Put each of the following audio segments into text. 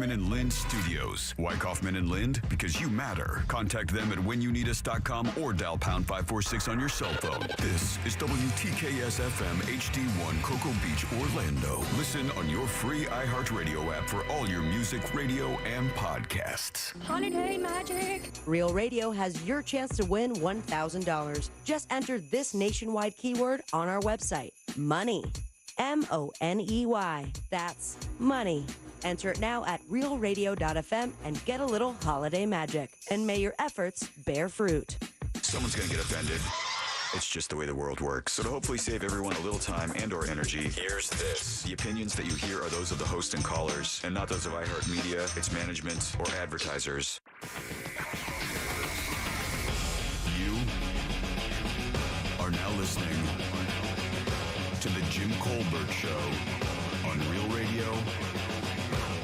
Kaufman and Lind Studios. Why Kaufman and Lind? Because you matter. Contact them at whenyouneedus.com or dial pound 546 on your cell phone. This is WTKS FM HD1 Cocoa Beach, Orlando. Listen on your free iHeartRadio app for all your music, radio, and podcasts. Holiday magic. Real Radio has your chance to win $1,000. Just enter this nationwide keyword on our website. Money. MONEY. That's money. Enter it now at realradio.fm and get a little holiday magic. And may your efforts bear fruit. Someone's going to get offended. It's just the way the world works. So to hopefully save everyone a little time and or energy, here's this. The opinions that you hear are those of the host and callers, and not those of iHeartMedia, its management, or advertisers. You are now listening to The Jim Colbert Show on Real Radio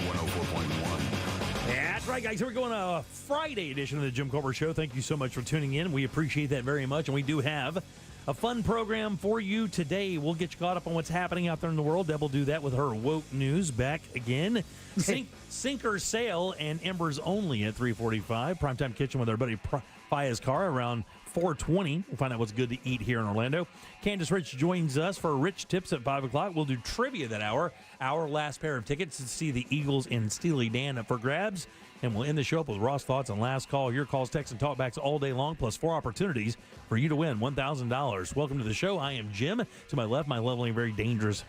104.1. That's right, guys. Here we go on a Friday edition of The Jim Colbert Show. Thank you so much for tuning in. We appreciate that very much, and we do have a fun program for you today. We'll get you caught up on what's happening out there in the world. Deb will do that with her woke news back again. Sink or Sail and Embers Only at 3:45. Primetime Kitchen with our buddy Faya's Car around 4:20. We'll find out what's good to eat here in Orlando. Candace Rich joins us for Rich Tips at 5 o'clock. We'll do trivia that hour. Our last pair of tickets to see the Eagles and Steely Dan up for grabs. And we'll end the show up with Ross Thoughts and Last Call. Your calls, texts, and talkbacks all day long, plus 4 opportunities for you to win $1,000. Welcome to the show. I am Jim. To my left, my lovely and very dangerous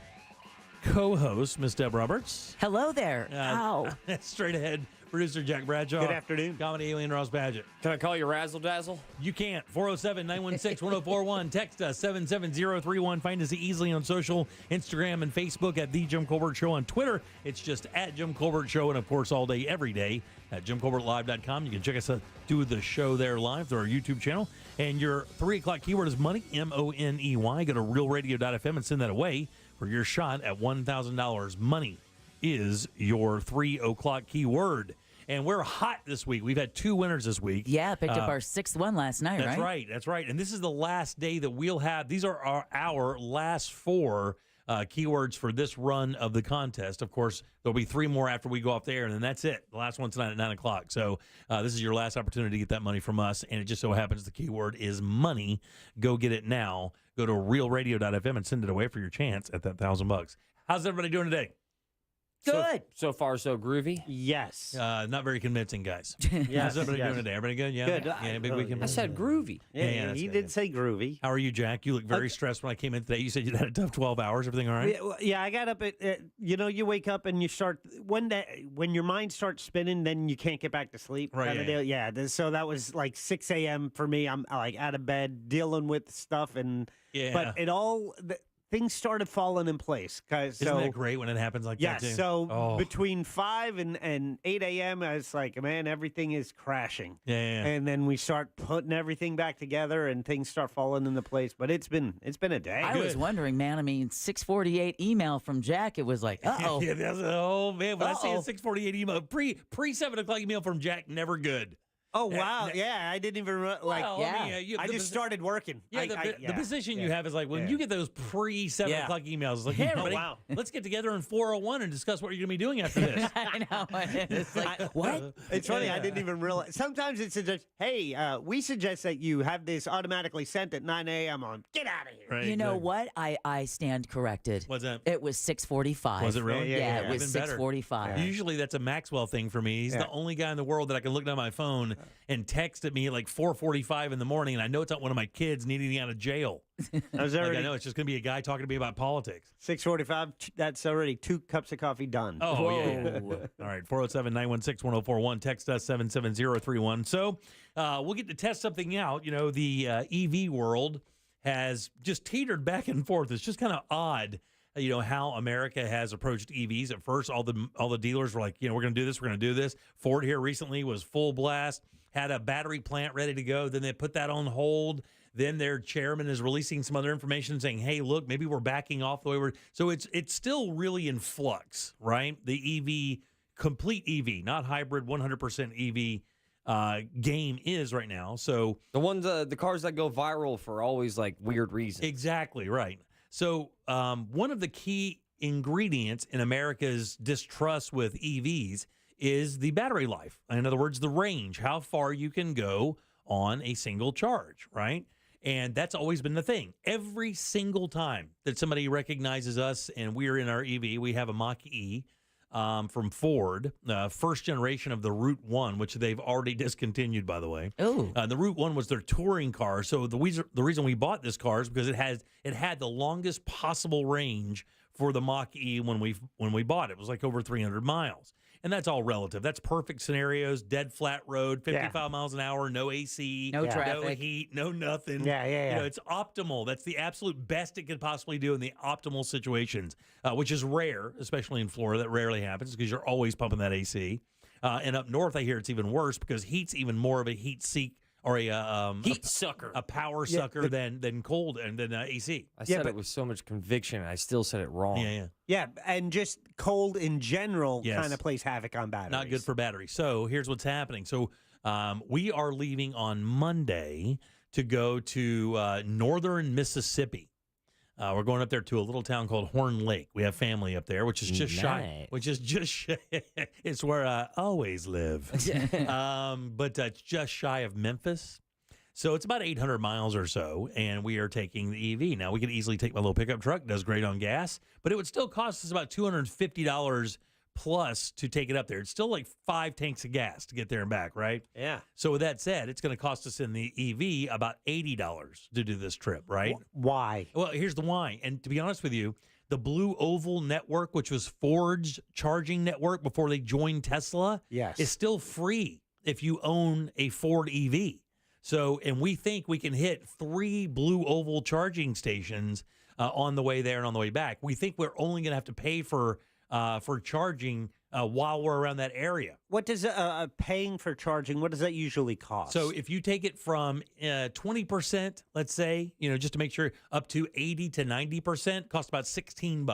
co-host, Miss Deb Roberts. Hello there. Ow. Straight ahead, producer Jack Bradshaw. Good afternoon. Comedy alien Ross Badgett. Can I call you Razzle Dazzle? You can't. 407-916-1041. Text us 77031. Find us easily on social, Instagram and Facebook at The Jim Colbert Show. On Twitter, it's just at Jim Colbert Show. And, of course, all day, every day at JimColbertLive.com. You can check us do the show there live through our YouTube channel. And your 3 o'clock keyword is money, MONEY. Go to realradio.fm and send that away for your shot at $1,000. Money is your 3 o'clock keyword. And we're hot this week. We've had 2 winners this week. Yeah, picked up our 6th one last night, that's right? That's right. And this is the last day that we'll have. These are our last 4 keywords for this run of the contest. Of course, there'll be 3 more after we go off the air, and then that's it. The last one's tonight at 9 o'clock. So this is your last opportunity to get that money from us, and it just so happens the keyword is money. Go get it now. Go to realradio.fm and send it away for your chance at that $1,000. How's everybody doing today? Good. So far, so groovy. Yes. Not very convincing, guys. Yes. How's everybody doing today? Everybody good? Yeah. Good. Yeah, big weekend. I said groovy. Yeah, that's he good, did say groovy. How are you, Jack? You look very stressed when I came in today. You said you had a tough 12 hours. Everything all right? Yeah, I got up at, you wake up and you start, when your mind starts spinning, then you can't get back to sleep. Right, kind of deal. Yeah, so that was like 6 a.m. for me. I'm like out of bed, dealing with stuff. But things started falling in place. Isn't that great when it happens like that, too? So between 5 and 8 a.m., I was like, man, everything is crashing. Yeah. And then we start putting everything back together and things start falling into place. But it's been a day. I was wondering, man, 6:48 email from Jack. It was like, uh-oh. Yeah, oh, man, when I see a 6:48 email, pre 7 o'clock email from Jack, never good. Oh, wow. Yeah, I didn't even I just started working. Yeah, the position you have is like when you get those pre-7 o'clock emails, it's like, hey, everybody, let's get together in 401 and discuss what you're going to be doing after this. I know. It's like, what? It's funny. I didn't even realize. Sometimes it suggests, hey, we suggest that you have this automatically sent at 9 a.m. on. Get out of here. Right, you know what? I stand corrected. What's that? It was 6:45. Was it really? Yeah, it was 6:45. Usually that's a Maxwell thing for me. He's the only guy in the world that I can look down my phone and text at me at like 4:45 in the morning, and I know it's not one of my kids needing me out of jail. I know it's just going to be a guy talking to me about politics. 6:45. That's already 2 cups of coffee done. Oh, yeah. All right, 407-916-1041. Text us 77031. So we'll get to test something out. You know, the EV world has just teetered back and forth. It's just kind of odd. You know, how America has approached EVs. At first, all the dealers were like, we're going to do this, we're going to do this. Ford here recently was full blast, had a battery plant ready to go. Then they put that on hold. Then their chairman is releasing some other information saying, hey, look, maybe we're backing off the way we're. So it's still really in flux, right? The EV, complete EV, not hybrid, 100% EV game is right now. So the ones, the cars that go viral for always like weird reasons. Exactly, right. So one of the key ingredients in America's distrust with EVs is the battery life. In other words, the range, how far you can go on a single charge, right? And that's always been the thing. Every single time that somebody recognizes us and we're in our EV, we have a Mach-E from Ford, first generation of the Route 1, which they've already discontinued, by the way. Oh. The Route 1 was their touring car. So the reason we bought this car is because it had the longest possible range for the Mach-E when we bought it. It was like over 300 miles. And that's all relative. That's perfect scenarios, dead flat road, 55 miles an hour, no AC, no traffic, no heat, no nothing. Yeah. You know, it's optimal. That's the absolute best it could possibly do in the optimal situations, which is rare, especially in Florida. That rarely happens because you're always pumping that AC. And up north, I hear it's even worse because heat's even more of a heat seek or a heat sucker, a power sucker than cold and than AC. I said it with so much conviction, and I still said it wrong. Yeah, and just cold in general kind of plays havoc on batteries. Not good for batteries. So here's what's happening. So we are leaving on Monday to go to northern Mississippi. We're going up there to a little town called Horn Lake. We have family up there, which is just shy. It's where I always live. But it's just shy of Memphis. So it's about 800 miles or so, and we are taking the EV. Now, we could easily take my little pickup truck. It does great on gas, but it would still cost us about $250 plus to take it up there. It's still like 5 tanks of gas to get there and back, right? Yeah. So with that said, it's going to cost us in the EV about $80 to do this trip, right? Why? Well, here's the why. And to be honest with you, the Blue Oval network, which was Ford's charging network before they joined Tesla, is still free if you own a Ford EV. So, and we think we can hit 3 Blue Oval charging stations on the way there and on the way back. We think we're only going to have to pay for charging while we're around that area. What does paying for charging? What does that usually cost? So, if you take it from 20%, let's say, just to make sure, up to 80 to 90%, costs about $16.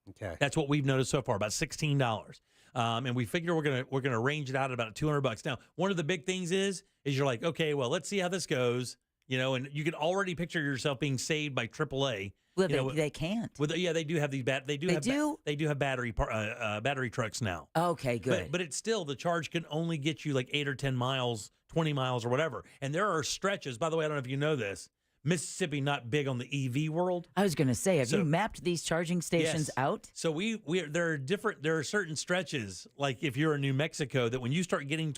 Okay, that's what we've noticed so far, about $16. And we figure we're gonna range it out at about $200. Now, one of the big things is you're like, okay, well, let's see how this goes, and you can already picture yourself being saved by AAA. Well, they can't. They do have these they do have battery trucks now. Okay, good. But it's still, the charge can only get you like 8 or 10 miles, 20 miles or whatever. And there are stretches. By the way, I don't know if you know this. Mississippi not big on the EV world. I was going to say, have you mapped these charging stations out? So there are certain stretches, like if you're in New Mexico, that when you start getting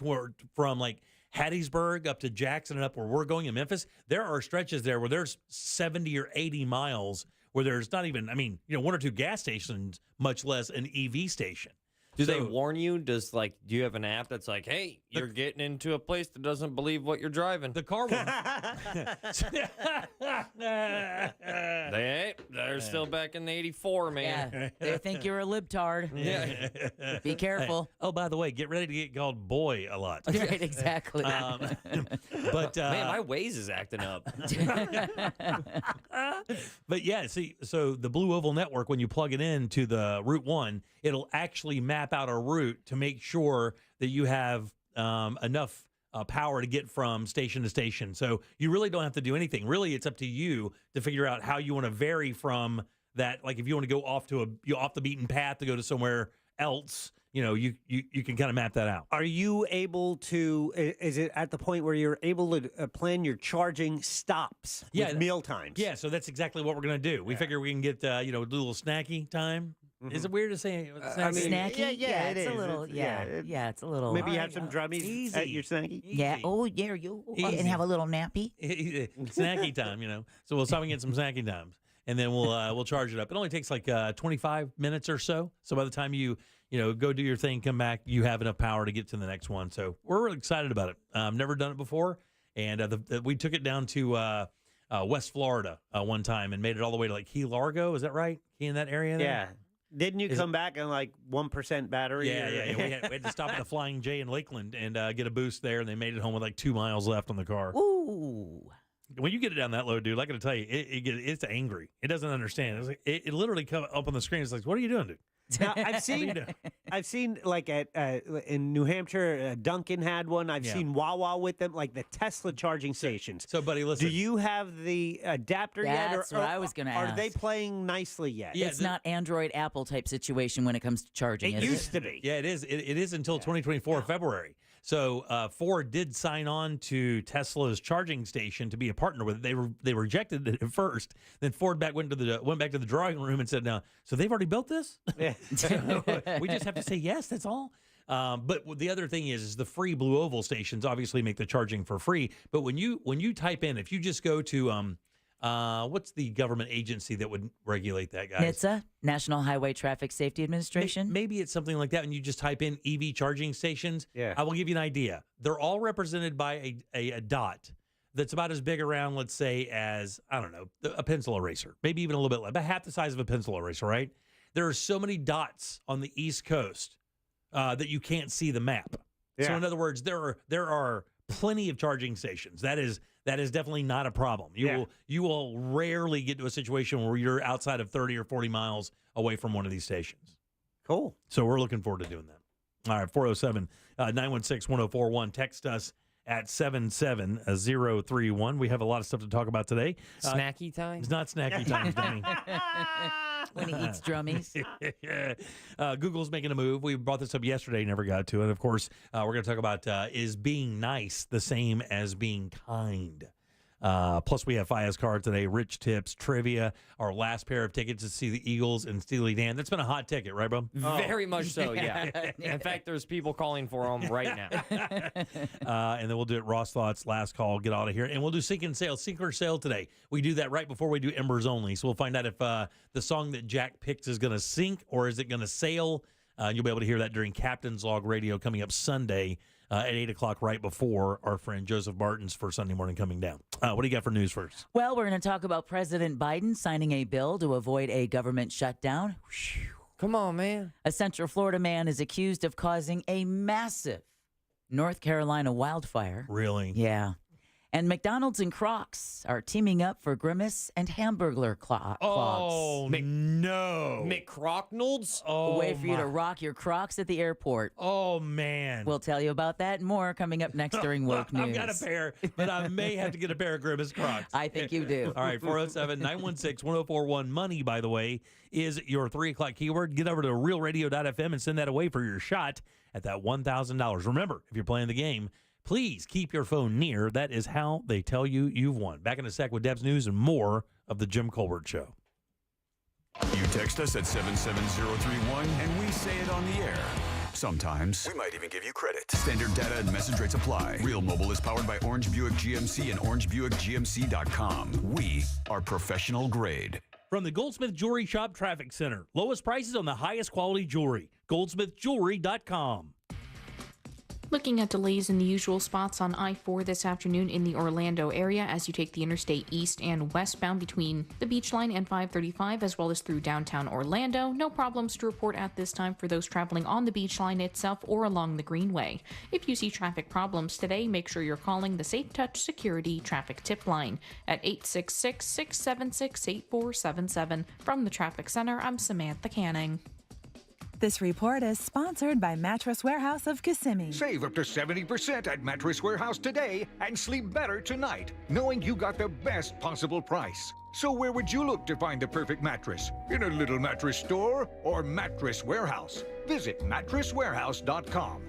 from like Hattiesburg up to Jackson and up where we're going in Memphis, there are stretches there where there's 70 or 80 miles where there's not even, 1 or 2 gas stations, much less an EV station. Do they warn you? Do you have an app that's like, hey, you're getting into a place that doesn't believe what you're driving? The car one. They're still back in '84, man. Yeah, they think you're a libtard. Yeah. Be careful. Oh, by the way, get ready to get called boy a lot. Right, exactly. But man, my Waze is acting up. But yeah, see, so the Blue Oval network, when you plug it into the Route 1, it'll actually map out a route to make sure that you have enough power to get from station to station. So you really don't have to do anything. Really, it's up to you to figure out how you want to vary from that. Like if you want to go off the beaten path to go to somewhere else, you can kind of map that out. Are you able to, is it at the point where you're able to plan your charging stops with meal times? Yeah, so that's exactly what we're going to do. We figure we can get, a little snacky time. Mm-hmm. Is it weird to say snacky? Yeah, it's a little. It's a little. Maybe you have some drummies at your snacky. Yeah. Oh, yeah. And have a little nappy. Snacky time, So we'll stop and get some snacky times, and then we'll charge it up. It only takes like 25 minutes or so. So by the time you go do your thing, come back, you have enough power to get to the next one. So we're really excited about it. Never done it before, and we took it down to West Florida one time and made it all the way to like Key Largo. Is that right? Key in that area? Yeah. Didn't you come back on like 1% battery? Yeah. We had to stop at the Flying J in Lakeland and get a boost there, and they made it home with like 2 miles left on the car. Ooh. When you get it down that low, dude, I got to tell you, it's angry. It doesn't understand. It's like, it literally come up on the screen. It's like, what are you doing, dude? Now, I've seen like at in New Hampshire, Duncan had one. I've seen Wawa with them, like the Tesla charging stations. So, buddy, listen. Do you have the adapter yet? That's what I was going to ask. Are they playing nicely yet? Yeah, It's not Android Apple type situation when it comes to charging. It used to be. Yeah, it is. It is until 2024 February. So Ford did sign on to Tesla's charging station to be a partner with it. They rejected it at first. Then Ford went back to the drawing room and said, "No, so they've already built this. So we just have to say yes. That's all." But the other thing is the free Blue Oval stations obviously make the charging for free. But when you type in, if you just go to what's the government agency that would regulate that, guys? NHTSA, National Highway Traffic Safety Administration. Maybe it's something like that, and you just type in EV charging stations. Yeah. I will give you an idea. They're all represented by a dot that's about as big around, let's say, as, I don't know, a pencil eraser. Maybe even a little bit less, about half the size of a pencil eraser, right? There are so many dots on the East Coast that you can't see the map. Yeah. So in other words, there are plenty of charging stations. That is definitely not a problem. You will rarely get to a situation where you're outside of 30 or 40 miles away from one of these stations. Cool. So we're looking forward to doing that. All right, 407-916-1041. Text us at 77031. We have a lot of stuff to talk about today. Snacky time? It's not snacky time, Danny. When he eats drummies. Google's making a move. We brought this up yesterday, never got to it. Of course, we're going to talk about is being nice the same as being kind? Plus, we have Fias card today, rich tips, trivia, our last pair of tickets to see the Eagles and Steely Dan. That's been a hot ticket, right, bro? Very much so, yeah. In fact, there's people calling for them right now. And then we'll do it Ross Thoughts, last call, get out of here. And we'll do Sink and Sail, Sink or Sail today. We do that right before we do Embers Only. So we'll find out if the song that Jack picks is going to sink or is it going to sail. You'll be able to hear that during Captain's Log Radio coming up Sunday at 8 o'clock, right before our friend Joseph Martin's for Sunday morning coming down. What do you got for news first? Well, we're going to talk about President Biden signing a bill to avoid a government shutdown. Come on, man. A Central Florida man is accused of causing a massive North Carolina wildfire. Really? Yeah. And McDonald's and Crocs are teaming up for Grimace and Hamburglar clogs. Oh, no. McCrocknolds? Oh, A way for you to rock your Crocs at the airport. Oh, man. We'll tell you about that and more coming up next during Woke News. I've got a pair, but I may have to get a pair of Grimace Crocs. I think you do. All right, 407-916-1041. Money, by the way, is your 3 o'clock keyword. Get over to realradio.fm and send that away for your shot at that $1,000. Remember, if you're playing the game, please keep your phone near. That is how they tell you you've won. Back in a sec with Deb's News and more of The Jim Colbert Show. You text us at 77031 and we say it on the air. Sometimes we might even give you credit. Standard data and message rates apply. Real Mobile is powered by Orange Buick GMC and OrangeBuickGMC.com. We are professional grade. From the Goldsmith Jewelry Shop Traffic Center. Lowest prices on the highest quality jewelry. GoldsmithJewelry.com. Looking at delays in the usual spots on I-4 this afternoon in the Orlando area as you take the interstate east and westbound between the Beach Line and 535 as well as through downtown Orlando. No problems to report at this time for those traveling on the Beach Line itself or along the Greenway. If you see traffic problems today, make sure you're calling the Safe Touch Security Traffic Tip Line at 866-676-8477. From the Traffic Center, I'm Samantha Canning. This report is sponsored by Mattress Warehouse of Kissimmee. Save up to 70% at Mattress Warehouse today and sleep better tonight, knowing you got the best possible price. So where would you look to find the perfect mattress? In a little mattress store or Mattress Warehouse? Visit mattresswarehouse.com.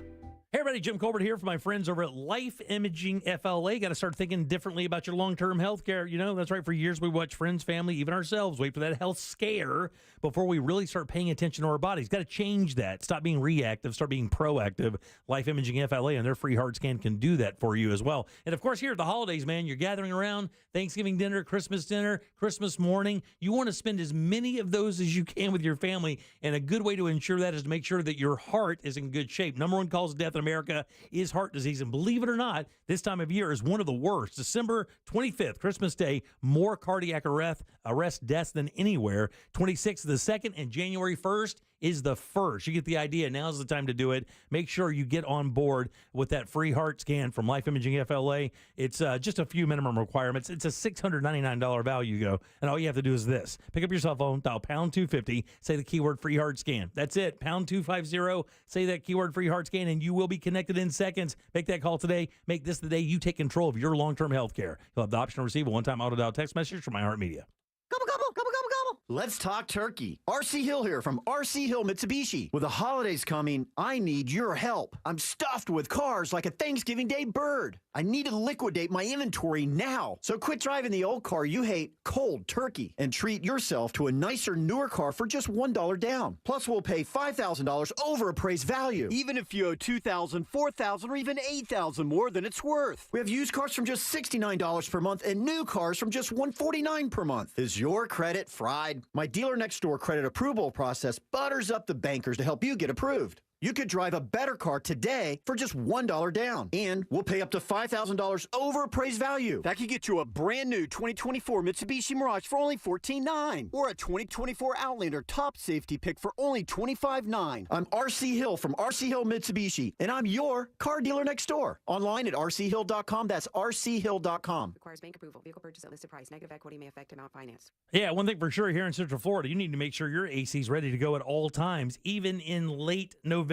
Hey everybody, Jim Colbert here for my friends over at Life Imaging FLA. Got to start thinking differently about your long-term health care. You know, that's right. For years, we watch friends, family, even ourselves wait for that health scare before we really start paying attention to our bodies. Got to change that. Stop being reactive. Start being proactive. Life Imaging FLA and their free heart scan can do that for you as well. And of course, here at the holidays, man, you're gathering around Thanksgiving dinner, Christmas morning. You want to spend as many of those as you can with your family. And a good way to ensure that is to make sure that your heart is in good shape. Number one cause of death in America is heart disease. And believe it or not, this time of year is one of the worst. December 25th, Christmas Day, more cardiac arrest deaths than anywhere. 26th the 2nd, and January 1st is the first. You get the idea. Now's the time to do it. Make sure you get on board with that free heart scan from Life Imaging FLA. It's just a few minimum requirements. It's a $699 value, go. And all you have to do is this. Pick up your cell phone, dial pound 250, say the keyword free heart scan. That's it. Pound 250, say that keyword free heart scan, and you will be connected in seconds. Make that call today. Make this the day you take control of your long-term health care. You'll have the option to receive a one-time auto-dial text message from iHeartMedia. Gobble, gobble, gobble, gobble, gobble. Let's talk turkey. RC Hill here from RC Hill Mitsubishi. With the holidays coming, I need your help. I'm stuffed with cars like a Thanksgiving Day bird. I need to liquidate my inventory now. So quit driving the old car you hate cold turkey and treat yourself to a nicer, newer car for just $1 down. Plus, we'll pay $5,000 over appraised value. Even if you owe $2,000, $4,000, or even $8,000 more than it's worth. We have used cars from just $69 per month and new cars from just $149 per month. Is your credit fried? My dealer next door credit approval process butters up the bankers to help you get approved. You could drive a better car today for just $1 down. And we'll pay up to $5,000 over appraised value. That could get you a brand new 2024 Mitsubishi Mirage for only $14,900. Or a 2024 Outlander top safety pick for only $25,900. I'm RC Hill from RC Hill Mitsubishi, and I'm your car dealer next door. Online at rchill.com. That's rchill.com. Requires bank approval. Vehicle purchase at listed price. Negative equity may affect amount financed. Yeah, one thing for sure here in Central Florida, you need to make sure your AC is ready to go at all times, even in late November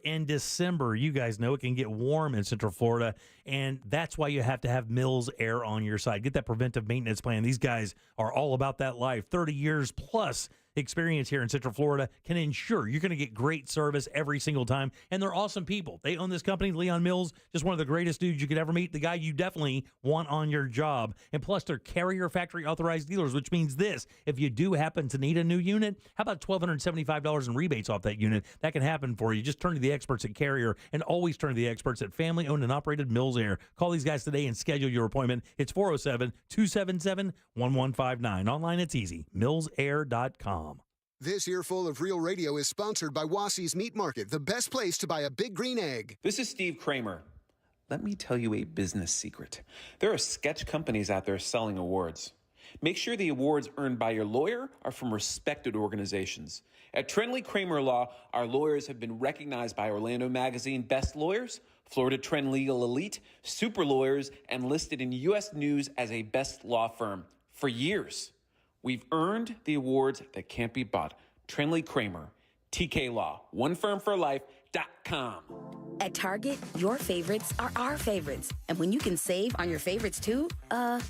and December. You guys know it can get warm in Central Florida, and that's why you have to have Mills Air on your side. Get that preventive maintenance plan. These guys are all about that life. 30 years plus experience here in Central Florida can ensure you're going to get great service every single time. And they're awesome people. They own this company, Leon Mills, just one of the greatest dudes you could ever meet, the guy you definitely want on your job. And plus, they're carrier factory authorized dealers, which means this: if you do happen to need a new unit, how about $1,275 in rebates off that unit? That can happen for you. Just turn to the experts at Carrier, and always turn to the experts at family-owned and operated Mills Air. Call these guys today and schedule your appointment. It's 407-277-1159. Online, it's easy. MillsAir.com. This earful of Real Radio is sponsored by Wassey's Meat Market, the best place to buy a big green egg. This is Steve Kramer. Let me tell you a business secret. There are sketch companies out there selling awards. Make sure the awards earned by your lawyer are from respected organizations. At Trenley Kramer Law, our lawyers have been recognized by Orlando Magazine Best Lawyers, Florida Trend Legal Elite, Super Lawyers, and listed in U.S. News as a best law firm for years. We've earned the awards that can't be bought. Trenley Kramer, TK Law, OneFirmForLife.com. At Target, your favorites are our favorites. And when you can save on your favorites too,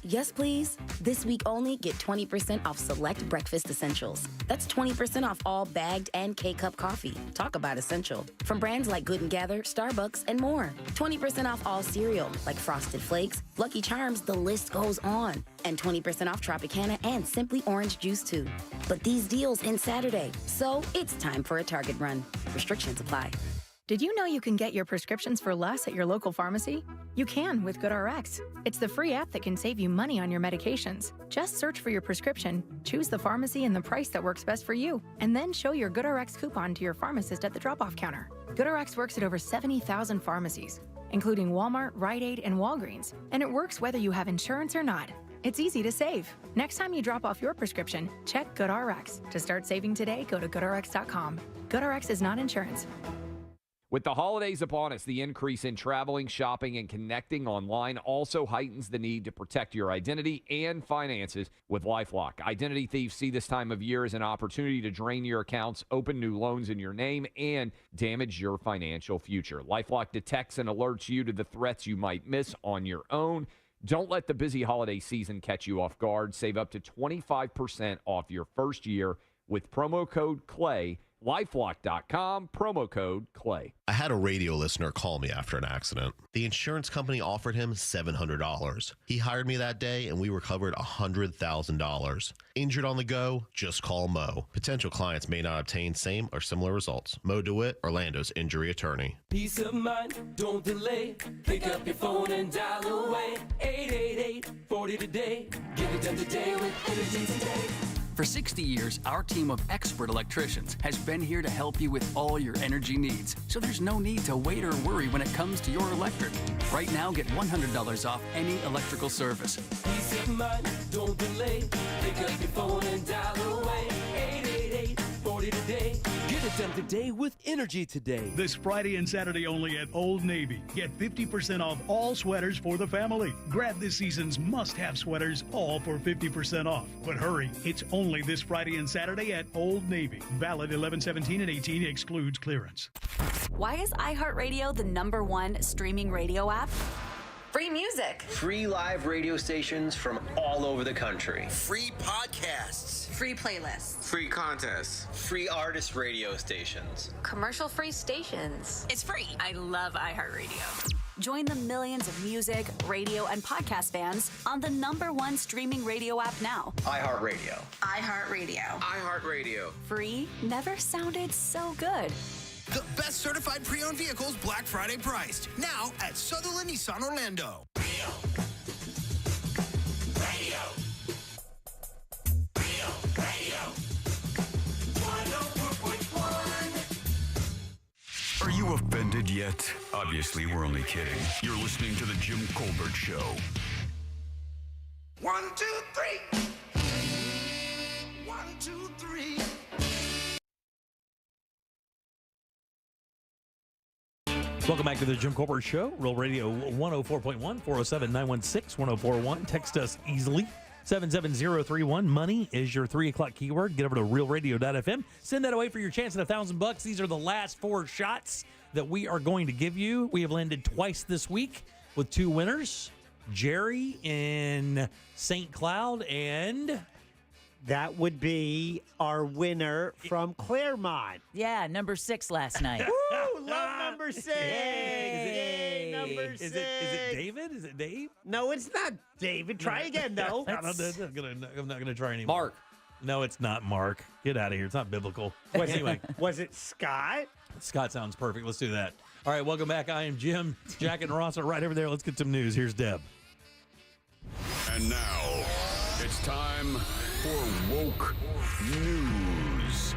yes please. This week only, get 20% off select breakfast essentials. That's 20% off all bagged and K-Cup coffee. Talk about essential. From brands like Good & Gather, Starbucks, and more. 20% off all cereal, like Frosted Flakes, Lucky Charms, the list goes on. And 20% off Tropicana and Simply Orange Juice too. But these deals end Saturday, so it's time for a Target run. Restrictions apply. Did you know you can get your prescriptions for less at your local pharmacy? You can with GoodRx. It's the free app that can save you money on your medications. Just search for your prescription, choose the pharmacy and the price that works best for you, and then show your GoodRx coupon to your pharmacist at the drop-off counter. GoodRx works at over 70,000 pharmacies, including Walmart, Rite Aid, and Walgreens, and it works whether you have insurance or not. It's easy to save. Next time you drop off your prescription, check GoodRx. To start saving today, go to GoodRx.com. GoodRx is not insurance. With the holidays upon us, the increase in traveling, shopping, and connecting online also heightens the need to protect your identity and finances with LifeLock. Identity thieves see this time of year as an opportunity to drain your accounts, open new loans in your name, and damage your financial future. LifeLock detects and alerts you to the threats you might miss on your own. Don't let the busy holiday season catch you off guard. Save up to 25% off your first year with promo code CLAY. LifeLock.com, promo code CLAY. I had a radio listener call me after an accident. The insurance company offered him $700. He hired me that day, and we recovered $100,000. Injured on the go? Just call Mo. Potential clients may not obtain same or similar results. Mo DeWitt, Orlando's injury attorney. Peace of mind, don't delay. Pick up your phone and dial away. 888-40 today. Get it done today with Energy Today. For 60 years, our team of expert electricians has been here to help you with all your energy needs, so there's no need to wait or worry when it comes to your electric. Right now, get $100 off any electrical service. Peace of mind, don't delay. Pick up your phone and dial away. 888-40 40 today. Get it done today with Energy Today. This Friday and Saturday only at Old Navy. Get 50% off all sweaters for the family. Grab this season's must-have sweaters, all for 50% off. But hurry, it's only this Friday and Saturday at Old Navy. Valid 11/17 and 18, excludes clearance. Why is iHeartRadio the #1 streaming radio app? Free music. Free live radio stations from all over the country. Free podcasts. Free playlists. Free contests. Free artist radio stations. Commercial-free stations. It's free. I love iHeartRadio. Join the millions of music, radio, and podcast fans on the #1 streaming radio app now. iHeartRadio. iHeartRadio. iHeartRadio. Free never sounded so good. The best certified pre-owned vehicles Black Friday priced. Now at Sutherland Nissan Orlando. Radio. Are you offended yet? Obviously, we're only kidding. You're listening to The Jim Colbert Show. 1, 2, 3. 1, 2, 3. Welcome back to the Jim Colbert Show, Real Radio 104.1, 407-916-1041. Text us easily, 77031. Money is your 3 o'clock keyword. Get over to realradio.fm. Send that away for your chance at $1,000. These are the last 4 shots that we are going to give you. We have landed twice this week with 2 winners, Jerry in St. Cloud, and that would be our winner from Claremont. Yeah, number 6 last night. Woo! Love number 6. Yay, number 6. Is it David? Is it Dave? No, it's not David. Try again, though. I'm not going to try anymore. Mark. No, it's not Mark. Get out of here. It's not biblical. Anyway. Was it Scott? Scott sounds perfect. Let's do that. All right, welcome back. I am Jim. Jack and Ross are right over there. Let's get some news. Here's Deb. And now, it's time for Woke News.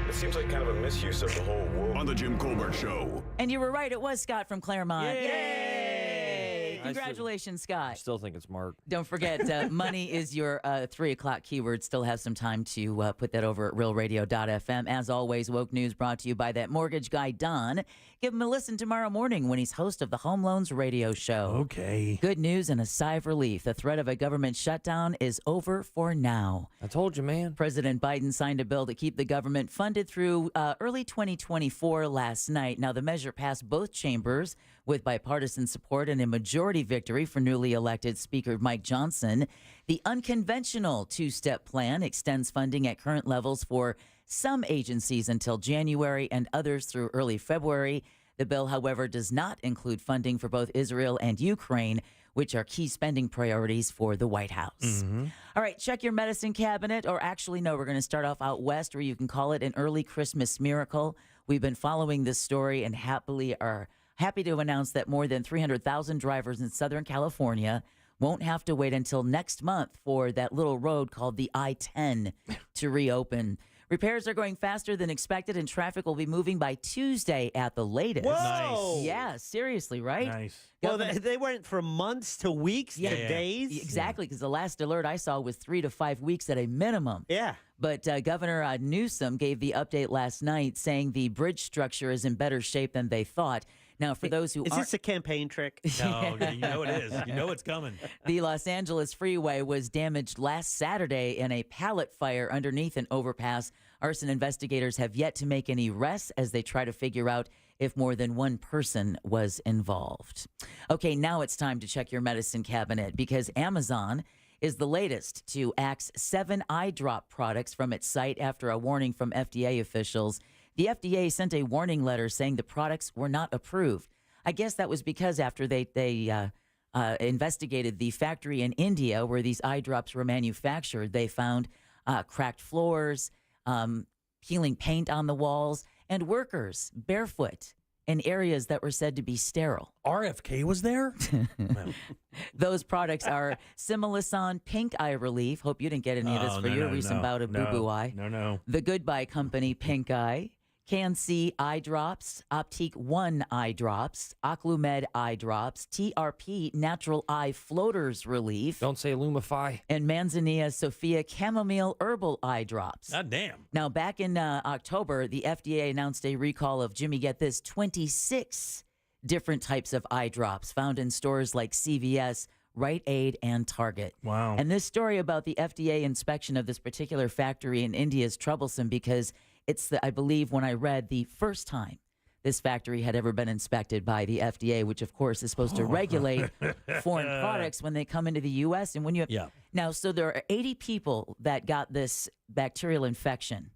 It seems like kind of a misuse of the whole woke. On the Jim Colbert Show. And you were right. It was Scott from Claremont. Yay! Congratulations, I Scott. still think it's Mark. Don't forget, money is your 3 o'clock keyword. Still have some time to put that over at realradio.fm. As always, Woke News brought to you by that mortgage guy, Don. Give him a listen tomorrow morning when he's host of the Home Loans Radio Show. Okay. Good news and a sigh of relief. The threat of a government shutdown is over for now. I told you, man. President Biden signed a bill to keep the government funded through early 2024 last night. Now, the measure passed both chambers with bipartisan support and a majority victory for newly elected Speaker Mike Johnson. The unconventional 2-step plan extends funding at current levels for some agencies until January and others through early February. The bill, however, does not include funding for both Israel and Ukraine, which are key spending priorities for the White House. Mm-hmm. All right, check your medicine cabinet, or actually, no, we're going to start off out west, where you can call it an early Christmas miracle. We've been following this story and are happy to announce that more than 300,000 drivers in Southern California won't have to wait until next month for that little road called the I-10 to reopen. Repairs are going faster than expected, and traffic will be moving by Tuesday at the latest. Whoa! Nice. Yeah, seriously, right? Nice. Well, they went from months to weeks to days. Exactly, because the last alert I saw was 3 to 5 weeks at a minimum. Yeah. But Governor Newsom gave the update last night, saying the bridge structure is in better shape than they thought. Now, for those who Is this a campaign trick? No, you know it is. You know it's coming. The Los Angeles freeway was damaged last Saturday in a pallet fire underneath an overpass. Arson investigators have yet to make any arrests as they try to figure out if more than one person was involved. Okay, now it's time to check your medicine cabinet, because Amazon is the latest to axe 7 eye drop products from its site after a warning from FDA officials. The FDA sent a warning letter saying the products were not approved. I guess that was because after they investigated the factory in India where these eye drops were manufactured, they found cracked floors, peeling paint on the walls, and workers barefoot in areas that were said to be sterile. RFK was there? Those products are Similison Pink Eye Relief. Hope you didn't get any of this for your recent bout of boo-boo eye. No. The Goodbye Company Pink Eye. CanC eye drops, Optique One eye drops, Oclumed eye drops, TRP natural eye floaters relief. Don't say Lumify. And Manzanilla Sophia chamomile herbal eye drops. God damn. Now, back in October, the FDA announced a recall of, Jimmy, get this, 26 different types of eye drops found in stores like CVS, Rite Aid, and Target. Wow. And this story about the FDA inspection of this particular factory in India is troublesome because it's, I believe, when I read, the first time this factory had ever been inspected by the FDA, which, of course, is supposed to regulate foreign products when they come into the U.S. And when you have, now, so there are 80 people that got this bacterial infection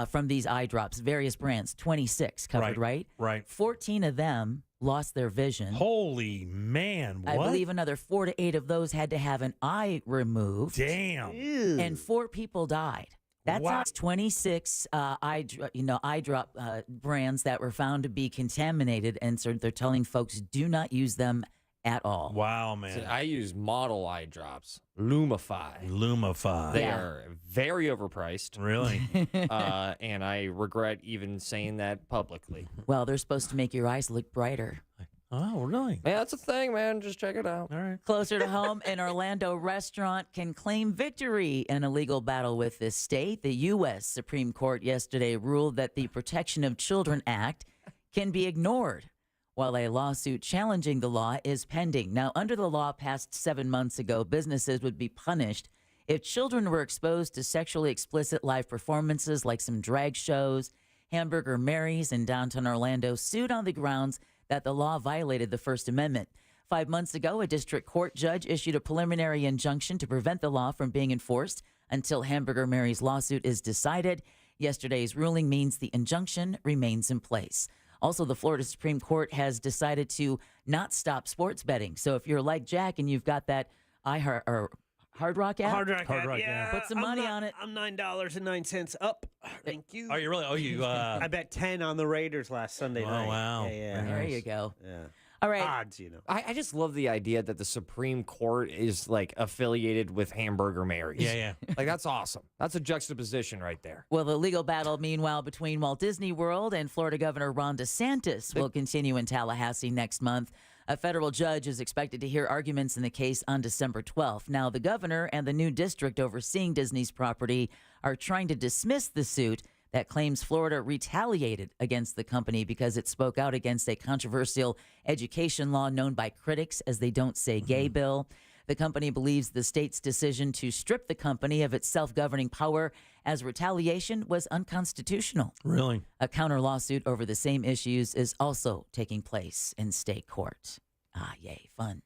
from these eye drops, various brands, 26 covered, right? Right. 14 of them lost their vision. Holy man, what? I believe another 4 to 8 of those had to have an eye removed. Damn. And 4 people died. That's 26 eye drop brands that were found to be contaminated, and so they're telling folks do not use them at all. Wow, man. See, I use model eye drops, Lumify. They are very overpriced. Really? And I regret even saying that publicly. Well, they're supposed to make your eyes look brighter. Oh, really? Yeah, that's a thing, man. Just check it out. All right. Closer to home, an Orlando restaurant can claim victory in a legal battle with the state. The U.S. Supreme Court yesterday ruled that the Protection of Children Act can be ignored, while a lawsuit challenging the law is pending. Now, under the law passed 7 months ago, businesses would be punished if children were exposed to sexually explicit live performances like some drag shows. Hamburger Mary's in downtown Orlando sued on the grounds that the law violated the First Amendment. 5 months ago, a district court judge issued a preliminary injunction to prevent the law from being enforced until Hamburger Mary's lawsuit is decided. Yesterday's ruling means the injunction remains in place. Also, the Florida Supreme Court has decided to not stop sports betting. So if you're like Jack and you've got that Hard Rock app, Yeah, put some money on it. I'm $9.09 up. Thank you. Are you really? Oh, you. I bet 10 on the Raiders last Sunday night. Wow. Yeah. There you go. Yeah. All right. Odds, you know. I just love the idea that the Supreme Court is like affiliated with Hamburger Mary's. Yeah. Like that's awesome. That's a juxtaposition right there. Well, the legal battle, meanwhile, between Walt Disney World and Florida Governor Ron DeSantis will continue in Tallahassee next month. A federal judge is expected to hear arguments in the case on December 12th. Now, the governor and the new district overseeing Disney's property are trying to dismiss the suit that claims Florida retaliated against the company because it spoke out against a controversial education law known by critics as they Don't Say Gay bill. The company believes the state's decision to strip the company of its self-governing power as retaliation was unconstitutional. Really? A counter lawsuit over the same issues is also taking place in state court. Ah, yay, fun.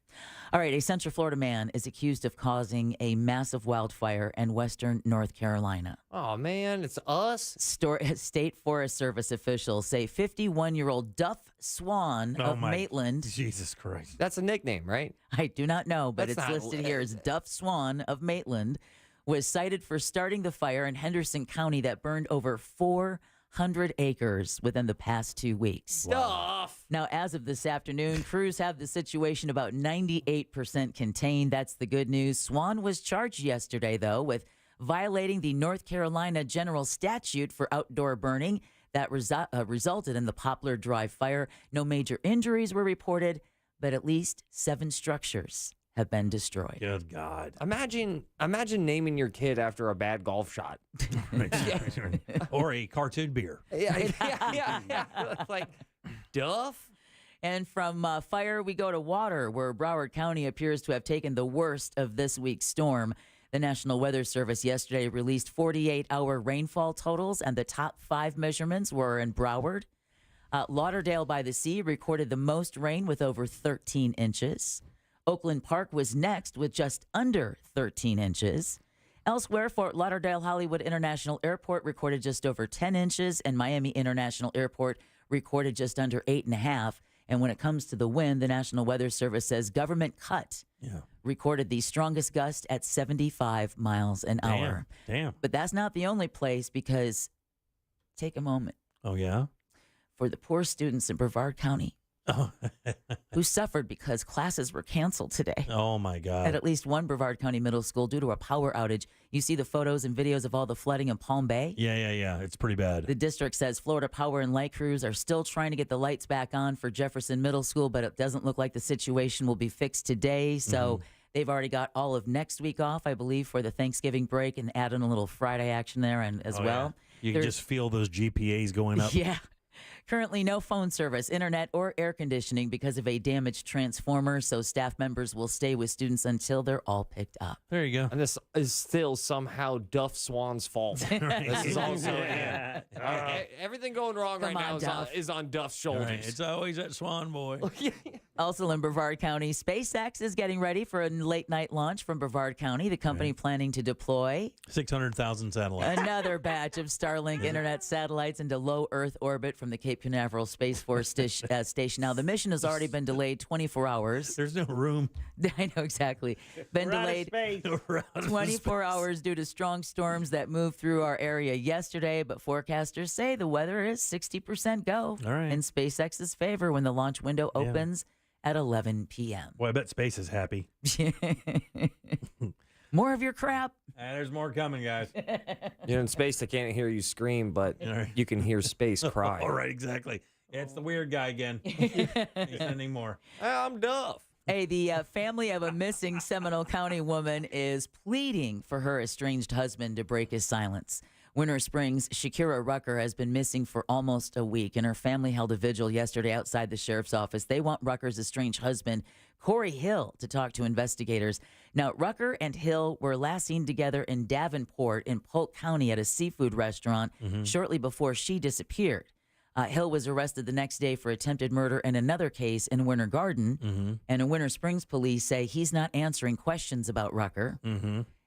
All right, a Central Florida man is accused of causing a massive wildfire in western North Carolina. Oh, man, it's us? State Forest Service officials say 51-year-old Duff Swan of Maitland. Jesus Christ. That's a nickname, right? I do not know, but That's it's not listed here as Duff Swan of Maitland was cited for starting the fire in Henderson County that burned over 400 acres within the past 2 weeks. Stuff. Now, as of this afternoon, crews have the situation about 98% contained. That's the good news. Swan was charged yesterday, though, with violating the North Carolina General Statute for outdoor burning that resulted in the Poplar Drive fire. No major injuries were reported, but at least 7 structures have been destroyed. Good God. Imagine naming your kid after a bad golf shot. Or a cartoon beer. Yeah. It's like, Duff? And from fire, we go to water, where Broward County appears to have taken the worst of this week's storm. The National Weather Service yesterday released 48-hour rainfall totals, and the top 5 measurements were in Broward. Lauderdale by the Sea recorded the most rain with over 13 inches. Oakland Park was next with just under 13 inches. Elsewhere, Fort Lauderdale Hollywood International Airport recorded just over 10 inches, and Miami International Airport recorded just under 8.5. And when it comes to the wind, the National Weather Service says Government Cut recorded the strongest gust at 75 miles an hour. Damn. But that's not the only place, because take a moment. Oh, yeah? For the poor students in Brevard County. Oh. who suffered because classes were canceled today. Oh, my God. At least one Brevard County middle school due to a power outage. You see the photos and videos of all the flooding in Palm Bay? Yeah. It's pretty bad. The district says Florida Power and Light crews are still trying to get the lights back on for Jefferson Middle School, but it doesn't look like the situation will be fixed today. So they've already got all of next week off, I believe, for the Thanksgiving break, and add in a little Friday action there as well. Yeah. You can just feel those GPAs going up. Yeah. Currently, no phone service, internet, or air conditioning because of a damaged transformer, so staff members will stay with students until they're all picked up. There you go. And this is still somehow Duff Swan's fault. This is also everything going wrong Come right on, now Duff. is on Duff's shoulders. Right. It's always that Swan boy. Also in Brevard County, SpaceX is getting ready for a late-night launch from Brevard County. The company planning to deploy 600,000 satellites. another batch of Starlink internet satellites into low Earth orbit from the Cape Canaveral Space Force station. Now, the mission has already been delayed 24 hours. There's no room. I know, exactly. Been We're out of delayed space. We're out of 24 space. hours due to strong storms that moved through our area yesterday, but forecasters say the weather is 60% go All right. in SpaceX's favor when the launch window opens at 11 p.m. Boy, I bet space is happy. More of your crap. There's more coming, guys. You're in space, they can't hear you scream, but you can hear space cry. All right, exactly. Yeah, it's the weird guy again. He's sending more. I'm Duff. Hey, the family of a missing Seminole County woman is pleading for her estranged husband to break his silence. Winter Springs' Shakira Rucker has been missing for almost a week, and her family held a vigil yesterday outside the sheriff's office. They want Rucker's estranged husband, Corey Hill, to talk to investigators. Now, Rucker and Hill were last seen together in Davenport in Polk County at a seafood restaurant shortly before she disappeared. Hill was arrested the next day for attempted murder in another case in Winter Garden. And in Winter Springs, police say he's not answering questions about Rucker.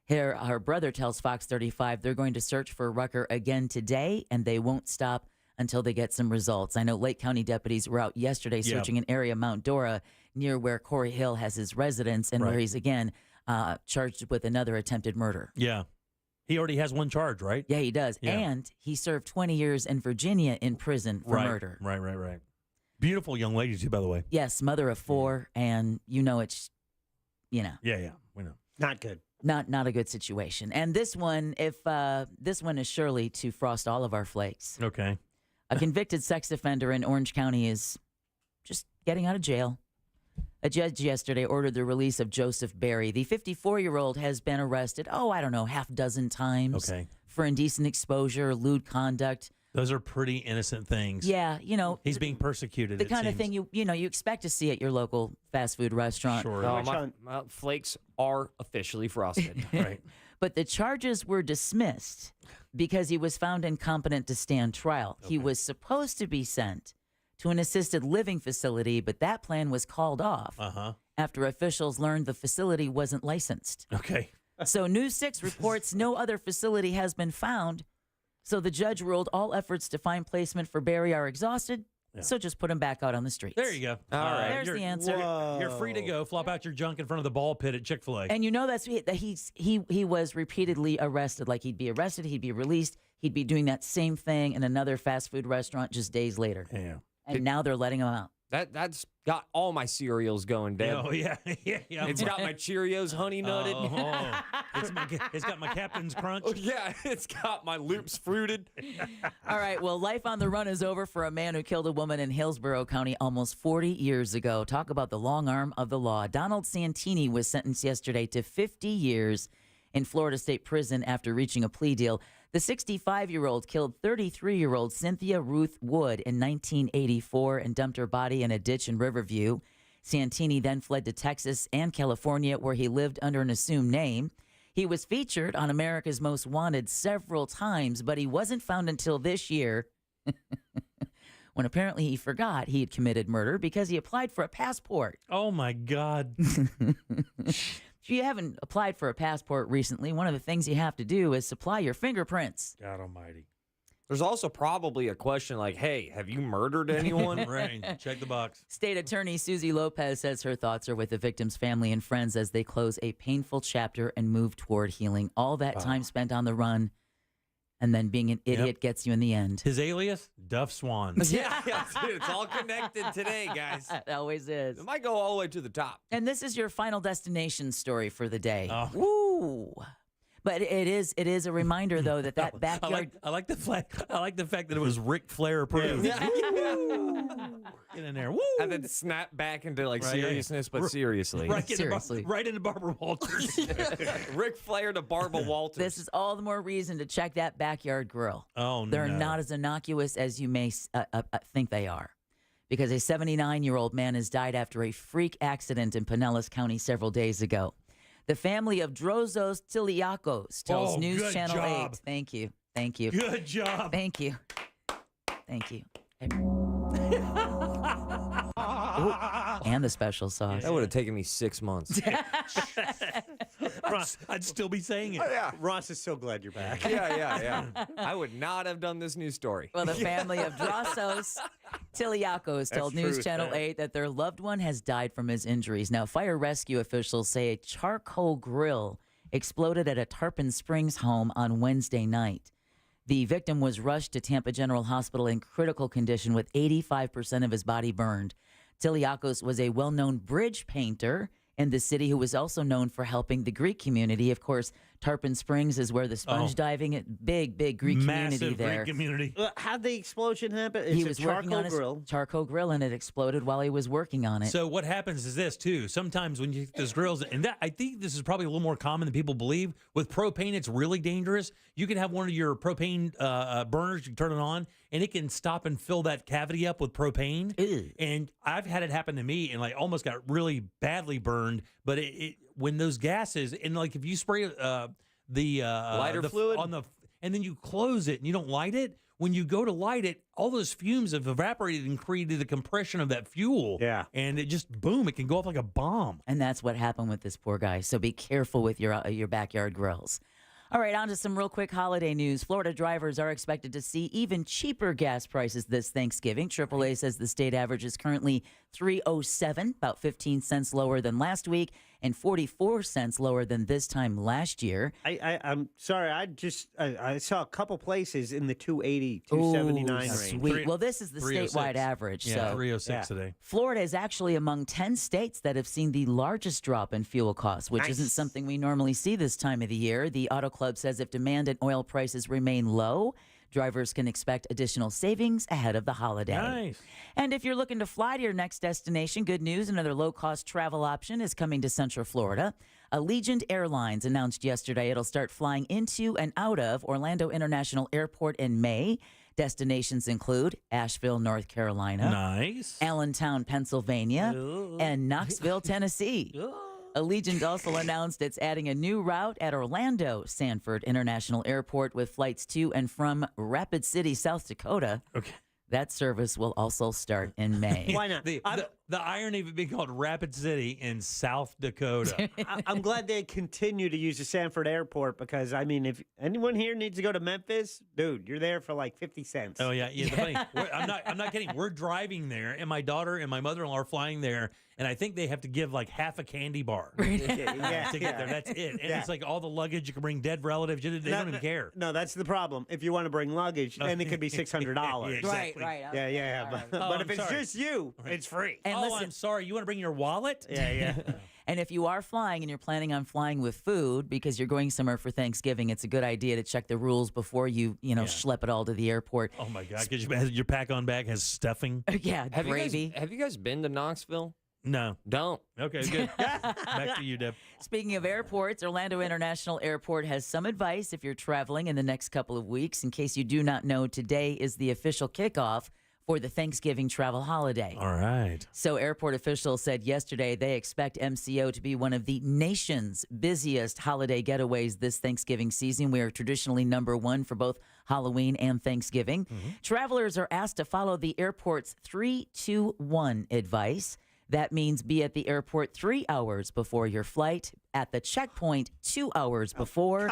Her brother tells Fox 35 they're going to search for Rucker again today, and they won't stop until they get some results. I know Lake County deputies were out yesterday searching an area of Mount Dora near where Corey Hill has his residence and where he's, again, charged with another attempted murder. Yeah. He already has one charge, right? Yeah, he does. Yeah. And he served 20 years in Virginia in prison for murder. Right. Beautiful young lady, too, by the way. Yes, mother of 4, and it's, Yeah, we know. Not good. Not a good situation. And this one, this one is surely to frost all of our flakes. Okay. A convicted sex offender in Orange County is just getting out of jail. A judge yesterday ordered the release of Joseph Berry. The 54-year-old has been arrested, half dozen times for indecent exposure, lewd conduct. Those are pretty innocent things. Yeah, he's being persecuted. The kind of thing you expect to see at your local fast food restaurant. Sure. My flakes are officially frosted. Right. But the charges were dismissed because he was found incompetent to stand trial. He was supposed to be sent to an assisted living facility, but that plan was called off after officials learned the facility wasn't licensed. Okay. So News 6 reports no other facility has been found. So the judge ruled all efforts to find placement for Barry are exhausted. Yeah. So just put him back out on the streets. There you go. All right. There's the answer. You're free to go. Flop out your junk in front of the ball pit at Chick-fil-A. And he was repeatedly arrested. Like he'd be arrested, he'd be released, he'd be doing that same thing in another fast food restaurant just days later. Yeah. And now they're letting him out. That's got all my cereals going, Deb. Oh, yeah. It's got my Cheerios honey nutted. It's got my Captain's Crunch. Yeah, it's got my Loops fruited. All right, well, life on the run is over for a man who killed a woman in Hillsborough County almost 40 years ago. Talk about the long arm of the law. Donald Santini was sentenced yesterday to 50 years in Florida State Prison after reaching a plea deal. The 65-year-old killed 33-year-old Cynthia Ruth Wood in 1984 and dumped her body in a ditch in Riverview. Santini then fled to Texas and California, where he lived under an assumed name. He was featured on America's Most Wanted several times, but he wasn't found until this year when apparently he forgot he had committed murder because he applied for a passport. Oh, my God. If you haven't applied for a passport recently, one of the things you have to do is supply your fingerprints. God almighty. There's also probably a question like, hey, have you murdered anyone? Right. Check the box. State Attorney Susie Lopez says her thoughts are with the victim's family and friends as they close a painful chapter and move toward healing. All that time spent on the run And then being an idiot gets you in the end. His alias, Duff Swan. Yeah, dude, it's all connected today, guys. It always is. It might go all the way to the top. And this is your final destination story for the day. Oh. Woo! But it is a reminder though that backyard. I like the fact that it was Ric Flair approved. Get in there, woo! And then snap back into like Right, seriousness, but seriously. Right into Barbara Walters. Ric Flair to Barbara Walters. This is all the more reason to check that backyard grill. Oh, They're no. not as innocuous as you may think they are. Because a 79-year-old man has died after a freak accident in Pinellas County several days ago. The family of Drozos Tiliakos tells News good Channel job. 8. Thank you. Thank you. Good job. Thank you. Thank you. And the special sauce. That would have taken me 6 months. I'd still be saying it. Oh, yeah. Ross is so glad you're back. Yeah. I would not have done this news story. Well, the family of Drozos Tiliakos told That's News true, Channel man. 8 that their loved one has died from his injuries. Now, fire rescue officials say a charcoal grill exploded at a Tarpon Springs home on Wednesday night. The victim was rushed to Tampa General Hospital in critical condition with 85% of his body burned. Tiliakos was a well-known bridge painter in the city who was also known for helping the Greek community. Of course, Tarpon Springs is where the sponge diving, big Greek community Massive there. Greek community. How'd the explosion happen? He It's was a working on charcoal his charcoal grill, and it exploded while he was working on it. So what happens is this too. Sometimes when you get those grills, and that, I think this is probably a little more common than people believe. With propane, it's really dangerous. You can have one of your propane burners. You turn it on, and it can stop and fill that cavity up with propane. Ew. And I've had it happen to me, and like almost got really badly burned. But when those gases, and like if you spray the Lighter the, fluid on the, and then you close it and you don't light it. When you go to light it, all those fumes have evaporated and created the compression of that fuel. Yeah. And it just, boom, it can go off like a bomb. And that's what happened with this poor guy. So be careful with your backyard grills. All right, on to some real quick holiday news. Florida drivers are expected to see even cheaper gas prices this Thanksgiving. AAA says the state average is currently $3.07, about 15 cents lower than last week and 44 cents lower than this time last year. I'm sorry. I saw a couple places in the 280, 279 range. Sweet. Well, this is the statewide average. Yeah, so 306 today. Florida is actually among 10 states that have seen the largest drop in fuel costs, which isn't something we normally see this time of the year. The Auto Club says if demand and oil prices remain low, drivers can expect additional savings ahead of the holiday. Nice. And if you're looking to fly to your next destination, good news, another low-cost travel option is coming to Central Florida. Allegiant Airlines announced yesterday it'll start flying into and out of Orlando International Airport in May. Destinations include Asheville, North Carolina, Nice. Allentown, Pennsylvania, and Knoxville, Tennessee. Allegiant also announced it's adding a new route at Orlando Sanford International Airport with flights to and from Rapid City, South Dakota. Okay. That service will also start in May. Why not? The irony of it being called Rapid City in South Dakota. I'm glad they continue to use the Sanford Airport because, I mean, if anyone here needs to go to Memphis, dude, you're there for like 50 cents. Oh, yeah. The funny, I'm not kidding. We're driving there, and my daughter and my mother-in-law are flying there, and I think they have to give like half a candy bar to get there. That's it. And it's like all the luggage. You can bring dead relatives. They don't even care. No, that's the problem. If you want to bring luggage, then it could be $600. Exactly. Right. Yeah. But if it's just you, it's free. And listen, I'm sorry. You want to bring your wallet? Yeah. And if you are flying and you're planning on flying with food because you're going somewhere for Thanksgiving, it's a good idea to check the rules before you schlep it all to the airport. Oh, my God. Because your pack-on bag has stuffing. Yeah, gravy. Have you guys been to Knoxville? No. Don't. Okay, good. Back to you, Deb. Speaking of airports, Orlando International Airport has some advice if you're traveling in the next couple of weeks. In case you do not know, today is the official kickoff for the Thanksgiving travel holiday. All right. So airport officials said yesterday they expect MCO to be one of the nation's busiest holiday getaways this Thanksgiving season. We are traditionally number one for both Halloween and Thanksgiving. Travelers are asked to follow the airport's 3-2-1 advice. That means be at the airport 3 hours before your flight, at the checkpoint 2 hours before,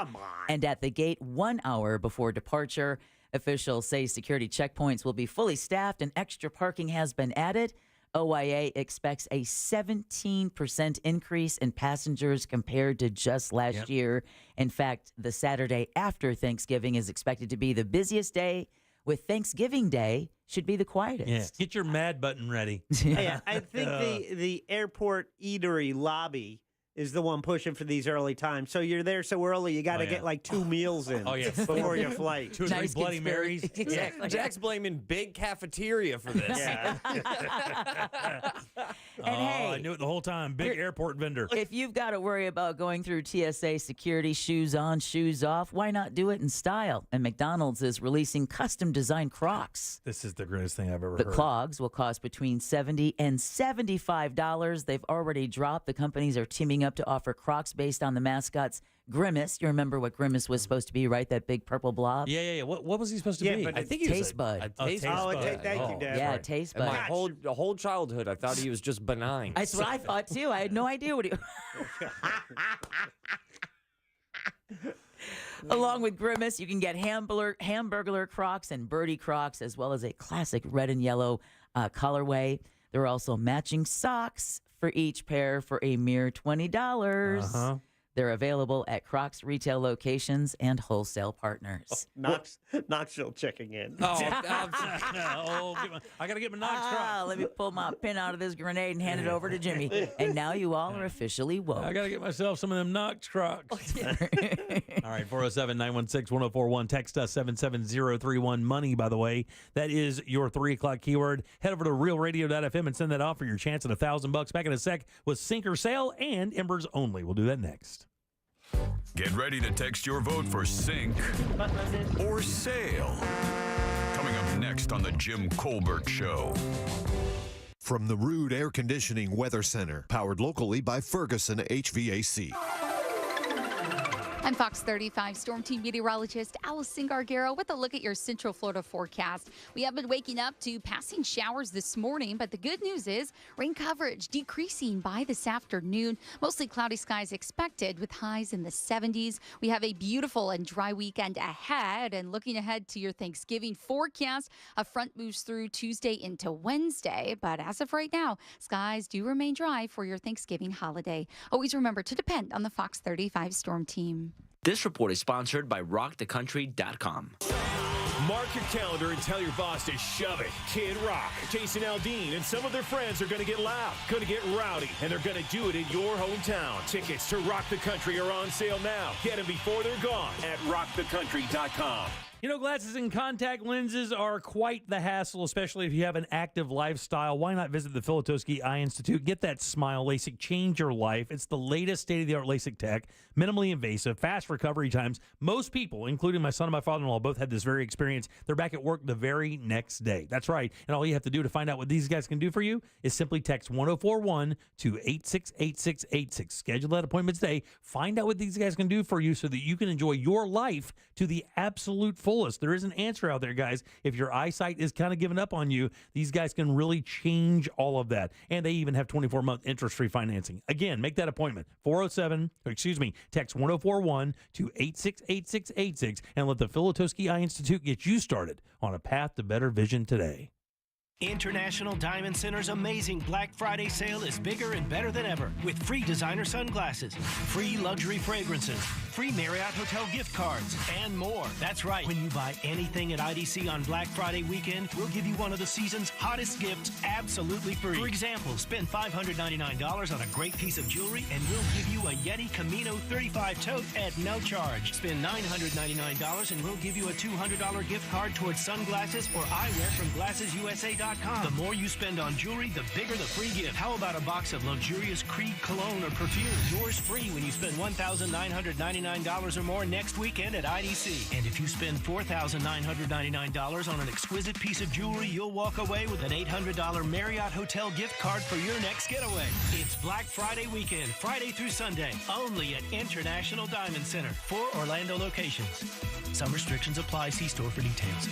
and at the gate 1 hour before departure. Officials say security checkpoints will be fully staffed and extra parking has been added. OIA expects a 17% increase in passengers compared to just last year. In fact, the Saturday after Thanksgiving is expected to be the busiest day, with Thanksgiving Day should be the quietest. Yeah, get your mad button ready. Yeah, I think the airport eatery lobby is the one pushing for these early times. So you're there so early, you got to get like 2 meals in before your flight. 2 or 3 Bloody Marys. Exactly. Jack's blaming big cafeteria for this. Yeah. I knew it the whole time. Big airport vendor. If you've got to worry about going through TSA security, shoes on, shoes off, why not do it in style? And McDonald's is releasing custom-designed Crocs. This is the greatest thing I've ever The heard. clogs will cost between $70 and $75. They've already dropped. The companies are teaming up to offer Crocs based on the mascot's Grimace. You remember what Grimace was supposed to be, right? That big purple blob? Yeah. What was he supposed to be? I think he was Taste bud. A taste bud. Thank you, Dad. Yeah, taste And bud. my whole childhood, I thought he was just benign. That's what I thought, too. I had no idea what he... Along with Grimace, you can get Hamburglar Crocs and Birdie Crocs, as well as a classic red and yellow colorway. There are also matching socks for each pair for a mere $20. They're available at Crocs retail locations and wholesale partners. Knoxville checking in. I got to get my Knox Crocs. Let me pull my pin out of this grenade and hand it over to Jimmy. And now you all are officially woke. I got to get myself some of them Knox Crocs. All right, 407-916-1041. Text us 77031 money, by the way. That is your 3 o'clock keyword. Head over to realradio.fm and send that off for your chance at $1,000. Back in a sec with Sink or Sail and Embers Only. We'll do that next. Get ready to text your vote for Sink or Sail. Coming up next on the Jim Colbert Show. From the Rude Air Conditioning Weather Center, powered locally by Ferguson HVAC. I'm Fox 35 Storm Team meteorologist Allison Gargaro with a look at your Central Florida forecast. We have been waking up to passing showers this morning, but the good news is rain coverage decreasing by this afternoon. Mostly cloudy skies expected with highs in the 70s. We have a beautiful and dry weekend ahead, and looking ahead to your Thanksgiving forecast, a front moves through Tuesday into Wednesday, but as of right now, skies do remain dry for your Thanksgiving holiday. Always remember to depend on the Fox 35 Storm Team. This report is sponsored by RockTheCountry.com. Mark your calendar and tell your boss to shove it. Kid Rock, Jason Aldean, and some of their friends are going to get loud, going to get rowdy, and they're going to do it in your hometown. Tickets to Rock the Country are on sale now. Get them before they're gone at RockTheCountry.com. You know, glasses and contact lenses are quite the hassle, especially if you have an active lifestyle. Why not visit the Filatowski Eye Institute? Get that smile. LASIK, change your life. It's the latest state-of-the-art LASIK tech, minimally invasive, fast recovery times. Most people, including my son and my father-in-law, both had this very experience. They're back at work the very next day. That's right. And all you have to do to find out what these guys can do for you is simply text 1041 to 868686. Schedule that appointment today. Find out what these guys can do for you so that you can enjoy your life to the absolute fullest. There is an answer out there, guys. If your eyesight is kind of giving up on you, these guys can really change all of that. And they even have 24-month interest-free financing. Again, make that appointment. Text 1041 to 868686 and let the Filatowski Eye Institute get you started on a path to better vision today. International Diamond Center's amazing Black Friday sale is bigger and better than ever with free designer sunglasses, free luxury fragrances, free Marriott Hotel gift cards, and more. That's right. When you buy anything at IDC on Black Friday weekend, we'll give you one of the season's hottest gifts absolutely free. For example, spend $599 on a great piece of jewelry and we'll give you a Yeti Camino 35 tote at no charge. Spend $999 and we'll give you a $200 gift card towards sunglasses or eyewear from GlassesUSA.com. The more you spend on jewelry, the bigger the free gift. How about a box of luxurious Creed cologne or perfume? Yours free when you spend $1,999 or more next weekend at IDC. And if you spend $4,999 on an exquisite piece of jewelry, you'll walk away with an $800 Marriott Hotel gift card for your next getaway. It's Black Friday weekend, Friday through Sunday, only at International Diamond Center, 4 Orlando locations. Some restrictions apply. See store for details.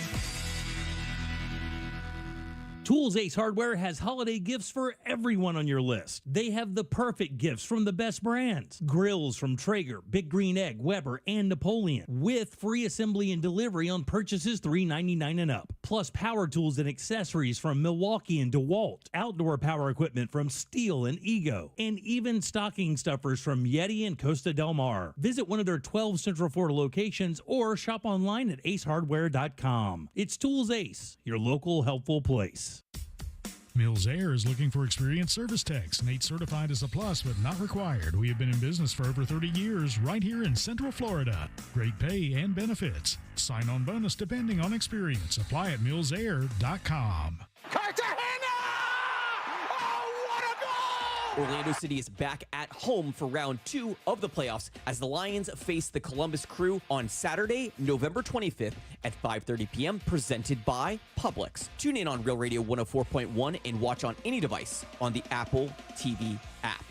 Tools Ace Hardware has holiday gifts for everyone on your list. They have the perfect gifts from the best brands. Grills from Traeger, Big Green Egg, Weber, and Napoleon, with free assembly and delivery on purchases $3.99 and up. Plus power tools and accessories from Milwaukee and DeWalt, outdoor power equipment from Steel and Ego, and even stocking stuffers from Yeti and Costa Del Mar. Visit one of their 12 Central Florida locations or shop online at acehardware.com. It's Tools Ace, your local helpful place. Mills Air is looking for experienced service techs. Nate certified is a plus, but not required. We have been in business for over 30 years right here in Central Florida. Great pay and benefits. Sign-on bonus depending on experience. Apply at millsair.com. Orlando City is back at home for round 2 of the playoffs as the Lions face the Columbus Crew on Saturday, November 25th at 5:30 p.m. presented by Publix. Tune in on Real Radio 104.1 and watch on any device on the Apple TV app.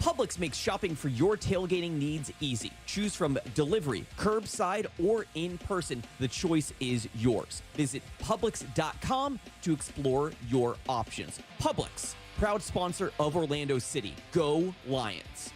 Publix makes shopping for your tailgating needs easy. Choose from delivery, curbside, or in person. The choice is yours. Visit Publix.com to explore your options. Publix, proud sponsor of Orlando City. Go Lions.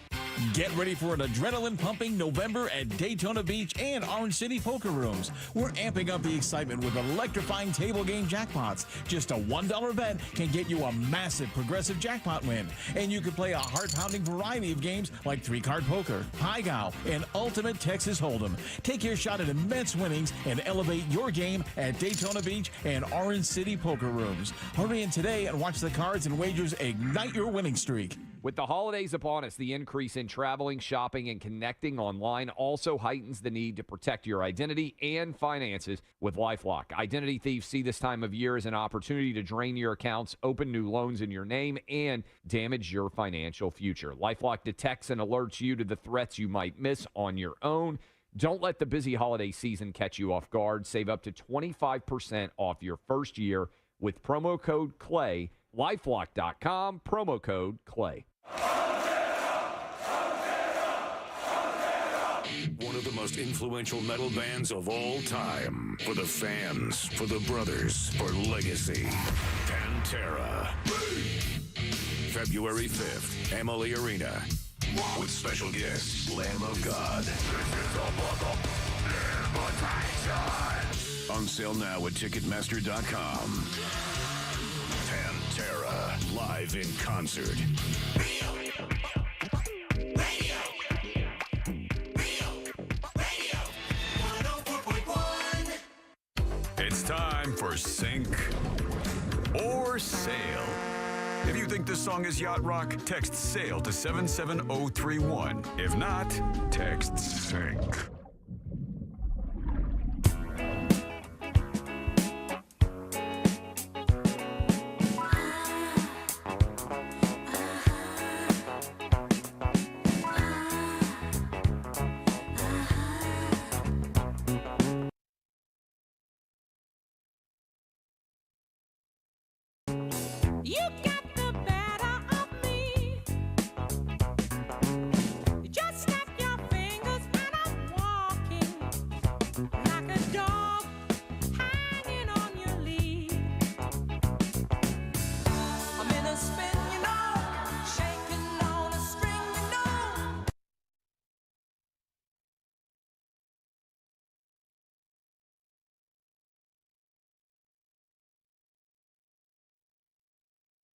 Get ready for an adrenaline-pumping November at Daytona Beach and Orange City Poker Rooms. We're amping up the excitement with electrifying table game jackpots. Just a $1 bet can get you a massive progressive jackpot win. And you can play a heart-pounding variety of games like 3-card poker, high-gow, and ultimate Texas Hold'em. Take your shot at immense winnings and elevate your game at Daytona Beach and Orange City Poker Rooms. Hurry in today and watch the cards and wagers ignite your winning streak. With the holidays upon us, the increase in traveling, shopping, and connecting online also heightens the need to protect your identity and finances with LifeLock. Identity thieves see this time of year as an opportunity to drain your accounts, open new loans in your name, and damage your financial future. LifeLock detects and alerts you to the threats you might miss on your own. Don't let the busy holiday season catch you off guard. Save up to 25% off your first year with promo code CLAY. LifeLock.com, promo code CLAY. One of the most influential metal bands of all time. For the fans, for the brothers, for legacy. Pantera. February 5th, Emily Arena. With special guests, Lamb of God. On sale now at Ticketmaster.com. Pantera, live in concert. It's time for Sink or Sail. If you think this song is yacht rock, text SAIL to 77031. If not, text SINK. You got the better of me. You just snap your fingers and I'm walking like a dog hanging on your lead. I'm in a spin, you know, shaking on a string, you know.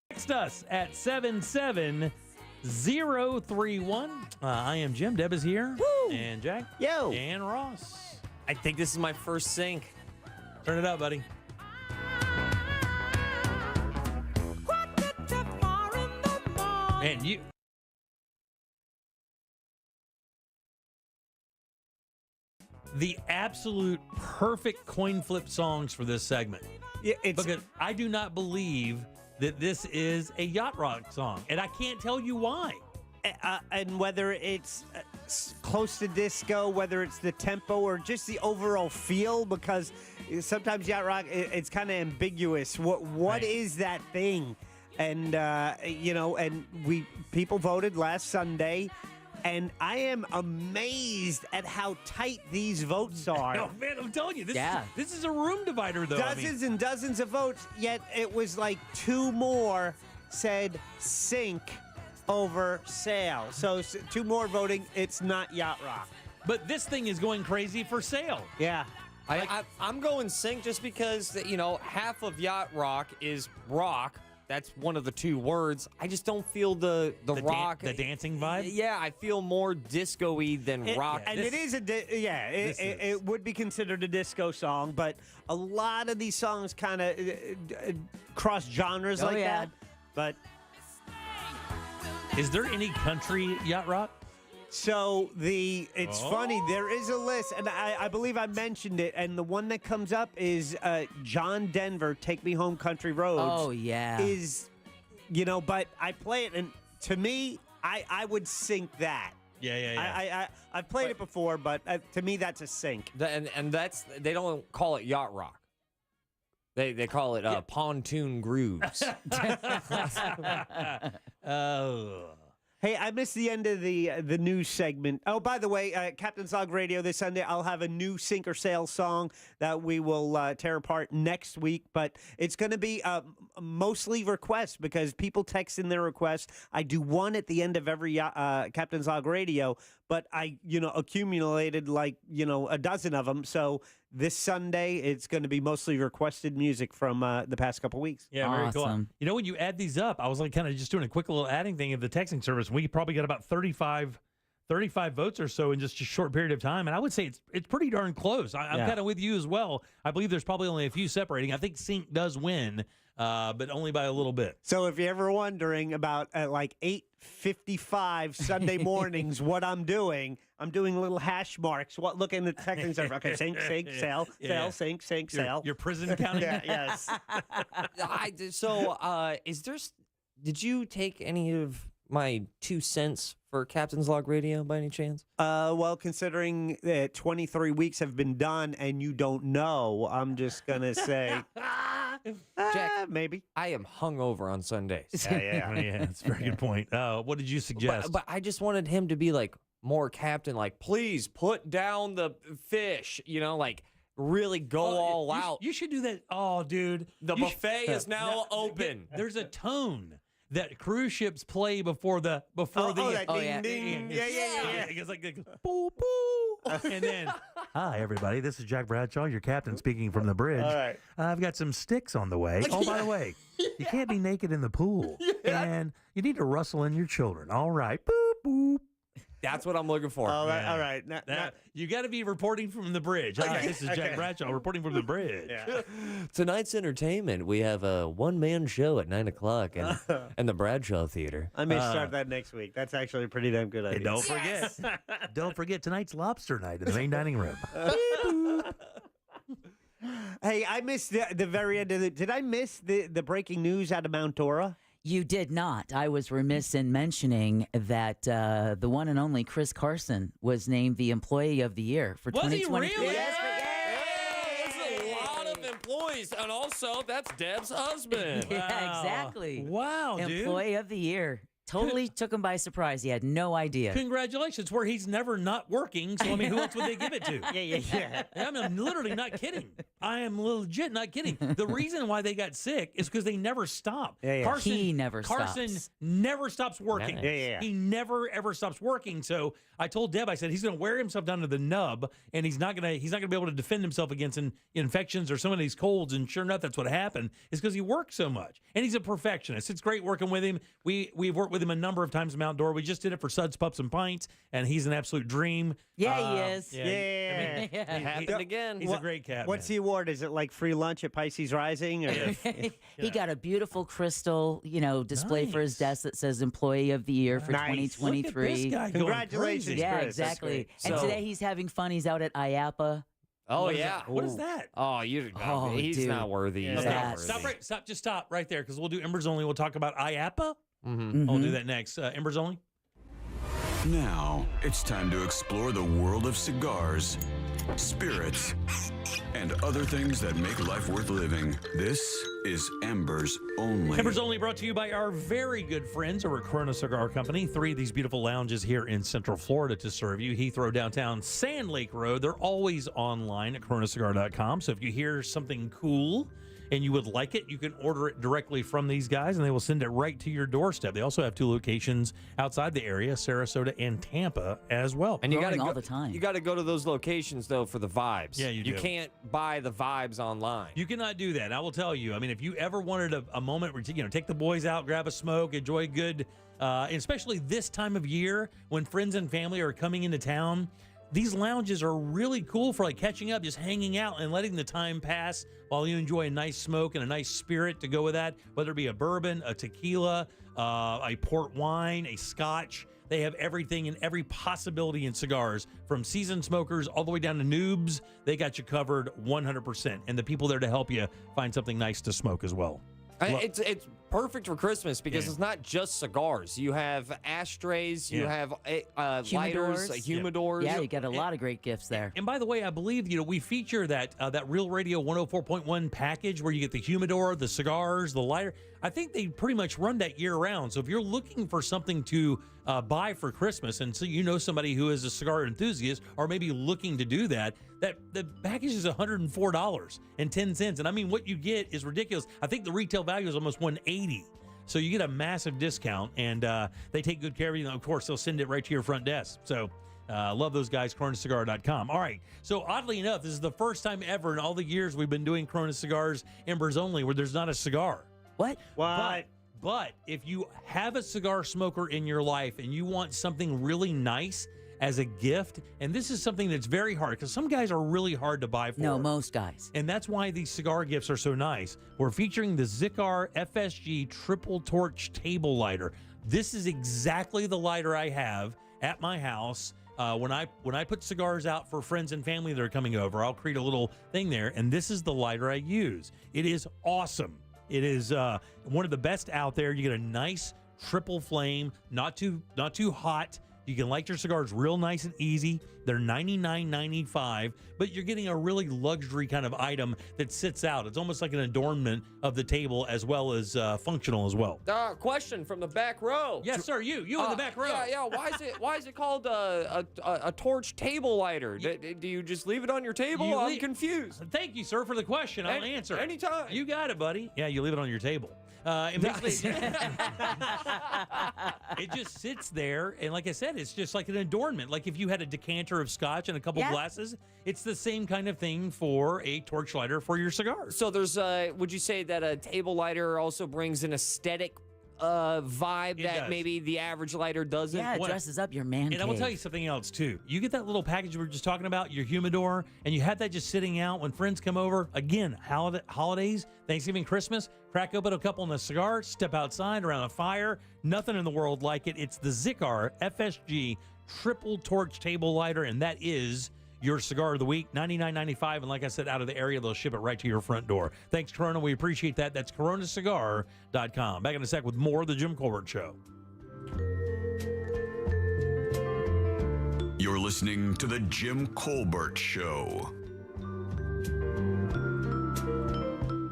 Text us at 77031. I am Jim. Deb is here. Woo! And Jack. Yo. And Ross. I think this is my first sync. Turn it up, buddy. Man, you... The absolute perfect coin flip songs for this segment. Yeah, because I do not believe that this is a yacht rock song, and I can't tell you why. And whether it's close to disco, whether it's the tempo or just the overall feel, because sometimes yacht rock, it's kind of ambiguous. What is that thing? And you know, and people voted last Sunday. And I am amazed at how tight these votes are. Oh, man, I'm telling you, this is a room divider, though. Dozens and dozens of votes, yet it was like 2 more said sink over sail. So 2 more voting, it's not Yacht Rock. But this thing is going crazy for sail. Yeah. I'm going sink just because, half of Yacht Rock is rock. That's one of the 2 words. I just don't feel the rock. The dancing vibe? Yeah, I feel more disco-y than rock. And it is it would be considered a disco song, but a lot of these songs kind of cross genres like that. But is there any country Yacht Rock? So it's funny, there is a list, and I believe I mentioned it, and the one that comes up is John Denver, Take Me Home Country Roads. Oh, yeah. But I play it, and to me, I would sync that. Yeah. I've played it before, but to me, that's a sync. And that's, they don't call it Yacht Rock. They call it pontoon grooves. Oh. Hey, I missed the end of the news segment. Oh, by the way, Captain's Log Radio this Sunday, I'll have a new Sink or Sail song that we will tear apart next week, but it's going to be mostly requests because people text in their requests. I do one at the end of every Captain's Log Radio, but I, accumulated a dozen of them. So this Sunday, it's going to be mostly requested music from the past couple weeks. Yeah, very cool. When you add these up, I was kind of just doing a quick little adding thing of the texting service. We probably got about 35 votes or so in just a short period of time, and I would say it's pretty darn close. I'm kind of with you as well. I believe there's probably only a few separating. I think Sync does win, but only by a little bit. So if you're ever wondering about at 8:55 Sunday mornings what I'm doing little hash marks. Look in the texting server. Okay, sink, sail, sink, sail. Your prison counting? Yes. Did you take any of my 2 cents for Captain's Log Radio by any chance? Well, considering that 23 weeks have been done and you don't know, I'm just going to say, Jack, maybe. I am hungover on Sundays. Yeah, that's a very good point. What did you suggest? But I just wanted him to be more captain, please put down the fish, really go all out. You should do that. Oh, dude. The buffet is now open. There's a tone that cruise ships play before the ding, ding. Yeah. It's like boo boo. And then, hi everybody, this is Jack Bradshaw, your captain, speaking from the bridge. All right. I've got some sticks on the way. Oh, by the way, you can't be naked in the pool, and you need to rustle in your children. All right, boop boop. That's what I'm looking for. All right. You got to be reporting from the bridge. All right, this is Jack Bradshaw reporting from the bridge. Yeah. Tonight's entertainment, we have a one-man show at 9 o'clock in the Bradshaw Theater. I may start that next week. That's actually a pretty damn good idea. And don't forget tonight's lobster night in the main dining room. Hey, I missed the very end of Did I miss the breaking news out of Mount Dora? You did not. I was remiss in mentioning that the one and only Chris Carson was named the Employee of the Year for 2023. Was he really? Yes, That's a lot of employees, and also that's Deb's husband. Yeah, exactly. Wow, dude. Employee of the Year. Totally took him by surprise. He had no idea. Congratulations, where he's never not working. So, who else would they give it to? Yeah. I'm literally not kidding. I am legit not kidding. The reason why they got sick is because they never stop. Yeah. He never Carson stops. never stops working. Nice. Yeah. He never ever stops working. So I told Deb, I said he's going to wear himself down to the nub, and he's not going to be able to defend himself against infections or some of these colds. And sure enough, that's what happened. Is because he works so much, and he's a perfectionist. It's great working with him. We've worked with him a number of times in Mount Dora. We just did it for Suds, Pups, and Pints, and he's an absolute dream. Yeah, he is. Yeah. It happened again. He's a great cat. What's the award? Is it like free lunch at Pisces Rising? Or? He got a beautiful crystal, display for his desk that says Employee of the Year for 2023. Look at this guy going Congratulations, crazy. Yeah, Chris. exactly. That's And So- today he's having fun. He's out at IAPA. Oh, What is yeah. that? What is that? Oh, Oh, he's dude. not worthy. He's not worthy. Just stop right there, because we'll do Embers Only. We'll talk about IAPA. Mm-hmm. I'll do that next. Embers Only. Now, it's time to explore the world of cigars, spirits, and other things that make life worth living. This is Embers Only. Embers Only brought to you by our very good friends over at Corona Cigar Company. 3 of these beautiful lounges here in Central Florida to serve you. Heathrow downtown, Sand Lake Road. They're always online at coronacigar.com. So if you hear something cool and you would like it, you can order it directly from these guys, and they will send it right to your doorstep. They also have 2 locations outside the area, Sarasota and Tampa as well. And you got to all the time. You got to go to those locations though for the vibes. Yeah, you do. You can't buy the vibes online. You cannot do that. I will tell you. I mean, if you ever wanted a moment where take the boys out, grab a smoke, enjoy good, especially this time of year when friends and family are coming into town. These lounges are really cool for catching up, just hanging out and letting the time pass while you enjoy a nice smoke and a nice spirit to go with that, whether it be a bourbon, a tequila, a port wine, a scotch. They have everything and every possibility in cigars, from seasoned smokers all the way down to noobs. They got you covered 100%. And the people there to help you find something nice to smoke as well. It's perfect for Christmas because it's not just cigars. You have ashtrays, you have lighters, humidors. Yeah, you get a lot of great gifts there. And by the way, I believe we feature that Real Radio 104.1 package where you get the humidor, the cigars, the lighter. I think they pretty much run that year round. So if you're looking for something to buy for Christmas, and so somebody who is a cigar enthusiast or maybe looking to do that, the package is $104.10. And I mean, what you get is ridiculous. I think the retail value is almost $180. So you get a massive discount, and they take good care of you. And of course, they'll send it right to your front desk. So love those guys, coronacigar.com. All right. So oddly enough, this is the first time ever in all the years we've been doing Corona Cigars Embers Only where there's not a cigar. What? But if you have a cigar smoker in your life and you want something really nice as a gift, and this is something that's very hard because some guys are really hard to buy for. No, most guys. And that's why these cigar gifts are so nice. We're featuring the Zicar FSG Triple Torch Table Lighter. This is exactly the lighter I have at my house. When I put cigars out for friends and family that are coming over, I'll create a little thing there, and this is the lighter I use. It is awesome. It is one of the best out there. You get a nice triple flame, not too hot. You can light your cigars real nice and easy. They're $99.95, but you're getting a really luxury kind of item that sits out. It's almost like an adornment of the table as well as functional as well. Question from the back row. Yes, sir. You in the back row. Yeah. Why is it called a torch table lighter? Do you just leave it on your table? I'm confused. Thank you, sir, for the question. I'll answer. Anytime. You got it, buddy. Yeah, you leave it on your table. It just sits there, and like I said, it's just like an adornment. Like if you had a decanter of scotch and a couple glasses, it's the same kind of thing for a torch lighter for your cigars. So there's, would you say that a table lighter also brings an aesthetic vibe that maybe the average lighter doesn't? Yeah, it dresses up your man cave. And I will tell you something else, too. You get that little package we were just talking about, your humidor, and you have that just sitting out when friends come over. Again, holidays, Thanksgiving, Christmas, crack open a couple in a cigar, step outside around a fire. Nothing in the world like it. It's the Zicar FSG Triple Torch Table Lighter, and that is your cigar of the week, $99.95. And like I said, out of the area, they'll ship it right to your front door. Thanks, Corona. We appreciate that. That's coronacigar.com. Back in a sec with more of The Jim Colbert Show. You're listening to The Jim Colbert Show.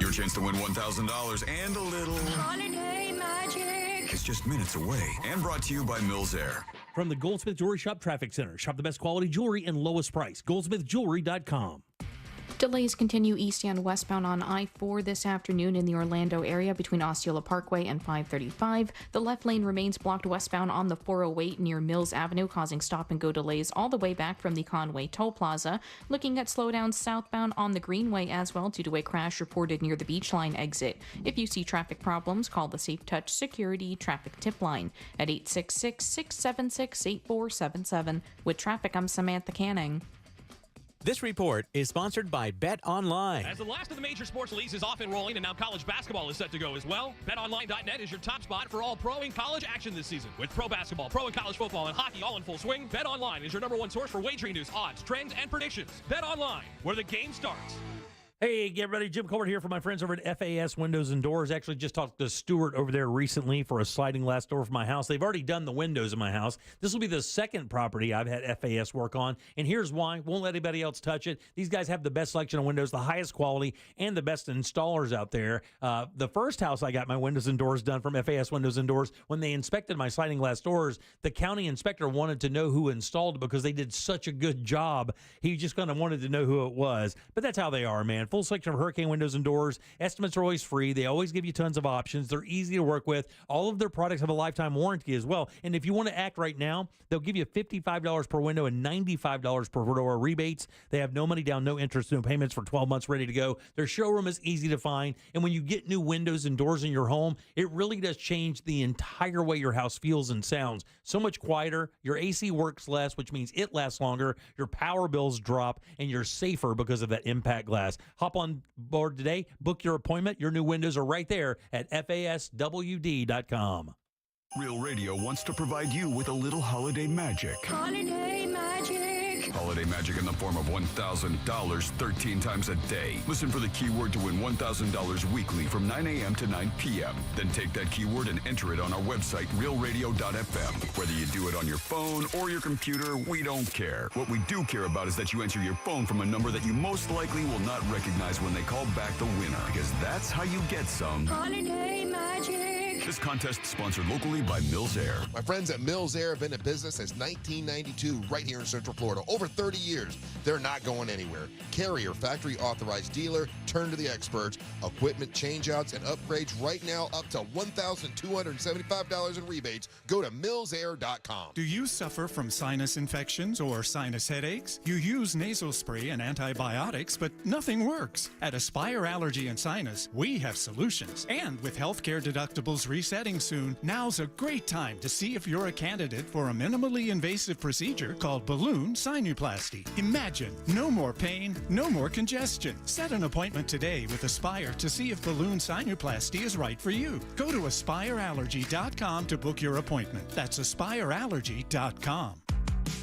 Your chance to win $1,000 and a little holiday magic. It's just minutes away, and brought to you by Mills Air. From the Goldsmith Jewelry Shop Traffic Center. Shop the best quality jewelry and lowest price. GoldsmithJewelry.com. Delays continue east and westbound on I-4 this afternoon in the Orlando area between Osceola Parkway and 535. The left lane remains blocked westbound on the 408 near Mills Avenue, causing stop-and-go delays all the way back from the Conway Toll Plaza. Looking at slowdowns southbound on the Greenway as well due to a crash reported near the Beachline exit. If you see traffic problems, call the Safe Touch Security Traffic Tip Line at 866-676-8477. With traffic, I'm Samantha Canning. This report is sponsored by Bet Online. As the last of the major sports leagues is off and rolling, and now college basketball is set to go as well, BetOnline.net is your top spot for all pro and college action this season. With pro basketball, pro and college football, and hockey all in full swing, BetOnline is your #1 source for wagering news, odds, trends, and predictions. BetOnline, where the game starts. Hey, get ready. Jim Colbert here for my friends over at FAS Windows and Doors. Actually just talked to Stuart over there recently for a sliding glass door for my house. They've already done the windows in my house. This will be the second property I've had FAS work on, and here's why. Won't let anybody else touch it. These guys have the best selection of windows, the highest quality, and the best installers out there. The first house I got my windows and doors done from FAS Windows and Doors, when they inspected my sliding glass doors, the county inspector wanted to know who installed it because they did such a good job. He just kind of wanted to know who it was. But that's how they are, man. Full selection of Hurricane windows and doors. Estimates are always free. They always give you tons of options. They're easy to work with. All of their products have a lifetime warranty as well. And if you want to act right now, they'll give you $55 per window and $95 per door rebates. They have no money down, no interest, no payments for 12 months, ready to go. Their showroom is easy to find. And when you get new windows and doors in your home, it really does change the entire way your house feels and sounds. So much quieter. Your AC works less, which means it lasts longer. Your power bills drop, and you're safer because of that impact glass. Hop on board today. Book your appointment. Your new windows are right there at FASWD.com. Real Radio wants to provide you with a little holiday magic. Holiday magic. Holiday magic in the form of $1,000 13 times a day. Listen for the keyword to win $1,000 weekly from 9 a.m. to 9 p.m. Then take that keyword and enter it on our website, realradio.fm. Whether you do it on your phone or your computer, we don't care. What we do care about is that you answer your phone from a number that you most likely will not recognize when they call back the winner, because that's how you get some Holiday magic. This contest sponsored locally by Mills Air. My friends at Mills Air have been in business since 1992 right here in Central Florida. Over 30 years. They're not going anywhere. Carrier, factory authorized dealer, turn to the experts. Equipment changeouts and upgrades right now up to $1,275 in rebates. Go to millsair.com. Do you suffer from sinus infections or sinus headaches? You use nasal spray and antibiotics, but nothing works. At Aspire Allergy and Sinus, we have solutions. And with healthcare deductibles resetting soon, now's a great time to see if you're a candidate for a minimally invasive procedure called balloon sinuplasty. Imagine no more pain, no more congestion. Set an appointment today with Aspire to see if balloon sinuplasty is right for you. Go to aspireallergy.com to book your appointment. That's aspireallergy.com.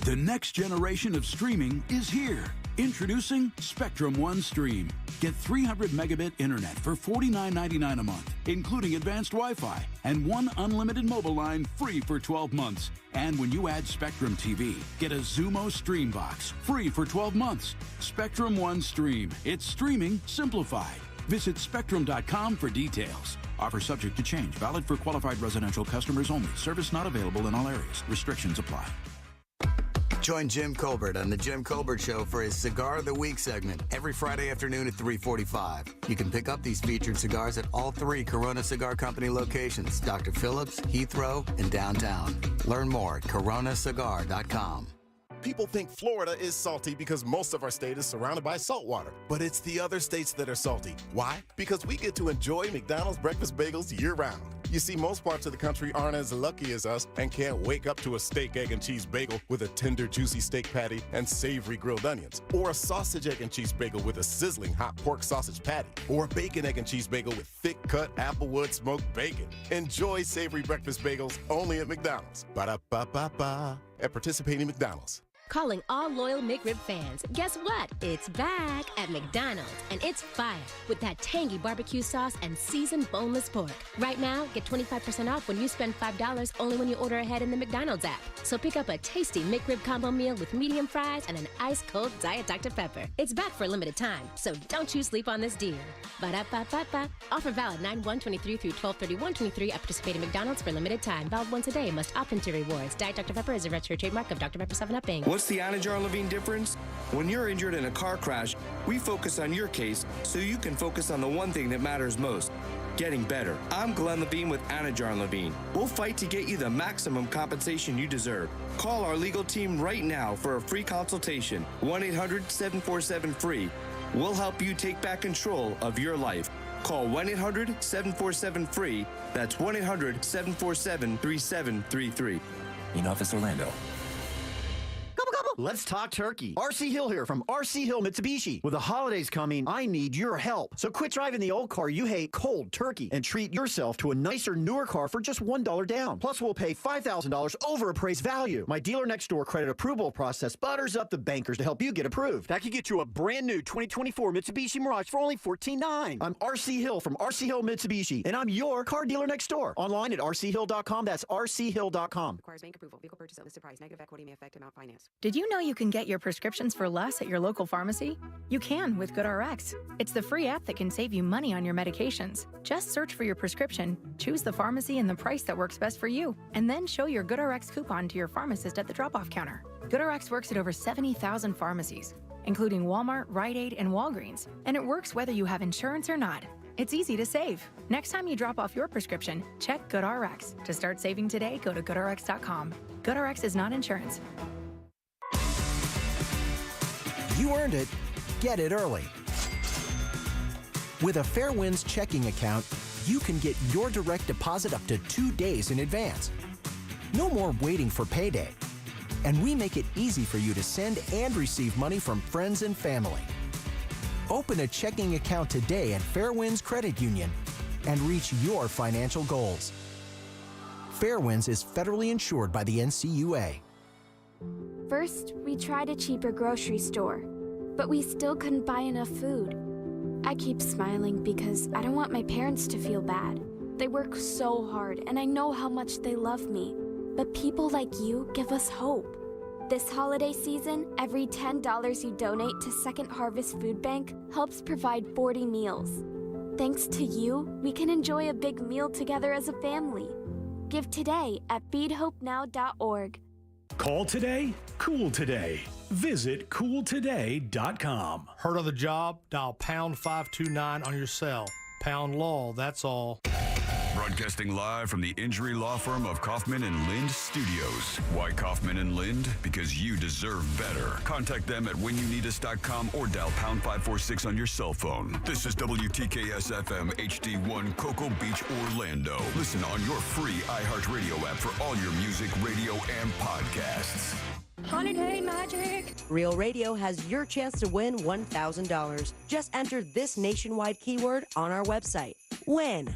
The next generation of streaming is here. Introducing Spectrum One Stream. Get 300 megabit internet for $49.99 a month, including advanced Wi-Fi, and one unlimited mobile line free for 12 months. And when you add Spectrum TV, get a Zumo Stream Box free for 12 months. Spectrum One Stream. It's streaming simplified. Visit Spectrum.com for details. Offer subject to change. Valid for qualified residential customers only. Service not available in all areas. Restrictions apply. Join Jim Colbert on The Jim Colbert Show for his Cigar of the Week segment every Friday afternoon at 3:45. You can pick up these featured cigars at all 3 Corona Cigar Company locations, Dr. Phillips, Heathrow, and downtown. Learn more at coronacigar.com. People think Florida is salty because most of our state is surrounded by salt water. But it's the other states that are salty. Why? Because we get to enjoy McDonald's breakfast bagels year-round. You see, most parts of the country aren't as lucky as us and can't wake up to a steak, egg, and cheese bagel with a tender, juicy steak patty and savory grilled onions, or a sausage, egg, and cheese bagel with a sizzling hot pork sausage patty, or a bacon, egg, and cheese bagel with thick-cut Applewood smoked bacon. Enjoy savory breakfast bagels only at McDonald's. Ba-da-ba-ba-ba. At participating McDonald's. Calling all loyal McRib fans. Guess what? It's back at McDonald's, and it's fire with that tangy barbecue sauce and seasoned boneless pork. Right now, get 25% off when you spend $5 only when you order ahead in the McDonald's app. So pick up a tasty McRib combo meal with medium fries and an ice-cold Diet Dr. Pepper. It's back for a limited time, so don't you sleep on this deal. Ba-da-ba-ba-ba. Offer valid 9/1/23 through 12/31/23 at participating McDonald's for limited time. Valid once a day. Must opt into rewards. Diet Dr. Pepper is a registered trademark of Dr. Pepper 7-Up Inc. What's the Anajar Levine difference? When you're injured in a car crash, we focus on your case so you can focus on the one thing that matters most. Getting better. I'm Glenn Levine with Anajar Levine. We'll fight to get you the maximum compensation you deserve. Call our legal team right now for a free consultation. 1-800-747-FREE. We'll help you take back control of your life. Call 1-800-747-FREE. That's 1-800-747-3733. In Office Orlando. Gobble, gobble. Let's talk turkey. RC Hill here from RC Hill Mitsubishi. With the holidays coming, I need your help. So quit driving the old car you hate cold turkey and treat yourself to a nicer, newer car for just $1 down. Plus, we'll pay $5,000 over appraised value. My dealer next door credit approval process butters up the bankers to help you get approved. That could get you a brand new 2024 Mitsubishi Mirage for only $14,900. I'm RC Hill from RC Hill Mitsubishi, and I'm your car dealer next door. Online at rchill.com. That's rchill.com. Requires bank approval. Vehicle purchase at listed price. Negative equity may affect amount financed. Did you know you can get your prescriptions for less at your local pharmacy? You can with GoodRx. It's the free app that can save you money on your medications. Just search for your prescription, choose the pharmacy and the price that works best for you, and then show your GoodRx coupon to your pharmacist at the drop-off counter. GoodRx works at over 70,000 pharmacies, including Walmart, Rite Aid, and Walgreens, and it works whether you have insurance or not. It's easy to save. Next time you drop off your prescription, check GoodRx. To start saving today, go to GoodRx.com. GoodRx is not insurance. You earned it. Get it early. With a Fairwinds checking account, you can get your direct deposit up to 2 days in advance. No more waiting for payday. And we make it easy for you to send and receive money from friends and family. Open a checking account today at Fairwinds Credit Union and reach your financial goals. Fairwinds is federally insured by the NCUA. First, we tried a cheaper grocery store, but we still couldn't buy enough food. I keep smiling because I don't want my parents to feel bad. They work so hard, and I know how much they love me. But people like you give us hope. This holiday season, every $10 you donate to Second Harvest Food Bank helps provide 40 meals. Thanks to you, we can enjoy a big meal together as a family. Give today at feedhopenow.org. Call today, cool today. Visit cooltoday.com. Heard of the job? Dial pound 529 on your cell. Pound law, that's all. Broadcasting live from the injury law firm of Kaufman and Lind Studios. Why Kaufman and Lind? Because you deserve better. Contact them at whenyouneedus.com or dial pound 546 on your cell phone. This is WTKS FM HD1 Cocoa Beach, Orlando. Listen on your free iHeartRadio app for all your music, radio, and podcasts. Holiday magic. Real Radio has your chance to win $1,000. Just enter this nationwide keyword on our website. Win.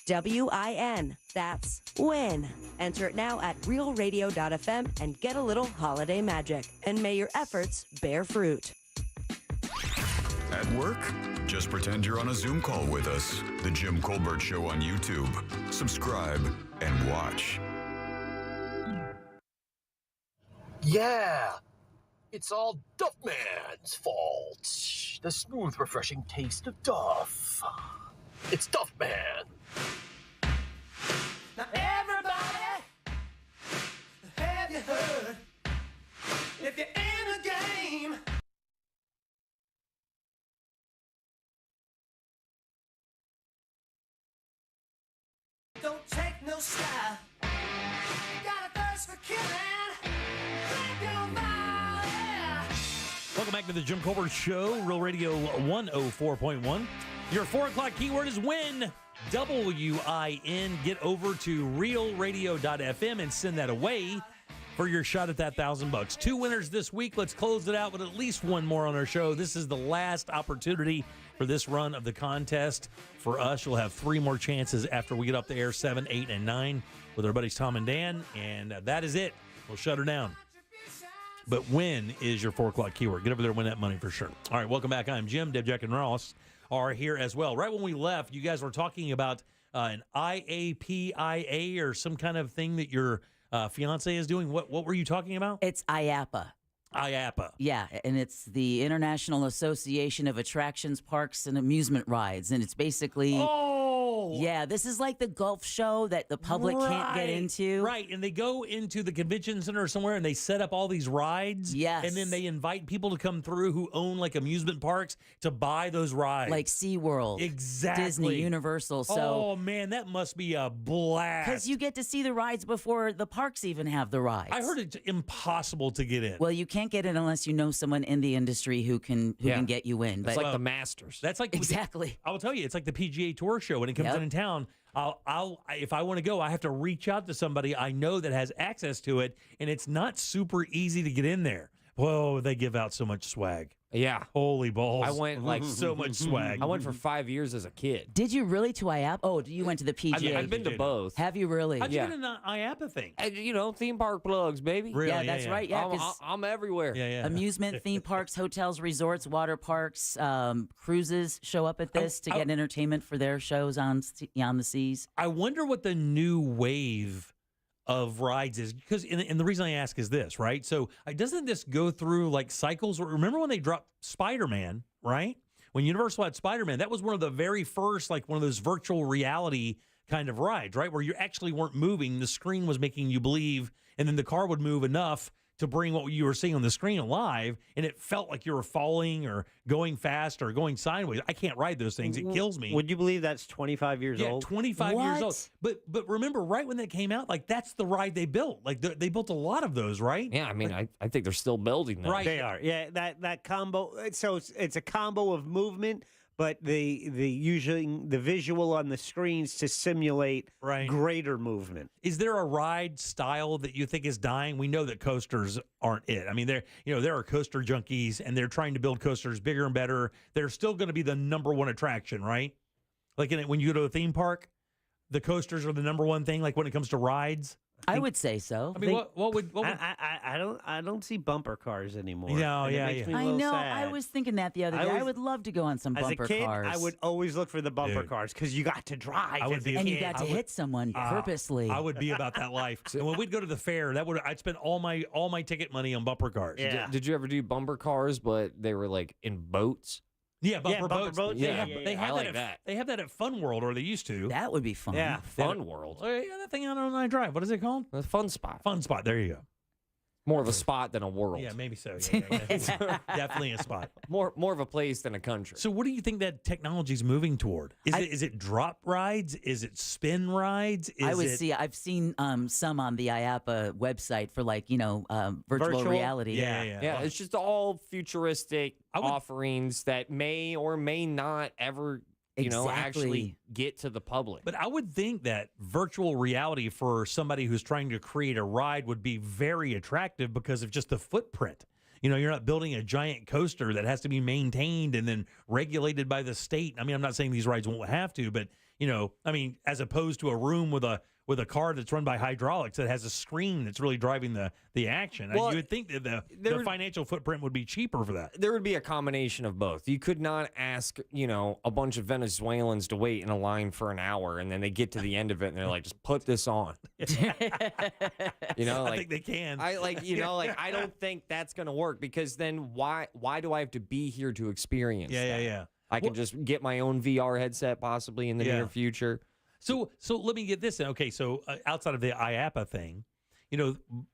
WIN. That's win. Enter it now at realradio.fm and get a little holiday magic. And may your efforts bear fruit. At work? Just pretend you're on a Zoom call with us. The Jim Colbert Show on YouTube. Subscribe and watch. Yeah, it's all Duffman's fault. The smooth, refreshing taste of Duff. It's Duffman. Now everybody, have you heard? If you're in a game, don't take no slack. Got a thirst for killing. Welcome back to the Jim Colbert Show, Real Radio 104.1. Your 4 o'clock keyword is win. WIN. Get over to realradio.fm and send that away for your shot at that $1,000. 2 winners this week. Let's close it out with at least one more on our show. This is the last opportunity for this run of the contest. For us, you'll have 3 more chances after we get up the air, 7, 8, and 9 with our buddies Tom and Dan. And that is it. We'll shut her down. But win is your 4 o'clock keyword. Get over there and win that money for sure. All right, welcome back. I'm Jim. Deb, Jack, and Ross are here as well. Right when we left, you guys were talking about an IAPIA or some kind of thing that your fiance is doing. What were you talking about? It's IAPA. IAPA. Yeah, and it's the International Association of Attractions, Parks, and Amusement Rides. And it's basically... Yeah, this is like the golf show that the public can't get into. Right, and they go into the convention center or somewhere and they set up all these rides. Yes. And then they invite people to come through who own like amusement parks to buy those rides. Like SeaWorld. Exactly. Disney, Universal. So, oh, man, that must be a blast. Because you get to see the rides before the parks even have the rides. I heard it's impossible to get in. Well, you can't get in unless you know someone in the industry who can get you in. It's like the Masters. That's like exactly. I will tell you, it's like the PGA Tour show when it comes in town. If I want to go, I have to reach out to somebody I know that has access to it, and it's not super easy to get in there. Whoa, they give out so much swag. Yeah. Holy balls. I went like so much swag. I went for 5 years as a kid. Did you really to IAP? Oh, you went to the PGA. I've been to both. Have you really? How'd you get an IAPA thing? Theme park plugs, baby. Really? Yeah, that's right. Yeah, I'm everywhere. Yeah. Amusement, theme parks, hotels, resorts, water parks, cruises show up at this to get entertainment for their shows on the seas. I wonder what the new wave of rides is, because and the reason I ask is this, right? So doesn't this go through like cycles? Remember when they dropped Spider-Man, right? When Universal had Spider-Man, that was one of the very first, like one of those virtual reality kind of rides, right? Where you actually weren't moving. The screen was making you believe, and then the car would move enough to bring what you were seeing on the screen alive, and it felt like you were falling or going fast or going sideways. I can't ride those things. It kills me. Would you believe that's 25 years old? 25 years old. But remember, right when that came out, like that's the ride they built. Like they built a lot of those, right? Yeah, I mean, I think they're still building them. Right. They are. Yeah, that combo. So it's a combo of movement, but the using the visual on the screens to simulate greater movement. Is there a ride style that you think is dying? We know that coasters aren't it. I mean, there are coaster junkies, and they're trying to build coasters bigger and better. They're still going to be the number one attraction, right? Like when you go to a theme park, the coasters are the number one thing. Like when it comes to rides. I would say so. I mean, what would I don't see bumper cars anymore. No, and yeah, it makes me a I little know. sad. I was thinking that the other day. I would love to go on some bumper As a kid, cars. I would always look for the bumper Dude. cars because you got to drive. and you got to hit someone purposely. I would be about that life. And when we'd go to the fair, I'd spend all my ticket money on bumper cars. Yeah. Did you ever do bumper cars, but they were like in boats? Yeah, bumper boats. Yeah, They have I like that. that. They have that at Fun World, or they used to. That would be fun. Yeah. Fun World. Oh, yeah, that thing out on I Drive. What is it called? The Fun Spot. Fun Spot. There you go. More of a spot than a world. Yeah, maybe so. Yeah. Definitely a spot. More of a place than a country. So what do you think that technology is moving toward? Is it drop rides? Is it spin rides? I've seen some on the IAPA website for virtual reality. Yeah. It's just all futuristic offerings that may or may not ever actually get to the public. But I would think that virtual reality for somebody who's trying to create a ride would be very attractive because of just the footprint. You're not building a giant coaster that has to be maintained and then regulated by the state. I mean, I'm not saying these rides won't have to, but as opposed to a room with a car that's run by hydraulics that has a screen that's really driving the action. You would think that the financial footprint would be cheaper for that. There would be a combination of both. You could not ask, a bunch of Venezuelans to wait in a line for an hour, and then they get to the end of it, and they're like, just put this on. I think they can. I don't think that's going to work, because then why do I have to be here to experience that? Yeah. I can just get my own VR headset possibly in the near future. So let me get this in. Okay, so outside of the IAPA thing,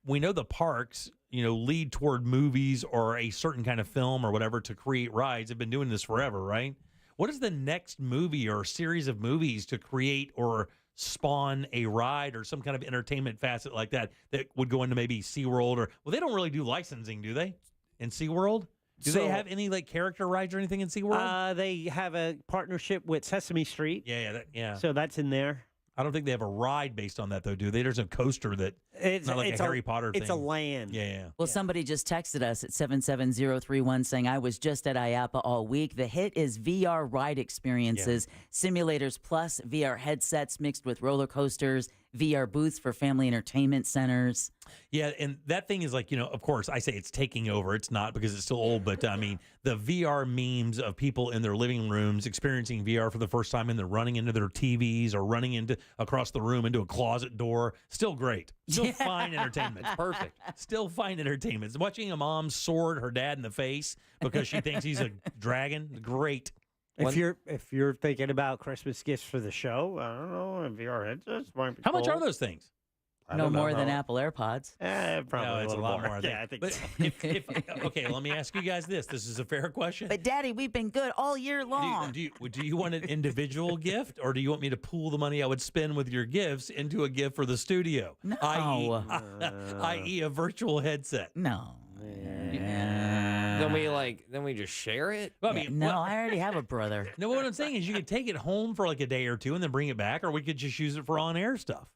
we know the parks, lead toward movies or a certain kind of film or whatever to create rides. They've been doing this forever, right? What is the next movie or series of movies to create or spawn a ride or some kind of entertainment facet like that would go into maybe SeaWorld they don't really do licensing, do they, in SeaWorld? Do they have any character rides or anything in SeaWorld? They have a partnership with Sesame Street. Yeah. So that's in there. I don't think they have a ride based on that, though, do they? There's a coaster it's not like a Harry Potter thing. It's a land. Yeah. Well, somebody just texted us at 77031 saying, I was just at IAPA all week. The hit is VR ride experiences, simulators plus VR headsets mixed with roller coasters, VR booths for family entertainment centers. Yeah, and that thing is of course, I say it's taking over. It's not, because it's still old, but I mean, the VR memes of people in their living rooms experiencing VR for the first time, and they're running into their TVs or running across the room into a closet door. Still great. Still fine entertainment. Perfect. Still fine entertainment. Watching a mom sword her dad in the face because she thinks he's a dragon. Great. If you're thinking about Christmas gifts for the show, I don't know, VR headsets might be How much cool. are those things? No more than Apple AirPods. Probably No, it's a lot more. Yeah, I think But so. okay, let me ask you guys this. This is a fair question. But, Daddy, we've been good all year long. Do you want an individual gift, or do you want me to pool the money I would spend with your gifts into a gift for the studio? No. i.e. a virtual headset. No. Then we just share it? Well, I mean, no, I already have a brother. No, what I'm saying is you could take it home for a day or two and then bring it back, or we could just use it for on-air stuff.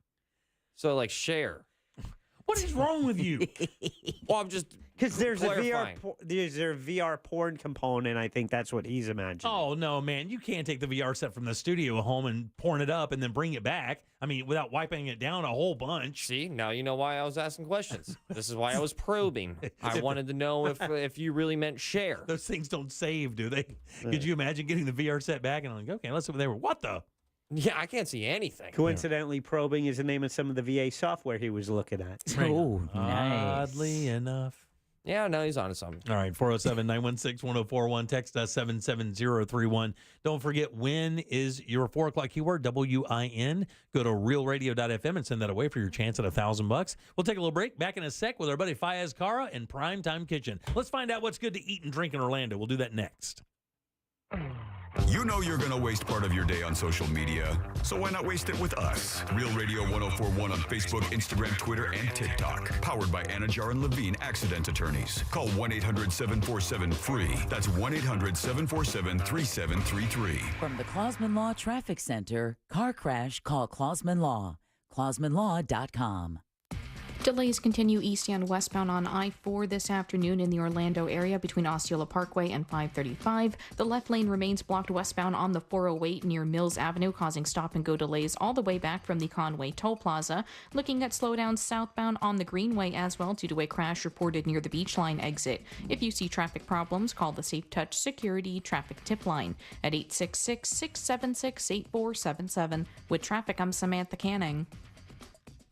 So share. What is wrong with you? Well, I'm just Because there's clarifying. there's a VR porn component. I think that's what he's imagining. Oh, no, man. You can't take the VR set from the studio home and porn it up and then bring it back. I mean, without wiping it down a whole bunch. See, now you know why I was asking questions. This is why I was probing. I wanted to know if you really meant share. Those things don't save, do they? Could you imagine getting the VR set back and like, okay, let's see what they were. What the? Yeah, I can't see anything. Coincidentally, probing is the name of some of the VA software he was looking at. Oh, nice. Oddly enough. Yeah, no, he's on to something. All right, 407-916-1041. Text us 77031. Don't forget, when is your 4 o'clock keyword, WIN. Go to realradio.fm and send that away for your chance at $1,000. We'll take a little break. Back in a sec with our buddy Fayez Cara in Primetime Kitchen. Let's find out what's good to eat and drink in Orlando. We'll do that next. You know you're going to waste part of your day on social media, so why not waste it with us? Real Radio 1041 on Facebook, Instagram, Twitter, and TikTok. Powered by Anajar and Levine Accident Attorneys. Call 1-800-747-FREE. That's 1-800-747-3733. From the Clausman Law Traffic Center, car crash, call Clausman Law. ClausmanLaw.com. Delays continue east and westbound on I-4 this afternoon in the Orlando area between Osceola Parkway and 535. The left lane remains blocked westbound on the 408 near Mills Avenue, causing stop-and-go delays all the way back from the Conway Toll Plaza. Looking at slowdowns southbound on the Greenway as well due to a crash reported near the Beachline exit. If you see traffic problems, call the Safe Touch Security Traffic Tip Line at 866-676-8477. With traffic, I'm Samantha Canning.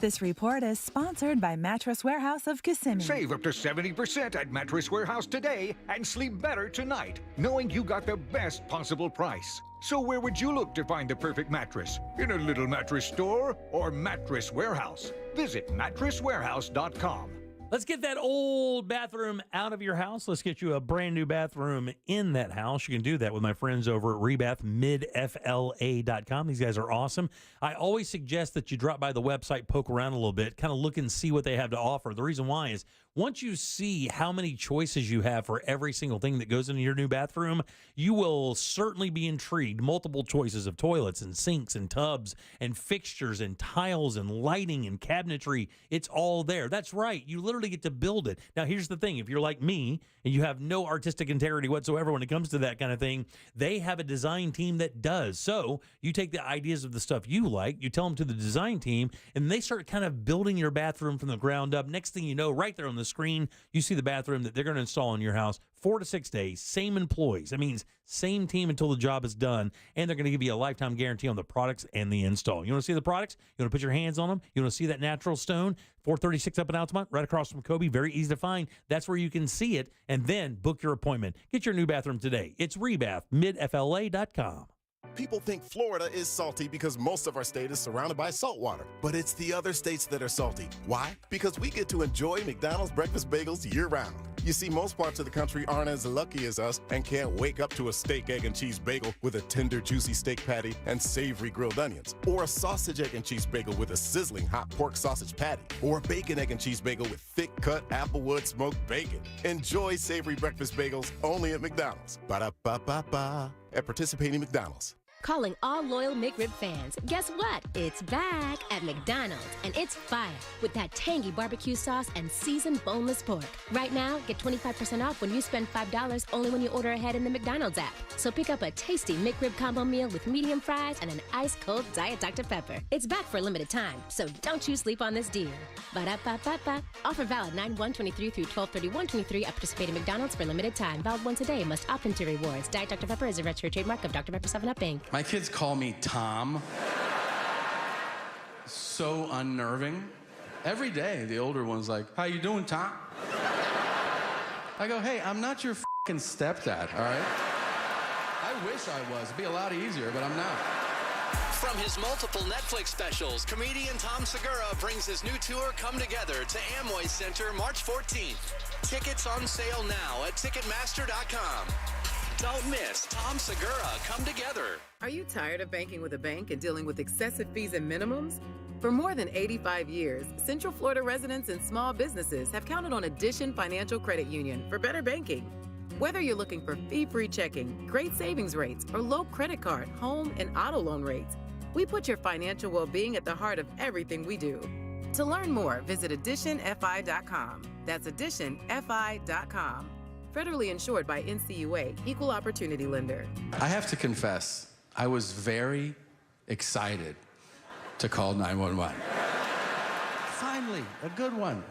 This report is sponsored by Mattress Warehouse of Kissimmee. Save up to 70% at Mattress Warehouse today and sleep better tonight, knowing you got the best possible price. So where would you look to find the perfect mattress? In a little mattress store or Mattress Warehouse? Visit mattresswarehouse.com. Let's get that old bathroom out of your house. Let's get you a brand new bathroom in that house. You can do that with my friends over at rebathmidfla.com. These guys are awesome. I always suggest that you drop by the website, poke around a little bit, kind of look and see what they have to offer. The reason why is once you see how many choices you have for every single thing that goes into your new bathroom, you will certainly be intrigued. Multiple choices of toilets and sinks and tubs and fixtures and tiles and lighting and cabinetry. It's all there. That's right. You literally get to build it. Now, here's the thing. If you're like me and you have no artistic integrity whatsoever when it comes to that kind of thing, they have a design team that does. So you take the ideas of the stuff you like, you tell them to the design team, and they start kind of building your bathroom from the ground up. Next thing you know, right there on the screen, you see the bathroom that they're going to install in your house. 4 to 6 days, same employees. That means same team until the job is done, and they're going to give you a lifetime guarantee on the products and the install. You want to see the products? You want to put your hands on them? You want to see that natural stone? 436 up in Altamont, right across from Kobe. Very easy to find. That's where you can see it, and then book your appointment. Get your new bathroom today. It's rebathmidfla.com. People think Florida is salty because most of our state is surrounded by salt water. But it's the other states that are salty. Why? Because we get to enjoy McDonald's breakfast bagels year-round. You see, most parts of the country aren't as lucky as us and can't wake up to a steak, egg, and cheese bagel with a tender, juicy steak patty and savory grilled onions, or a sausage, egg, and cheese bagel with a sizzling hot pork sausage patty, or a bacon, egg, and cheese bagel with thick-cut applewood smoked bacon. Enjoy savory breakfast bagels only at McDonald's. Ba-da-ba-ba-ba. At participating McDonald's. Calling all loyal McRib fans. Guess what? It's back at McDonald's, and it's fire with that tangy barbecue sauce and seasoned boneless pork. Right now, get 25% off when you spend $5 only when you order ahead in the McDonald's app. So pick up a tasty McRib combo meal with medium fries and an ice-cold Diet Dr. Pepper. It's back for a limited time, so don't you sleep on this deal. Ba-da-ba-ba-ba. Offer valid 9/1/23 through 12/31/23 at participating McDonald's for limited time. Valid once a day. Must opt into rewards. Diet Dr. Pepper is a registered trademark of Dr. Pepper 7-Up Inc. My kids call me Tom. So unnerving. Every day, the older one's like, "How you doing, Tom?" I go, "Hey, I'm not your fucking stepdad, all right?" I wish I was. It'd be a lot easier, but I'm not. From his multiple Netflix specials, comedian Tom Segura brings his new tour, Come Together, to Amway Center March 14th. Tickets on sale now at Ticketmaster.com. Don't miss Tom Segura, Come Together. Are you tired of banking with a bank and dealing with excessive fees and minimums? For more than 85 years, Central Florida residents and small businesses have counted on Addition Financial Credit Union for better banking. Whether you're looking for fee-free checking, great savings rates, or low credit card, home, and auto loan rates, we put your financial well-being at the heart of everything we do. To learn more, visit AdditionFI.com. That's additionfi.com. Federally insured by NCUA, Equal Opportunity Lender. I have to confess, I was very excited to call 911. Finally, a good one,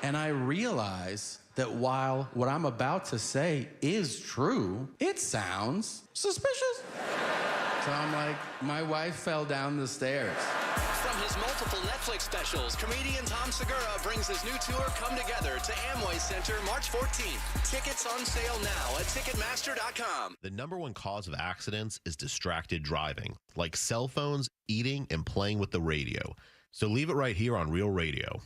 and I realize that while what I'm about to say is true, it sounds suspicious. So I'm like, my wife fell down the stairs. From his multiple Netflix specials, comedian Tom Segura brings his new tour, Come Together, to Amway Center March 14th. Tickets on sale now at Ticketmaster.com. The number one cause of accidents is distracted driving, like cell phones, eating, and playing with the radio. So leave it right here on Real Radio.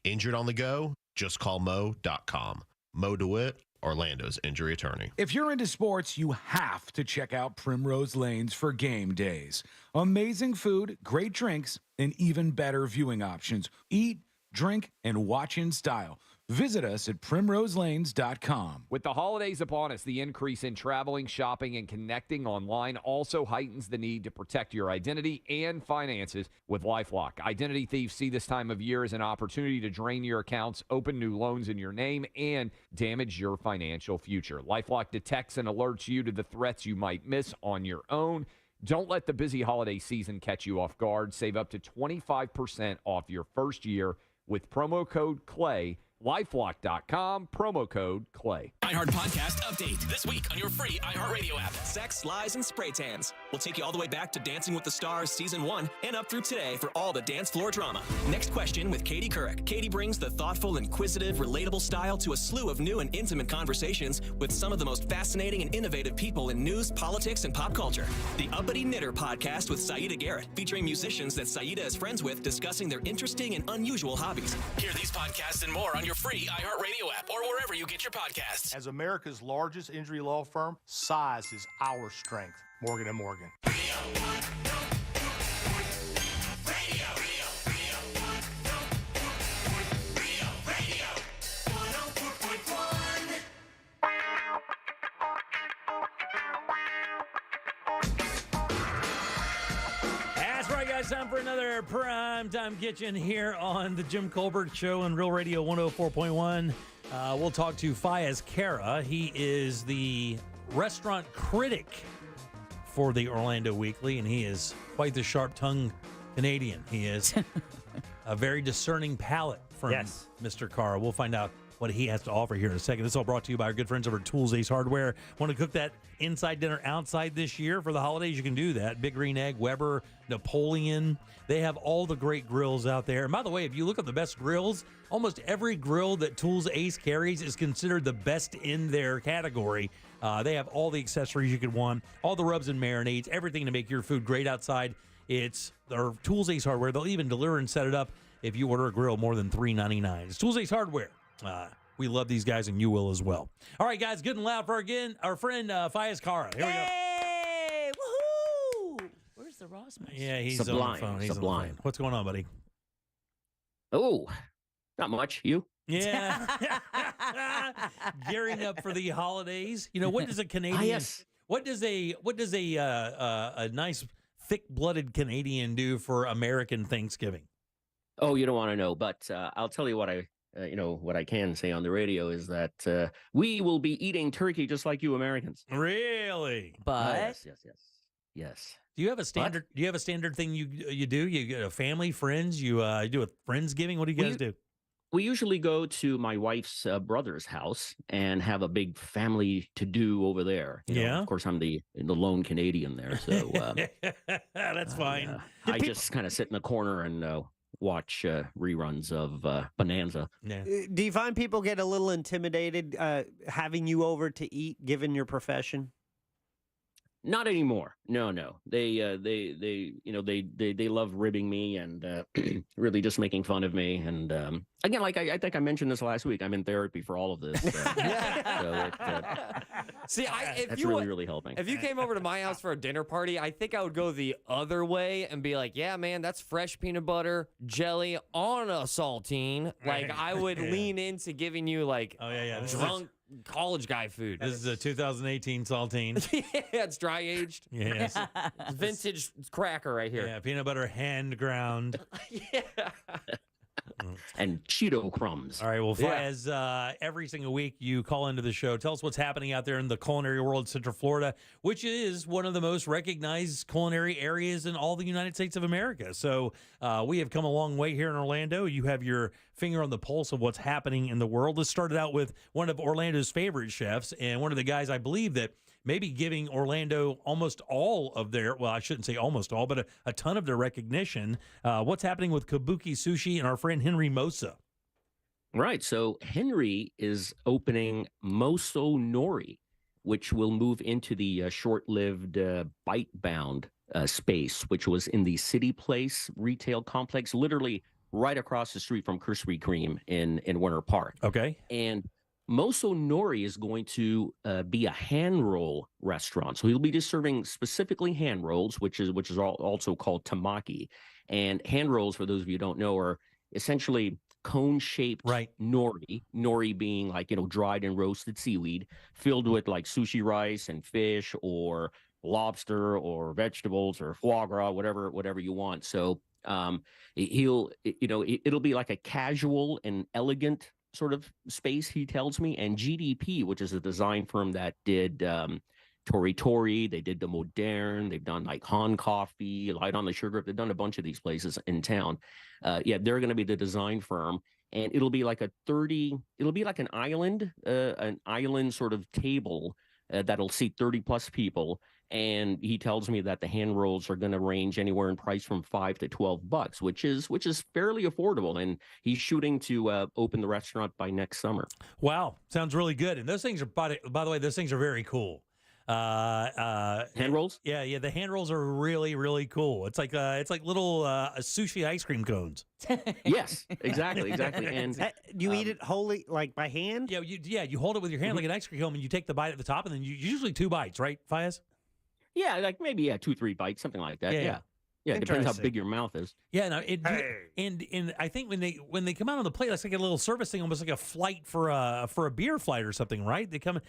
Injured on the go? Just call Mo.com. Mo DeWitt, Orlando's injury attorney. If you're into sports, you have to check out Primrose Lanes for game days. Amazing food, great drinks, and even better viewing options. Eat, drink, and watch in style. Visit us at primroselanes.com. With the holidays upon us, the increase in traveling, shopping, and connecting online also heightens the need to protect your identity and finances with LifeLock. Identity thieves see this time of year as an opportunity to drain your accounts, open new loans in your name, and damage your financial future. LifeLock detects and alerts you to the threats you might miss on your own. Don't let the busy holiday season catch you off guard. Save up to 25% off your first year with promo code CLAY. LifeLock.com, promo code CLAY. iHeart Podcast Update. This week on your free iHeartRadio app. Sex, Lies, and Spray Tans. We'll take you all the way back to Dancing with the Stars Season 1 and up through today for all the dance floor drama. Next question with Katie Couric. Katie brings the thoughtful, inquisitive, relatable style to a slew of new and intimate conversations with some of the most fascinating and innovative people in news, politics, and pop culture. The Uppity Knitter Podcast with Saida Garrett, featuring musicians that Saida is friends with discussing their interesting and unusual hobbies. Hear these podcasts and more on your free iHeartRadio app or wherever you get your podcasts. As America's largest injury law firm, size is our strength. Morgan & Morgan. That's right, guys. Time for another Primetime Kitchen here on the Jim Colbert Show on Real Radio 104.1. We'll talk to Fayez Kara. He is the restaurant critic for the Orlando Weekly, and he is quite the sharp-tongued Canadian. He is a very discerning palate from Mr. Kara. We'll find out what he has to offer here in a second. This is all brought to you by our good friends over at Tools Ace Hardware. Want to cook that inside dinner outside this year for the holidays? You can do that. Big Green Egg, Weber, Napoleon. They have all the great grills out there. And by the way, if you look at the best grills, almost every grill that Tools Ace carries is considered the best in their category. They have all the accessories you could want, all the rubs and marinades, everything to make your food great outside. It's their Tools Ace Hardware. They'll even deliver and set it up if you order a grill more than $3.99. It's Tools Ace Hardware. We love these guys, and you will as well. All right, guys, good and loud for our friend Fayez Kara. Here we go. Hey, woohoo! Where's the Rossmas? Yeah, he's Sublime, on the phone. He's sublime. on the phone. What's going on, buddy? Oh, not much. You? Yeah. Gearing up for the holidays. You know, what does a Canadian yes. What does a nice thick-blooded Canadian do for American Thanksgiving? Oh, you don't want to know, but I'll tell you what what I can say on the radio is that we will be eating turkey just like you Americans. Really? But yes. Do you have a standard? Do you have a standard thing you do? You get a family, friends. You do a friendsgiving. What do you guys do? We usually go to my wife's brother's house and have a big family to do over there. You know, of course, I'm the lone Canadian there, so that's fine. I just kind of sit in the corner and watch reruns of Bonanza. Yeah. Do you find people get a little intimidated having you over to eat, given your profession? Not anymore. No. They love ribbing me and really just making fun of me. And again, like I think I mentioned this last week, I'm in therapy for all of this. See, that's really helping. If you came over to my house for a dinner party, I think I would go the other way and be like, yeah, man, that's fresh peanut butter, jelly on a saltine. Like, I would lean into giving you, like, drunk college guy food. This is a 2018 saltine. Yeah, it's dry aged. Yes. It's vintage cracker right here. Yeah, peanut butter hand ground. Yeah. and Cheeto crumbs. All right, well, Fayez, every single week you call into the show. Tell us what's happening out there in the culinary world of Central Florida, which is one of the most recognized culinary areas in all the United States of America. So we have come a long way here in Orlando. You have your finger on the pulse of what's happening in the world. Let's start it out with one of Orlando's favorite chefs and one of the guys I believe that maybe giving Orlando almost all of their, well, I shouldn't say almost all, but a ton of their recognition. What's happening with Kabuki Sushi and our friend Henry Mosa? Right. So Henry is opening Moso Nori, which will move into the short-lived Bite-Bound space, which was in the City Place retail complex, literally right across the street from Krispy Kreme in Winter Park. Okay. And Moso Nori is going to be a hand roll restaurant. So he'll be just serving specifically hand rolls, which is also called tamaki. And hand rolls, for those of you who don't know, are essentially cone-shaped nori being like, dried and roasted seaweed filled with like sushi rice and fish or lobster or vegetables or foie gras, whatever you want. So it'll be like a casual and elegant sort of space, he tells me. And GDP, which is a design firm that did Tori Tori, they did the Moderne, they've done like Han Coffee, Light on the Sugar, they've done a bunch of these places in town. They're going to be the design firm, and it'll be like an island sort of table that'll seat 30 plus people. And he tells me that the hand rolls are going to range anywhere in price from $5 to $12, which is fairly affordable. And he's shooting to open the restaurant by next summer. Wow, sounds really good. And those things are, by the way, those things are very cool. Hand rolls? Yeah. The hand rolls are really, really cool. It's like little sushi ice cream cones. Yes, exactly. And you eat it wholly, like by hand? Yeah, you hold it with your hand like an ice cream cone, and you take the bite at the top, and then usually 2 bites, right, Fayez? Yeah, like maybe 2-3 bites, something like that. Yeah. It depends how big your mouth is. Yeah, no, and I think when they come out on the plate, it's like a little service thing, almost like a flight for a beer flight or something, right? They come.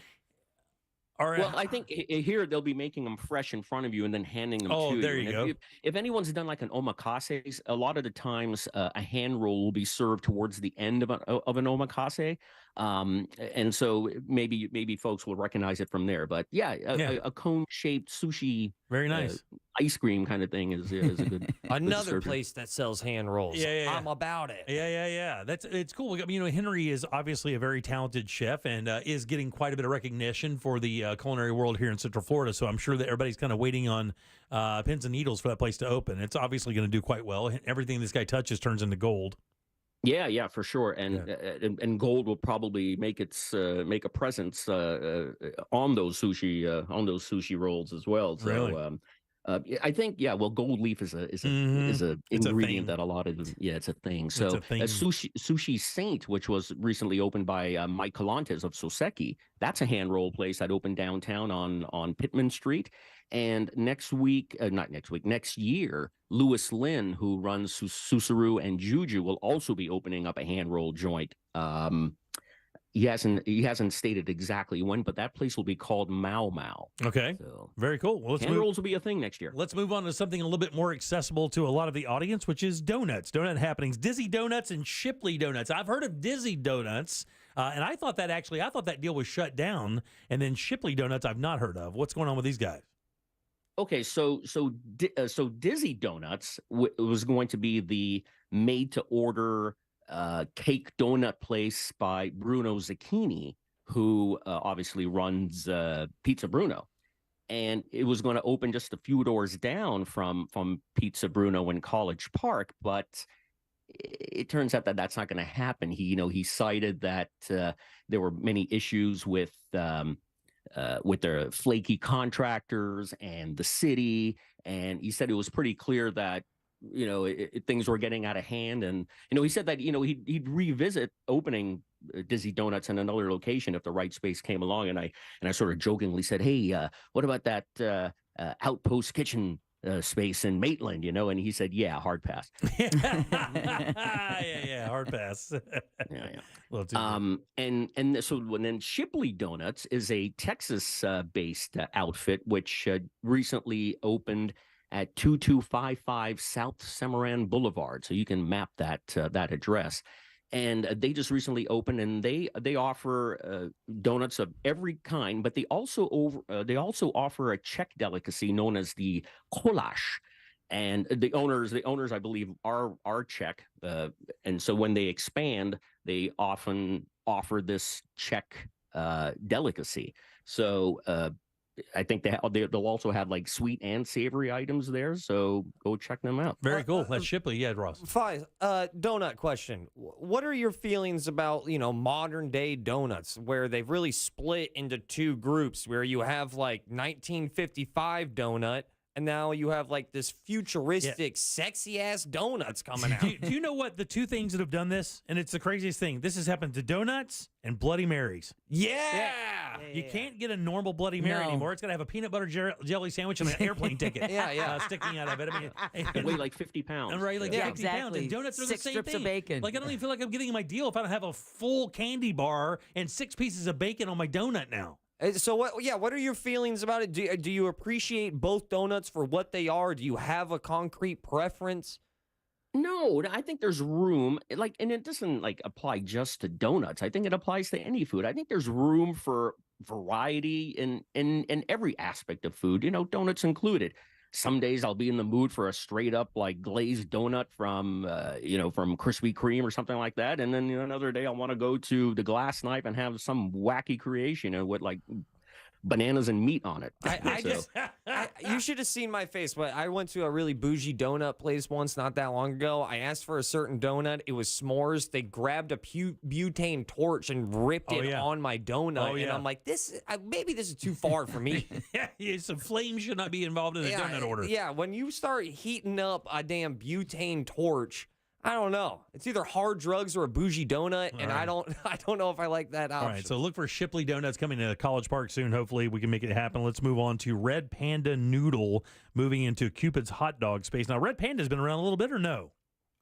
Well, I think here they'll be making them fresh in front of you and then handing them to you. Oh, there you go. If anyone's done like an omakase, a lot of the times a hand roll will be served towards the end of an omakase. And so maybe folks will recognize it from there. But a cone-shaped sushi, very nice ice cream kind of thing is a good. Another place that sells hand rolls. Yeah. I'm about it. Yeah. It's cool. Henry is obviously a very talented chef and is getting quite a bit of recognition for the culinary world here in Central Florida. So I'm sure that everybody's kind of waiting on pins and needles for that place to open. It's obviously going to do quite well. Everything this guy touches turns into gold. Yeah, for sure, and gold will probably make a presence on those sushi rolls as well. So, really? I think gold leaf is a ingredient that a lot of them, it's a thing. So Sushi Saint, which was recently opened by Mike Calantes of Soseki, that's a hand roll place that opened downtown on Pittman Street. And next year, Louis Lin, who runs Susaru and Juju, will also be opening up a hand roll joint. He hasn't stated exactly when, but that place will be called Mau Mau. Okay, so, very cool. Well, hand rolls will be a thing next year. Let's move on to something a little bit more accessible to a lot of the audience, which is donuts, donut happenings, Dizzy Donuts and Shipley Donuts. I've heard of Dizzy Donuts, and I thought that deal was shut down, and then Shipley Donuts I've not heard of. What's going on with these guys? Okay, so Dizzy Donuts was going to be the made-to-order cake donut place by Bruno Zucchini, who obviously runs Pizza Bruno, and it was going to open just a few doors down from Pizza Bruno in College Park, but it turns out that that's not going to happen. He cited that there were many issues with their flaky contractors and the city, and he said it was pretty clear that things were getting out of hand. And he said that he'd revisit opening Dizzy Donuts in another location if the right space came along. And I sort of jokingly said, hey, what about that Outpost Kitchen space in Maitland, and he said, yeah, hard pass. yeah, hard pass. And then Shipley Donuts is a Texas based outfit which recently opened at 2255 South Samaran Boulevard. So you can map that that address. And they just recently opened, and they offer donuts of every kind, but they also offer a Czech delicacy known as the koláš. And the owners, I believe, are Czech, and so when they expand, they often offer this Czech delicacy. So I think they'll also have like sweet and savory items there. So go check them out. Very cool. That's Shipley. Yeah, Ross. Five, donut question. What are your feelings about, modern day donuts where they've really split into two groups where you have like 1955 donut and now you have like this futuristic, sexy ass donuts coming out? Do you know what the two things that have done this? And it's the craziest thing. This has happened to donuts and Bloody Marys. Yeah. You can't get a normal Bloody Mary anymore. It's got to have a peanut butter jelly sandwich and an airplane ticket sticking out of it. I mean, it weigh like 50 pounds. Right, like 50 pounds. And donuts are 6 the same strips thing. of bacon. Like, I don't even feel like I'm getting my deal if I don't have a full candy bar and 6 pieces of bacon on my donut now. So what are your feelings about it? Do you appreciate both donuts for what they are? Do you have a concrete preference? No, I think there's room, and it doesn't apply just to donuts. I think it applies to any food. I think there's room for variety in every aspect of food, donuts included. Some days I'll be in the mood for a straight up glazed donut from Krispy Kreme or something like that. And then another day I want to go to the Glass Knife and have some wacky creation with bananas and meat on it. You should have seen my face. But I went to a really bougie donut place once not that long ago. I asked for a certain donut. It was s'mores. They grabbed a butane torch and ripped it on my donut. And I'm like, maybe this is too far for me. Some flames should not be involved in a donut order. Yeah, when you start heating up a damn butane torch, I don't know. It's either hard drugs or a bougie donut, and I don't know if I like that option. All right, so look for Shipley Donuts coming to College Park soon. Hopefully we can make it happen. Let's move on to Red Panda Noodle, moving into Cupid's hot dog space. Now, Red Panda's been around a little bit, or no?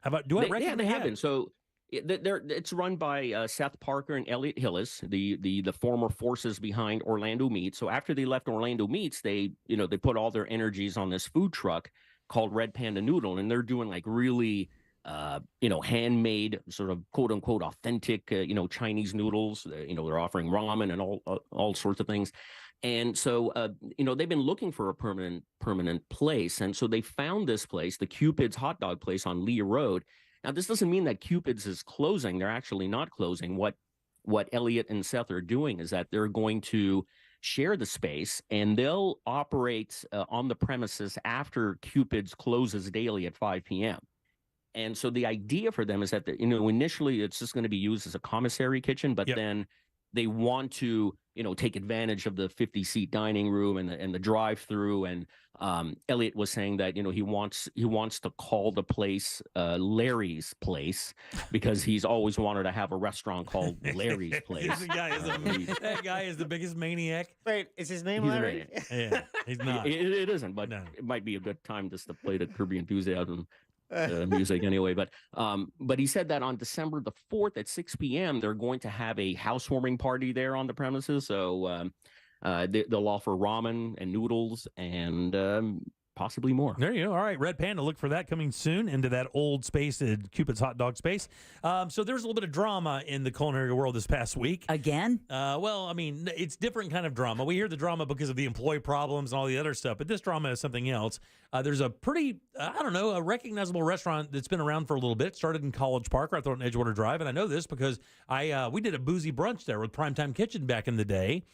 How about, do I reckon they have been. So it's run by Seth Parker and Elliot Hillis, the former forces behind Orlando Meats. So after they left Orlando Meats, they put all their energies on this food truck called Red Panda Noodle, and they're doing really handmade, sort of quote unquote authentic, Chinese noodles. They're offering ramen and all sorts of things. And so, they've been looking for a permanent place. And so they found this place, the Cupid's hot dog place on Lee Road. Now, this doesn't mean that Cupid's is closing. They're actually not closing. What Elliot and Seth are doing is that they're going to share the space, and they'll operate on the premises after Cupid's closes daily at 5 p.m. And so the idea for them is that, initially it's just going to be used as a commissary kitchen, but then they want to, take advantage of the 50-seat dining room and the drive-through. And Elliot was saying that, he wants to call the place Larry's Place, because he's always wanted to have a restaurant called Larry's Place. That guy is the biggest maniac. Wait, is his name Larry? Yeah, he's not. It isn't, but it might be a good time just to play the Kirby Enthusiasm music anyway. But he said that on December the 4th at 6 p.m. they're going to have a housewarming party there on the premises. So they'll offer ramen and noodles and possibly more. There you go. All right, Red Panda, look for that coming soon into that old space, Cupid's hot dog space. So there's a little bit of drama in the culinary world this past week. Again? Well, I mean, it's different kind of drama. We hear the drama because of the employee problems and all the other stuff, but this drama is something else. There's a pretty, a recognizable restaurant that's been around for a little bit. Started in College Park, right there on Edgewater Drive, and I know this because we did a boozy brunch there with Primetime Kitchen back in the day.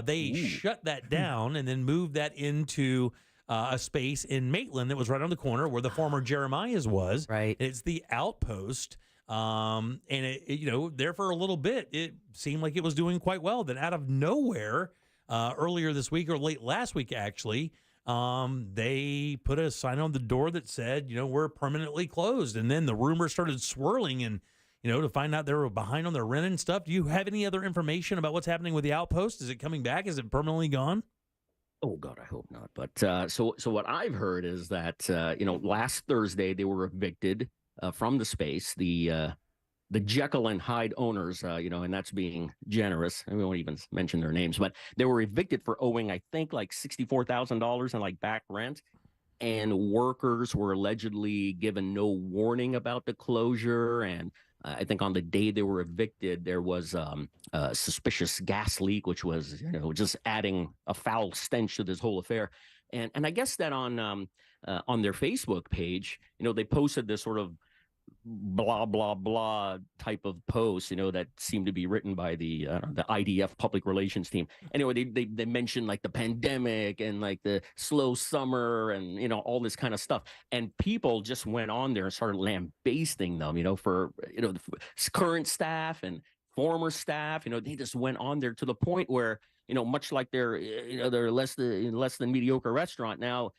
They shut that down and then moved that into a space in Maitland that was right on the corner where the former Jeremiah's was. Right. It's the Outpost. And it there for a little bit, it seemed like it was doing quite well. Then out of nowhere, earlier this week or late last week, actually, they put a sign on the door that said, we're permanently closed. And then the rumors started swirling and, to find out they were behind on their rent and stuff. Do you have any other information about what's happening with the Outpost? Is it coming back? Is it permanently gone? Oh God, I hope not. But so what I've heard is that last Thursday they were evicted from the space. The Jekyll and Hyde owners, and that's being generous. I won't even mention their names, but they were evicted for owing, I think, like $64,000 in back rent. and workers were allegedly given no warning about the closure. And I think on the day they were evicted, there was a suspicious gas leak, which was, just adding a foul stench to this whole affair. And I guess that on their Facebook page, they posted this sort of blah blah blah type of post, that seemed to be written by the IDF public relations team. Anyway, they mentioned like the pandemic and like the slow summer and all this kind of stuff, and people just went on there and started lambasting them, for the current staff and former staff. They just went on there to the point where much like they're less than mediocre restaurant now.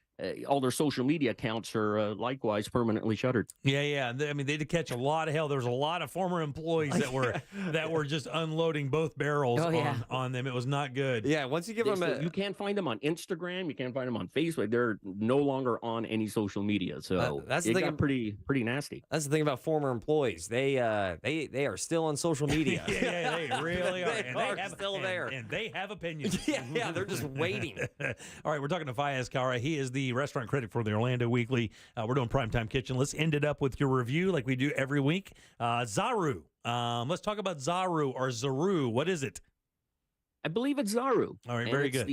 All their social media accounts are likewise permanently shuttered. Yeah. I mean, they did catch a lot of hell. There was a lot of former employees that were just unloading both barrels on them. It was not good. Yeah, once you give them you can't find them on Instagram. You can't find them on Facebook. They're no longer on any social media. So that's the thing. Got pretty nasty. That's the thing about former employees. They are still on social media. yeah, they really are. They are still there, and they have opinions. yeah, they're just waiting. All right, we're talking to Fayez Kaura. He is the restaurant critic for the Orlando Weekly. We're doing Primetime Kitchen. Let's end it up with your review like we do every week. Zaru. Let's talk about Zaru or Zaru. What is it? I believe it's Zaru. All right, very good.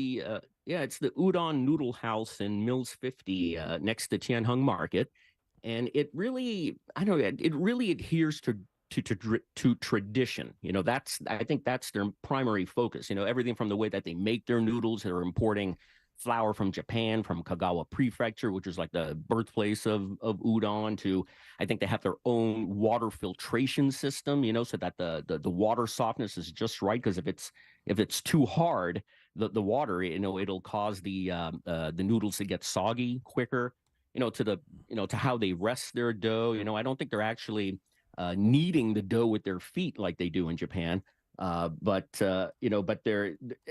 It's the Udon Noodle House in Mills 50 next to Tianheng Market. And it really, it really adheres to tradition. I think that's their primary focus. Everything from the way that they make their noodles. They're importing flour from Japan, from Kagawa Prefecture, which is like the birthplace of udon, to I think they have their own water filtration system, so that the water softness is just right. Because if it's too hard, the water, it'll cause the noodles to get soggy quicker. To how they rest their dough. I don't think they're actually kneading the dough with their feet like they do in Japan. But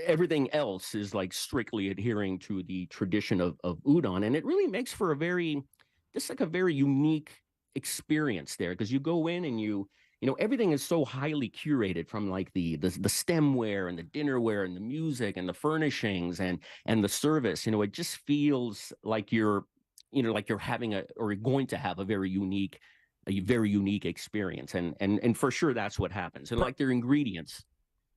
everything else is like strictly adhering to the tradition of udon, and it really makes for a very unique experience there, because you go in and everything is so highly curated, from like the stemware and the dinnerware and the music and the furnishings and the service. It just feels like you're having or going to have a very unique experience, and for sure that's what happens. And like their ingredients,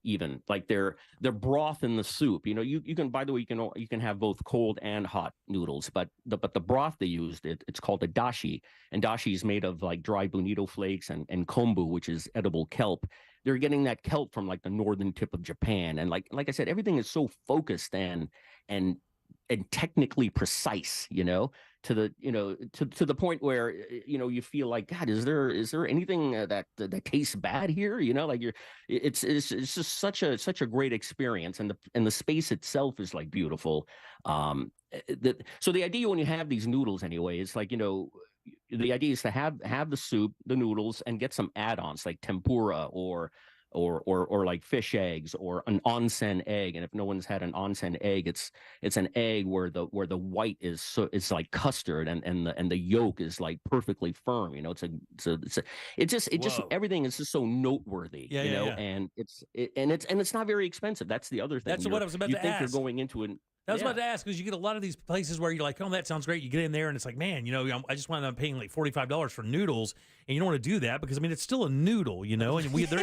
even like their broth in the soup, you can, by the way, you can have both cold and hot noodles, but the broth they used, it's called a dashi, and dashi is made of like dry bonito flakes and kombu, which is edible kelp. They're getting that kelp from like the northern tip of Japan, and like I said, everything is so focused and technically precise, to the point where you feel like, God, is there anything that tastes bad here? It's just such a great experience, and the space itself is like beautiful. So the idea when you have these noodles anyway is like, the idea is to have the soup, the noodles, and get some add-ons like tempura or like fish eggs or an onsen egg. And if no one's had an onsen egg, it's an egg where the white is like custard and the yolk is like perfectly firm. It just everything is just so noteworthy. And it's not very expensive. That's the other thing. That's what I was about to ask. You think you're going into an I was about to ask, because you get a lot of these places where you're like, oh, that sounds great. You get in there and it's like, man, I just wound up paying like $45 for noodles, and you don't want to do that because it's still a noodle, and there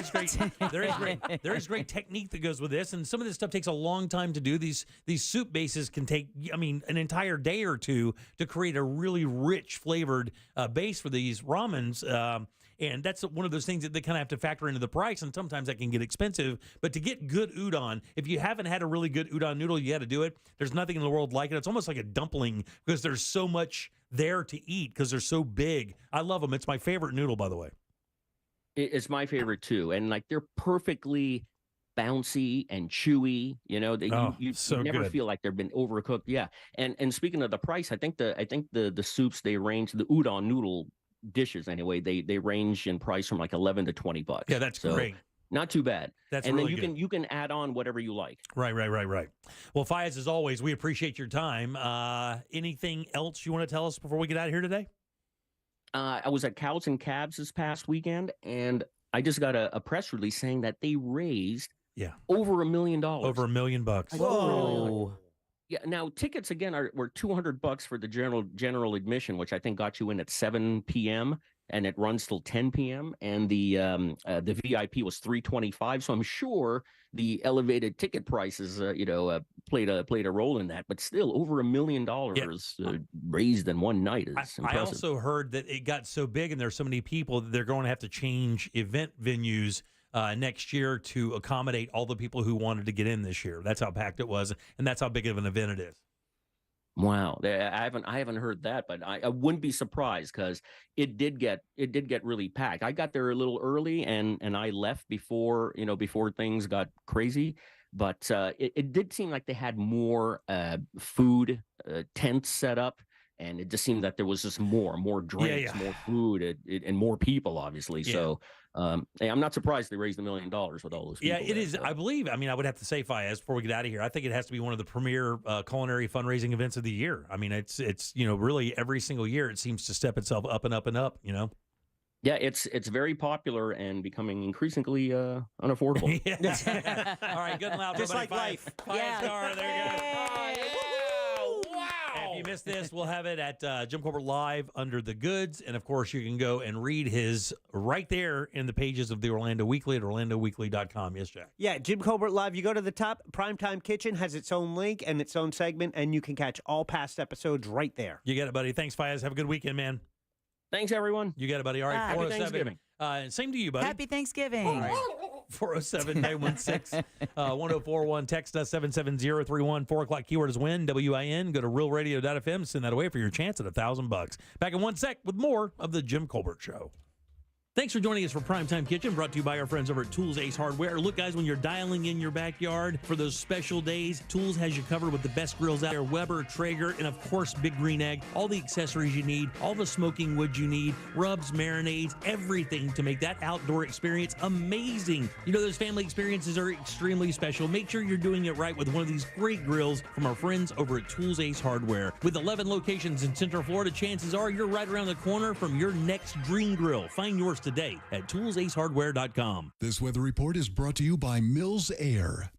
is great technique that goes with this, and some of this stuff takes a long time to do. These soup bases can take, an entire day or two to create a really rich flavored base for these ramens. And that's one of those things that they kind of have to factor into the price, and sometimes that can get expensive. But to get good udon, if you haven't had a really good udon noodle, you got to do it. There's nothing in the world like it. It's almost like a dumpling because there's so much there to eat because they're so big. I love them. It's my favorite noodle, by the way. It's my favorite too, and like they're perfectly bouncy and chewy. You never feel like they've been overcooked. Yeah, and speaking of the price, I think the soups, they range, the udon noodle dishes anyway, they range in price from like $11 to $20. Yeah, that's great. Not too bad. That's and really then you can add on whatever you like. Right. Well, Fayez, as always, we appreciate your time. Anything else you want to tell us before we get out of here today? I was at Cows and Cabs this past weekend, and I just got a press release saying that they raised over $1 million. Over $1 million. Whoa. Yeah. Now tickets again were $200 for the general admission, which I think got you in at 7 p.m. and it runs till 10 p.m. And the VIP was $325. So I'm sure the elevated ticket prices, played a role in that. But still, over $1 million raised in one night is impressive. I also heard that it got so big and there's so many people that they're going to have to change event venues next year to accommodate all the people who wanted to get in this year. That's how packed it was, and that's how big of an event it is. Wow, I haven't heard that, but I wouldn't be surprised because it did get really packed. I got there a little early and I left before things got crazy, but it did seem like they had more food tents set up. And it just seemed that there was just more drinks, more food, and more people, obviously. Yeah. So I'm not surprised they raised $1 million with all those people. Yeah, it is. I believe. I mean, I would have to say, Fayez, before we get out of here, I think it has to be one of the premier culinary fundraising events of the year. I mean, it's really every single year it seems to step itself up and up and up. Yeah, it's very popular and becoming increasingly unaffordable. All right, good and loud. Just like life. Star. There you go. If you missed this, we'll have it at Jim Colbert Live under the goods. And, of course, you can go and read his right there in the pages of the Orlando Weekly at orlandoweekly.com. Yes, Jack? Yeah, Jim Colbert Live. You go to the top. Primetime Kitchen has its own link and its own segment, and you can catch all past episodes right there. You got it, buddy. Thanks, Fayez. Have a good weekend, man. Thanks, everyone. You got it, buddy. All right, Happy Thanksgiving. Same to you, buddy. Happy Thanksgiving. All right. 407-916-1041. Text us 77031. 4 o'clock keyword is win. WIN. Go to realradio.fm. Send that away for your chance at $1,000. Back in 1 sec with more of the Jim Colbert Show. Thanks for joining us for Primetime Kitchen, brought to you by our friends over at Tools Ace Hardware. Look, guys, when you're dialing in your backyard for those special days, Tools has you covered with the best grills out there, Weber, Traeger, and, of course, Big Green Egg. All the accessories you need, all the smoking wood you need, rubs, marinades, everything to make that outdoor experience amazing. Those family experiences are extremely special. Make sure you're doing it right with one of these great grills from our friends over at Tools Ace Hardware. With 11 locations in Central Florida, chances are you're right around the corner from your next dream grill. Find yours today at toolsacehardware.com. This weather report is brought to you by Mills Air.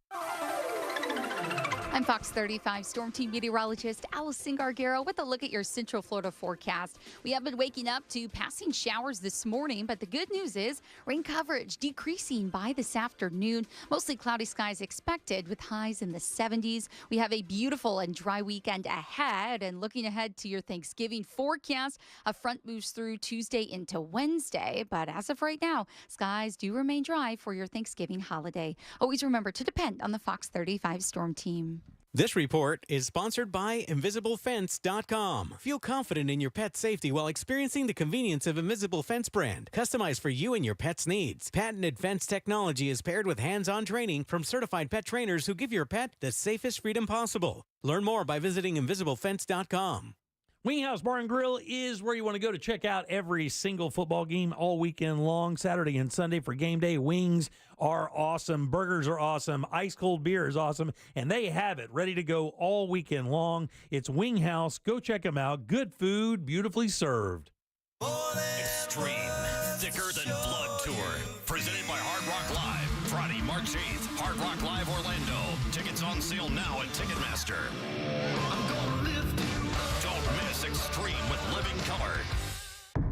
I'm Fox 35 Storm Team meteorologist Allison Gargaro with a look at your Central Florida forecast. We have been waking up to passing showers this morning, but the good news is rain coverage decreasing by this afternoon. Mostly cloudy skies expected with highs in the 70s. We have a beautiful and dry weekend ahead, and looking ahead to your Thanksgiving forecast, a front moves through Tuesday into Wednesday, but as of right now, skies do remain dry for your Thanksgiving holiday. Always remember to depend on the Fox 35 Storm Team. This report is sponsored by InvisibleFence.com. Feel confident in your pet's safety while experiencing the convenience of Invisible Fence brand, customized for you and your pet's needs. Patented fence technology is paired with hands-on training from certified pet trainers who give your pet the safest freedom possible. Learn more by visiting InvisibleFence.com. Winghouse Bar and Grill is where you want to go to check out every single football game all weekend long, Saturday and Sunday for game day. Wings are awesome. Burgers are awesome. Ice cold beer is awesome. And they have it ready to go all weekend long. It's Winghouse. Go check them out. Good food, beautifully served. Extreme Thicker Than Blood Tour. Presented by Hard Rock Live. Friday, March 8th. Hard Rock Live Orlando. Tickets on sale now at Ticketmaster. I'm gonna lift you up. Don't miss Extreme with Living Color.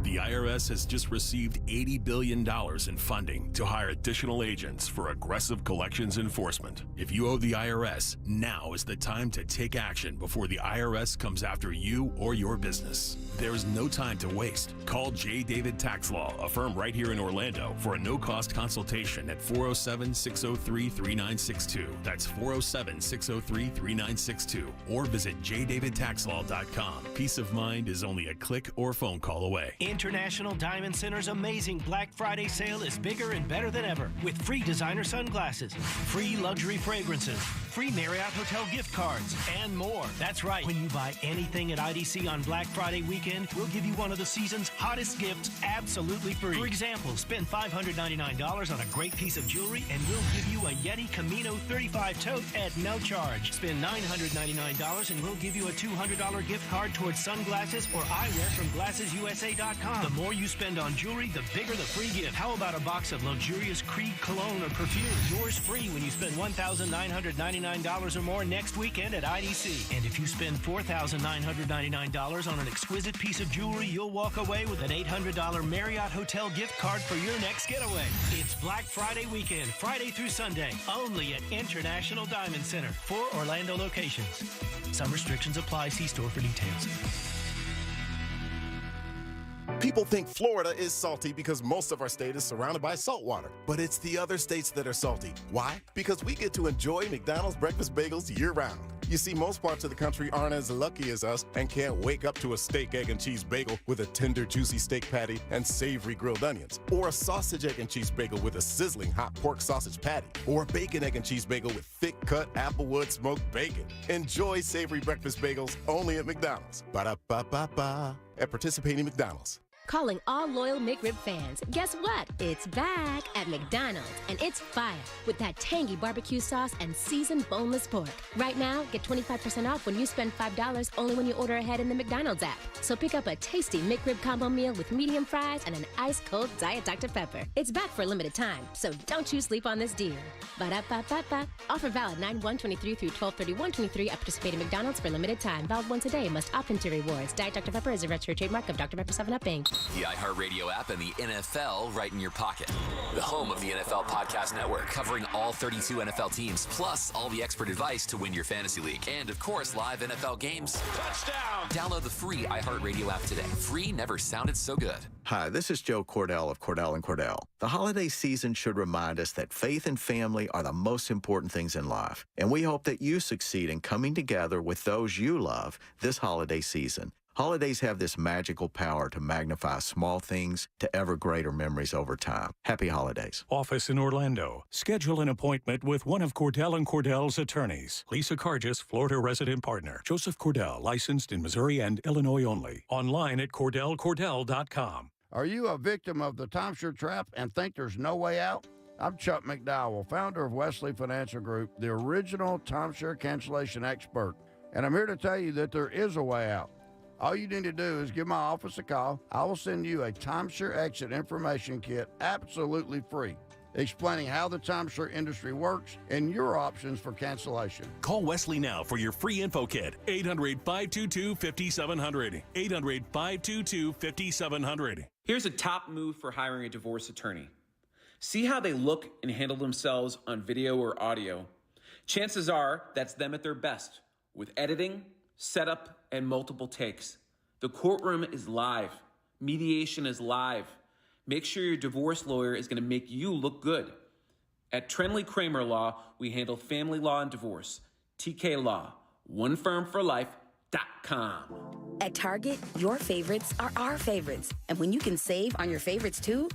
The IRS has just received $80 billion in funding to hire additional agents for aggressive collections enforcement. If you owe the IRS, now is the time to take action before the IRS comes after you or your business. There's no time to waste. Call J. David Tax Law, a firm right here in Orlando, for a no-cost consultation at 407-603-3962. That's 407-603-3962. Or visit jdavidtaxlaw.com. Peace of mind is only a click or phone call away. International Diamond Center's amazing Black Friday sale is bigger and better than ever, with free designer sunglasses, free luxury fragrances, free Marriott Hotel gift cards, and more. That's right. When you buy anything at IDC on Black Friday weekend, we'll give you one of the season's hottest gifts absolutely free. For example, spend $599 on a great piece of jewelry, and we'll give you a Yeti Camino 35 tote at no charge. Spend $999, and we'll give you a $200 gift card towards sunglasses or eyewear from GlassesUSA.com. The more you spend on jewelry, the bigger the free gift. How about a box of luxurious Creed cologne or perfume? Yours free when you spend $1,999 or more next weekend at IDC. And if you spend $4,999 on an exquisite piece of jewelry, you'll walk away with an $800 Marriott Hotel gift card for your next getaway. It's Black Friday weekend, Friday through Sunday, only at International Diamond Center. 4 Orlando locations. Some restrictions apply. See store for details. People think Florida is salty because most of our state is surrounded by salt water. But it's the other states that are salty. Why? Because we get to enjoy McDonald's breakfast bagels year-round. You see, most parts of the country aren't as lucky as us and can't wake up to a steak, egg, and cheese bagel with a tender, juicy steak patty and savory grilled onions. Or a sausage, egg, and cheese bagel with a sizzling hot pork sausage patty. Or a bacon, egg, and cheese bagel with thick-cut applewood smoked bacon. Enjoy savory breakfast bagels only at McDonald's. Ba-da-ba-ba-ba. At participating McDonald's. Calling all loyal McRib fans. Guess what? It's back at McDonald's, and it's fire with that tangy barbecue sauce and seasoned boneless pork. Right now, get 25% off when you spend $5 only when you order ahead in the McDonald's app. So pick up a tasty McRib combo meal with medium fries and an ice-cold Diet Dr. Pepper. It's back for a limited time, so don't you sleep on this deal. Ba-da-ba-ba-ba. Offer valid 9/1/23 through 12/31/23 at participating McDonald's for limited time. Valid once a day. Must opt into rewards. Diet Dr. Pepper is a registered trademark of Dr. Pepper 7-Up Inc. The iHeartRadio app and the NFL right in your pocket. The home of the NFL Podcast Network, covering all 32 NFL teams, plus all the expert advice to win your fantasy league. And, of course, live NFL games. Touchdown! Download the free iHeartRadio app today. Free never sounded so good. Hi, this is Joe Cordell of Cordell & Cordell. The holiday season should remind us that faith and family are the most important things in life. And we hope that you succeed in coming together with those you love this holiday season. Holidays have this magical power to magnify small things to ever greater memories over time. Happy holidays. Office in Orlando. Schedule an appointment with one of Cordell & Cordell's attorneys. Lisa Cargis, Florida resident partner. Joseph Cordell, licensed in Missouri and Illinois only. Online at CordellCordell.com. Are you a victim of the timeshare trap and think there's no way out? I'm Chuck McDowell, founder of Wesley Financial Group, the original timeshare cancellation expert. And I'm here to tell you that there is a way out. All you need to do is give my office a call. I will send you a timeshare exit information kit absolutely free, explaining how the timeshare industry works and your options for cancellation. Call Wesley now for your free info kit. 800-522-5700. 800-522-5700. Here's a top move for hiring a divorce attorney. See how they look and handle themselves on video or audio. Chances are that's them at their best, with editing, setup, and multiple takes. The courtroom is live. Mediation is live. Make sure your divorce lawyer is going to make you look good. At Trenley Kramer Law, we handle family law and divorce. TK Law, one firm for life.com. At Target, your favorites are our favorites. And when you can save on your favorites too,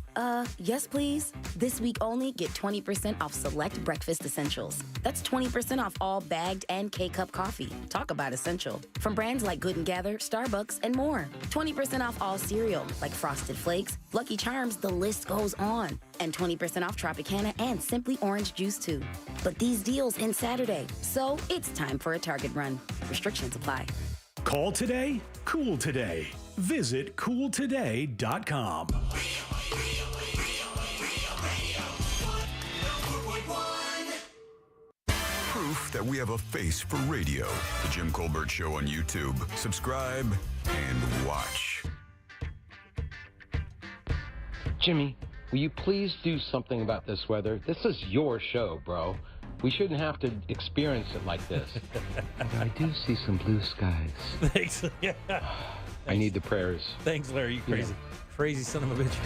yes please. This week only, get 20% off select breakfast essentials. That's 20% off all bagged and K-Cup coffee. Talk about essential. From brands like Good & Gather, Starbucks, and more. 20% off all cereal, like Frosted Flakes, Lucky Charms, the list goes on. And 20% off Tropicana and Simply Orange Juice too. But these deals end Saturday, so it's time for a Target run. Restrictions apply. Call today, cool today. Visit cooltoday.com. Proof that we have a face for radio. The Jim Colbert Show on YouTube. Subscribe and watch. Jimmy, will you please do something about this weather? This is your show, bro. We shouldn't have to experience it like this. But I do see some blue skies. Thanks. Yeah. I need the prayers. Thanks, Larry. You crazy. Crazy son of a bitch.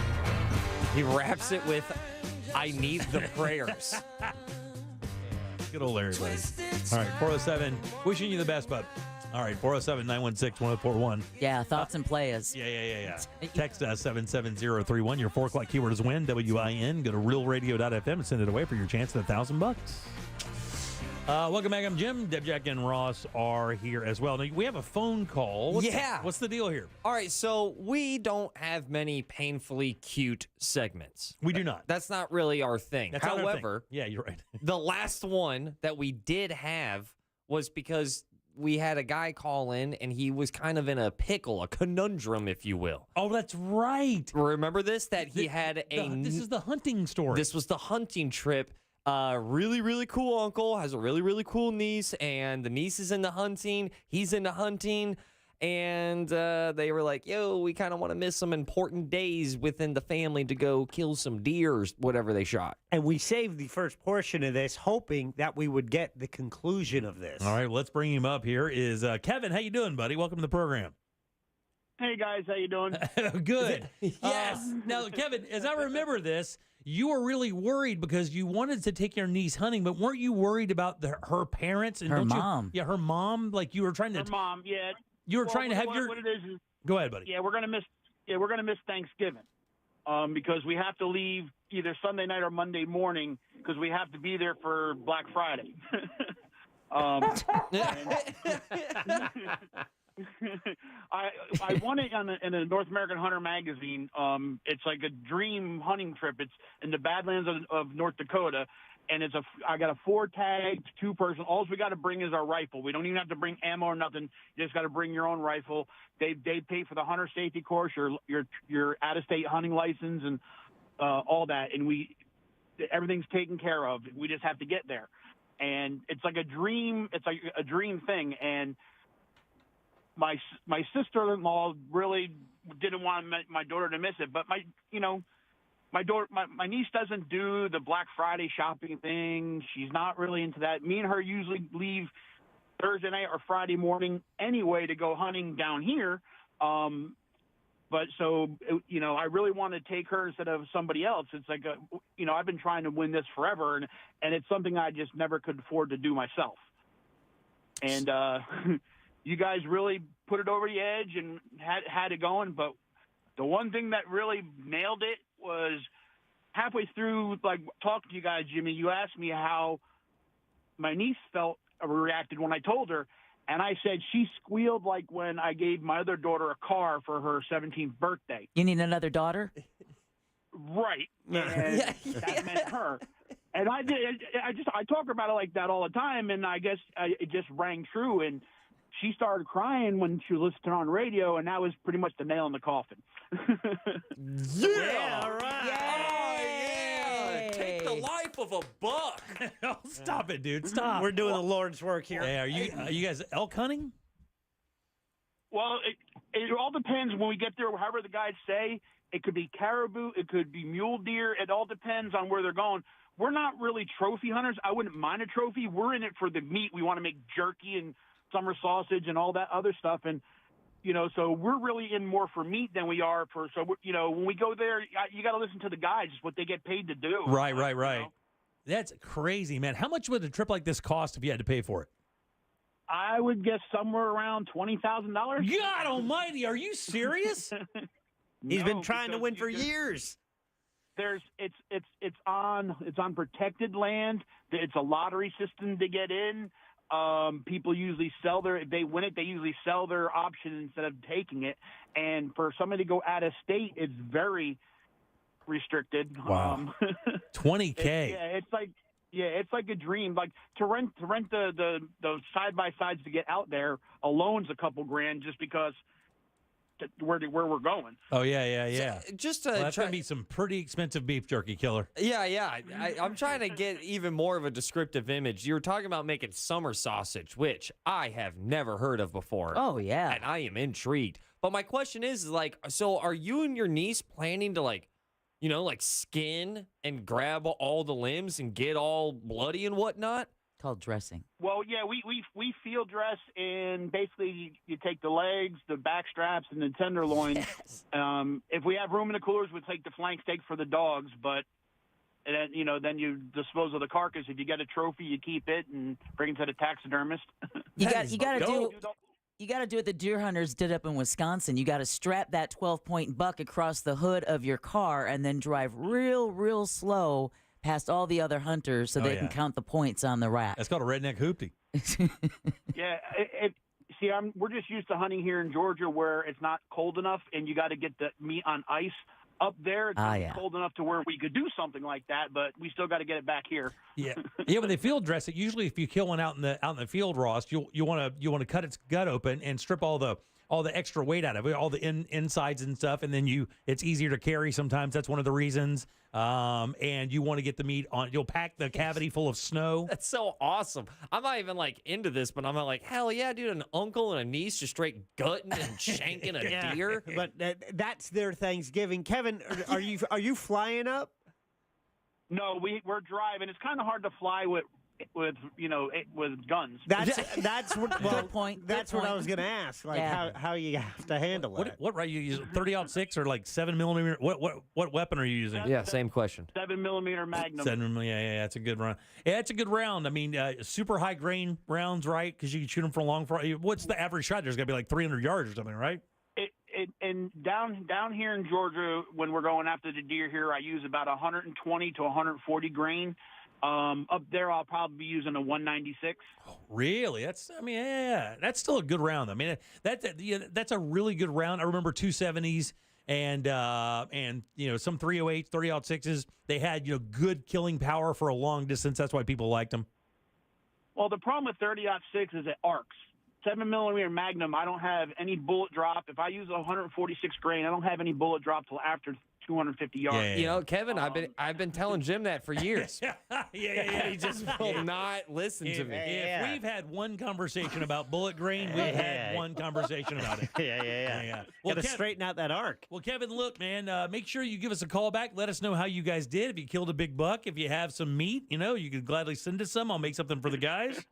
He wraps it with, I need the prayers. Good old Larry, buddy. All right, 407. Wishing you the best, bud. All right, 407-916-1041. Yeah, thoughts and players. Yeah. Text us 77031. Your 4 o'clock keyword is win, WIN. Go to realradio.fm and send it away for your chance at $1,000. Welcome back. I'm Jim. Deb, Jack, and Ross are here as well. Now, we have a phone call. What's the deal here? All right, so we don't have many painfully cute segments. We do not. That's not really our thing. That's not our However, thing. Yeah, you're right. The last one that we did have was because we had a guy call in, and he was kind of in a pickle, a conundrum, if you will. Oh, that's right. Remember this? That he had This is the hunting story. This was the hunting trip. Really, really cool uncle, has a really, really cool niece, and the niece is into hunting. He's into hunting. And they were like, yo, we kind of want to miss some important days within the family to go kill some deer, whatever they shot. And we saved the first portion of this, hoping that we would get the conclusion of this. All right, let's bring him up. Here is Kevin. How you doing, buddy? Welcome to the program. Hey, guys. How you doing? Good. Yes. Now, Kevin, as I remember this, you were really worried because you wanted to take your niece hunting, but weren't you worried about her parents? And Her mom. Yeah, her mom. Like you were trying to... Her mom, yeah. You were trying to have your... What it is... Go ahead, buddy. Yeah, we're gonna miss Thanksgiving, because we have to leave either Sunday night or Monday morning because we have to be there for Black Friday. I won it in a North American Hunter magazine. It's like a dream hunting trip. It's in the Badlands of North Dakota. And I got a 4-tag, 2-person. All we got to bring is our rifle. We don't even have to bring ammo or nothing. You just got to bring your own rifle. They pay for the hunter safety course, your out-of-state hunting license, and all that. And everything's taken care of. We just have to get there. And it's like a dream. It's like a dream thing. And my sister-in-law really didn't want my daughter to miss it, but my niece doesn't do the Black Friday shopping thing. She's not really into that. Me and her usually leave Thursday night or Friday morning anyway to go hunting down here. But I really want to take her instead of somebody else. It's like, I've been trying to win this forever, and it's something I just never could afford to do myself. And you guys really put it over the edge and had it going. But the one thing that really nailed it was halfway through, like, talking to you guys, Jimmy, you asked me how my niece reacted when I told her, and I said she squealed like when I gave my other daughter a car for her 17th birthday. You need another daughter? Right. And that meant her. And I talk about it like that all the time, and I guess it just rang true, and she started crying when she listened on radio, and that was pretty much the nail in the coffin. Yeah, all right. Yeah. Take the life of a buck. Oh, stop it, dude. Stop. We're doing the Lord's work here. Hey, are you guys elk hunting? Well, it all depends when we get there. However the guys say, it could be caribou, it could be mule deer. It all depends on where they're going. We're not really trophy hunters. I wouldn't mind a trophy. We're in it for the meat. We want to make jerky and summer sausage and all that other stuff. And, so we're really in more for meat than we are for, when we go there, you got to listen to the guys, what they get paid to do. Right. That's crazy, man. How much would a trip like this cost if you had to pay for it? I would guess somewhere around $20,000. God almighty, are you serious? He's been trying to win for years. It's on protected land. It's a lottery system to get in. People usually if they win it, they usually sell their option instead of taking it. And for somebody to go out of state, it's very restricted. Wow. $20K. It's like a dream. Like to rent the side by sides to get out there alone's a couple grand just because where we're going. Oh yeah. So, that's gonna be some pretty expensive beef jerky, killer. Yeah. I'm trying to get even more of a descriptive image. You were talking about making summer sausage, which I have never heard of before. Oh yeah, and I am intrigued. But my question is like, so are you and your niece planning to like skin and grab all the limbs and get all bloody and whatnot? Called dressing. Well, yeah, we field dress, and basically you take the legs, the back straps, and the tenderloin. Yes. If we have room in the coolers, we take the flank steak for the dogs, but then you dispose of the carcass. If you get a trophy, you keep it and bring it to the taxidermist. You got to do what the deer hunters did up in Wisconsin. You got to strap that 12-point buck across the hood of your car and then drive real slow past all the other hunters so they can count the points on the rack. That's called a redneck hoopty. Yeah, we're just used to hunting here in Georgia where it's not cold enough and you got to get the meat on ice. up there. It's Ah, not yeah. cold enough to where we could do something like that, but we still got to get it back here. Yeah, yeah. When they field dress it, usually if you kill one out in the field, Ross, you want to cut its gut open and strip all the extra weight out of it, all the insides and stuff, and then it's easier to carry. Sometimes that's one of the reasons. And you want to get the meat on. You'll pack the cavity full of snow. That's so awesome. I'm not even like into this, but I'm like, hell yeah, dude! An uncle and a niece just straight gutting and shanking a deer. But that's their Thanksgiving. Kevin, are you flying up? No, we're driving. It's kind of hard to fly with guns. That's what. Well, Good point. That's Good what I point. was going to ask. Like Yeah. how you have to handle it. What right? You use 30-06 or like 7mm? What weapon are you using? Yeah, same question. 7mm Magnum. 7mm. Yeah, that's a good round. Yeah, it's a good round. I mean, super high grain rounds, right? Because you can shoot them for a long. What's the average shot? There's got to be like 300 yards or something, right? And down here in Georgia, when we're going after the deer here, I use about 120 to 140 grain. Up there, I'll probably be using a 196. Really? That's still a good round. I mean, that's a really good round. I remember 270s and some 308s, 30-06s. They had good killing power for a long distance. That's why people liked them. Well, the problem with 30-06 is it arcs. 7mm Magnum, I don't have any bullet drop. If I use 146 grain, I don't have any bullet drop till after 250 yards. You know, Kevin, I've been telling Jim that for years. Yeah. He just will not listen to me. If we've had one conversation about bullet grain, we've had one conversation about it. Yeah. Well, Got to straighten out that arc. Well, Kevin, look, man, make sure you give us a call back. Let us know how you guys did. If you killed a big buck, if you have some meat, you could gladly send us some. I'll make something for the guys.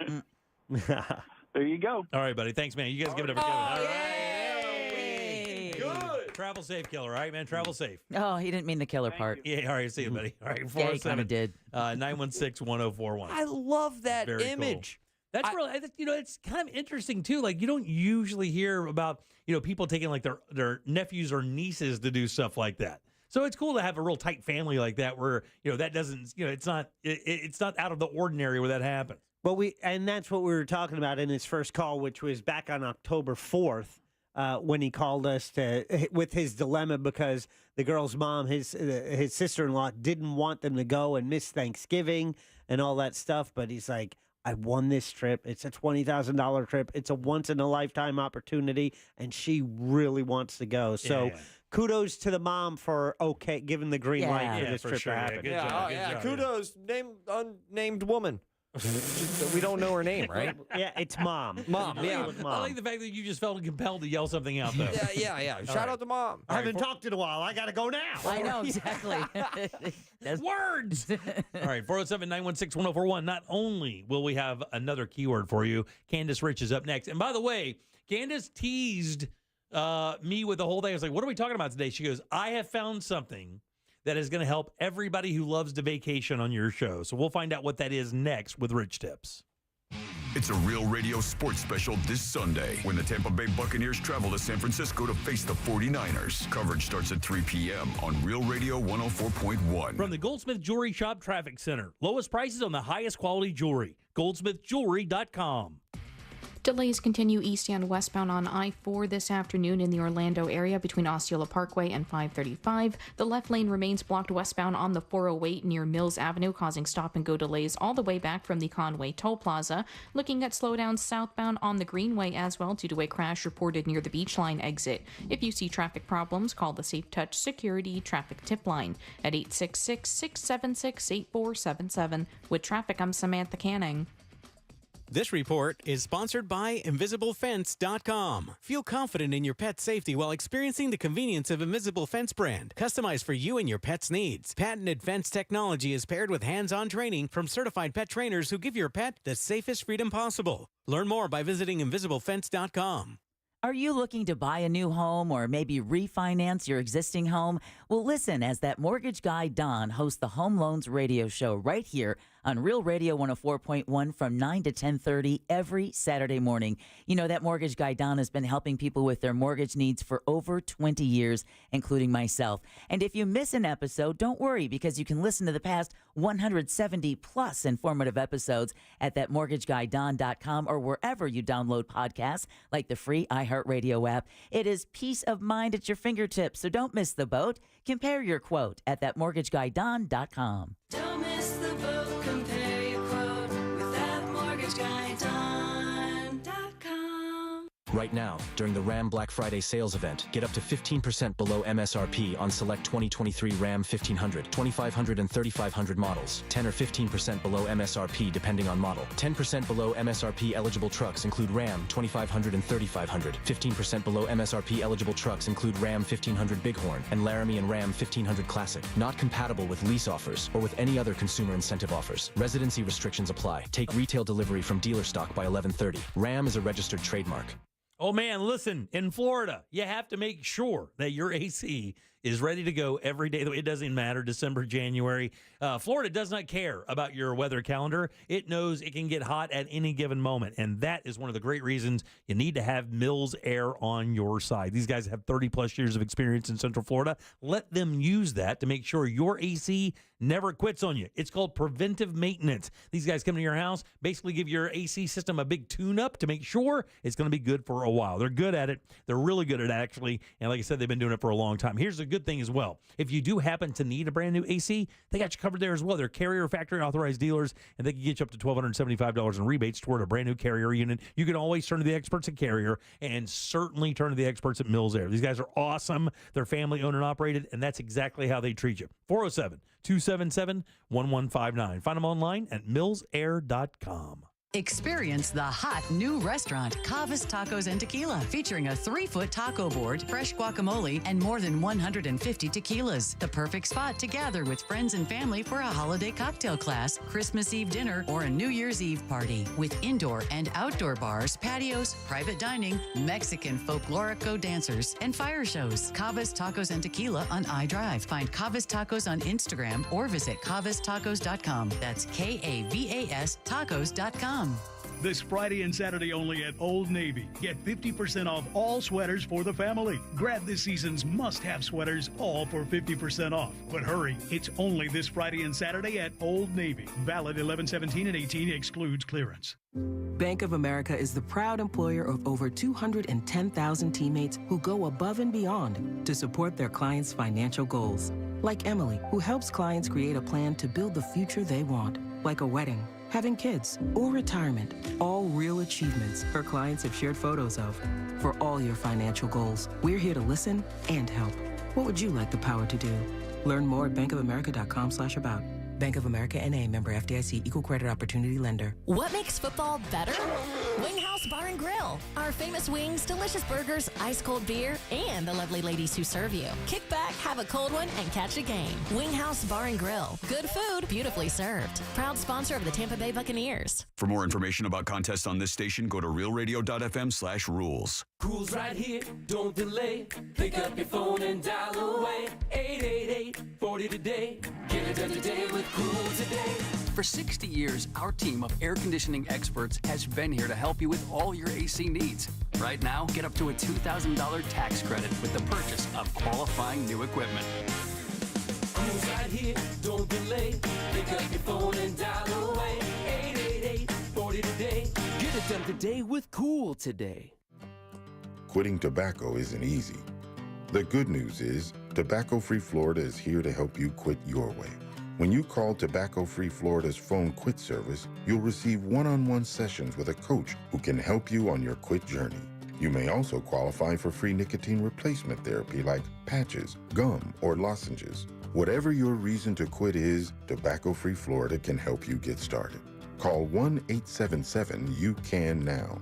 There you go. All right, buddy. Thanks, man. You guys give it up for Kevin. All right. Good. Travel safe, killer. All right, man. Travel safe. Oh, he didn't mean the killer part. Yeah, all right. See you, buddy. All right, Yeah, he kind of did. 916-1041. I love that Very image. Cool. That's really, it's kind of interesting, too. Like, you don't usually hear about, people taking, like, their nephews or nieces to do stuff like that. So it's cool to have a real tight family like that where, that doesn't, it's not out of the ordinary where that happens. Well, and that's what we were talking about in his first call, which was back on October 4th, when he called us with his dilemma because the girl's mom, his sister-in-law, didn't want them to go and miss Thanksgiving and all that stuff. But he's like, I won this trip. It's a $20,000 trip. It's a once-in-a-lifetime opportunity, and she really wants to go. So kudos to the mom for giving the green light for this trip to happen. Good job. Kudos, unnamed woman. We don't know her name, right? Yeah, it's mom. Mom, yeah. I like the fact that you just felt compelled to yell something out, though. Yeah. Shout out to mom. I haven't talked in a while. I got to go now. I know, exactly. Words! All right, 407-916-1041. Not only will we have another keyword for you, Candace Rich is up next. And by the way, Candace teased me with the whole thing. I was like, what are we talking about today? She goes, I have found something that is going to help everybody who loves to vacation on your show. So we'll find out what that is next with Rich Tips. It's a Real Radio sports special this Sunday when the Tampa Bay Buccaneers travel to San Francisco to face the 49ers. Coverage starts at 3 p.m. on Real Radio 104.1. From the Goldsmith Jewelry Shop Traffic Center. Lowest prices on the highest quality jewelry. GoldsmithJewelry.com. Delays continue east and westbound on I-4 this afternoon in the Orlando area between Osceola Parkway and 535. The left lane remains blocked westbound on the 408 near Mills Avenue, causing stop-and-go delays all the way back from the Conway Toll Plaza. Looking at slowdowns southbound on the Greenway as well due to a crash reported near the Beachline exit. If you see traffic problems, call the Safe Touch Security Traffic Tip Line at 866-676-8477. With traffic, I'm Samantha Canning. This report is sponsored by InvisibleFence.com. Feel confident in your pet's safety while experiencing the convenience of Invisible Fence brand, customized for you and your pet's needs. Patented fence technology is paired with hands-on training from certified pet trainers who give your pet the safest freedom possible. Learn more by visiting InvisibleFence.com. Are you looking to buy a new home or maybe refinance your existing home? Well, listen as that mortgage guy, Don, hosts the Home Loans Radio Show right here on Real Radio 104.1 from 9 to 10:30 every Saturday morning. You know, that mortgage guy, Don, has been helping people with their mortgage needs for over 20 years, including myself. And if you miss an episode, don't worry, because you can listen to the past 170 plus informative episodes at thatmortgageguyDon.com or wherever you download podcasts like the free iHeartRadio app. It is peace of mind at your fingertips, so don't miss the boat. Compare your quote at thatmortgageguyDon.com. Don't miss the boat. Compare your quote with thatmortgageguyDon.com. Right now, during the Ram Black Friday sales event, get up to 15% below MSRP on select 2023 Ram 1500, 2500, and 3500 models. 10 or 15% below MSRP depending on model. 10% below MSRP eligible trucks include Ram 2500 and 3500. 15% below MSRP eligible trucks include Ram 1500 Bighorn and Laramie and Ram 1500 Classic. Not compatible with lease offers or with any other consumer incentive offers. Residency restrictions apply. Take retail delivery from dealer stock by 11:30. Ram is a registered trademark. Oh, man, listen, in Florida, you have to make sure that your AC is ready to go every day. It doesn't matter, December, January. Florida does not care about your weather calendar. It knows it can get hot at any given moment, and that is one of the great reasons you need to have Mills Air on your side. These guys have 30-plus years of experience in Central Florida. Let them use that to make sure your AC never quits on you. It's called preventive maintenance. These guys come to your house, basically give your AC system a big tune-up to make sure it's going to be good for a while. They're good at it. They're really good at it, actually, and like I said, they've been doing it for a long time. Here's the good thing as well. If you do happen to need a brand new AC, they got you covered there as well. They're Carrier factory authorized dealers, and they can get you up to $1,275 in rebates toward a brand new Carrier unit. You can always turn to the experts at Carrier, and certainly turn to the experts at Mills Air. These guys are awesome. They're family owned and operated, and that's exactly how they treat you. 407-277-1159. Find them online at millsair.com. Experience the hot new restaurant, Cavas Tacos and Tequila, featuring a 3-foot taco board, fresh guacamole, and more than 150 tequilas. The perfect spot to gather with friends and family for a holiday cocktail class, Christmas Eve dinner, or a New Year's Eve party. With indoor and outdoor bars, patios, private dining, Mexican folklorico dancers, and fire shows. Cavas Tacos and Tequila on iDrive. Find Cavas Tacos on Instagram or visit cavastacos.com. That's KAVAS tacos.com. This Friday and Saturday only at Old Navy. Get 50% off all sweaters for the family. Grab this season's must-have sweaters, all for 50% off. But hurry, it's only this Friday and Saturday at Old Navy. Valid 11/17 and 18, excludes clearance. Bank of America is the proud employer of over 210,000 teammates who go above and beyond to support their clients' financial goals. Like Emily, who helps clients create a plan to build the future they want, like a wedding, having kids, or retirement. All real achievements her clients have shared photos of. For all your financial goals, we're here to listen and help. What would you like the power to do? Learn more at bankofamerica.com/about. Bank of America N.A., member FDIC, equal credit opportunity lender. What makes football better? Wing House Bar and Grill. Our famous wings, delicious burgers, ice cold beer, and the lovely ladies who serve you. Kick back, have a cold one, and catch a game. Wing House Bar and Grill. Good food, beautifully served. Proud sponsor of the Tampa Bay Buccaneers. For more information about contests on this station, go to realradio.fm/rules. Cool's right here, don't delay. Pick up your phone and dial away. 888-40 today. Get it done today with Cool Today. For 60 years, our team of air conditioning experts has been here to help you with all your AC needs. Right now, get up to a $2,000 tax credit with the purchase of qualifying new equipment. Cool's right here, don't delay. Pick up your phone and dial away. 888-40 today. Get it done today with Cool Today. Quitting tobacco isn't easy. The good news is, Tobacco-Free Florida is here to help you quit your way. When you call Tobacco-Free Florida's phone quit service, you'll receive one-on-one sessions with a coach who can help you on your quit journey. You may also qualify for free nicotine replacement therapy like patches, gum, or lozenges. Whatever your reason to quit is, Tobacco-Free Florida can help you get started. Call 1-877-YOU-CAN now.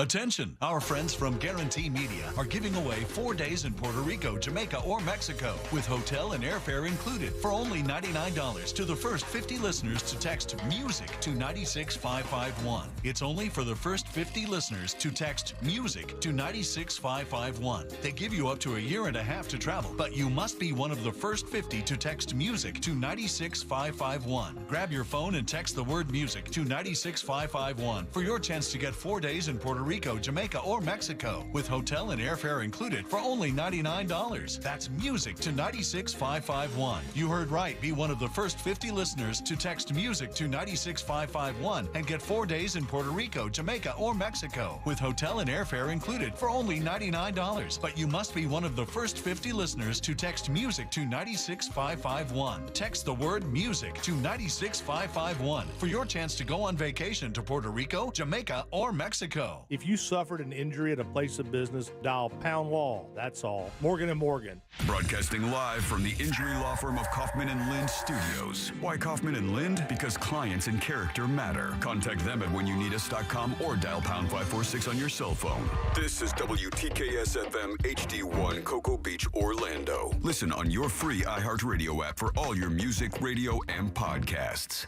Attention! Our friends from Guarantee Media are giving away 4 days in Puerto Rico, Jamaica, or Mexico with hotel and airfare included for only $99 to the first 50 listeners to text MUSIC to 96551. It's only for the first 50 listeners to text MUSIC to 96551. They give you up to a year and a half to travel, but you must be one of the first 50 to text MUSIC to 96551. Grab your phone and text the word MUSIC to 96551 for your chance to get 4 days in Puerto Rico, Jamaica, or Mexico with hotel and airfare included for only $99. That's MUSIC to 96551. You heard right. Be one of the first 50 listeners to text MUSIC to 96551 and get 4 days in Puerto Rico, Jamaica, or Mexico with hotel and airfare included for only $99. But you must be one of the first 50 listeners to text MUSIC to 96551. Text the word MUSIC to 96551 for your chance to go on vacation to Puerto Rico, Jamaica, or Mexico. If you suffered an injury at a place of business, dial Pound Law. That's all. Morgan & Morgan. Broadcasting live from the injury law firm of Kaufman & Lind Studios. Why Kaufman & Lind? Because clients and character matter. Contact them at whenyouneedus.com or dial pound 546 on your cell phone. This is WTKS-FM HD1 Cocoa Beach, Orlando. Listen on your free iHeartRadio app for all your music, radio, and podcasts.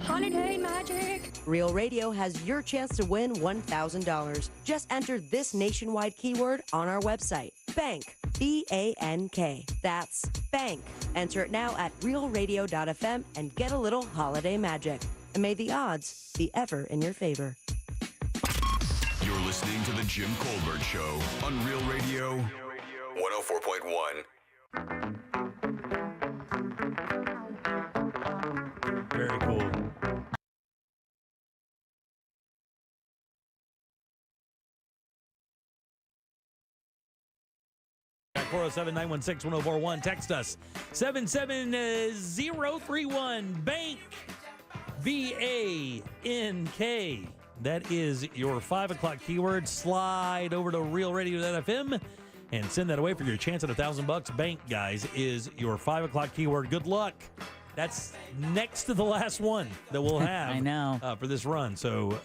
Holiday magic! Real Radio has your chance to win $1,000. Just enter this nationwide keyword on our website. Bank. B-A-N-K. That's bank. Enter it now at realradio.fm and get a little holiday magic. And may the odds be ever in your favor. You're listening to The Jim Colbert Show on Real Radio 104.1. Very cool. At 407-916-1041. Text us 77031. Bank. B-A-N-K. That is your 5 o'clock keyword. Slide over to realradio.fm and send that away for your chance at $1,000. Bank, guys, is your 5 o'clock keyword. Good luck. That's next to the last one that we'll have. I know. For this run. So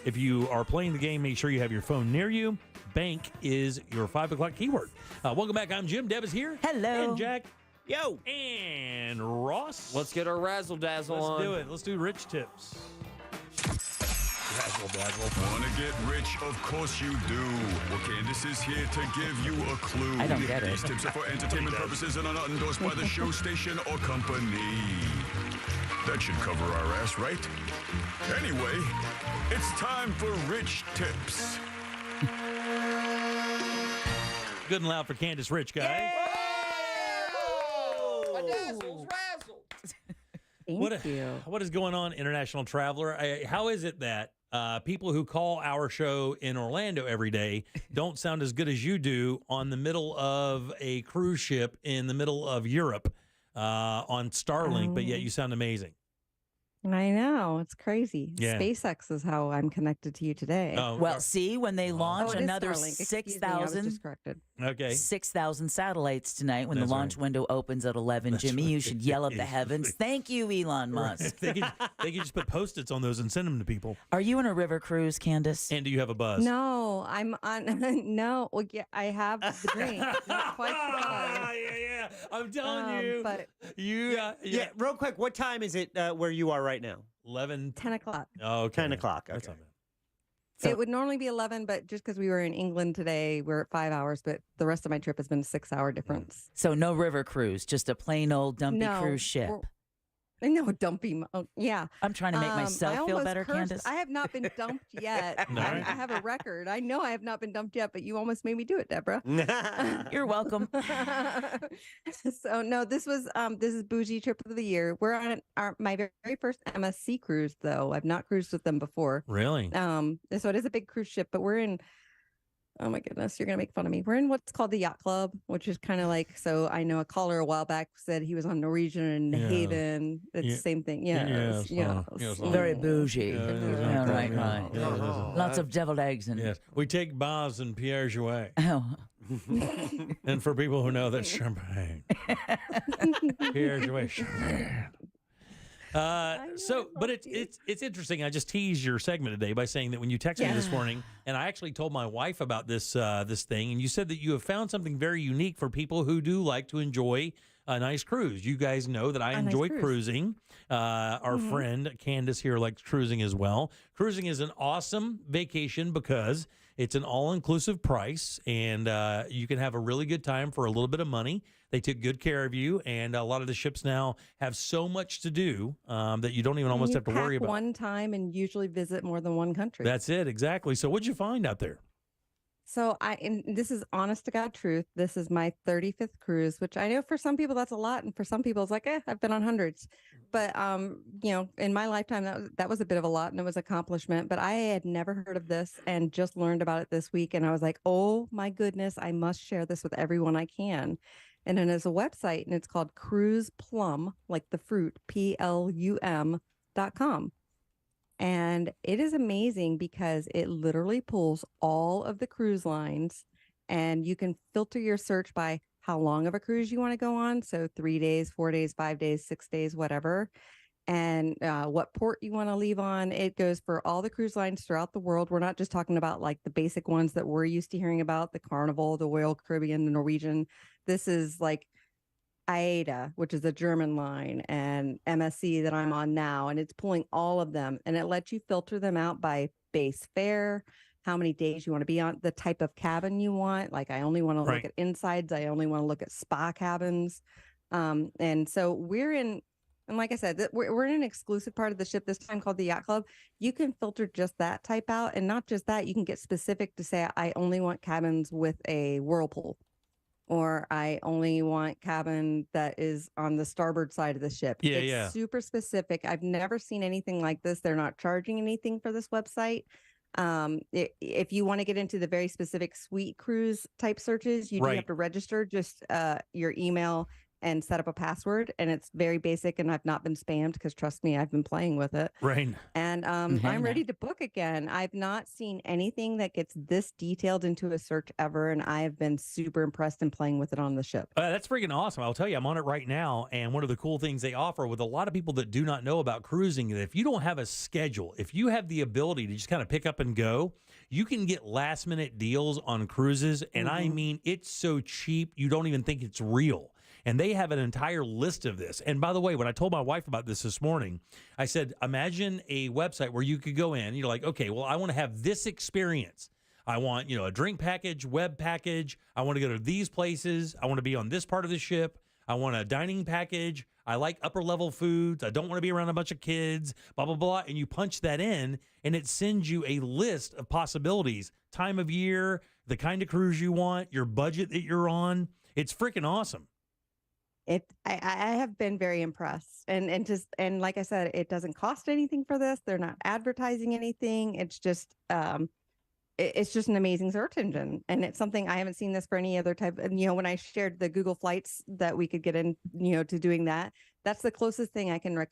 if you are playing the game, make sure you have your phone near you. Bank is your 5 o'clock keyword. Welcome back. I'm Jim. Deb is here. Hello. And Jack. Yo. And Ross. Let's get our razzle dazzle on. Let's do it. Let's do rich tips. Razzle dazzle. Want to get rich? Of course you do. Well, Candace is here to give you a clue. I don't get it. These tips are for entertainment purposes and are not endorsed by the show station or company. That should cover our ass, right? Anyway, it's time for rich tips. Good and loud for Candace Rich, guys. My dazzle's razzled. What is going on, international traveler? How is it that people who call our show in Orlando every day don't sound as good as you do on the middle of a cruise ship in the middle of Europe on Starlink, but yet you sound amazing? I know. It's crazy. Yeah. SpaceX is how I'm connected to you today. Oh, Well, see, when they launch it is another Starlink. Excuse me, I was 6,000 just corrected. Okay. 6,000 satellites tonight when That's the launch right. window opens at 11. That's Jimmy, you right. should yell up the heavens. Thank you, Elon Musk. they could just put Post-its on those and send them to people. Are you in a river cruise, Candace? And do you have a buzz? No, I'm on. No, well, yeah, I have the drink. Not quite the buzz. Yeah. I'm telling you. But You, Yeah, real quick, what time is it where you are right now? 11. 10 o'clock. Oh, okay. 10 o'clock. That's Okay. not bad. It would normally be 11, but just because we were in England today, we're at 5 hours. But the rest of my trip has been a 6-hour difference. So no river cruise, just a plain old dumpy No, cruise ship. we're- No, dumpy. Yeah. I'm trying to make I myself feel almost better, cursed. Candace. I have not been dumped yet. No. I have a record. I know I have not been dumped yet, but you almost made me do it, Deborah. You're welcome. So no, this is bougie trip of the year. We're on my very first MSC cruise, though. I've not cruised with them before. Really? So it is a big cruise ship, but we're in. Oh my goodness, you're gonna make fun of me. We're in what's called the Yacht Club, which is kind of like. So I know a caller a while back said he was on Norwegian and Yeah. Haven. It's the same thing. Yes. Very bougie. Yeah, right. Yeah. Lots of deviled eggs and Yes. We take baths in Pierre Jouet. Oh. And for people who know, that's champagne. Pierre Jouet champagne. But it's interesting. I just teased your segment today by saying that when you texted me this morning, and I actually told my wife about this thing, and you said that you have found something very unique for people who do like to enjoy a nice cruise. You guys know that I enjoy cruising. Our friend Candace here likes cruising as well. Cruising is an awesome vacation because it's an all-inclusive price, and you can have a really good time for a little bit of money. They took good care of you, and a lot of the ships now have so much to do that you don't even almost have to worry about. One time and usually visit more than one country. That's it, exactly. So what'd you find out there? So and this is honest to God truth. This is my 35th cruise, which I know for some people that's a lot, and for some people it's like, I've been on hundreds. But in my lifetime that was a bit of a lot, and it was an accomplishment. But I had never heard of this and just learned about it this week, and I was like, oh my goodness, I must share this with everyone I can. And then there's a website, and it's called Cruise Plum, like the fruit, PLUM.com. And it is amazing because it literally pulls all of the cruise lines, and you can filter your search by how long of a cruise you want to go on. So 3 days, 4 days, 5 days, 6 days, whatever. And what port you want to leave on. It goes for all the cruise lines throughout the world. We're not just talking about like the basic ones that we're used to hearing about, the Carnival, the Royal Caribbean, the Norwegian. This is like AIDA, which is a German line, and MSC that I'm on now, and it's pulling all of them, and it lets you filter them out by base fare, how many days you want to be on, the type of cabin you want. Like I only want to look at insides, I only want to look at spa cabins, and so we're in. And like I said, we're in an exclusive part of the ship this time called the Yacht Club. You can filter just that type out, and not just that, you can get specific to say I only want cabins with a whirlpool, or I only want cabin that is on the starboard side of the ship. It's super specific. I've never seen anything like this. They're not charging anything for this website. If you want to get into the very specific suite cruise type searches, you do have to register just your email and set up a password, and it's very basic, and I've not been spammed because trust me, I've been playing with it. Right. And I'm ready to book again. I've not seen anything that gets this detailed into a search ever, and I have been super impressed in playing with it on the ship. That's freaking awesome. I'll tell you, I'm on it right now, and one of the cool things they offer with a lot of people that do not know about cruising is if you don't have a schedule, if you have the ability to just kind of pick up and go, you can get last minute deals on cruises, and I mean, it's so cheap, you don't even think it's real. And they have an entire list of this. And by the way, when I told my wife about this morning, I said, imagine a website where you could go in, you're like, okay, well, I want to have this experience. I want, a drink package, web package. I want to go to these places. I want to be on this part of the ship. I want a dining package. I like upper level foods. I don't want to be around a bunch of kids, blah, blah, blah. And you punch that in, and it sends you a list of possibilities, time of year, the kind of cruise you want, your budget that you're on. It's freaking awesome. I have been very impressed, and like I said, it doesn't cost anything for this. They're not advertising anything. It's just it's just an amazing search engine, and it's something I haven't seen this for any other type. And when I shared the Google Flights that we could get in, to doing that, that's the closest thing I can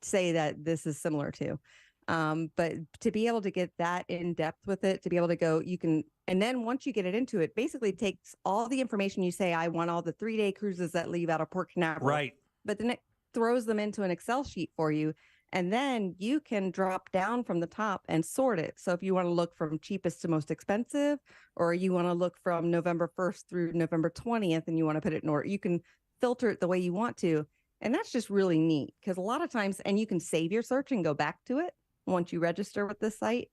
say that this is similar to. But to be able to get that in depth with it, to be able to go, you can, and then once you get it into it, basically takes all the information you say, I want all the 3-day cruises that leave out of Port Canaveral. Right. But then it throws them into an Excel sheet for you. And then you can drop down from the top and sort it. So if you want to look from cheapest to most expensive, or you want to look from November 1st through November 20th, and you want to put it in order, you can filter it the way you want to. And that's just really neat because a lot of times, and you can save your search and go back to it once you register with this site.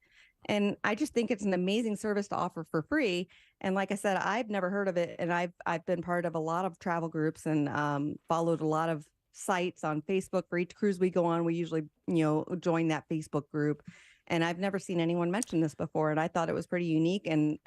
And I just think it's an amazing service to offer for free. And like I said, I've never heard of it. And I've been part of a lot of travel groups and followed a lot of sites on Facebook. For each cruise we go on, we usually, join that Facebook group. And I've never seen anyone mention this before. And I thought it was pretty unique, and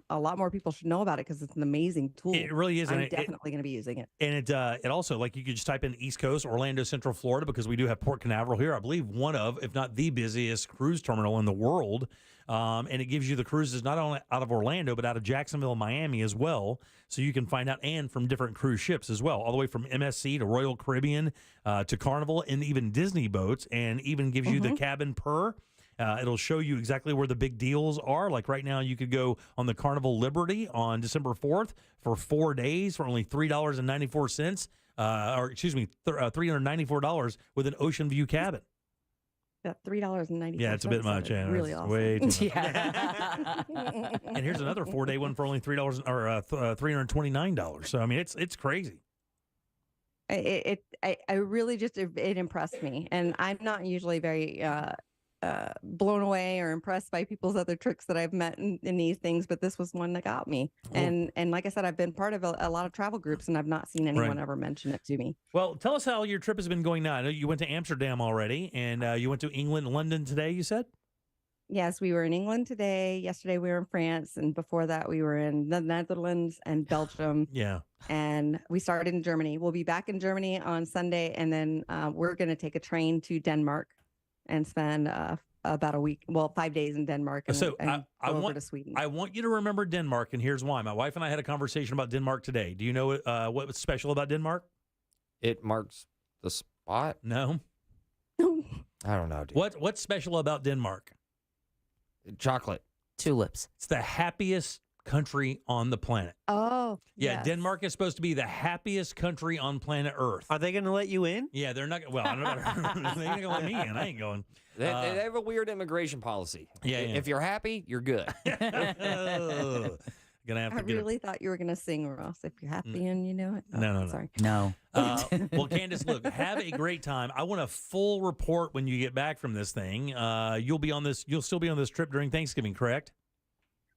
a lot more people should know about it because it's an amazing tool. It really is. I'm definitely going to be using it. And it also, like, you could just type in East Coast, Orlando, Central Florida, because we do have Port Canaveral here. I believe one of, if not the busiest cruise terminal in the world. And it gives you the cruises not only out of Orlando, but out of Jacksonville and Miami as well. So you can find out, and from different cruise ships as well, all the way from MSC to Royal Caribbean to Carnival, and even Disney boats, and even gives you the cabin per. It'll show you exactly where the big deals are. Like right now, you could go on the Carnival Liberty on December 4th for 4 days for only $3.94. or excuse me, $394 with an ocean view cabin. That $3.90. Yeah, it's a bit much. Yeah, really that's awesome. way too much. Yeah. And here's another 4-day one for only $3 or $329. So I mean, it's crazy. I really just it impressed me, and I'm not usually very blown away or impressed by people's other tricks that I've met in these things, but this was one that got me. And like I said, I've been part of a lot of travel groups, and I've not seen anyone ever mention it to me. Well, tell us how your trip has been going now. I know you went to Amsterdam already, and you went to England and London today, you said? Yes, we were in England today. Yesterday we were in France, and before that we were in the Netherlands and Belgium. Yeah. And we started in Germany. We'll be back in Germany on Sunday, and then we're going to take a train to Denmark and spend about a week, 5 days in Denmark, and, So and I go over want to Sweden. I want you to remember Denmark, and here's why. My wife and I had a conversation about Denmark today. Do you know what was special about Denmark? It marks the spot. No. I don't know, dude. What's special about Denmark? Chocolate. Tulips. It's the happiest country on the planet. Oh, Yeah, yes. Denmark is supposed to be the happiest country on planet Earth. Are they going to let you in? Yeah, they're not. Well, I don't know. They're not going to let me in. I ain't going. They have a weird immigration policy. Yeah. If you're happy, you're good. Gonna have to I get really thought you were going to sing, Ross. If you're happy and you know it. Oh, No. Sorry. No. Well, Candace, look, have a great time. I want a full report when you get back from this thing. You'll still be on this trip during Thanksgiving, correct?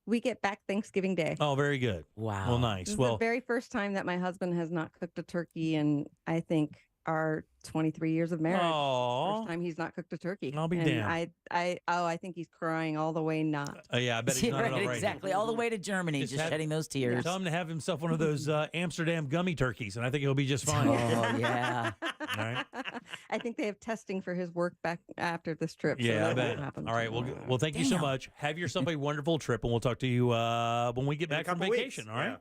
We get back Thanksgiving Day. Oh, very good. Wow. Well, nice. This is Well, the very first time that my husband has not cooked a turkey in, I think, our 23 years of marriage. Aw. First time he's not cooked a turkey. I'll be and damned. I think he's crying all the way not. yeah, I bet he's not Right, all right. exactly. All the way to Germany, just shedding those tears. Tell him to have himself one of those Amsterdam gummy turkeys, and I think he'll be just fine. Oh, yeah. All right. I think they have testing for his work back after this trip. Yeah, so I that bet. won't happen. All right. Well, thank you so much. Have yourself a wonderful trip, and we'll talk to you when we get back from couple vacation. weeks. All right.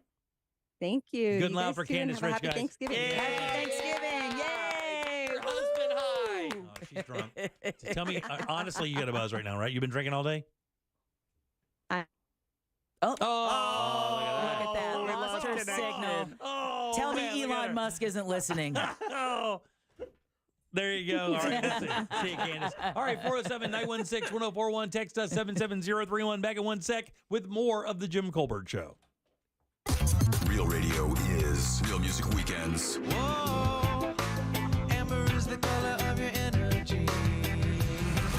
Thank you. Good You loud guys for too, and Candace have a Rich, happy guys. Thanksgiving. Happy Thanksgiving. Yay. Your husband high. Oh, she's drunk. So tell me, honestly, you got a buzz right now, right? You've been drinking all day? Oh. Oh, Look at that. we Lost lost her connection. signal. Oh, Tell man, me look at Elon her. Musk isn't listening. Oh. There you go. All right, that's it. See you, Candace. All right, 407-916-1041. Text us 77031. Back in 1 sec with more of the Jim Colbert Show. Real radio is Real Music Weekends. Whoa, amber is the color of your energy.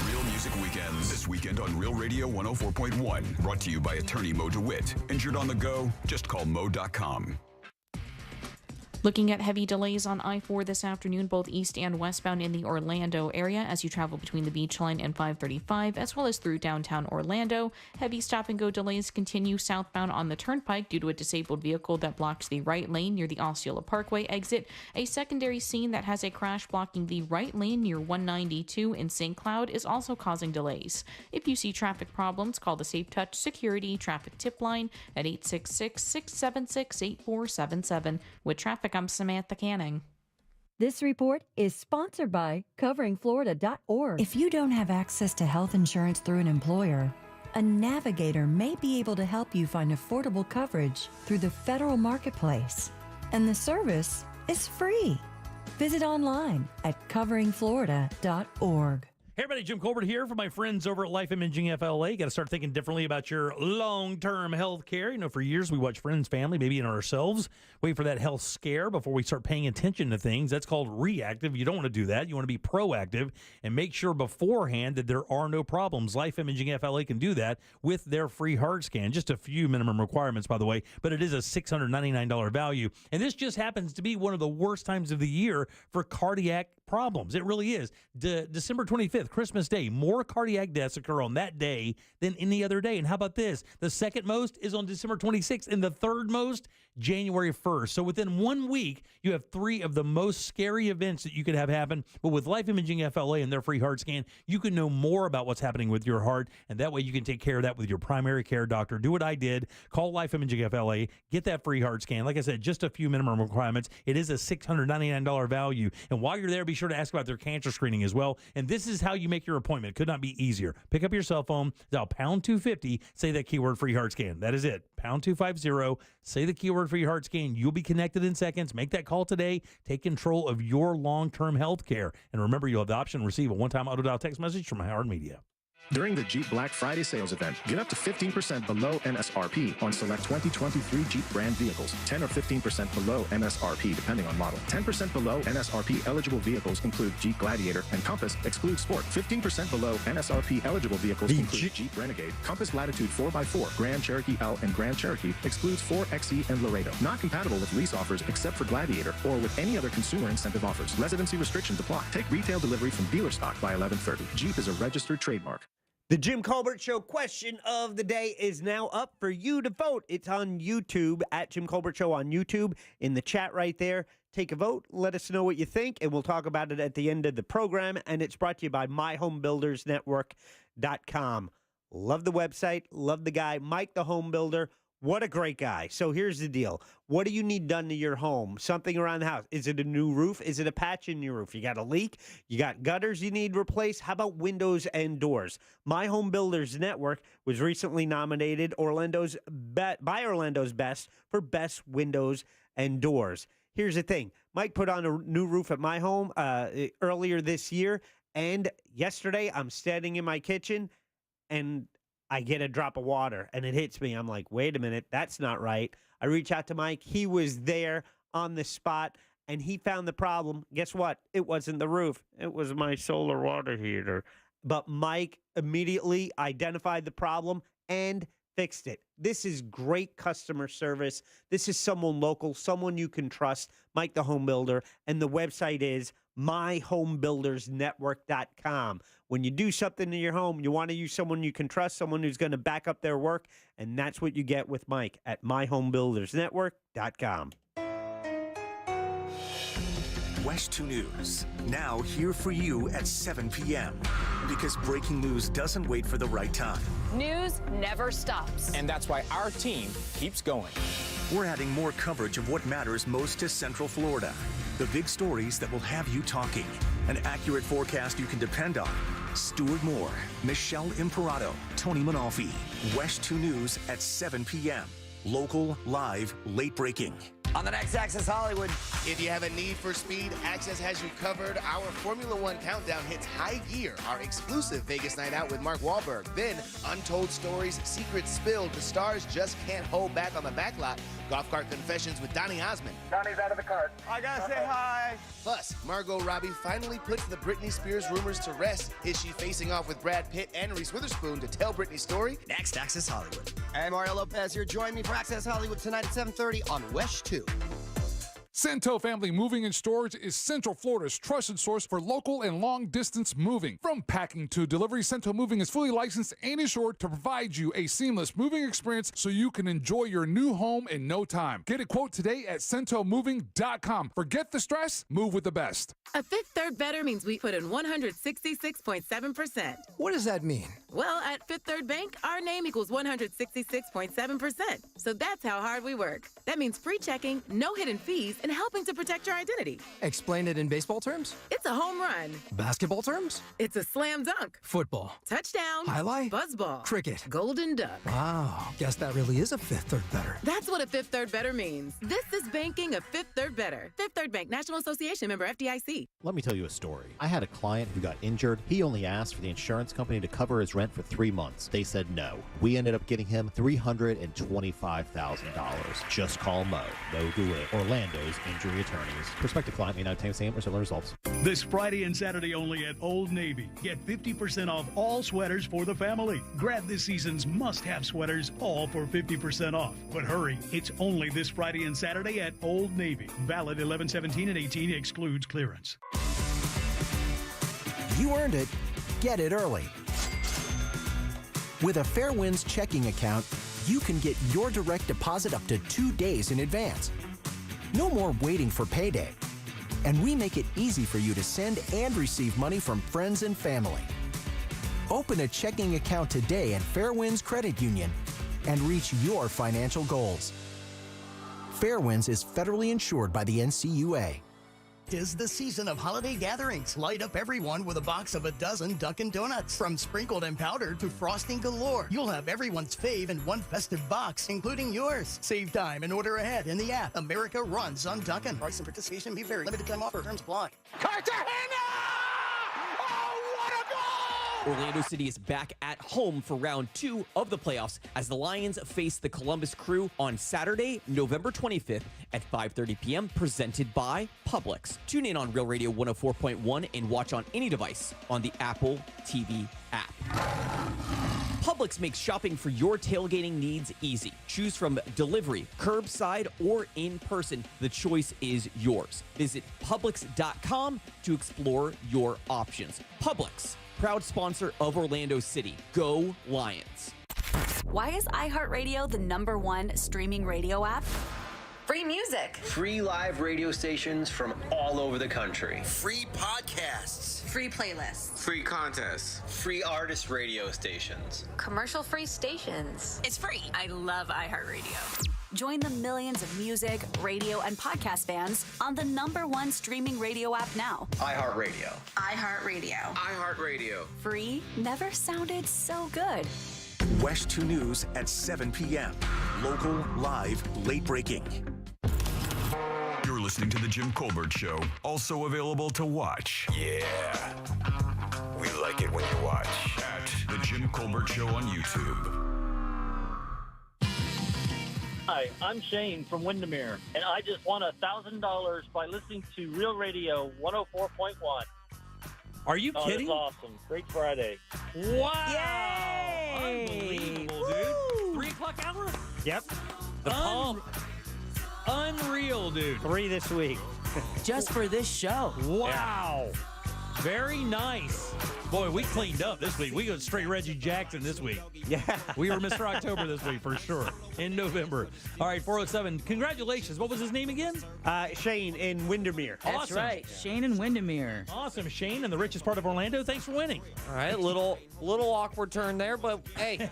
Real Music Weekends this weekend on Real Radio 104.1. Brought to you by attorney Mo DeWitt. Injured on the go? Just call Mo.com. Looking at heavy delays on I-4 this afternoon, both east and westbound in the Orlando area as you travel between the Beach Line and 535, as well as through downtown Orlando. Heavy stop-and-go delays continue southbound on the Turnpike due to a disabled vehicle that blocks the right lane near the Osceola Parkway exit. A secondary scene that has a crash blocking the right lane near 192 in St. Cloud is also causing delays. If you see traffic problems, call the Safe Touch Security Traffic Tip Line at 866-676-8477. With traffic, I'm Samantha Canning. This report is sponsored by CoveringFlorida.org. If you don't have access to health insurance through an employer, a navigator may be able to help you find affordable coverage through the federal marketplace. And the service is free. Visit online at CoveringFlorida.org. Hey everybody, Jim Colbert here for my friends over at Life Imaging FLA. Got to start thinking differently about your long-term health care. You know, for years we watch friends, family, maybe in ourselves, wait for that health scare before we start paying attention to things. That's called reactive. You don't want to do that. You want to be proactive and make sure beforehand that there are no problems. Life Imaging FLA can do that with their free heart scan. Just a few minimum requirements, by the way, but it is a $699 value. And this just happens to be one of the worst times of the year for cardiac problems. It really is. December 25th, Christmas Day, more cardiac deaths occur on that day than any other day. And how about this? The second most is on December 26th, and the third most, January 1st. So within 1 week, you have three of the most scary events that you could have happen. But with Life Imaging FLA and their free heart scan, you can know more about what's happening with your heart, and that way you can take care of that with your primary care doctor. Do what I did. Call Life Imaging FLA. Get that free heart scan. Like I said, just a few minimum requirements. It is a $699 value. And while you're there, be sure to ask about their cancer screening as well. And this is how you make your appointment. It could not be easier. Pick up your cell phone, dial pound 250, say that keyword free heart scan. That is it. Pound 250, say the keyword free heart scan. You'll be connected in seconds. Make that call today. Take control of your long-term health care. And remember, you'll have the option to receive a one-time auto dial text message from Howard Media. During the Jeep Black Friday sales event, get up to 15% below MSRP on select 2023 Jeep brand vehicles. 10 or 15% below MSRP depending on model. 10% below MSRP eligible vehicles include Jeep Gladiator and Compass, exclude Sport. 15% below MSRP eligible vehicles include Jeep Renegade, Compass Latitude 4x4, Grand Cherokee L and Grand Cherokee, excludes 4XE and Laredo. Not compatible with lease offers except for Gladiator or with any other consumer incentive offers. Residency restrictions apply. Take retail delivery from dealer stock by 11/30. Jeep is a registered trademark. The Jim Colbert Show question of the day is now up for you to vote. It's on YouTube, at Jim Colbert Show on YouTube, in the chat right there. Take a vote. Let us know what you think, and we'll talk about it at the end of the program. And it's brought to you by myhomebuildersnetwork.com. Love the website. Love the guy, Mike the Home Builder. What a great guy. So here's the deal. What do you need done to your home? Something around the house. Is it a new roof? Is it a patch in your roof? You got a leak? You got gutters you need replaced? How about windows and doors? My Home Builders Network was recently nominated by Orlando's Best for Best Windows and Doors. Here's the thing. Mike put on a new roof at my home earlier this year, and yesterday I'm standing in my kitchen, and I get a drop of water, and it hits me. I'm like, wait a minute, that's not right. I reach out to Mike. He was there on the spot, and he found the problem. Guess what? It wasn't the roof. It was my solar water heater. But Mike immediately identified the problem and fixed it. This is great customer service. This is someone local, someone you can trust, Mike the Home Builder, and the website is myhomebuildersnetwork.com. When you do something in your home, you want to use someone you can trust, someone who's going to back up their work, and that's what you get with Mike at myhomebuildersnetwork.com. West 2 News, now here for you at 7 p.m. Because breaking news doesn't wait for the right time. News never stops. And that's why our team keeps going. We're adding more coverage of what matters most to Central Florida. The big stories that will have you talking. An accurate forecast you can depend on. Stuart Moore, Michelle Imperato, Tony Manalfi. West 2 News at 7 p.m. Local, live, late breaking. On the next Access Hollywood, if you have a need for speed, Access has you covered. Our Formula One countdown hits high gear. Our exclusive Vegas night out with Mark Wahlberg. Then, Untold Stories, Secrets Spilled. The stars just can't hold back on the backlot. Golf Cart Confessions with Donny Osmond. Donny's out of the cart. I gotta say hi. Plus, Margot Robbie finally puts the Britney Spears rumors to rest. Is she facing off with Brad Pitt and Reese Witherspoon to tell Britney's story? Next, Access Hollywood. Hey, Mario Lopez here. Join me for Access Hollywood tonight at 7:30 on West 2. Cento Family Moving and Storage is Central Florida's trusted source for local and long-distance moving. From packing to delivery, Cento Moving is fully licensed and insured to provide you a seamless moving experience so you can enjoy your new home in no time. Get a quote today at centomoving.com. Forget the stress, move with the best. A Fifth Third Better means we put in 166.7%. What does that mean? Well, at Fifth Third Bank, our name equals 166.7%. So that's how hard we work. That means free checking, no hidden fees, and helping to protect your identity. Explain it in baseball terms? It's a home run. Basketball terms? It's a slam dunk. Football. Touchdown. Highlight? Buzzball. Cricket. Golden duck. Wow. Guess that really is a Fifth Third Better. That's what a Fifth Third Better means. This is banking a Fifth Third Better. Fifth Third Bank, National Association member FDIC. Let me tell you a story. I had a client who got injured. He only asked for the insurance company to cover his rent for 3 months. They said no. We ended up getting him $325,000. Just call Mo. Mo Goulet, Orlando's injury attorneys. Prospective client may not obtain the same or similar results. This Friday and Saturday only at Old Navy. Get 50% off all sweaters for the family. Grab this season's must-have sweaters, all for 50% off. But hurry, it's only this Friday and Saturday at Old Navy. Valid 11/17 and 18, excludes clearance. You earned it. Get it early. With a Fairwinds checking account, you can get your direct deposit up to 2 days in advance. No more waiting for payday. And we make it easy for you to send and receive money from friends and family. Open a checking account today at Fairwinds Credit Union and reach your financial goals. Fairwinds is federally insured by the NCUA. 'Tis the season of holiday gatherings. Light up everyone with a box of a dozen Dunkin' Donuts. From sprinkled and powdered to frosting galore, you'll have everyone's fave in one festive box, including yours. Save time and order ahead in the app. America runs on Dunkin'. Price and participation may vary. Limited time offer. Terms apply. Orlando City is back at home for round 2 of the playoffs as the Lions face the Columbus Crew on Saturday, November 25th at 5:30 p.m. presented by Publix. Tune in on Real Radio 104.1 and watch on any device on the Apple TV app. Publix makes shopping for your tailgating needs easy. Choose from delivery, curbside, or in person. The choice is yours. Visit Publix.com to explore your options. Publix, proud sponsor of Orlando City. Go Lions. Why is iHeartRadio the #1 streaming radio app? Free music. Free live radio stations from all over the country. Free podcasts. Free playlists. Free contests. Free artist radio stations. Commercial-free stations. It's free. I love iHeartRadio. Join the millions of music, radio, and podcast fans on the #1 streaming radio app now. iHeartRadio. iHeartRadio. iHeartRadio. Free never sounded so good. West 2 News at 7 p.m. Local, live, late breaking. You're listening to The Jim Colbert Show, also available to watch. Yeah. We like it when you watch. At The Jim Colbert Show on YouTube. Hi, I'm Shane from Windermere, and I just won $1,000 by listening to Real Radio 104.1. Are you kidding? That's awesome. Great Friday. Wow. Yay! Unbelievable, dude. 3 o'clock hour? Yep. The pump. Unreal, dude. 3 this week. Just for this show. Wow. Very nice. Boy, we cleaned up this week. We go straight Reggie Jackson this week. Yeah. We were Mr. October this week for sure. In November. All right, 407. Congratulations. What was his name again? Shane in Windermere. That's Awesome. right. Shane and Windermere. Awesome. Shane in the richest part of Orlando. Thanks for winning. All right, little awkward turn there, but hey,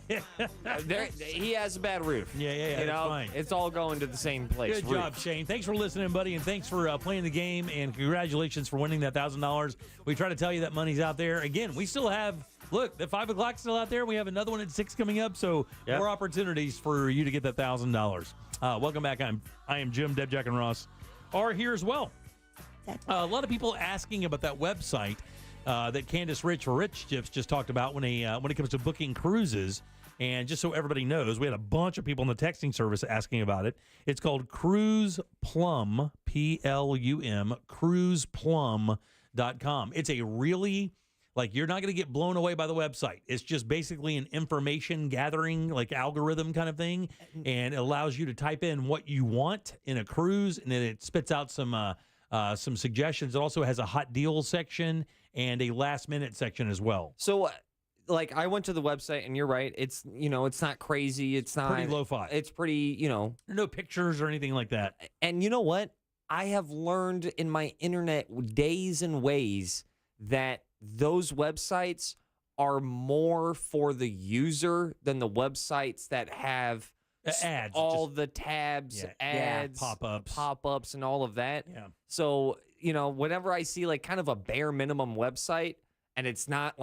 he has a bad roof. Yeah, You that's know, fine. it's all going to the same place. Good job, Shane. Thanks for listening, buddy, and thanks for playing the game, and congratulations for winning that $1,000. We try to tell you that money's out there. Again, we still have, look, the 5 o'clock's still out there. We have another one at 6 coming up, so more opportunities for you to get that $1,000. Welcome back. I am Jim. Deb, Jack, and Ross are here as well. A lot of people asking about that website that Candace Rich for Rich Chips just talked about when it comes to booking cruises. And just so everybody knows, we had a bunch of people in the texting service asking about it. It's called Cruise Plum, Plum, cruiseplum.com. It's a really, you're not going to get blown away by the website. It's just basically an information gathering, algorithm kind of thing. And it allows you to type in what you want in a cruise, and then it spits out some suggestions. It also has a hot deals section and a last minute section as well. So, I went to the website, and you're right. It's it's not crazy. It's not pretty lo-fi. It's pretty no pictures or anything like that. And you know what? I have learned in my internet days and ways that those websites are more for the user than the websites that have ads, all the tabs, ads, pop-ups, and all of that. Yeah. So, whenever I see kind of a bare minimum website and it's not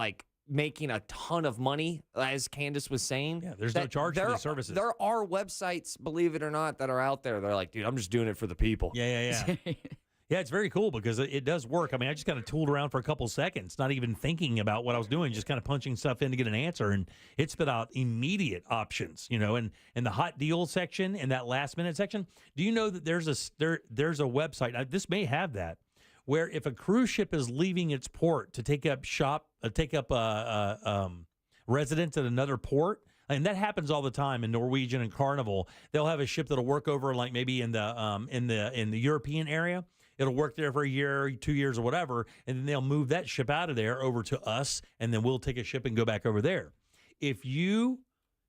making a ton of money, as Candace was saying. Yeah, there's no charge for these services. There are websites, believe it or not, that are out there. They're like, dude, I'm just doing it for the people. Yeah. Yeah, it's very cool because it does work. I mean, I just kind of tooled around for a couple seconds, not even thinking about what I was doing, just kind of punching stuff in to get an answer, and it spit out immediate options, and in the hot deal section and that last minute section. Do you know that there's a website, this may have that, where if a cruise ship is leaving its port to take up residence at another port, and that happens all the time in Norwegian and Carnival, they'll have a ship that'll work over maybe in the European area. It'll work there for a year, 2 years, or whatever, and then they'll move that ship out of there over to us, and then we'll take a ship and go back over there. If you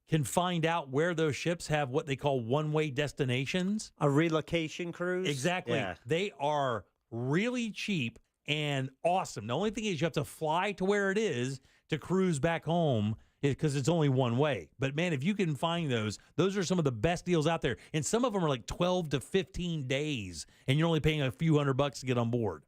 can find out where those ships have what they call one-way destinations, a relocation cruise, exactly, they are really cheap and awesome. The only thing is you have to fly to where it is to cruise back home because it's only one way. But, man, if you can find those are some of the best deals out there. And some of them are 12 to 15 days, and you're only paying a few $100 to get on board.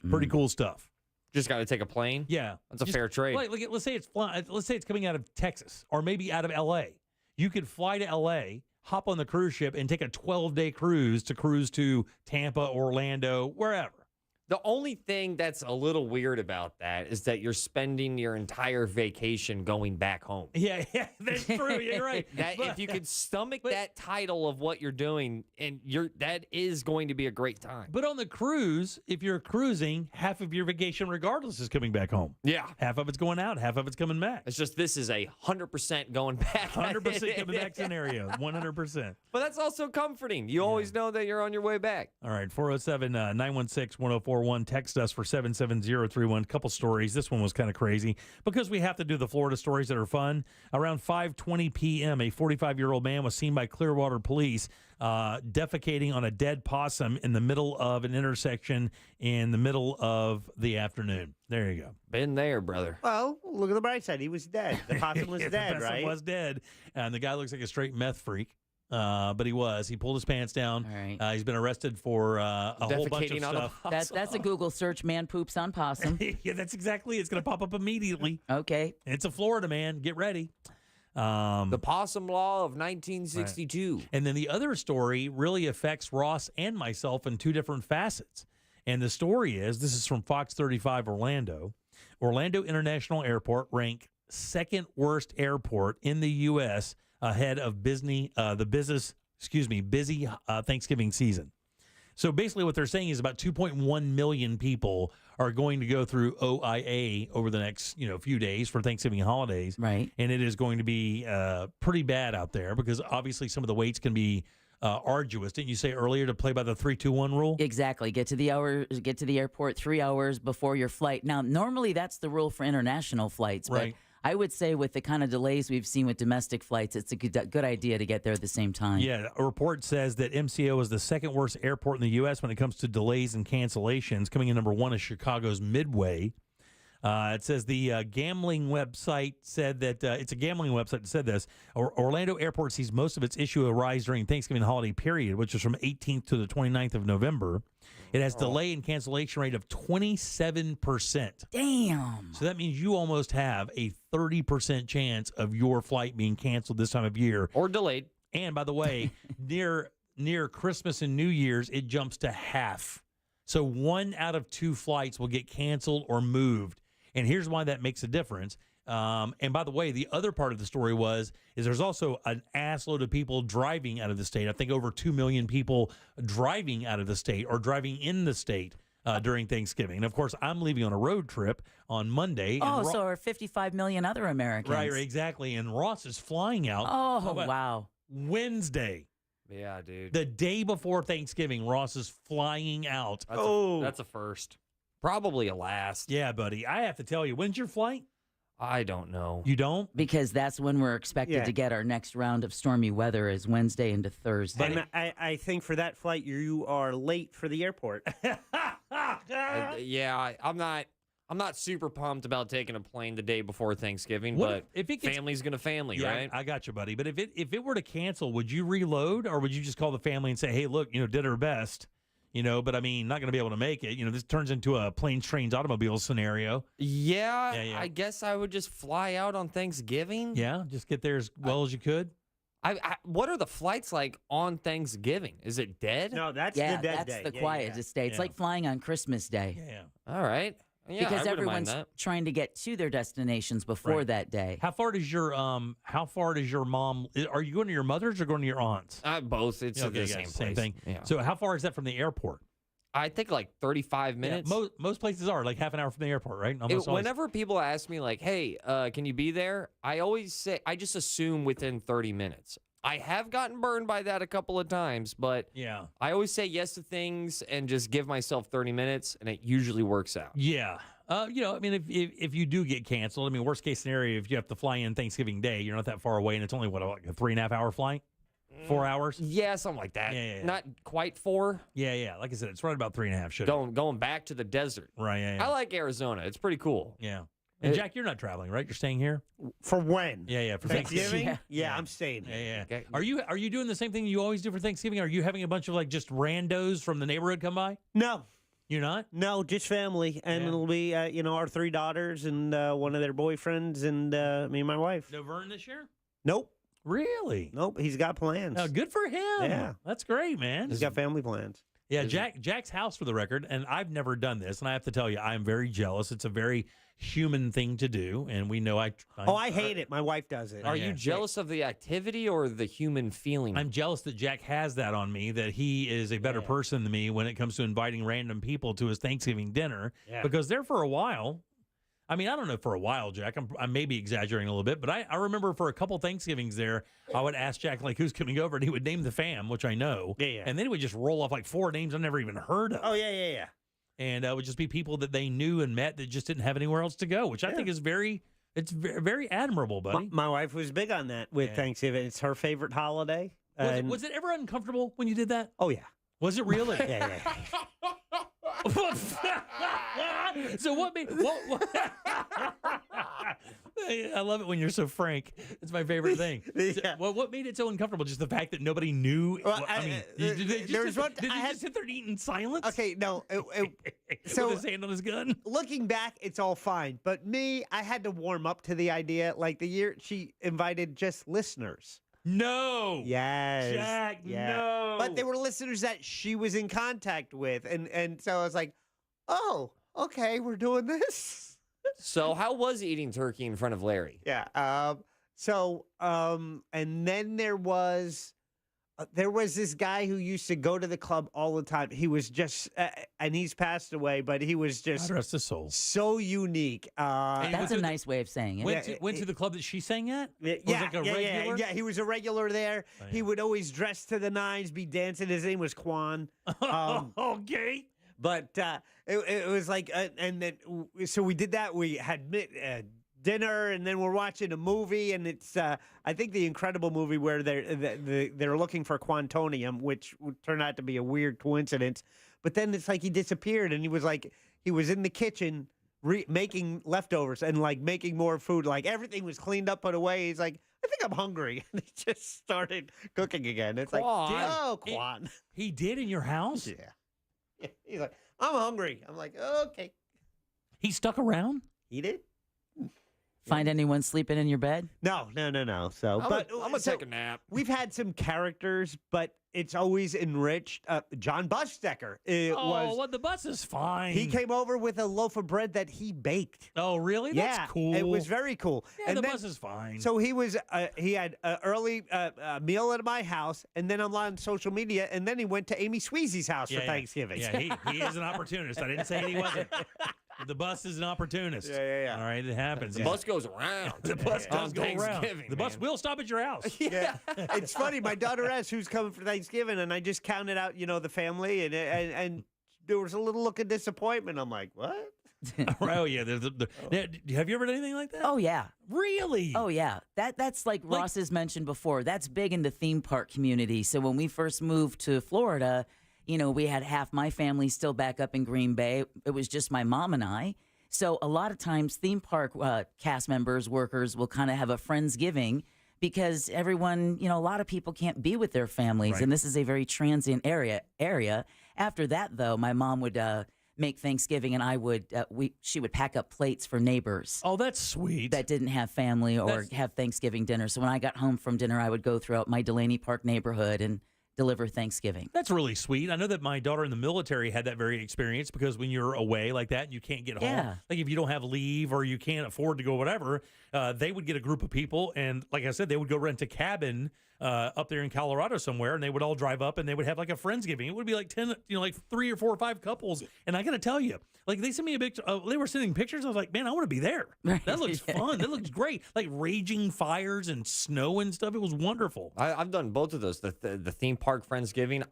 Pretty cool stuff. Just got to take a plane? Yeah. That's a fair trade. Let's say it's coming out of Texas or maybe out of L.A. You could fly to L.A., hop on the cruise ship, and take a 12-day cruise to Tampa, Orlando, wherever. The only thing that's a little weird about that is that you're spending your entire vacation going back home. Yeah, that's true. You're right. If you could stomach that title of what you're doing, and that is going to be a great time. But on the cruise, if you're cruising, half of your vacation, regardless, is coming back home. Yeah, half of it's going out, half of it's coming back. It's just this is a 100% going back, 100% coming back scenario, 100%. But that's also comforting. You always know that you're on your way back. All right, 407-916-1041. Text us for 77031. Couple stories. This one was kind of crazy because we have to do the Florida stories that are fun. Around 5:20 p.m., a 45-year-old man was seen by Clearwater police defecating on a dead possum in the middle of an intersection in the middle of the afternoon. There you go. Been there, brother. Well, look at the bright side. He was dead. The possum was dead, the right? possum was dead, and the guy looks like a straight meth freak. But he was. He pulled his pants down. All right. He's been arrested for a whole bunch of Defecating on a stuff. That's a Google search. Man poops on possum. Yeah, that's exactly. It's going to pop up immediately. Okay. It's a Florida man. Get ready. The possum law of 1962. Right. And then the other story really affects Ross and myself in two different facets. And the story is, this is from Fox 35 Orlando. Orlando International Airport ranked second worst airport in the U.S. ahead of busy Thanksgiving season. So basically what they're saying is about 2.1 million people are going to go through OIA over the next few days for Thanksgiving holidays. Right. And it is going to be pretty bad out there because obviously some of the waits can be arduous. Didn't you say earlier to play by the 3-2-1 rule? Exactly. Get to the airport 3 hours before your flight. Now, normally that's the rule for international flights, but Right. I would say with the kind of delays we've seen with domestic flights, it's a good idea to get there at the same time. Yeah, a report says that MCO is the second worst airport in the U.S. when it comes to delays and cancellations. Coming in number one is Chicago's Midway. It says the gambling website said that it's a gambling website that said this. Orlando Airport sees most of its issue arise during Thanksgiving holiday period, which is from 18th to the 29th of November. It has delay and cancellation rate of 27%. Damn. So that means you almost have a 30% chance of your flight being canceled this time of year. Or delayed. And by the way, near Christmas and New Year's, it jumps to half. So 1 out of 2 flights will get canceled or moved. And here's why that makes a difference. And by the way, the other part of the story is there's also an assload of people driving out of the state. I think over 2 million people driving out of the state or driving in the state during Thanksgiving. And of course, I'm leaving on a road trip on Monday. Oh, so are 55 million other Americans. Right, exactly. And Ross is flying out. Oh, wow. Wednesday. Yeah, dude. The day before Thanksgiving, Ross is flying out. That's a first. Probably a last. Yeah, buddy. I have to tell you, when's your flight? I don't know. You don't? Because that's when we're expected to get our next round of stormy weather is Wednesday into Thursday. And I think for that flight, you are late for the airport. I'm not super pumped about taking a plane the day before Thanksgiving, but if it gets, family's gonna family, yeah, right? I got you, buddy. But if it were to cancel, would you reload or would you just call the family and say, hey, look, did our best, but I mean, not going to be able to make it. This turns into a planes, trains, automobiles scenario. Yeah, I guess I would just fly out on Thanksgiving. Yeah, just get there as well as you could. What are the flights like on Thanksgiving? Is it dead? No, that's the dead that's day. the quietest day. It's like flying on Christmas Day. Yeah. All right. Yeah, because I wouldn't mind everyone's that. trying to get to their destinations before that day. How far does your mom? Are you going to your mother's or going to your aunt's? Both. It's the same place. Same thing. Yeah. So how far is that from the airport? I think like 35 minutes. Yeah, most places are like half an hour from the airport, right? Almost always. Whenever people ask me like, hey, can you be there? I always say, I just assume within 30 minutes. I have gotten burned by that a couple of times, but yeah, I always say yes to things and just give myself 30 minutes, and it usually works out. Yeah. I mean, if you do get canceled, I mean, worst case scenario, if you have to fly in Thanksgiving Day, you're not that far away, and it's only, like a 3.5 hour flight? 4 hours? Yeah, something like that. Yeah. Not quite 4. Yeah. Like I said, it's right about 3.5. Should going back to the desert. Right, yeah. I like Arizona. It's pretty cool. Yeah. And Jack, you're not traveling, right? You're staying here? For when? Yeah, for Thanksgiving? Yeah, I'm staying here. Yeah. Okay. Are you doing the same thing you always do for Thanksgiving? Are you having a bunch of just randos from the neighborhood come by? No. You're not? No, just family, and it'll be our 3 daughters and one of their boyfriends and me and my wife. No Vern this year? Nope. Really? Nope. He's got plans. Oh, good for him. Yeah, that's great, man. He's got family plans. Yeah, Jack's house, for the record, and I've never done this, and I have to tell you, I'm very jealous. It's a very human thing to do, and we know I hate it. My wife does it. Are you jealous of the activity or the human feeling? I'm jealous that Jack has that on me, that he is a better person than me when it comes to inviting random people to his Thanksgiving dinner, because there for a while, I mean, I don't know for a while, Jack, I may be exaggerating a little bit, but I remember for a couple Thanksgivings there, I would ask Jack, like, who's coming over, and he would name the fam, which I know, and then he would just roll off like 4 names I've never even heard of. Oh, yeah. And it would just be people that they knew and met that just didn't have anywhere else to go, which I think is very admirable, buddy. My wife was big on that with Thanksgiving. It's her favorite holiday. Was it ever uncomfortable when you did that? Oh, yeah. Was it really? Yeah. So what made... What, I love it when you're so frank. It's my favorite thing. Well, what made it so uncomfortable? Just the fact that nobody knew? Well, did he just sit there and eat in silence? Okay, no. So, with his hand on his gun? Looking back, it's all fine. But me, I had to warm up to the idea. Like the year she invited just listeners. No. Yes. Jack, yeah. no. But they were listeners that she was in contact with. And so I was like, oh, okay, we're doing this. So how was eating turkey in front of Larry? Yeah. And then there was this guy who used to go to the club all the time. He was just, and he's passed away, but he was just God rest his soul. So unique. That's a nice way of saying it. Went to the club that she sang at? Yeah. He was a regular there. Oh, yeah. He would always dress to the nines, be dancing. His name was Quan. Okay. But it was like, and then so we did that. We had dinner, and then we're watching a movie, and it's I think the incredible movie where they're looking for quantonium, which would turn out to be a weird coincidence. But then it's like he disappeared, and he was in the kitchen making leftovers and like making more food. Like everything was cleaned up, put away. He's like, I think I'm hungry, and he just started cooking again. It's Quan. like, oh, Quan. He did in your house? Yeah. He's like, I'm hungry. I'm like, okay. He stuck around? He did. Find anyone sleeping in your bed? No. So, I'm gonna take a nap. We've had some characters, but it's always enriched. John Busstecker the bus is fine. He came over with a loaf of bread that he baked. Oh, really? Yeah, That's cool. It was very cool. Yeah, the bus is fine. So he had an early meal at my house, and then I'm on social media, and then he went to Amy Sweezy's house for Thanksgiving. Yeah, he is an opportunist. I didn't say he wasn't. The bus is an opportunist. Yeah. All right, it happens. The bus goes around. The bus does go around. Thanksgiving, The bus will stop at your house. Yeah. It's funny. My daughter asks who's coming for Thanksgiving, and I just counted out, the family, and there was a little look of disappointment. I'm like, what? Oh, yeah. Have you ever done anything like that? Oh, yeah. Really? Oh, yeah. That's like Ross has mentioned before. That's big in the theme park community. So when we first moved to Florida, we had half my family still back up in Green Bay. It was just my mom and I. So a lot of times theme park cast members, workers will kind of have a Friendsgiving because everyone, a lot of people can't be with their families. Right. And this is a very transient area. After that, though, my mom would make Thanksgiving, and she would pack up plates for neighbors. Oh, that's sweet. That didn't have family or have Thanksgiving dinner. So when I got home from dinner, I would go throughout my Delaney Park neighborhood and deliver Thanksgiving. That's really sweet. I know that my daughter in the military had that very experience because when you're away like that and you can't get home, like if you don't have leave or you can't afford to go whatever, they would get a group of people and like I said, they would go rent a cabin up there in Colorado somewhere and they would all drive up and they would have like a Friendsgiving. It would be like 10, like 3 or 4 or 5 couples. And I got to tell you, like they sent me a picture, they were sending pictures. I was like, man, I want to be there. That looks fun. That looks great. Like raging fires and snow and stuff. It was wonderful. I've done both of those. The theme park Friendsgiving.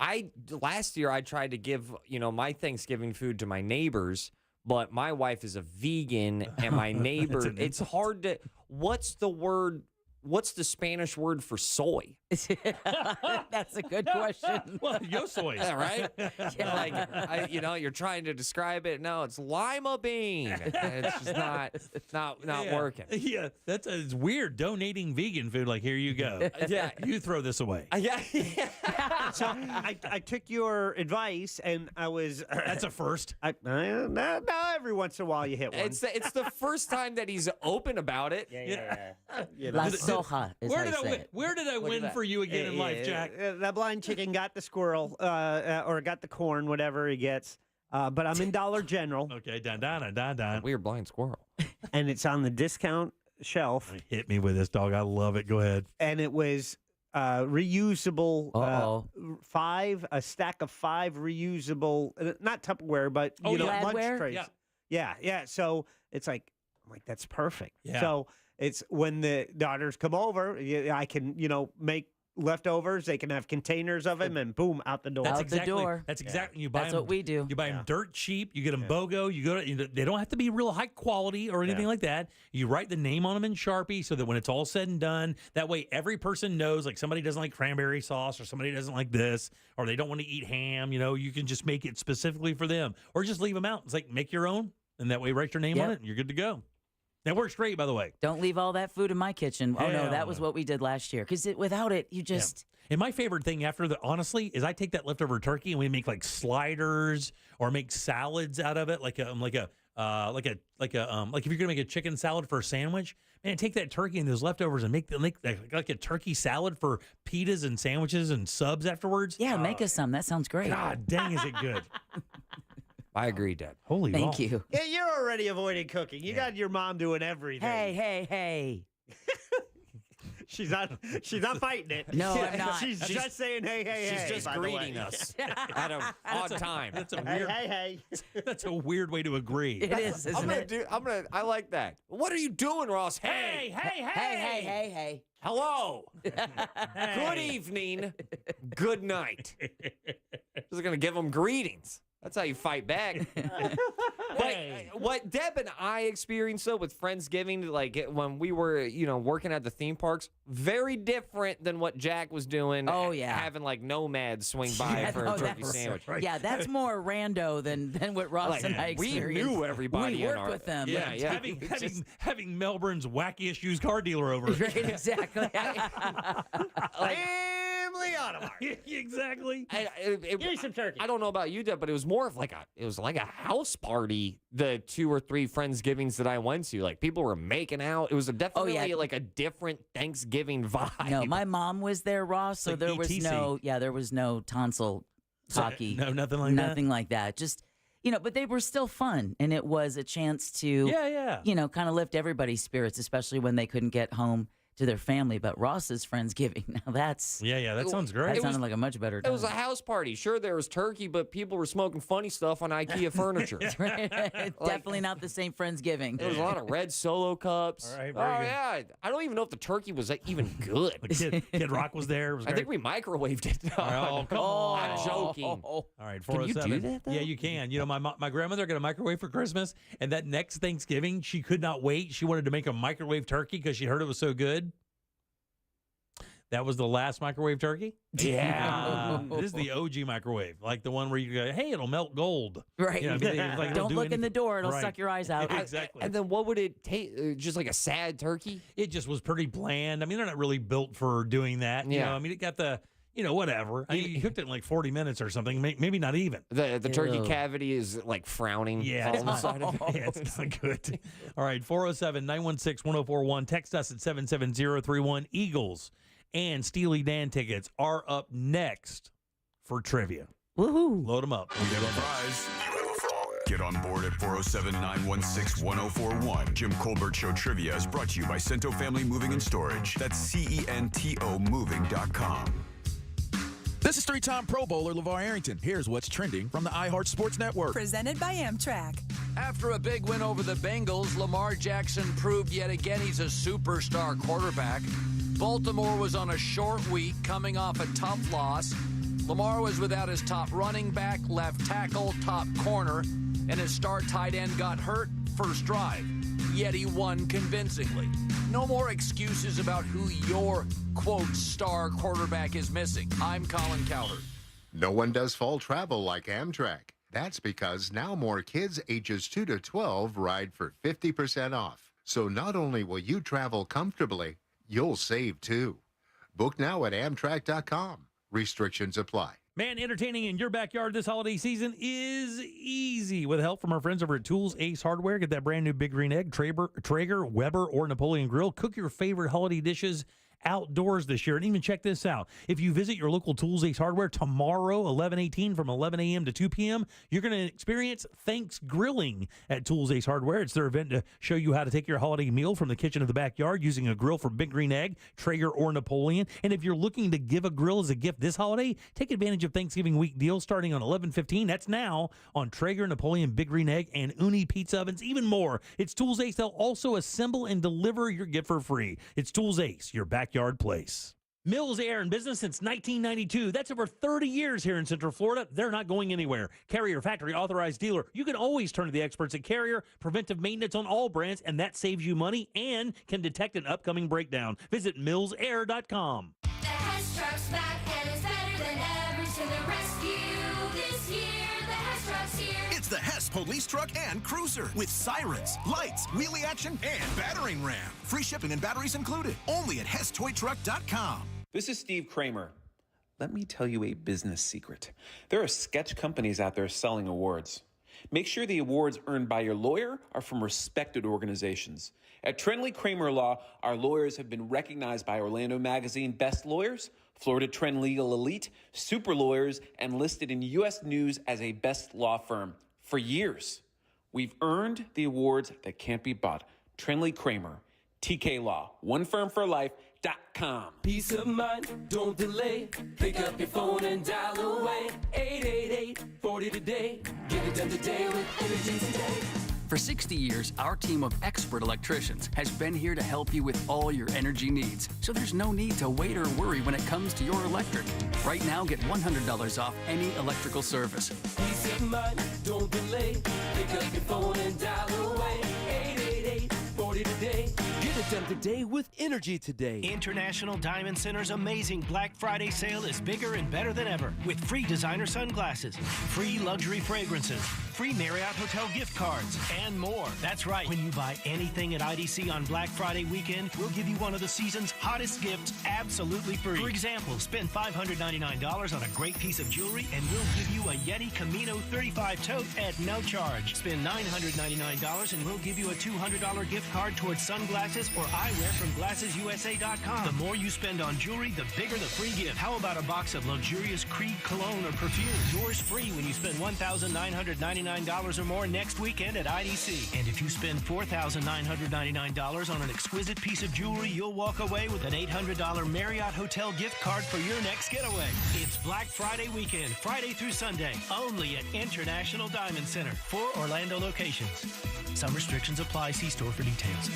Last year I tried to give, my Thanksgiving food to my neighbors, but my wife is a vegan and my neighbor, it's hard to, what's the Spanish word for soy? That's a good question. Well, yo soy. Yeah, right? Like, you're trying to describe it. No, it's lima bean. It's just not working. Yeah, it's weird. Donating vegan food, like, here you go. Yeah. You throw this away. Yeah. So I took your advice, and I was. That's a first. No, every once in a while you hit one. It's the first time that he's open about it. Yeah. La soja is Where how did you I say win? it. Where did I win for you again in life, Jack? That blind chicken got the squirrel, or got the corn, whatever he gets. But I'm in Dollar General. Okay, dun. Weird blind squirrel. And it's on the discount shelf. Hit me with this, dog. I love it. Go ahead. And it was reusable. A stack of 5 reusable, not Tupperware, but lunch trays. Yeah. So it's like, I'm like, that's perfect. Yeah. So it's when the daughters come over, I can, make leftovers. They can have containers of them, and boom, out the door. That's Out the door. That's exactly. You buy That's them, what we do. You buy them dirt cheap. You get them BOGO. You go to. They don't have to be real high quality or anything like that. You write the name on them in Sharpie so that when it's all said and done, that way every person knows. Like somebody doesn't like cranberry sauce, or somebody doesn't like this, or they don't want to eat ham. You can just make it specifically for them, or just leave them out. It's like make your own, and that way write your name on it, and you're good to go. That works great, by the way. Don't leave all that food in my kitchen. Oh, no, Hell that was no. what we did last year. Because without it, you just... And my favorite thing honestly, is I take that leftover turkey and we make like sliders or make salads out of it, like if you're gonna make a chicken salad for a sandwich, man, take that turkey and those leftovers and make like a turkey salad for pitas and sandwiches and subs afterwards. Yeah, make us some. That sounds great. God dang, is it good? I agree, Dad. Holy Thank you. Yeah, you're already avoiding cooking. You got your mom doing everything. Hey. She's not fighting it. No, I'm not. She's just saying, hey. She's just greeting us at an odd time. That's a weird. Hey. That's a weird way to agree. It is, isn't it? I like that. What are you doing, Ross? Hey. Hey. Hello. Good evening. Good night. Just going to give them greetings. That's how you fight back. But what Deb and I experienced though with Friendsgiving, like when we were, working at the theme parks, very different than what Jack was doing. Oh, yeah. Having like nomads swing by for a turkey sandwich. Right. Yeah, that's more rando than what Ross and I we experienced. knew everybody. We worked with them. Yeah. Having Melbourne's wackiest used car dealer over. Right, exactly. Family Automart. Exactly. Give me some turkey. I don't know about you, Deb, but it was more of like a house party. The 2 or 3 Friendsgivings that I went to, like people were making out. It was definitely like a different Thanksgiving vibe. No, my mom was there, Ross, so Like there was ETC. there was no tonsil talkie. No, nothing like that? Nothing like that. Just, but they were still fun, and it was a chance to, kind of lift everybody's spirits, especially when they couldn't get home to their family. But Ross's Friendsgiving, now that's... Yeah, that sounds great. That sounded like a much better time. It was a house party. Sure, there was turkey, but people were smoking funny stuff on IKEA furniture. Definitely not the same Friendsgiving. There was a lot of red Solo cups. All right, very good. Yeah. I don't even know if the turkey was even good. Kid Rock was there. It was I great. think we microwaved it. Oh, come on. I'm joking. All right, Can you 407. do that, though? Yeah, you can. My grandmother got a microwave for Christmas, and that next Thanksgiving, she could not wait. She wanted to make a microwave turkey because she heard it was so good. That was the last microwave turkey? Yeah. This is the OG microwave, like the one where you go, hey, it'll melt gold. Right. Don't look in the door. It'll Right. suck your eyes out. Exactly. And then what would it take? Just like a sad turkey? It just was pretty bland. I mean, they're not really built for doing that. Yeah. I mean, it got the, whatever. I mean, you cooked it in like 40 minutes or something, maybe not even. The turkey cavity is like frowning. Yeah, all of a sudden. Yeah, it's not good. All right, 407-916-1041. Text us at 77031. Eagles and Steely Dan tickets are up next for trivia. Woohoo. Load them up. You have a prize. You have a phone. Get on board at 407-916-1041. Jim Colbert Show Trivia is brought to you by Cento Family Moving and Storage. That's CENTO moving.com. This is 3-time Pro Bowler LeVar Arrington. Here's what's trending from the iHeart Sports Network. Presented by Amtrak. After a big win over the Bengals, Lamar Jackson proved yet again he's a superstar quarterback. Baltimore was on a short week coming off a tough loss. Lamar was without his top running back, left tackle, top corner, and his star tight end got hurt first drive. Yet he won convincingly. No more excuses about who your, quote, star quarterback is missing. I'm Colin Cowherd. No one does fall travel like Amtrak. That's because now more kids ages 2 to 12 ride for 50% off. So not only will you travel comfortably, you'll save too. Book now at Amtrak.com. Restrictions apply. Man, entertaining in your backyard this holiday season is easy with help from our friends over at Tools Ace Hardware. Get that brand new Big Green Egg, Traeger, Weber, or Napoleon Grill. Cook your favorite holiday dishes outdoors this year. And even check this out. If you visit your local Tools Ace Hardware tomorrow, 11/18 from 11 a.m. to 2 p.m., you're going to experience Thanks Grilling at Tools Ace Hardware. It's their event to show you how to take your holiday meal from the kitchen to the backyard using a grill from Big Green Egg, Traeger, or Napoleon. And if you're looking to give a grill as a gift this holiday, take advantage of Thanksgiving week deals starting on 11/15. That's now on Traeger, Napoleon, Big Green Egg, and Uni pizza ovens, even more. It's Tools Ace. They'll also assemble and deliver your gift for free. It's Tools Ace, your backyard place. Mills Air in business since 1992. That's over 30 years here in Central Florida. They're not going anywhere. Carrier factory authorized dealer. You can always turn to the experts at Carrier. Preventive maintenance on all brands, and that saves you money and can detect an upcoming breakdown. Visit millsair.com. The Hess truck's back and it's better than ever to the rescue this year. The Hess truck's here. It's the Hess police truck and cruiser with sirens, lights, wheelie action, and battering ram. Free shipping and batteries included. Only at HessToyTruck.com. This is Steve Kramer. Let me tell you a business secret. There are sketch companies out there selling awards. Make sure the awards earned by your lawyer are from respected organizations. At Trendley Kramer Law, our lawyers have been recognized by Orlando Magazine Best Lawyers, Florida Trend Legal Elite, Super Lawyers, and listed in U.S. News as a best law firm for years. We've earned the awards that can't be bought. Trendley Kramer, TK Law, OneFirmForLife.com. Peace of mind, don't delay. Pick up your phone and dial away. 888-40 today. Get it done today with Energy Today. For 60 years, our team of expert electricians has been here to help you with all your energy needs. So there's no need to wait or worry when it comes to your electric. Right now, get $100 off any electrical service. Peace of mind, don't delay. Pick up your phone and dial away. 888-40 today. Get it done today with Energy Today. International Diamond Center's amazing Black Friday sale is bigger and better than ever with free designer sunglasses, free luxury fragrances, free Marriott Hotel gift cards, and more. That's right. When you buy anything at IDC on Black Friday weekend, we'll give you one of the season's hottest gifts absolutely free. For example, spend $599 on a great piece of jewelry and we'll give you a Yeti Camino 35 tote at no charge. Spend $999 and we'll give you a $200 gift card towards sunglasses or eyewear from GlassesUSA.com. The more you spend on jewelry, the bigger the free gift. How about a box of luxurious Creed cologne or perfume? Yours free when you spend $1,999 or more next weekend at IDC. And if you spend $4,999 on an exquisite piece of jewelry, you'll walk away with an $800 Marriott Hotel gift card for your next getaway. It's Black Friday weekend, Friday through Sunday, only at International Diamond Center, 4 Orlando locations. Some restrictions apply. See store for details.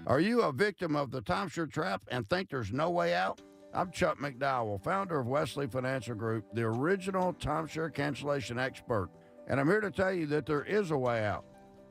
Are you a victim of the timeshare trap and think there's no way out? I'm Chuck McDowell, founder of Wesley Financial Group, the original timeshare cancellation expert. And I'm here to tell you that there is a way out.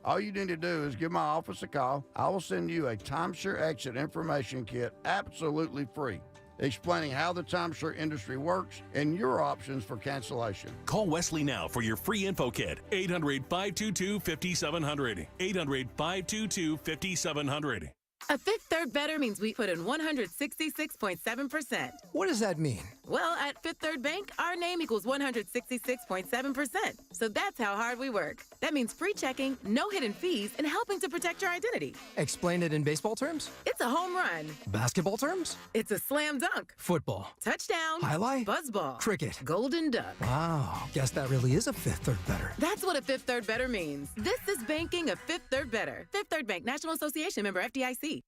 All you need to do is give my office a call. I will send you a timeshare exit information kit absolutely free, explaining how the timeshare industry works and your options for cancellation. Call Wesley now for your free info kit. 800-522-5700. 800-522-5700. A Fifth Third Better means we put in 166.7%. What does that mean? Well, at Fifth Third Bank, our name equals 166.7%. So that's how hard we work. That means free checking, no hidden fees, and helping to protect your identity. Explain it in baseball terms? It's a home run. Basketball terms? It's a slam dunk. Football. Touchdown. Highlight? Buzzball. Cricket. Golden duck. Wow, guess that really is a Fifth Third Better. That's what a Fifth Third Better means. This is banking a Fifth Third Better. Fifth Third Bank, National Association member FDIC.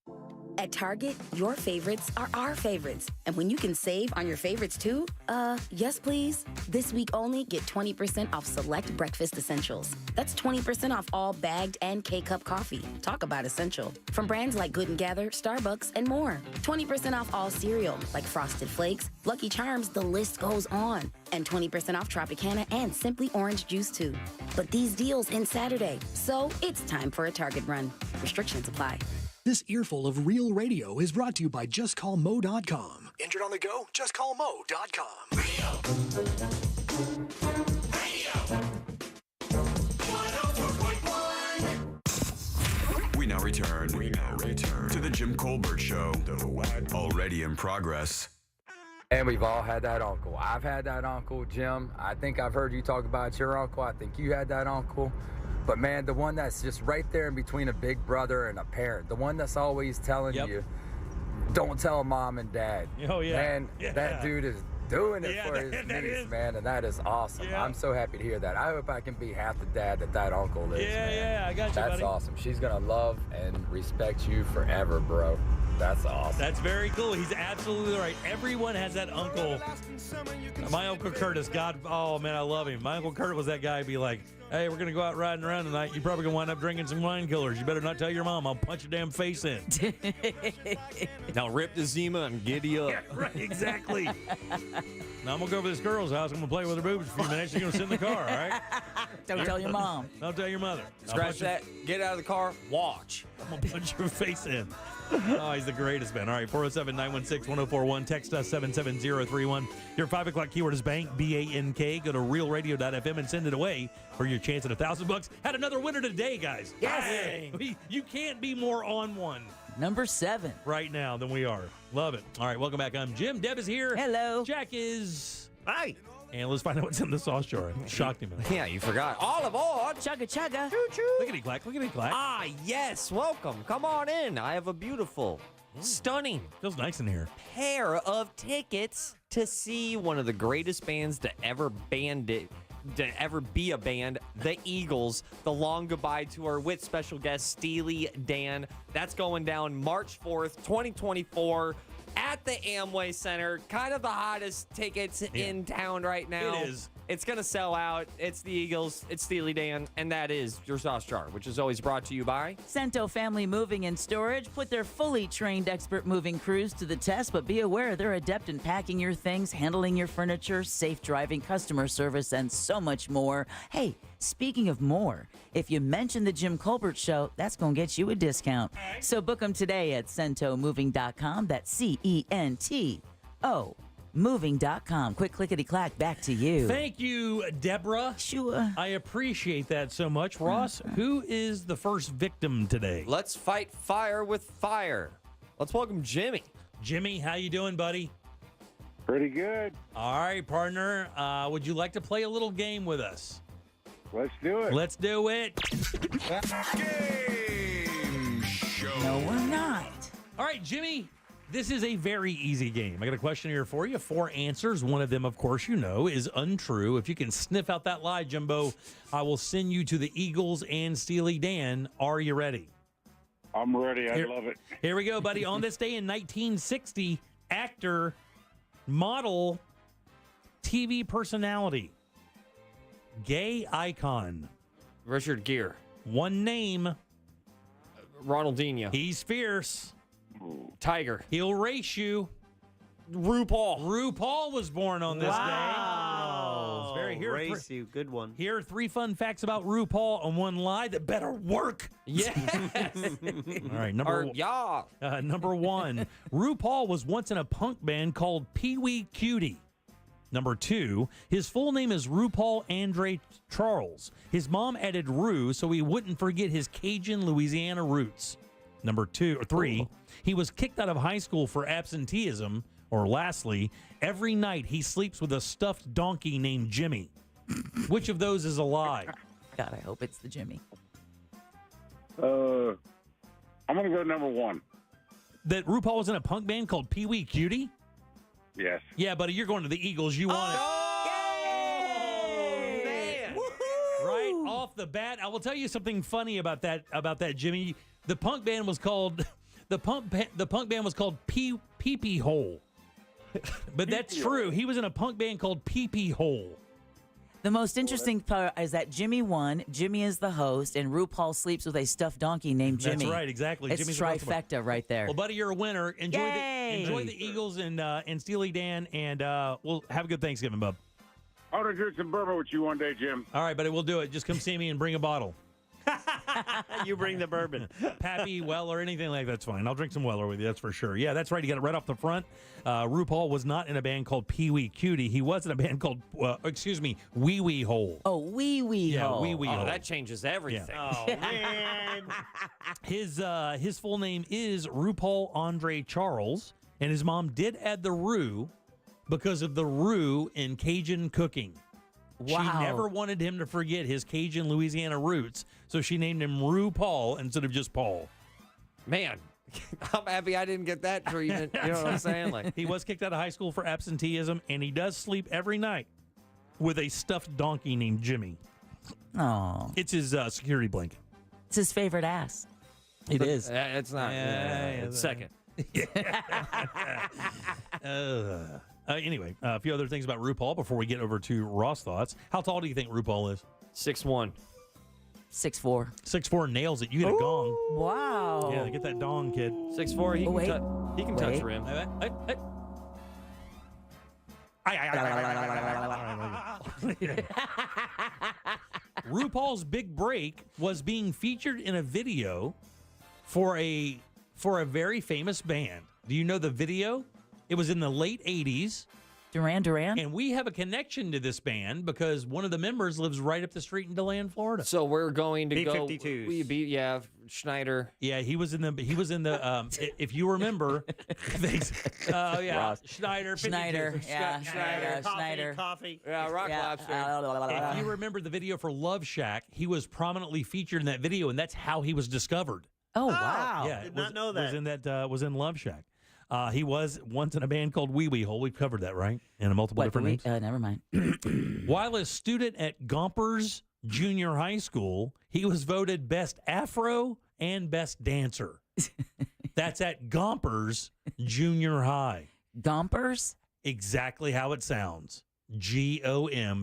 At Target, your favorites are our favorites. And when you can save on your favorites too, yes please. This week only, get 20% off select breakfast essentials. That's 20% off all bagged and K-Cup coffee. Talk about essential. From brands like Good & Gather, Starbucks, and more. 20% off all cereal, like Frosted Flakes, Lucky Charms, the list goes on. And 20% off Tropicana and Simply Orange Juice too. But these deals end Saturday, so it's time for a Target run. Restrictions apply. This earful of real radio is brought to you by JustCallMo.com. Injured on the go? JustCallMo.com. We now return to the Jim Colbert Show. Already in progress. And we've all had that uncle. I've had that uncle, Jim. I think I've heard you talk about your uncle. I think you had that uncle. But man, the one that's just right there in between a big brother and a parent, the one that's always telling you, don't tell mom and dad. Oh, yeah. Man, that dude is doing it for his niece, man, and that is awesome. Yeah. I'm so happy to hear that. I hope I can be half the dad that uncle is, man. Yeah, I got you, That's buddy. awesome. She's going to love and respect you forever, bro. That's awesome. That's very cool. He's absolutely right. Everyone has that uncle. My Uncle Curtis, oh man, I love him. My Uncle Kurt was that guy who'd be like, hey, we're going to go out riding around tonight. You're probably going to wind up drinking some wine killers. You better not tell your mom. I'll punch your damn face in. Now rip the Zima and giddy up. Yeah, right, exactly. Now I'm going to go over to this girl's house. I'm going to play with her boobs for a few minutes. She's going to sit in the car, all right? Don't tell your mom. Don't tell your mother. Scratch that. Get out of the car. Watch. I'm going to punch your face in. Oh, he's the greatest, man. All right, 407-916-1041. Text us 77031. Your 5 o'clock keyword is bank, B-A-N-K. Go to realradio.fm and send it away for your chance at $1,000. Had another winner today, guys. Yes. You can't be more on one. Number 7. Right now than we are. Love it. All right, welcome back. I'm Jim. Deb is here. Hello. Jack is... Hi. And let's find out what's in the sauce jar. Shocked him. Yeah, you forgot. All aboard. Chugga chugga. Lickety clack, lickety clack. Ah, yes. Welcome. Come on in. I have a beautiful, stunning Feels nice in here. pair of tickets to see one of the greatest bands to ever be a band, the Eagles, the Long Goodbye Tour with special guest Steely Dan. That's going down March 4th, 2024 at the Amway Center. Kind of the hottest tickets in town right now. It is. It's going to sell out. It's the Eagles, it's Steely Dan, and that is your sauce jar, which is always brought to you by Cento Family Moving and Storage put their fully trained expert moving crews to the test, but be aware they're adept in packing your things, handling your furniture, safe driving, customer service, and so much more. Hey, speaking of more, if you mention the Jim Colbert Show, that's going to get you a discount. So book them today at centomoving.com. That's C-E-N-T-O. Moving.com. Quick clickety clack, back to you. Thank you, Deborah. Sure. I appreciate that so much. Ross, who is the first victim today? Let's Fight Fire with Fire. Let's welcome Jimmy. Jimmy, how you doing, buddy? Pretty good. All right, partner. Would you like to play a little game with us? Let's do it. Let's do it. Game show. No, we're not. All right, Jimmy. This is a very easy game. I got a question here for you. 4 answers. One of them, of course, you know, is untrue. If you can sniff out that lie, Jimbo, I will send you to the Eagles and Steely Dan. Are you ready? I'm ready. I love it. Here we go, buddy. On this day in 1960, actor, model, TV personality, gay icon. Richard Gere. One name. Ronaldinho. He's fierce. Tiger. He'll race you. RuPaul. RuPaul was born on this day. Wow. It's very here. Race you. Good one. Here are 3 fun facts about RuPaul and 1 lie that better work. Yes. All right, number 1. RuPaul was once in a punk band called Pee Wee Cutie. Number 2, his full name is RuPaul Andre Charles. His mom added Ru so he wouldn't forget his Cajun Louisiana roots. Number 3, he was kicked out of high school for absenteeism. Or lastly, every night he sleeps with a stuffed donkey named Jimmy. Which of those is a lie? God, I hope it's the Jimmy. I'm going to go number 1. That RuPaul was in a punk band called Pee Wee Cutie? Yes. Yeah, buddy, you're going to the Eagles. You want it. Man. Right off the bat, I will tell you something funny about that, Jimmy. The punk band was called Pee Pee Hole. But that's true. He was in a punk band called Pee Pee Hole. The most interesting part is that Jimmy won. Jimmy is the host, and RuPaul sleeps with a stuffed donkey named Jimmy. That's right, exactly. It's Jimmy's trifecta right there. Well, buddy, you're a winner. Enjoy the Eagles and Steely Dan, and we'll have a good Thanksgiving, bub. I want to drink some bourbon with you one day, Jim. All right, buddy, we'll do it. Just come see me and bring a bottle. You bring the bourbon. Pappy, Weller, anything like that's fine. I'll drink some Weller with you, that's for sure. Yeah, that's right. You got it right off the front. RuPaul was not in a band called Pee Wee Cutie. He was in a band called, Wee Wee Hole. Oh, Wee Wee Yeah, Hole. Wee Wee Hole. That changes everything. Oh, man. His full name is RuPaul Andre Charles, and his mom did add the Ru because of the Ru in Cajun cooking. Wow. She never wanted him to forget his Cajun Louisiana roots, so she named him RuPaul instead of just Paul. Man, I'm happy I didn't get that treatment. You know what I'm saying? Like, he was kicked out of high school for absenteeism, and he does sleep every night with a stuffed donkey named Jimmy. Oh. It's his security blanket. It's his favorite ass. It is. It's not. It's second. Anyway, a few other things about RuPaul before we get over to Ross thoughts. How tall do you think RuPaul is? 6'1". 6'4". 6'4", nails it. You get a gong. Wow. Yeah, get that dong, kid. 6'4", he can touch rim. RuPaul's big break was being featured in a video for a very famous band. Do you know the video? It was in the late 80s. Duran Duran? And we have a connection to this band because one of the members lives right up the street in DeLand, Florida. So we're going to go. B-52s. Schneider. Yeah, he was in the if you remember, Schneider. Schneider. Yeah. Schneider. Coffee. Yeah, Rock Lobster. If you remember the video for Love Shack, he was prominently featured in that video, and that's how he was discovered. Oh, wow. Yeah, Did not know that. Was in Love Shack. He was once in a band called Wee Wee Hole. We've covered that, right? In multiple different names. Never mind. While a student at Gompers Junior High School, he was voted Best Afro and Best Dancer. That's at Gompers Junior High. Gompers? Exactly how it sounds. Gompers.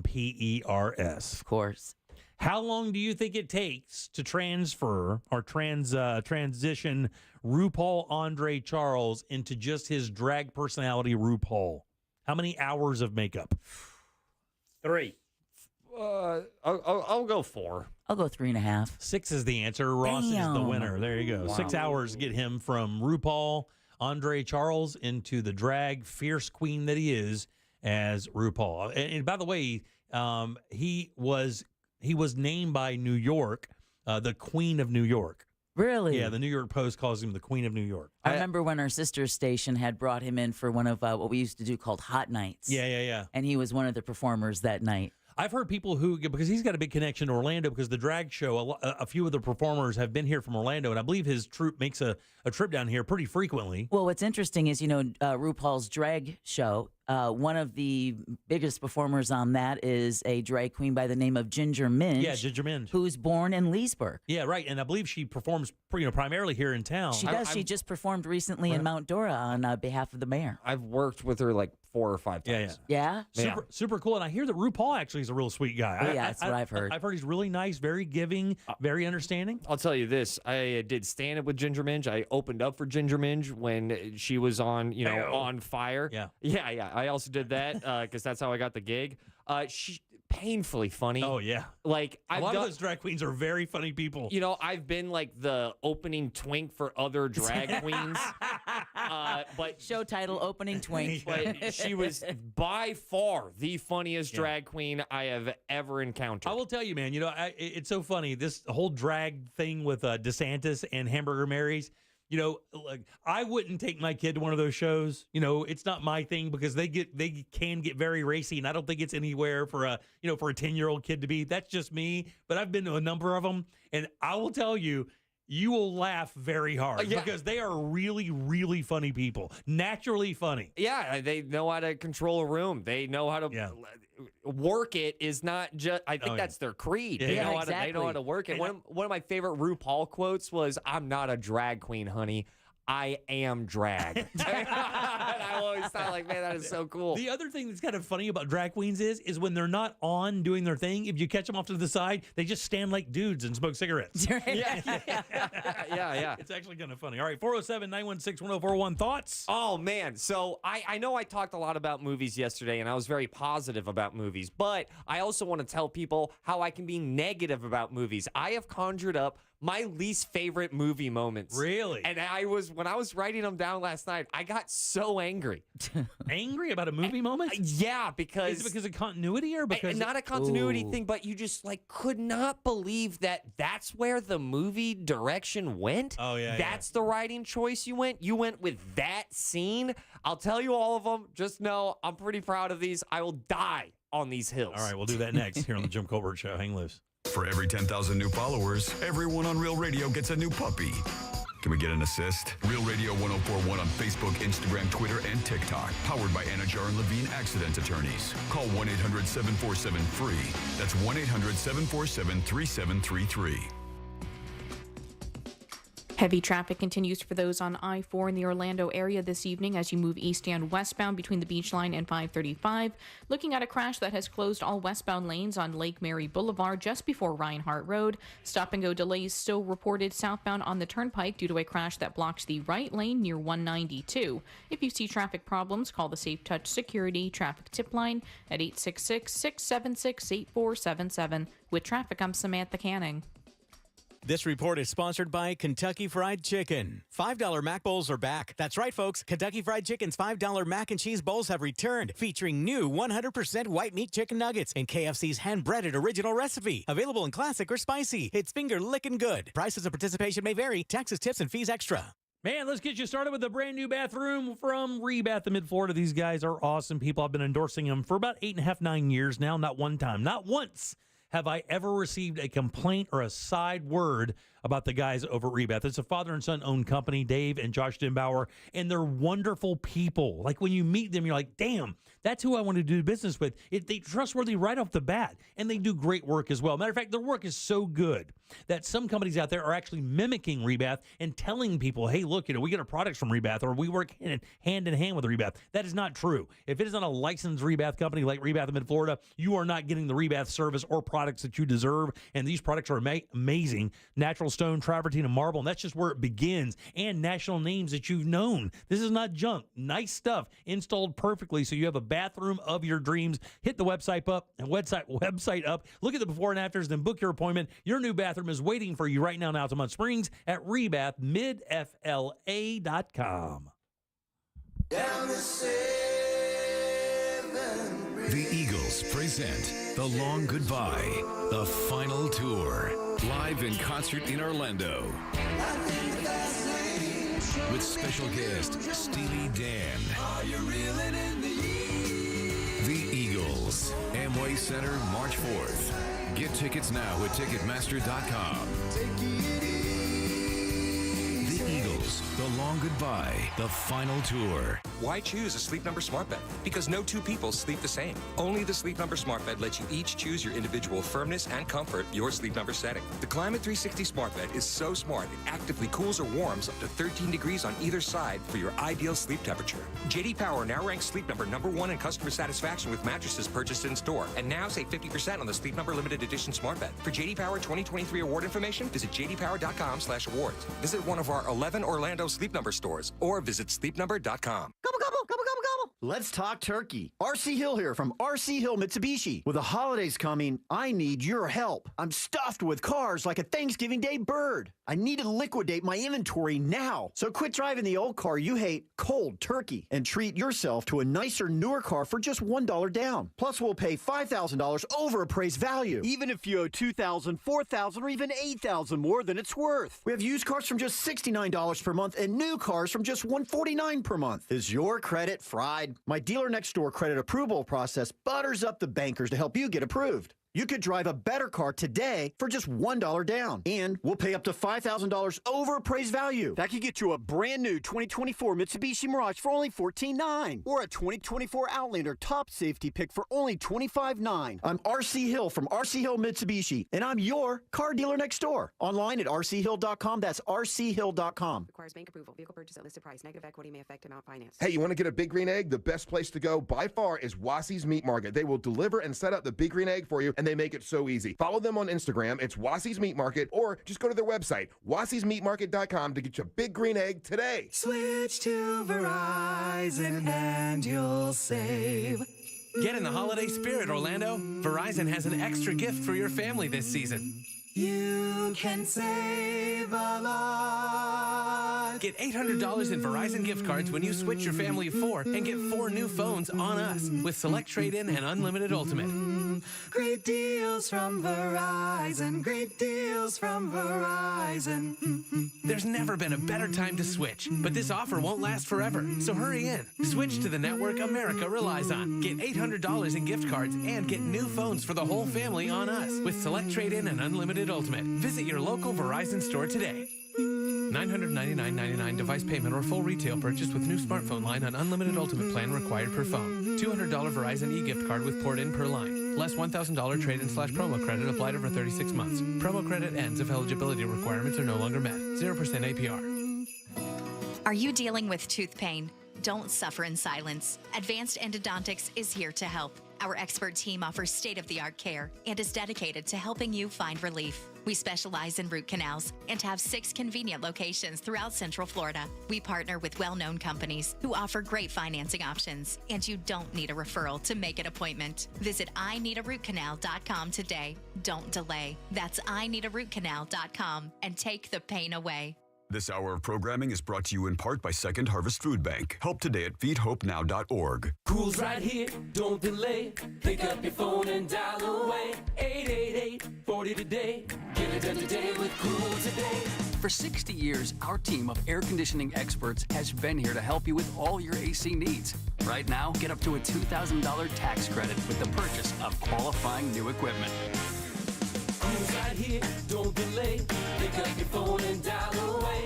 Of course. How long do you think it takes to transfer or transition RuPaul Andre Charles into just his drag personality, RuPaul? How many hours of makeup? 3. I'll go 4. I'll go 3.5. 6 is the answer. Ross is the winner. There you go. Wow. 6 hours get him from RuPaul Andre Charles into the drag fierce queen that he is as RuPaul. And by the way, he was named by New York the Queen of New York. Really? Yeah, the New York Post calls him the Queen of New York. I remember when our sister station had brought him in for one of what we used to do called Hot Nights. Yeah. And he was one of the performers that night. I've heard people because he's got a big connection to Orlando because the drag show, a few of the performers have been here from Orlando, and I believe his troupe makes a trip down here pretty frequently. Well, what's interesting is, RuPaul's drag show, one of the biggest performers on that is a drag queen by the name of Ginger Minge. Yeah, Ginger Minge. Who's born in Leesburg. Yeah, right. And I believe she performs primarily here in town. She does. She just performed recently in Mount Dora on behalf of the mayor. I've worked with her like 4 or 5 times. Yeah? Super cool. And I hear that RuPaul actually is a real sweet guy. Yeah, that's what I've heard. I've heard he's really nice, very giving, very understanding. I'll tell you this. I did stand-up with Ginger Minge. I opened up for Ginger Minge when she was on, on fire. Yeah. I also did that because that's how I got the gig. She painfully funny. Oh, yeah. Like a lot of those drag queens are very funny people. I've been like the opening twink for other drag queens. But show title opening twink. But she was by far the funniest drag queen I have ever encountered. I will tell you, man, it's so funny. This whole drag thing with DeSantis and Hamburger Mary's, I wouldn't take my kid to one of those shows. It's not my thing because they can get very racy, and I don't think it's anywhere for a 10-year-old kid to be. That's just me. But I've been to a number of them, and I will tell you, you will laugh very hard because they are really, really funny people. Naturally funny. Yeah, they know how to control a room. They know how to work it. Is not just. I think that's their creed. They know how to work it. One of my favorite RuPaul quotes was, "I'm not a drag queen, honey. I am drag." And I always thought, like, man, that is so cool. The other thing that's kind of funny about drag queens is when they're not on doing their thing, if you catch them off to the side, they just stand like dudes and smoke cigarettes. Yeah. It's actually kind of funny. All right, 407-916-1041. Thoughts? Oh, man. So I know I talked a lot about movies yesterday, and I was very positive about movies, but I also want to tell people how I can be negative about movies. I have conjured up my least favorite movie moments. Really? And when I was writing them down last night, I got so angry. Angry about a movie moment? Yeah, because is it because of continuity or because not a continuity thing, but you just like could not believe that that's where the movie direction went. Oh yeah, that's the writing choice you went. You went with that scene. I'll tell you all of them. Just know I'm pretty proud of these. I will die on these hills. All right, we'll do that next here on the Jim Colbert Show. Hang loose. For every 10,000 new followers, everyone on Real Radio gets a new puppy. Can we get an assist? Real Radio 1041 on Facebook, Instagram, Twitter, and TikTok. Powered by Anajar and Levine Accident Attorneys. Call 1-800-747-FREE. That's 1-800-747-3733. Heavy traffic continues for those on I-4 in the Orlando area this evening as you move east and westbound between the Beach Line and 535. Looking at a crash that has closed all westbound lanes on Lake Mary Boulevard just before Reinhardt Road. Stop-and-go delays still reported southbound on the Turnpike due to a crash that blocked the right lane near 192. If you see traffic problems, call the Safe Touch Security Traffic Tip Line at 866-676-8477. With traffic, I'm Samantha Canning. This report is sponsored by Kentucky Fried Chicken. $5 Mac Bowls are back. That's right, folks. Kentucky Fried Chicken's $5 Mac and Cheese Bowls have returned, featuring new 100% white meat chicken nuggets and KFC's hand-breaded original recipe. Available in classic or spicy. It's finger-licking good. Prices of participation may vary. Taxes, tips, and fees extra. Man, let's get you started with a brand new bathroom from Rebath in Mid-Florida. These guys are awesome people. I've been endorsing them for about 8.5, 9 years now. Not one time, not once have I ever received a complaint or a side word about the guys over at Rebath. It's a father and son owned company, Dave and Josh Denbauer, and they're wonderful people. Like when you meet them, you're like, damn, that's who I want to do business with. They're trustworthy right off the bat, and they do great work as well. Matter of fact, their work is so good that some companies out there are actually mimicking Rebath and telling people, hey, look, we get our products from Rebath, or we work hand in hand with Rebath. That is not true. If it is not a licensed Rebath company like Rebath in Mid-Florida, you are not getting the Rebath service or products that you deserve, and these products are amazing. Natural stone, travertine, and marble, and that's just where it begins, and national names that you've known. This is not junk. Nice stuff installed perfectly so you have a bathroom of your dreams. Hit the website up, look at the before and afters, then book your appointment. Your new bathroom is waiting for you right now in Altamont Springs at rebathmidfla.com. The Eagles present The Long Goodbye, the final tour, live in concert in Orlando. With special guest Steely Dan. The Eagles, Amway Center, March 4th. Get tickets now at Ticketmaster.com. The Eagles, The Long Goodbye, the final tour. Why choose a Sleep Number smart bed? Because no two people sleep the same. Only the Sleep Number smart bed lets you each choose your individual firmness and comfort, your Sleep Number setting. The Climate 360 smart bed is so smart it actively cools or warms up to 13 degrees on either side for your ideal sleep temperature. JD Power now ranks Sleep Number #1 in customer satisfaction with mattresses purchased in store. And now save 50% on the Sleep Number limited edition smart bed. For JD Power 2023 award information, visit jdpower.com/awards. Visit one of our 11 Orlando Sleep Number stores or visit sleepnumber.com. Gobble, gobble, gobble, gobble, gobble. Let's talk turkey. RC Hill here from RC Hill Mitsubishi. With the holidays coming, I need your help. I'm stuffed with cars like a Thanksgiving Day bird. I need to liquidate my inventory now. So quit driving the old car you hate cold turkey and treat yourself to a nicer, newer car for just $1 down. Plus, we'll pay $5,000 over appraised value, even if you owe $2,000, $4,000, or even $8,000 more than it's worth. We have used cars from just $69 per month and new cars from just $149 per month. Is your credit fried? My dealer next door credit approval process butters up the bankers to help you get approved. You could drive a better car today for just $1 down. And we'll pay up to $5,000 over appraised value. That could get you a brand new 2024 Mitsubishi Mirage for only $14,900. Or a 2024 Outlander top safety pick for only $25,900. I'm RC Hill from RC Hill Mitsubishi. And I'm your car dealer next door. Online at rchill.com. That's rchill.com. Requires bank approval. Vehicle purchase at listed price. Negative equity may affect amount financed. Hey, you want to get a Big Green Egg? The best place to go by far is Wassie's Meat Market. They will deliver and set up the Big Green Egg for you, and they make it so easy. Follow them on Instagram. It's Wassie's Meat Market, or just go to their website, wassiesmeatmarket.com, to get your Big Green Egg today. Switch to Verizon and you'll save. Get in the holiday spirit, Orlando. Verizon has an extra gift for your family this season. You can save a lot. Get $800 in Verizon gift cards when you switch your family of 4 and get 4 new phones on us with Select Trade-In and Unlimited Ultimate. Great deals from Verizon. Great deals from Verizon. There's never been a better time to switch, but this offer won't last forever. So hurry in. Switch to the network America relies on. Get $800 in gift cards and get new phones for the whole family on us with Select Trade-In and Unlimited Ultimate. Visit your local Verizon store today. $999.99 device payment or full retail purchase with new smartphone line on Unlimited Ultimate plan required per phone. $200 Verizon e-gift card with port in per line. Less $1,000 trade-in/promo credit applied over 36 months. Promo credit ends if eligibility requirements are no longer met. 0% APR. Are you dealing with tooth pain? Don't suffer in silence. Advanced Endodontics is here to help. Our expert team offers state-of-the-art care and is dedicated to helping you find relief. We specialize in root canals and have 6 convenient locations throughout Central Florida. We partner with well-known companies who offer great financing options, and you don't need a referral to make an appointment. Visit IneedARootCanal.com today. Don't delay. That's IneedARootCanal.com and take the pain away. This hour of programming is brought to you in part by Second Harvest Food Bank. Help today at feedhopenow.org. Cool's right here, don't delay. Pick up your phone and dial away. 888-40 today. Get it done today with Cool today. For 60 years, our team of air conditioning experts has been here to help you with all your AC needs. Right now, get up to a $2,000 tax credit with the purchase of qualifying new equipment. Cool's right here, don't delay. Pick up your phone and dial away.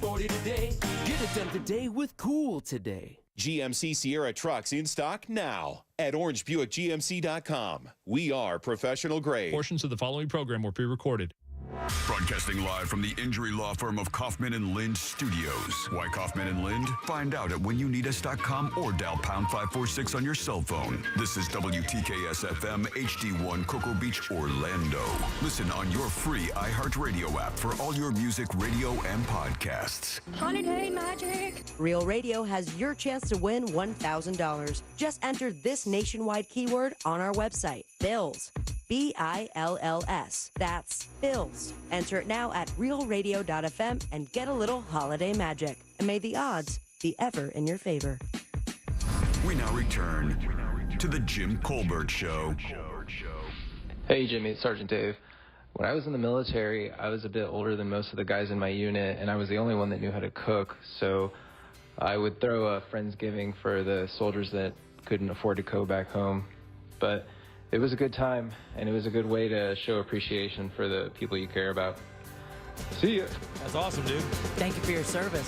888-40 today. Get it done today with Cool today. GMC Sierra trucks in stock now at orangebuickgmc.com. We are professional grade. Portions of the following program were pre-recorded. Broadcasting live from the injury law firm of Kaufman and Lind Studios. Why Kaufman and Lind? Find out at whenyouneedus.com or dial pound 546 on your cell phone. This is WTKS FM HD1 Cocoa Beach, Orlando. Listen on your free iHeartRadio app for all your music, radio, and podcasts. Holiday magic. Real Radio has your chance to win $1,000. Just enter this nationwide keyword on our website, Bills. BILLS. That's Bills. Enter it now at realradio.fm and get a little holiday magic. And may the odds be ever in your favor. We now return to the Jim Colbert Show. Hey, Jimmy, it's Sergeant Dave. When I was in the military, I was a bit older than most of the guys in my unit, and I was the only one that knew how to cook. So I would throw a Friendsgiving for the soldiers that couldn't afford to go back home. But it was a good time, and it was a good way to show appreciation for the people you care about. See ya. That's awesome, dude. Thank you for your service.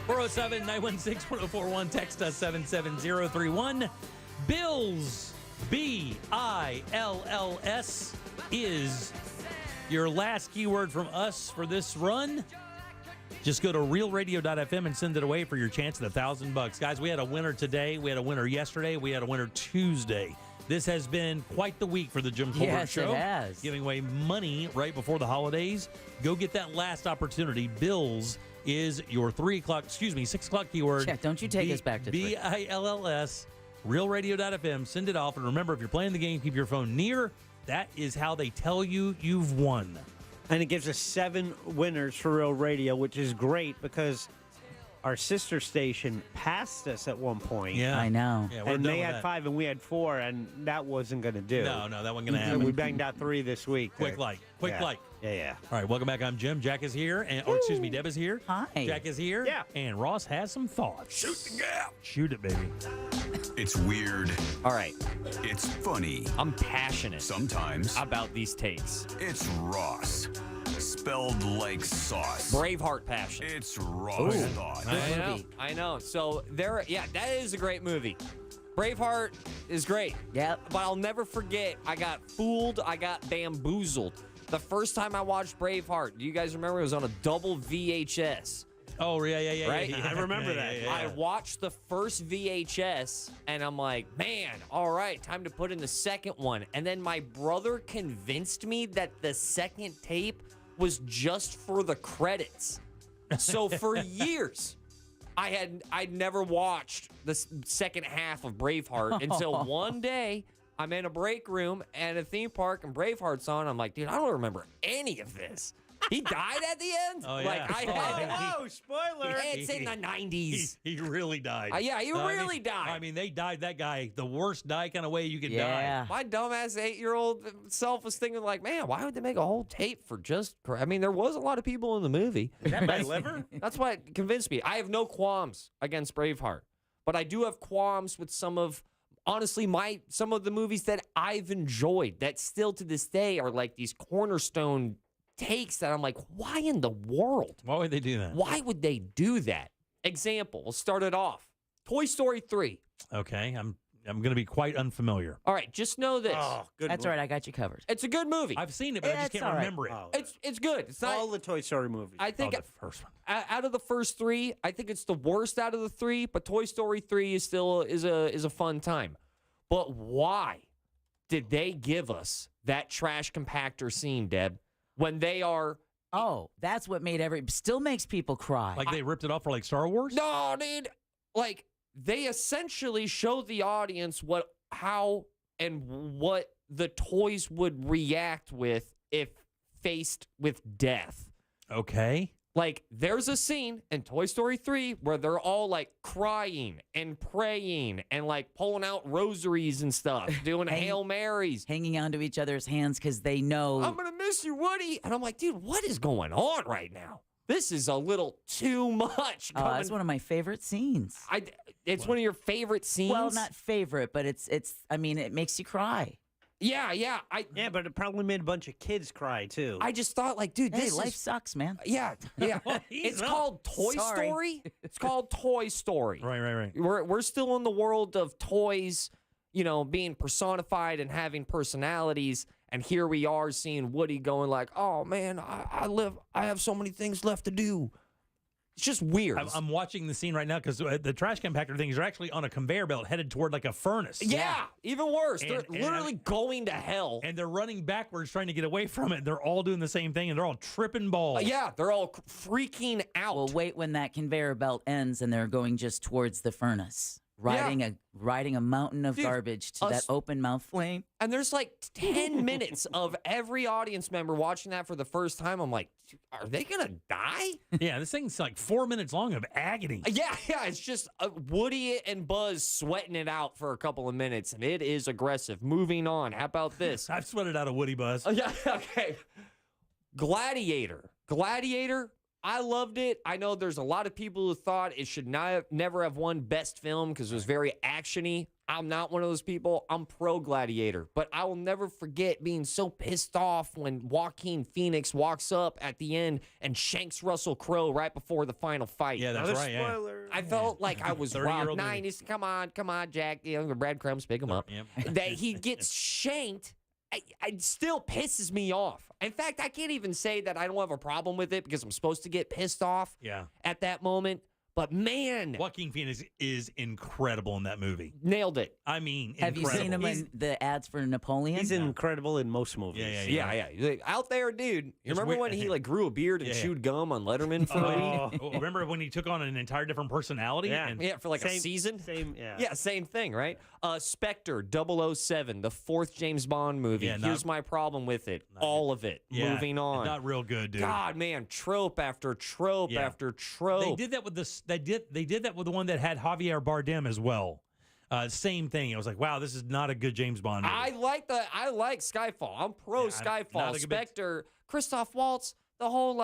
407-916-1041. Text us 77031. Bills, B-I-L-L-S, is your last keyword from us for this run. Just go to realradio.fm and send it away for your chance at $1,000. Guys, we had a winner today. We had a winner yesterday. We had a winner Tuesday. This has been quite the week for the Jim Colbert Show. Yes, it has. Giving away money right before the holidays. Go get that last opportunity. Bills is your 6 o'clock keyword. Yeah, don't you take us back to 3. BILLS, realradio.fm. Send it off. And remember, if you're playing the game, keep your phone near. That is how they tell you you've won. And it gives us 7 winners for Real Radio, which is great because our sister station passed us at one point. Yeah, I know. Yeah, and they had 5 and we had 4, and that wasn't going to do. No, that wasn't going to happen. We banged out 3 this week. Quick like. Yeah. All right, welcome back. I'm Jim. Jack is here. Deb is here. Hi. Jack is here. Yeah. And Ross has some thoughts. Shoot the gap. Shoot it, baby. It's weird. All right. It's funny. I'm passionate. Sometimes. About these takes. It's Ross. Spelled like sauce. Braveheart passion. It's Ross thought. I know. So that is a great movie. Braveheart is great. Yep. But I'll never forget, I got fooled. I got bamboozled. The first time I watched Braveheart, do you guys remember? It was on a double VHS. Oh, yeah. Right? Yeah. I remember that. Yeah. I watched the first VHS, and I'm like, man, all right, time to put in the second one. And then my brother convinced me that the second tape was just for the credits. So for years, I'd never watched the second half of Braveheart until one day I'm in a break room at a theme park and Braveheart's on. I'm like, dude, I don't remember any of this. He died at the end? Oh, yeah. Oh, spoiler. It's in the 90s. He really died. Yeah, he really died. I mean, they died that guy the worst die kind of way you could die. My dumbass 8-year-old self was thinking like, man, why would they make a whole tape for just... I mean, there was a lot of people in the movie. Is that my liver? That's what convinced me. I have no qualms against Braveheart, but I do have qualms with some of the movies that I've enjoyed that still to this day are like these cornerstone takes that I'm like, why in the world? Why would they do that? Why would they do that? Example, we'll start it off. Toy Story 3. Okay, I'm going to be quite unfamiliar. All right, just know this. Oh, good. That's right. I got you covered. It's a good movie. I've seen it, but I just can't remember it. Oh, It's good. It's not all the Toy Story movies. I think the first one. Out of the first 3, I think it's the worst out of the 3, but Toy Story 3 is still is a fun time. But why did they give us that trash compactor scene, Deb? When they are... Oh, that's what still makes people cry. Like they ripped it off for like Star Wars? No, dude. Like, they essentially showed the audience how and what the toys would react with if faced with death. Okay. Like, there's a scene in Toy Story 3 where they're all, like, crying and praying and, like, pulling out rosaries and stuff, doing Hail Marys. Hanging onto each other's hands because they know. I'm going to miss you, Woody. And I'm like, dude, what is going on right now? This is a little too much. Oh, that's one of my favorite scenes. It's one of your favorite scenes? Well, not favorite, but I mean, it makes you cry. Yeah. Yeah, but it probably made a bunch of kids cry, too. I just thought, like, dude, life sucks, man. Yeah. It's called Toy Story. It's called Toy Story. Right. We're still in the world of toys, being personified and having personalities. And here we are seeing Woody going like, oh, man, I have so many things left to do. It's just weird. I'm watching the scene right now because the trash compactor things are actually on a conveyor belt headed toward like a furnace. Yeah, even worse. They're literally going to hell. And they're running backwards trying to get away from it. They're all doing the same thing, and they're all tripping balls. Yeah, they're all freaking out. Well, wait when that conveyor belt ends and they're going just towards the furnace. Riding a mountain of garbage to that open mouth flame. And there's like 10 minutes of every audience member watching that for the first time. I'm like, are they going to die? Yeah, this thing's like 4 minutes long of agony. Yeah, it's just Woody and Buzz sweating it out for a couple of minutes, and it is aggressive. Moving on. How about this? I've sweated out a Woody, Buzz. Yeah, okay. Gladiator, I loved it. I know there's a lot of people who thought it should never have won Best Film because it was very action-y. I'm not one of those people. I'm pro Gladiator. But I will never forget being so pissed off when Joaquin Phoenix walks up at the end and shanks Russell Crowe right before the final fight. Yeah, that's right. Spoiler. I felt like I was wild. 90s. Come on, Jack. The breadcrumbs, pick him up. Yep. That he gets shanked. It still pisses me off. In fact, I can't even say that I don't have a problem with it because I'm supposed to get pissed off at that moment. But man, Joaquin Phoenix is incredible in that movie. Nailed it. I mean, have you seen him in the ads for Napoleon? He's incredible in most movies. Yeah. Like, out there, dude. You remember when he like grew a beard and chewed gum on Letterman for a week? Remember when he took on an entire different personality? Yeah, for like a season. Same thing, right? Spectre 007, the 4th James Bond movie. Here's my problem with it. All of it. Moving on. Not real good, dude. God, man, trope after trope after trope. They did that with They did that with the one that had Javier Bardem as well. Same thing. I was like, wow, this is not a good James Bond movie. I like Skyfall. I'm pro Skyfall. Spectre, Christoph Waltz, the whole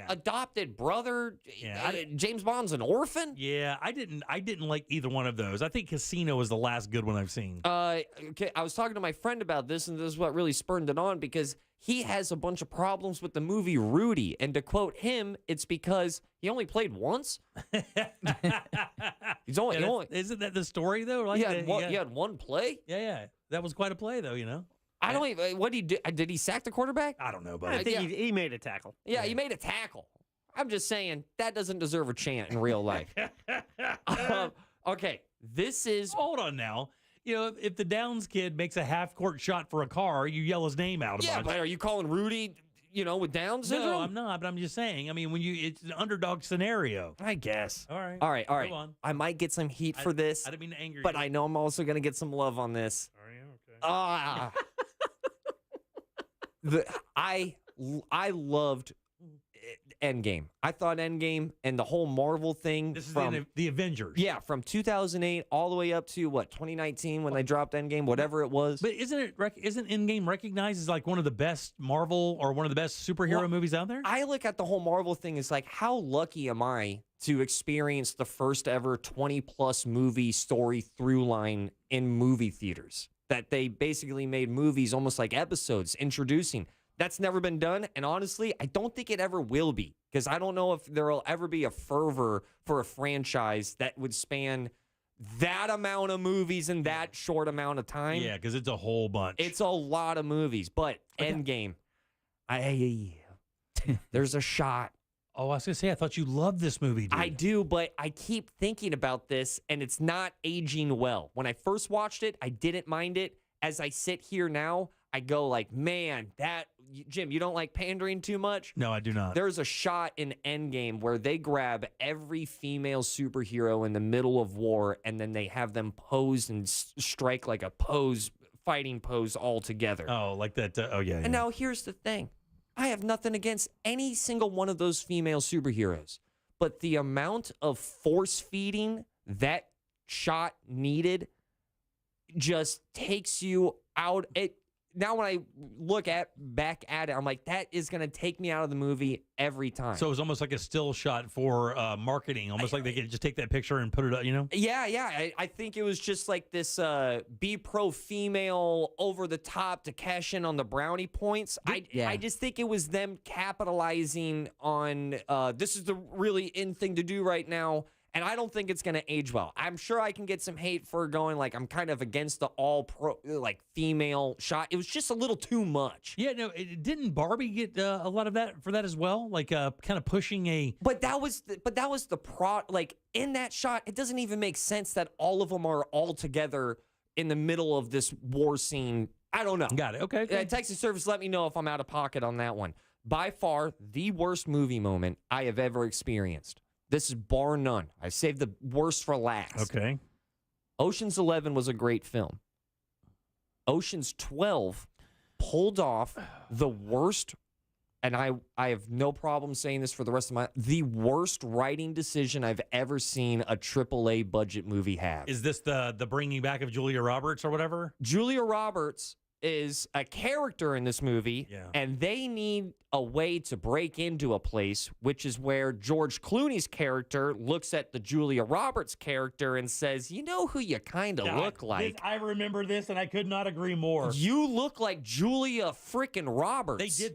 adopted brother. James Bond's an orphan. Yeah, I didn't like either one of those. I think Casino was the last good one I've seen. Okay, I was talking to my friend about this, and this is what really spurred it on because he has a bunch of problems with the movie Rudy, and to quote him, it's because he only played once. He's only. Isn't that the story though? Like he had one play. Yeah, that was quite a play though. You know. I don't even. What did he do? Did he sack the quarterback? I don't know, but I think he made a tackle. Yeah, he made a tackle. I'm just saying that doesn't deserve a chant in real life. Okay, this is. Hold on now. If the Downs kid makes a half-court shot for a car, you yell his name out. But are you calling Rudy? with Down syndrome? No, I'm not, but I'm just saying. I mean, it's an underdog scenario. I guess. All right. All right. Go on. I might get some heat for this. I didn't mean to anger you. But I know I'm also going to get some love on this. Are you? Okay. I loved Endgame. I thought Endgame and the whole Marvel thing. This is from the Avengers. Yeah, from 2008 all the way up to 2019 when they dropped Endgame, whatever it was. But isn't Endgame recognized as like one of the best Marvel or one of the best superhero movies out there? I look at the whole Marvel thing as like, how lucky am I to experience the first ever 20+ movie story through line in movie theaters? That they basically made movies almost like episodes introducing. That's never been done, and honestly, I don't think it ever will be, because I don't know if there will ever be a fervor for a franchise that would span that amount of movies in that short amount of time. Yeah, because it's a whole bunch. It's a lot of movies, but Endgame, there's a shot. Oh, I was going to say, I thought you loved this movie, dude. I do, but I keep thinking about this, and it's not aging well. When I first watched it, I didn't mind it. As I sit here now, I go like, man, Jim, you don't like pandering too much? No, I do not. There's a shot in Endgame where they grab every female superhero in the middle of war, and then they have them pose and strike like a fighting pose all together. Oh, like that. Yeah. And now here's the thing. I have nothing against any single one of those female superheroes, but the amount of force feeding that shot needed just takes you out. Now when I look back at it, I'm like, that is going to take me out of the movie every time. So it was almost like a still shot for marketing, almost like they could just take that picture and put it up, Yeah. I think it was just like this be pro-female over the top to cash in on the brownie points. I just think it was them capitalizing on this is the really in thing to do right now. And I don't think it's going to age well. I'm sure I can get some hate for going like I'm kind of against the all pro like female shot. It was just a little too much. Yeah, no, didn't Barbie get a lot of that for that as well? Like kind of pushing a. But that was the like in that shot. It doesn't even make sense that all of them are all together in the middle of this war scene. I don't know. Got it. Okay. Texas Service, let me know if I'm out of pocket on that one. By far the worst movie moment I have ever experienced. This is bar none. I saved the worst for last. Okay. Ocean's 11 was a great film. Ocean's 12 pulled off the worst, and I have no problem saying this for the rest of the worst writing decision I've ever seen a AAA budget movie have. Is this the bringing back of Julia Roberts or whatever? Julia Roberts is a character in this movie, and they need a way to break into a place, which is where George Clooney's character looks at the Julia Roberts character and says, you know who you kind of look like? I remember this, and I could not agree more. You look like Julia freaking Roberts. They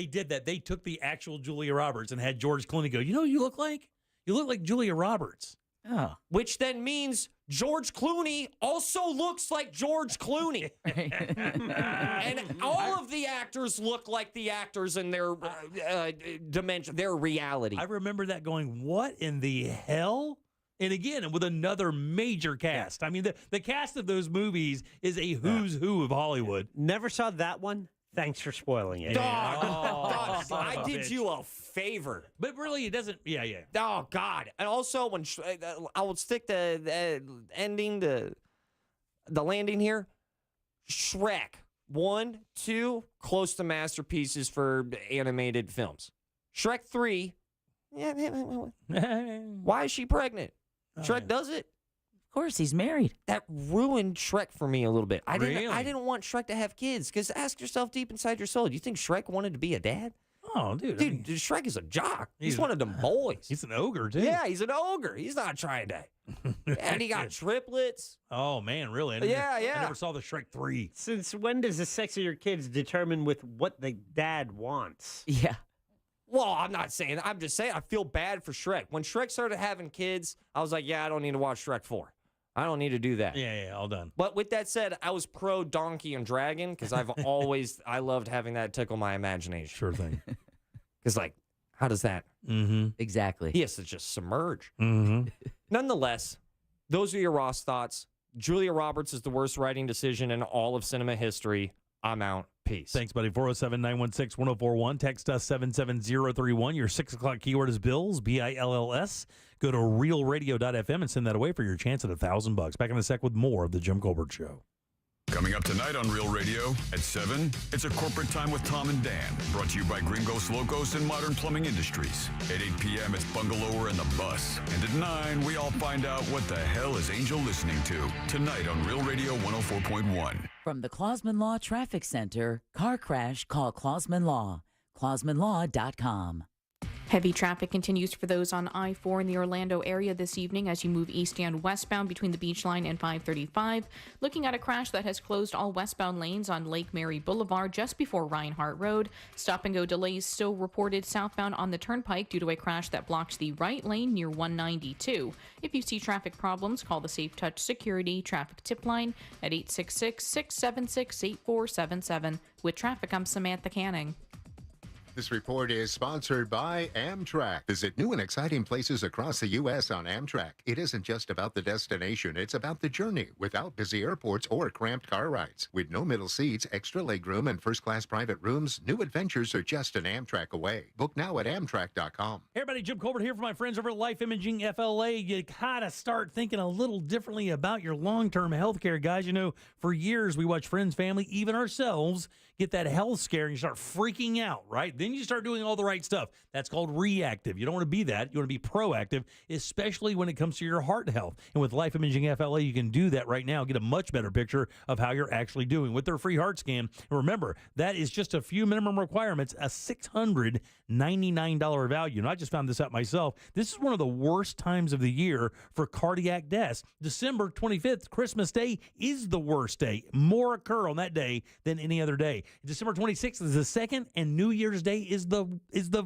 did that. They took the actual Julia Roberts and had George Clooney go, you know who you look like? You look like Julia Roberts. Oh. Which then means George Clooney also looks like George Clooney. And all of the actors look like the actors in their dimension, their reality. I remember that going, what in the hell? And again, with another major cast. I mean, the cast of those movies is a who's who of Hollywood. Never saw that one. Thanks for spoiling it. I did you a favor. But really, it doesn't. Yeah. Oh, God. And also, when I will stick the ending, the landing here. Shrek 1, 2, close to masterpieces for animated films. Shrek 3, why is she pregnant? Shrek does it. Of course, he's married. That ruined Shrek for me a little bit. I Really? didn't want Shrek to have kids, because ask yourself deep inside your soul, do you think Shrek wanted to be a dad? Oh, dude. Dude, Shrek is a jock. He's one of them boys. He's an ogre, too. Yeah, he's an ogre. He's not trying to. And he got triplets. Oh, man, really? I never saw the Shrek 3. Since when does the sex of your kids determine with what the dad wants? Yeah. Well, I'm not saying that. I'm just saying I feel bad for Shrek. When Shrek started having kids, I was like, yeah, I don't need to watch Shrek 4. I don't need to do that. Yeah, all done. But with that said, I was pro Donkey and Dragon because I loved having that tickle my imagination. Sure thing. Because, like, how does that? Mm-hmm. Exactly. He has to just submerge. Mm-hmm. Nonetheless, those are your Ross thoughts. Julia Roberts is the worst writing decision in all of cinema history. I'm out. Peace. Thanks, buddy. 407-916-1041. Text us 77031. Your 6 o'clock keyword is bills, BILLS. Go to realradio.fm and send that away for your chance at $1,000. Back in a sec with more of The Jim Colbert Show. Coming up tonight on Real Radio at 7, it's a corporate time with Tom and Dan, brought to you by Gringos Locos and Modern Plumbing Industries. At 8 p.m., it's Bungalower and the Bus. And at 9, we all find out what the hell is Angel listening to. Tonight on Real Radio 104.1. From the Clausman Law Traffic Center, car crash, call Clausman Law. ClausmanLaw.com. Heavy traffic continues for those on I-4 in the Orlando area this evening as you move east and westbound between the Beach Line and 535. Looking at a crash that has closed all westbound lanes on Lake Mary Boulevard just before Reinhardt Road. Stop-and-go delays still reported southbound on the Turnpike due to a crash that blocked the right lane near 192. If you see traffic problems, call the Safe Touch Security Traffic Tip Line at 866-676-8477. With traffic, I'm Samantha Canning. This report is sponsored by Amtrak. Visit new and exciting places across the U.S. on Amtrak. It isn't just about the destination, it's about the journey without busy airports or cramped car rides. With no middle seats, extra legroom, and first-class private rooms, new adventures are just an Amtrak away. Book now at Amtrak.com. Hey everybody, Jim Colbert here for my friends over at Life Imaging FLA. You gotta start thinking a little differently about your long-term health care, guys. You know, for years we watch friends, family, even ourselves get that health scare and you start freaking out, right? Then you start doing all the right stuff. That's called reactive. You don't want to be that. You want to be proactive, especially when it comes to your heart health. And with Life Imaging FLA, you can do that right now. Get a much better picture of how you're actually doing with their free heart scan. And remember, that is just a few minimum requirements, a $699 value. And I just found this out myself. This is one of the worst times of the year for cardiac deaths. December 25th, Christmas Day, is the worst day. More occur on that day than any other day. December 26th is the second, and New Year's Day is the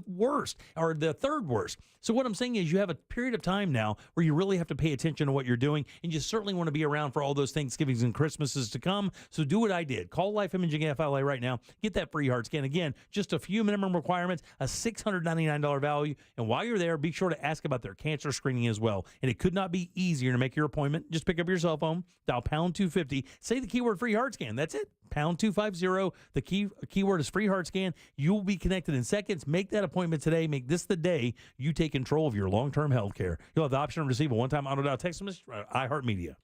worst, or the third worst. So what I'm saying is you have a period of time now where you really have to pay attention to what you're doing, and you certainly want to be around for all those Thanksgivings and Christmases to come. So do what I did. Call Life Imaging FLA right now. Get that free heart scan. Again, just a few minimum requirements, a $699 value. And while you're there, be sure to ask about their cancer screening as well. And it could not be easier to make your appointment. Just pick up your cell phone, dial pound 250, say the keyword free heart scan. That's it. Pound 250. The keyword is free heart scan. You will be connected in seconds. Make that appointment today. Make this the day you take control of your long-term health care. You'll have the option to receive a one-time auto-dial text message from iHeartMedia.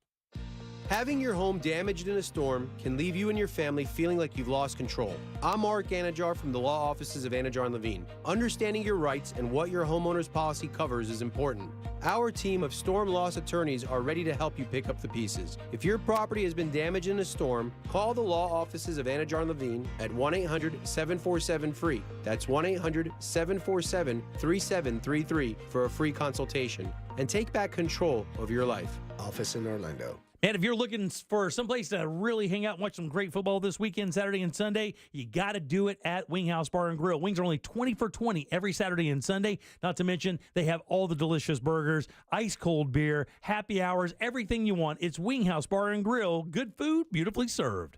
Having your home damaged in a storm can leave you and your family feeling like you've lost control. I'm Mark Anajar from the law offices of Anajar and Levine. Understanding your rights and what your homeowner's policy covers is important. Our team of storm loss attorneys are ready to help you pick up the pieces. If your property has been damaged in a storm, call the law offices of Anajar and Levine at 1-800-747-FREE. That's 1-800-747-3733 for a free consultation. And take back control of your life. Office in Orlando. And if you're looking for someplace to really hang out and watch some great football this weekend, Saturday and Sunday, you got to do it at Wing House Bar and Grill. Wings are only 20 for $20 every Saturday and Sunday. Not to mention, they have all the delicious burgers, ice-cold beer, happy hours, everything you want. It's Wing House Bar and Grill. Good food, beautifully served.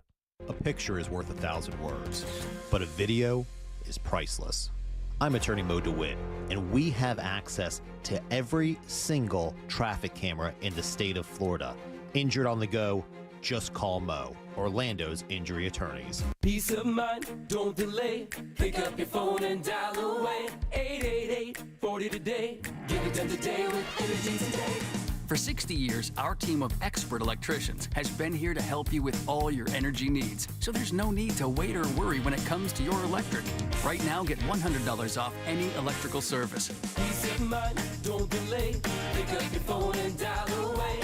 A picture is worth 1,000 words, but a video is priceless. I'm attorney Mo DeWitt, and we have access to every single traffic camera in the state of Florida. Injured on the go, just call Mo, Orlando's injury attorneys. Peace of mind, don't delay. Pick up your phone and dial away. 888-40 today. Get it done today with Energy Today. For 60 years, our team of expert electricians has been here to help you with all your energy needs, so there's no need to wait or worry when it comes to your electric. Right now, get $100 off any electrical service. Peace of mind, don't delay. Pick up your phone and dial away.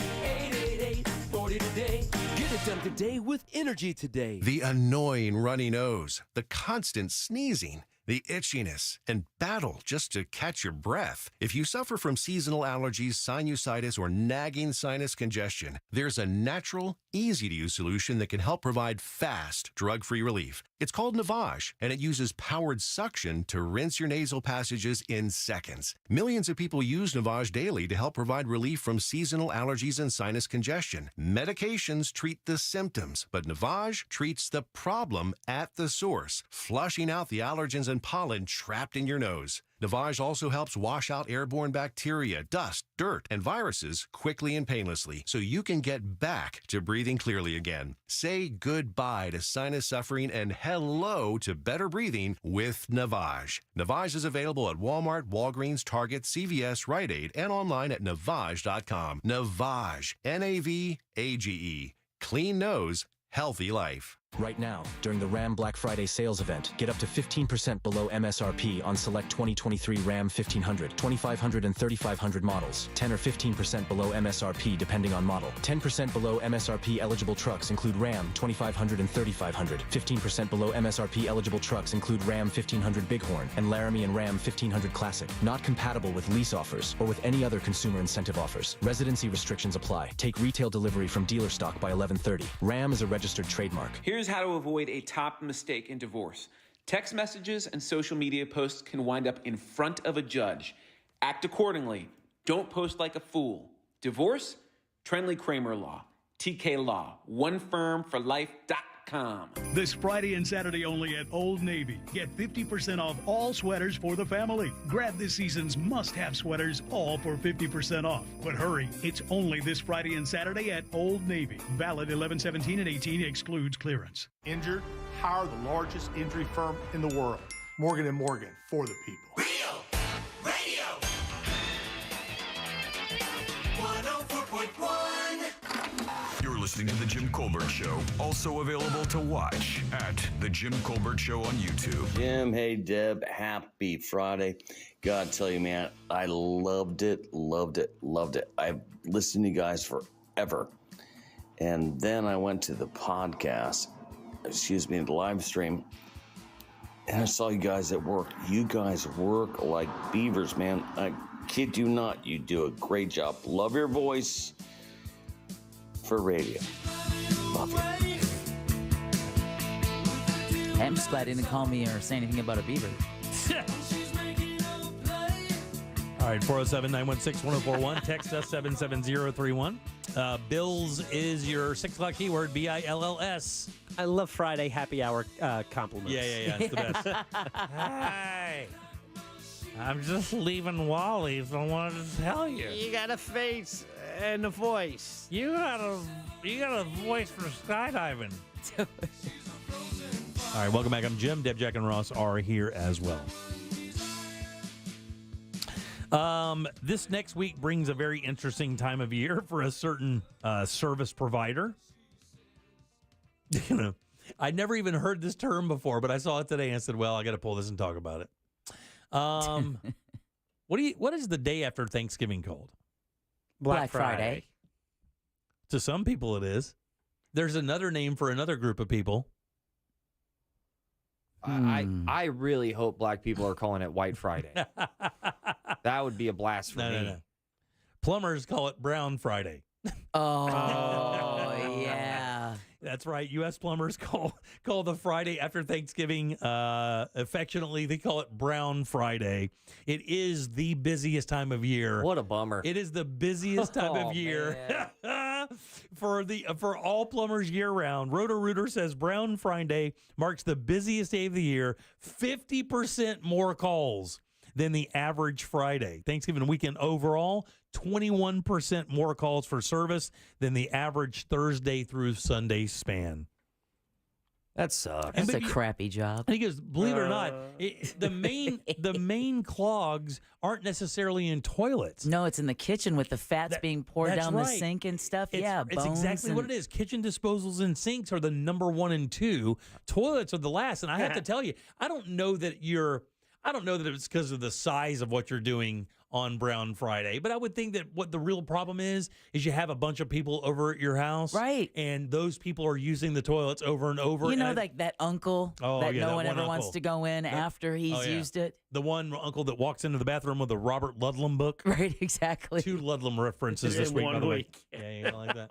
888-40 today. Get it done today with Energy Today. The annoying runny nose, the constant sneezing, the itchiness, and battle just to catch your breath. If you suffer from seasonal allergies, sinusitis, or nagging sinus congestion, there's a natural, easy-to-use solution that can help provide fast, drug-free relief. It's called Navage, and it uses powered suction to rinse your nasal passages in seconds. Millions of people use Navage daily to help provide relief from seasonal allergies and sinus congestion. Medications treat the symptoms, but Navage treats the problem at the source, flushing out the allergens and and pollen trapped in your nose. Navage also helps wash out airborne bacteria, dust, dirt, and viruses quickly and painlessly so you can get back to breathing clearly again. Say goodbye to sinus suffering and hello to better breathing with Navage. Navage is available at Walmart, Walgreens, Target, CVS, Rite Aid, and online at Navage.com. Navage, N-A-V-A-G-E. Clean nose, healthy life. Right now, during the Ram Black Friday sales event, get up to 15% below MSRP on select 2023 Ram 1500, 2500, and 3500 models. 10 or 15% below MSRP depending on model. 10% below MSRP eligible trucks include Ram 2500 and 3500. 15% below MSRP eligible trucks include Ram 1500 Bighorn and Laramie and Ram 1500 Classic. Not compatible with lease offers or with any other consumer incentive offers. Residency restrictions apply. Take retail delivery from dealer stock by 11:30. Ram is a registered trademark. Here's how to avoid a top mistake in divorce. Text messages and social media posts can wind up in front of a judge. Act accordingly. Don't post like a fool. Divorce? Trenley Kramer Law. TK Law. OneFirmForLife.com. This Friday and Saturday only at Old Navy. Get 50% off all sweaters for the family. Grab this season's must-have sweaters, all for 50% off. But hurry, it's only this Friday and Saturday at Old Navy. Valid 11/17 and 18, excludes clearance. Injured? Hire the largest injury firm in the world. Morgan & Morgan, for the people. Radio! 104.1. You're listening to The Jim Colbert Show, also available to watch at The Jim Colbert Show on YouTube. Jim, hey, Deb, happy Friday. Gotta tell you, man, I loved it. I've listened to you guys forever. And then I went to the podcast, the live stream, and I saw you guys at work. You guys work like beavers, man. I kid you not, you do a great job. Love your voice for radio. Love you. I'm just glad he didn't call me or say anything about a beaver. All right, 407-916-1041. Text us 77031. Bills is your 6 o'clock keyword, B-I-L-L-S. I love Friday happy hour compliments. Yeah. It's the best. Hey, I'm just leaving Wally's. I wanted to tell you. You got a face and a voice. You got a voice for skydiving. All right, welcome back. I'm Jim. Deb, Jack, and Ross are here as well. This next week brings a very interesting time of year for a certain service provider. I'd never even heard this term before, but I saw it today and said, well, I got to pull this and talk about it. What is the day after Thanksgiving called? Black Friday. To some people it is. There's another name for another group of people. I really hope black people are calling it White Friday. That would be a blast for me. No. Plumbers call it Brown Friday. Oh, yeah. That's right. U.S. plumbers call the Friday after Thanksgiving, affectionately, they call it Brown Friday. It is the busiest time of year. What a bummer. It is the busiest time of year for all plumbers year round. Roto-Rooter says Brown Friday marks the busiest day of the year, 50% more calls than the average Friday. Thanksgiving weekend overall, 21% more calls for service than the average Thursday through Sunday span. That sucks. That's a crappy job. And he goes, believe it or not, the main clogs aren't necessarily in toilets. No, it's in the kitchen with the fats being poured down the sink and stuff. It's exactly what it is. Kitchen disposals and sinks are the number 1 and 2. Toilets are the last. And I have to tell you, I don't know that it's because of the size of what you're doing on Brown Friday, but I would think that what the real problem is you have a bunch of people over at your house. Right. And those people are using the toilets over and over. You know, like that uncle that no one ever wants to go in after he's used it. The one uncle that walks into the bathroom with a Robert Ludlum book. Right, exactly. 2 Ludlum references this week, by the way. Yeah, like that.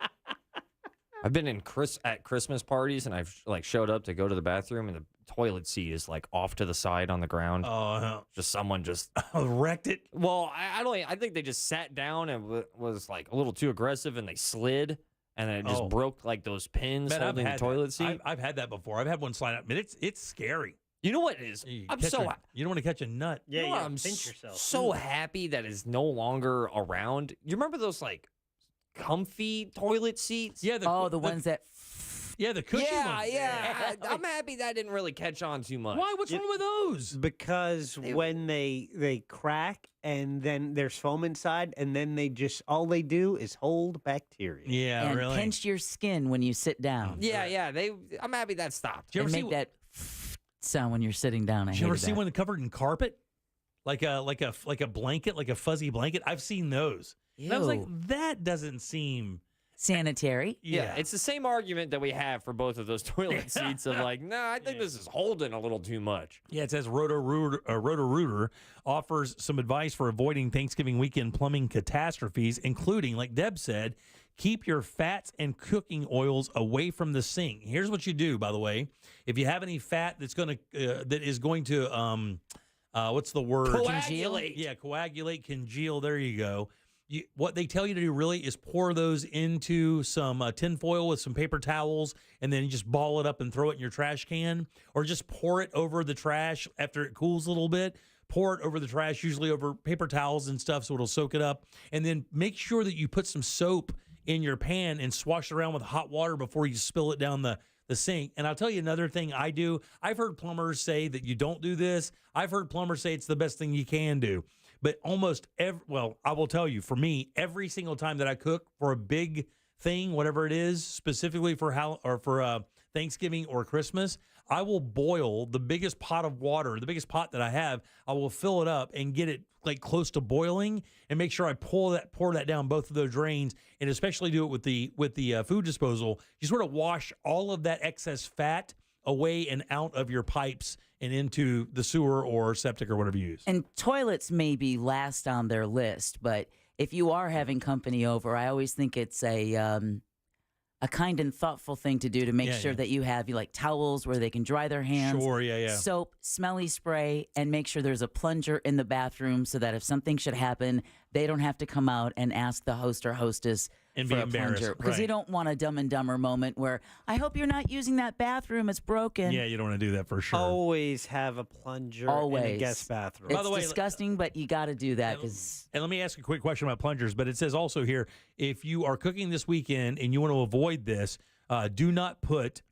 I've been at Christmas parties, and I've showed up to go to the bathroom, and the toilet seat is off to the side on the ground. Oh, just someone just wrecked it. Well, I think they just sat down and was a little too aggressive, and they slid, and then it just broke those pins holding the toilet seat. I've had that before. I've had one slide out. I mean, it's scary. You know what it is? You I'm catch so a- you don't want to catch a nut. Yeah, you know you what gotta I'm pinch yourself. so happy that is no longer around. You remember those like comfy toilet seats? Yeah, the ones that. Yeah, the cushion Yeah, ones. yeah. I'm happy that didn't really catch on too much. Why? What's wrong with those? Because when they crack and then there's foam inside, and then they just all they do is hold bacteria. Yeah, and really. pinch your skin when you sit down. Yeah, yeah. I'm happy that stopped. And make that sound when you're sitting down. Did you ever see one covered in carpet, like a blanket, like a fuzzy blanket? I've seen those. And I was like, Ew. that doesn't seem sanitary. Yeah, it's the same argument that we have for both of those toilet seats of like, nah, I think this is holding a little too much. Yeah, it says Roto-Rooter offers some advice for avoiding Thanksgiving weekend plumbing catastrophes, including, like Deb said, keep your fats and cooking oils away from the sink. Here's what you do, by the way. If you have any fat that is going to what's the word? Coagulate. Yeah, coagulate, congeal. There you go. What they tell you to do really is pour those into some tin foil with some paper towels, and then you just ball it up and throw it in your trash can, or just pour it over the trash after it cools a little bit. Pour it over the trash, usually over paper towels and stuff, so it'll soak it up. And then make sure that you put some soap in your pan and swash it around with hot water before you spill it down the sink. And I'll tell you another thing I do. I've heard plumbers say that you don't do this. I've heard plumbers say it's the best thing you can do. But almost I will tell you, for me, every single time that I cook for a big thing, whatever it is, specifically for Thanksgiving or Christmas, I will boil the biggest pot of water, the biggest pot that I have. I will fill it up and get it like close to boiling, and make sure I pour that down both of those drains, and especially do it with the food disposal. You sort of wash all of that excess fat away and out of your pipes and into the sewer or septic or whatever you use. And toilets may be last on their list, but if you are having company over, I always think it's a kind and thoughtful thing to do to make sure that you have towels where they can dry their hands. Sure, yeah. Soap, smelly spray, and make sure there's a plunger in the bathroom so that if something should happen, they don't have to come out and ask the host or hostess and for be a embarrassed, plunger. Because you don't want a Dumb and Dumber moment where, I hope you're not using that bathroom, it's broken. Yeah, you don't want to do that for sure. Always have a plunger in a guest bathroom. It's disgusting, but you got to do that. And let me ask a quick question about plungers, but it says also here, if you are cooking this weekend and you want to avoid this, do not put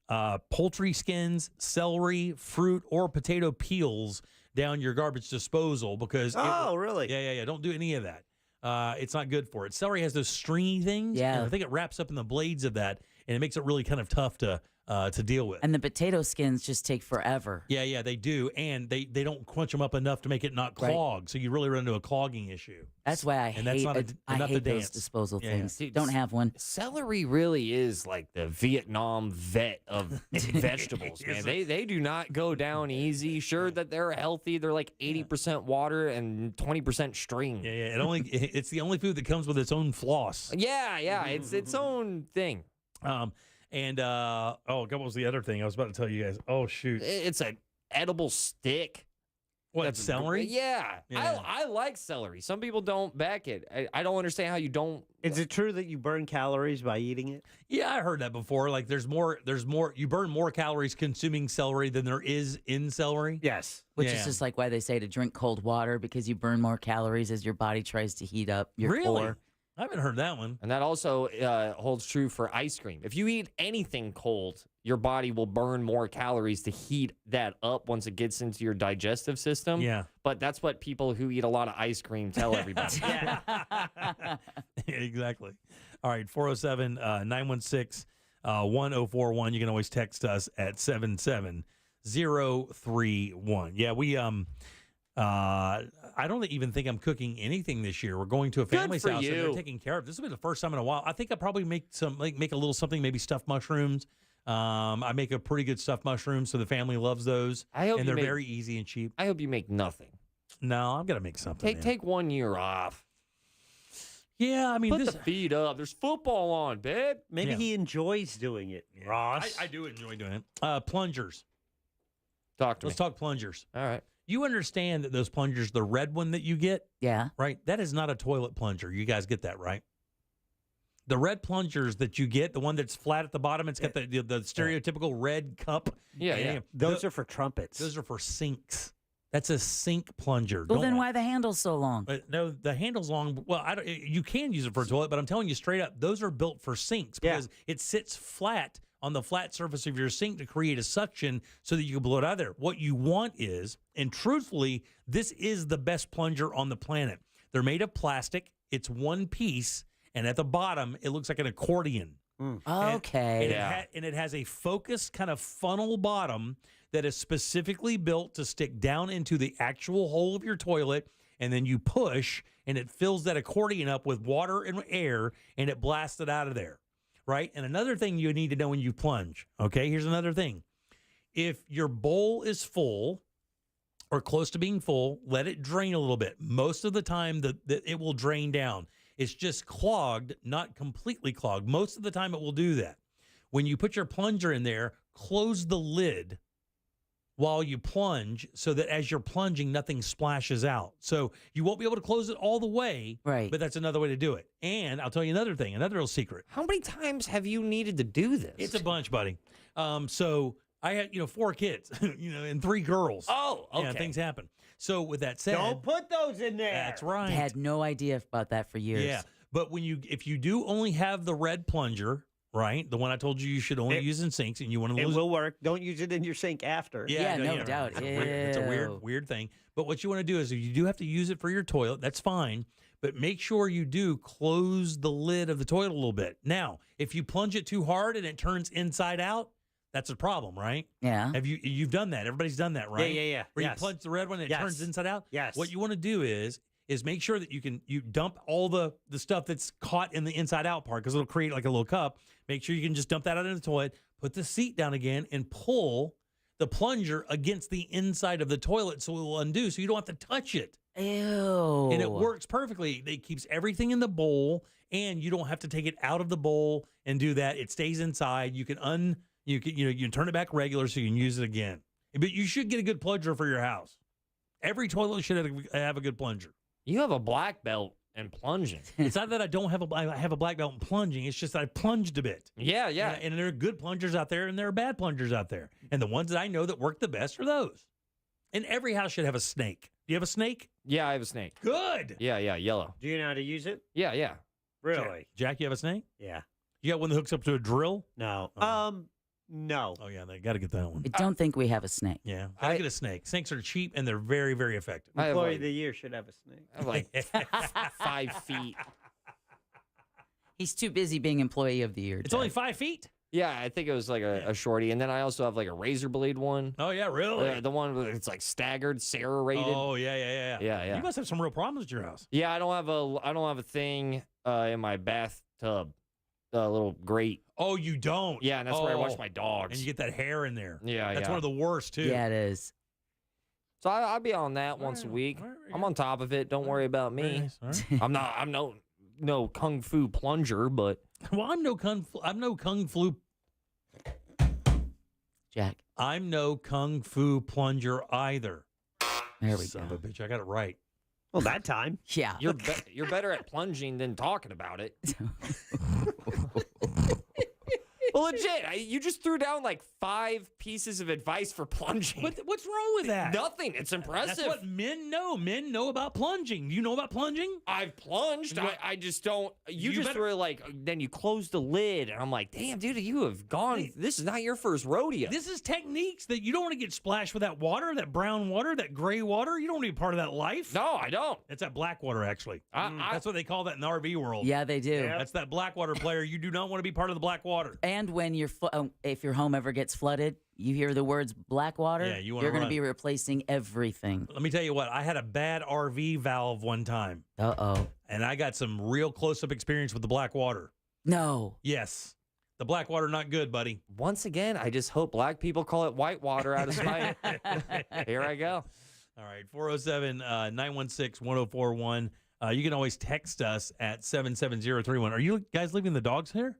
poultry skins, celery, fruit, or potato peels down your garbage disposal because... really? Yeah. Don't do any of that. It's not good for it. Celery has those stringy things. Yeah. And I think it wraps up in the blades of that, and it makes it really kind of tough to deal with. And the potato skins just take forever. Yeah, they do. And they don't crunch them up enough to make it not clog. So you really run into a clogging issue. That's why I hate those disposal things. Dude, don't have one. Celery really is like the Vietnam vet of vegetables, man. They do not go down easy. Sure that they're healthy. They're like 80% water and 20% string. Yeah. It's the only food that comes with its own floss. Yeah. It's its own thing. And what was the other thing I was about to tell you guys? Oh, shoot. It's an edible stick. What, that's celery? Yeah. I like celery. Some people don't back it. I don't understand how you don't. Is it true that you burn calories by eating it? Yeah, I heard that before. Like there's more, you burn more calories consuming celery than there is in celery. Yes. Which is just like why they say to drink cold water, because you burn more calories as your body tries to heat up your core. I haven't heard that one. And that also holds true for ice cream. If you eat anything cold, your body will burn more calories to heat that up once it gets into your digestive system. Yeah. But that's what people who eat a lot of ice cream tell everybody. Exactly. All right, 407-916-1041. You can always text us at 77031. Yeah, we I don't even think I'm cooking anything this year. We're going to a family's house and they're taking care of. This will be the first time in a while. I think I probably make a little something, maybe stuffed mushrooms. I make a pretty good stuffed mushroom, so the family loves those. And they're very easy and cheap. I hope you make nothing. No, I'm gonna make something. Take 1 year off. Yeah, I mean, put the feet up. There's football on, babe. Maybe he enjoys doing it, Ross. I do enjoy doing it. Plungers. Let's talk plungers. All right. You understand that those plungers, the red one that you get, yeah, right? That is not a toilet plunger. You guys get that, right? The red plungers that you get, the one that's flat at the bottom, it's got the stereotypical red cup. Yeah. Those are for trumpets. Those are for sinks. That's a sink plunger. Well, then why the handle's so long? No, the handle's long. Well, you can use it for a toilet, but I'm telling you straight up, those are built for sinks because it sits flat on the flat surface of your sink to create a suction so that you can blow it out of there. What you want is, and truthfully, this is the best plunger on the planet. They're made of plastic. It's one piece. And at the bottom, it looks like an accordion. Okay. And it has a focused kind of funnel bottom that is specifically built to stick down into the actual hole of your toilet. And then you push, and it fills that accordion up with water and air, and it blasts it out of there, right? And another thing you need to know when you plunge, okay? Here's another thing. If your bowl is full or close to being full, let it drain a little bit. Most of the time, it will drain down. It's just clogged, not completely clogged. Most of the time, it will do that. When you put your plunger in there, close the lid while you plunge so that as you're plunging, nothing splashes out. So you won't be able to close it all the way, right? But that's another way to do it. And I'll tell you another thing, another little secret. How many times have you needed to do this? It's a bunch, buddy. So I had, 4 kids, and 3 girls. Oh, okay. Yeah, things happen. So with that said, don't put those in there. That's right. I had no idea about that for years. Yeah, but if you do only have the red plunger, right, the one I told you should only use in sinks, and you want to lose it will work. Don't use it in your sink after. Yeah, no doubt. It's a weird thing. But what you want to do is, if you do have to use it for your toilet, that's fine. But make sure you do close the lid of the toilet a little bit. Now, if you plunge it too hard and it turns inside out, that's a problem, right? Yeah. You've done that? Everybody's done that, right? Yeah. Where you plunge the red one and it turns inside out. Yes. What you want to do is make sure that you dump all the stuff that's caught in the inside out part, because it'll create like a little cup. Make sure you can just dump that out in the toilet. Put the seat down again and pull the plunger against the inside of the toilet so it will undo, so you don't have to touch it. Ew. And it works perfectly. It keeps everything in the bowl, and you don't have to take it out of the bowl and do that. It stays inside. You can you can turn it back regular so you can use it again. But you should get a good plunger for your house. Every toilet should have a good plunger. You have a black belt in plunging. It's not that I don't have I have a black belt in plunging. It's just that I plunged a bit. Yeah. And there are good plungers out there, and there are bad plungers out there. And the ones that I know that work the best are those. And every house should have a snake. Do you have a snake? Yeah, I have a snake. Good. Yeah, yellow. Do you know how to use it? Yeah. Really? Jack, you have a snake? Yeah. You got one that hooks up to a drill? No. No. Oh, yeah, they got to get that one. I don't think we have a snake. Yeah, gotta get a snake. Snakes are cheap, and they're very, very effective. Employee of the year should have a snake. I have like 5 feet. He's too busy being employee of the year. It's only 5 feet? Yeah, I think it was like a shorty. And then I also have like a razor blade one. Oh, yeah, really? The one where it's like staggered, Sarah rated. Oh, yeah. Yeah. You must have some real problems at your house. Yeah, I don't have a thing in my bathtub. A little grate. Oh, you don't? Yeah, and that's where I wash my dogs. And you get that hair in there. Yeah, That's one of the worst, too. Yeah, it is. So I'll be on that once a week. I'm on top of it. Don't worry about me. Nice. I'm no kung fu plunger, but well, I'm no kung fu. Jack. I'm no kung fu plunger either. There we Son go. of a bitch, I got it right. Well, that time. Yeah. you're better at plunging than talking about it. Well, legit, you just threw down like 5 pieces of advice for plunging. What's wrong with that? Nothing. It's impressive. That's what men know. Men know about plunging. Do you know about plunging? I've plunged. I just don't. You just better- were like, then you close the lid, and I'm like, damn, dude, you have gone. This is not your first rodeo. This is techniques that you don't want to get splashed with that water, that brown water, that gray water. You don't want to be part of that life. No, I don't. It's that black water, actually. That's what they call that in the RV world. Yeah, they do. That's that black water player. You do not want to be part of the black water. And when if your home ever gets flooded, you hear the words black water, Yeah, you're going to be replacing everything. Let me tell you what. I had a bad RV valve one time. Uh-oh. And I got some real close-up experience with the black water. No. Yes. The black water, not good, buddy. Once again, I just hope black people call it white water out of spite. Here I go. All right, 407-916-1041. You can always text us at 77031. Are you guys leaving the dogs here?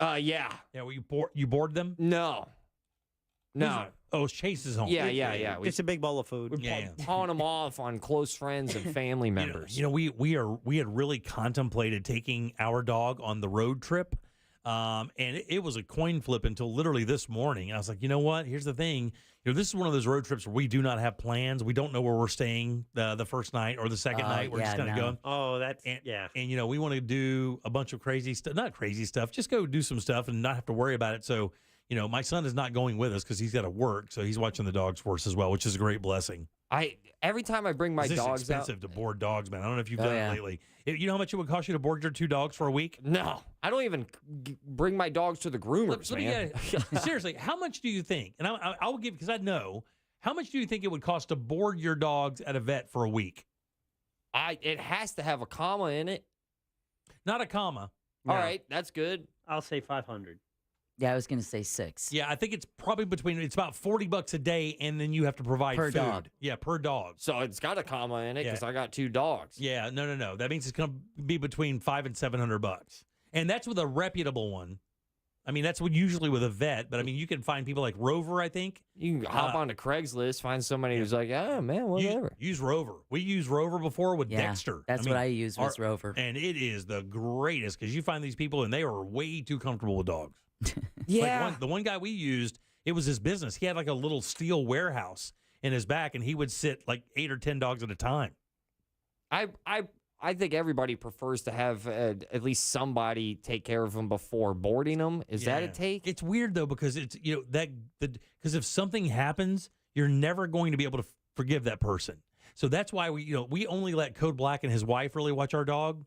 Yeah. Yeah, well, you board them? No. Oh, it's Chase's home. Yeah. It's a big bowl of food. We're pawing them off on close friends and family members. We had really contemplated taking our dog on the road trip, and it was a coin flip until literally this morning. I was like, you know what? Here's the thing. This is one of those road trips where we do not have plans. We don't know where we're staying the first night or the second night. We're just going to go. Oh, that's And we want to do a bunch of crazy stuff. Not crazy stuff. Just go do some stuff and not have to worry about it. So. My son is not going with us because he's got to work, so he's watching the dogs for us as well, which is a great blessing. Every time I bring my dogs out, it's expensive to board dogs, man. I don't know if you've done it lately. You know how much it would cost you to board your 2 dogs for a week? No, I don't even bring my dogs to the groomers, man. Seriously, how much do you think? And I will give, because I know, how much do you think it would cost to board your dogs at a vet for a week? It has to have a comma in it. Not a comma. All right, that's good. I'll say 500. Yeah, I was going to say 6. Yeah, I think it's probably it's about $40 a day, and then you have to provide per food. dog. Yeah, per dog. So it's got a comma in it because I got 2 dogs. Yeah, no. That means it's going to be between $500 and $700, and that's with a reputable one. I mean, that's usually with a vet, but I mean, you can find people like Rover. I think you can hop onto Craigslist, find somebody who's like, "Oh man, whatever." Use Rover. We used Rover before with Yeah, Dexter. That's what I use was Rover, and it is the greatest because you find these people and they are way too comfortable with dogs. Yeah. Like the one guy we used, it was his business. He had like a little steel warehouse in his back, and he would sit like 8 or 10 dogs at a time. I think everybody prefers to have at least somebody take care of them before boarding them. Is that a take? It's weird though because it's because if something happens, you're never going to be able to forgive that person. So that's why we only let Code Black and his wife really watch our dog.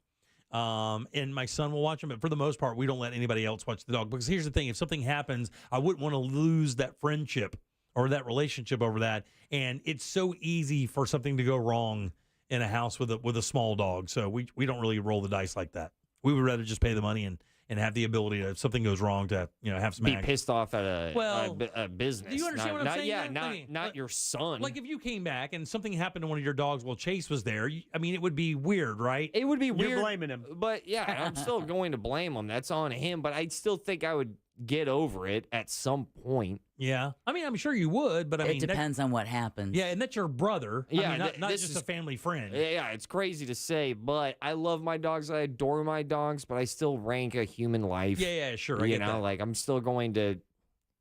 And my son will watch him, but for the most part, we don't let anybody else watch the dog. Because here's the thing, if something happens, I wouldn't want to lose that friendship or that relationship over that. And it's so easy for something to go wrong in a house with a small dog. So we don't really roll the dice like that. We would rather just pay the money and have the ability to, if something goes wrong, to have some be pissed off at a business. Do you understand what I'm saying? Yeah, not your son. Like if you came back and something happened to one of your dogs while Chase was there, it would be weird, right? It would be weird. You're blaming him. But yeah, I'm still going to blame him. That's on him. But I still think I would get over it at some point. Yeah. I mean, I'm sure you would, but it depends on what happens. Yeah, and that's your brother. Yeah, I mean, not just a family friend. Yeah, it's crazy to say, but I love my dogs. I adore my dogs, but I still rank a human life. Yeah, sure. Like I'm still going to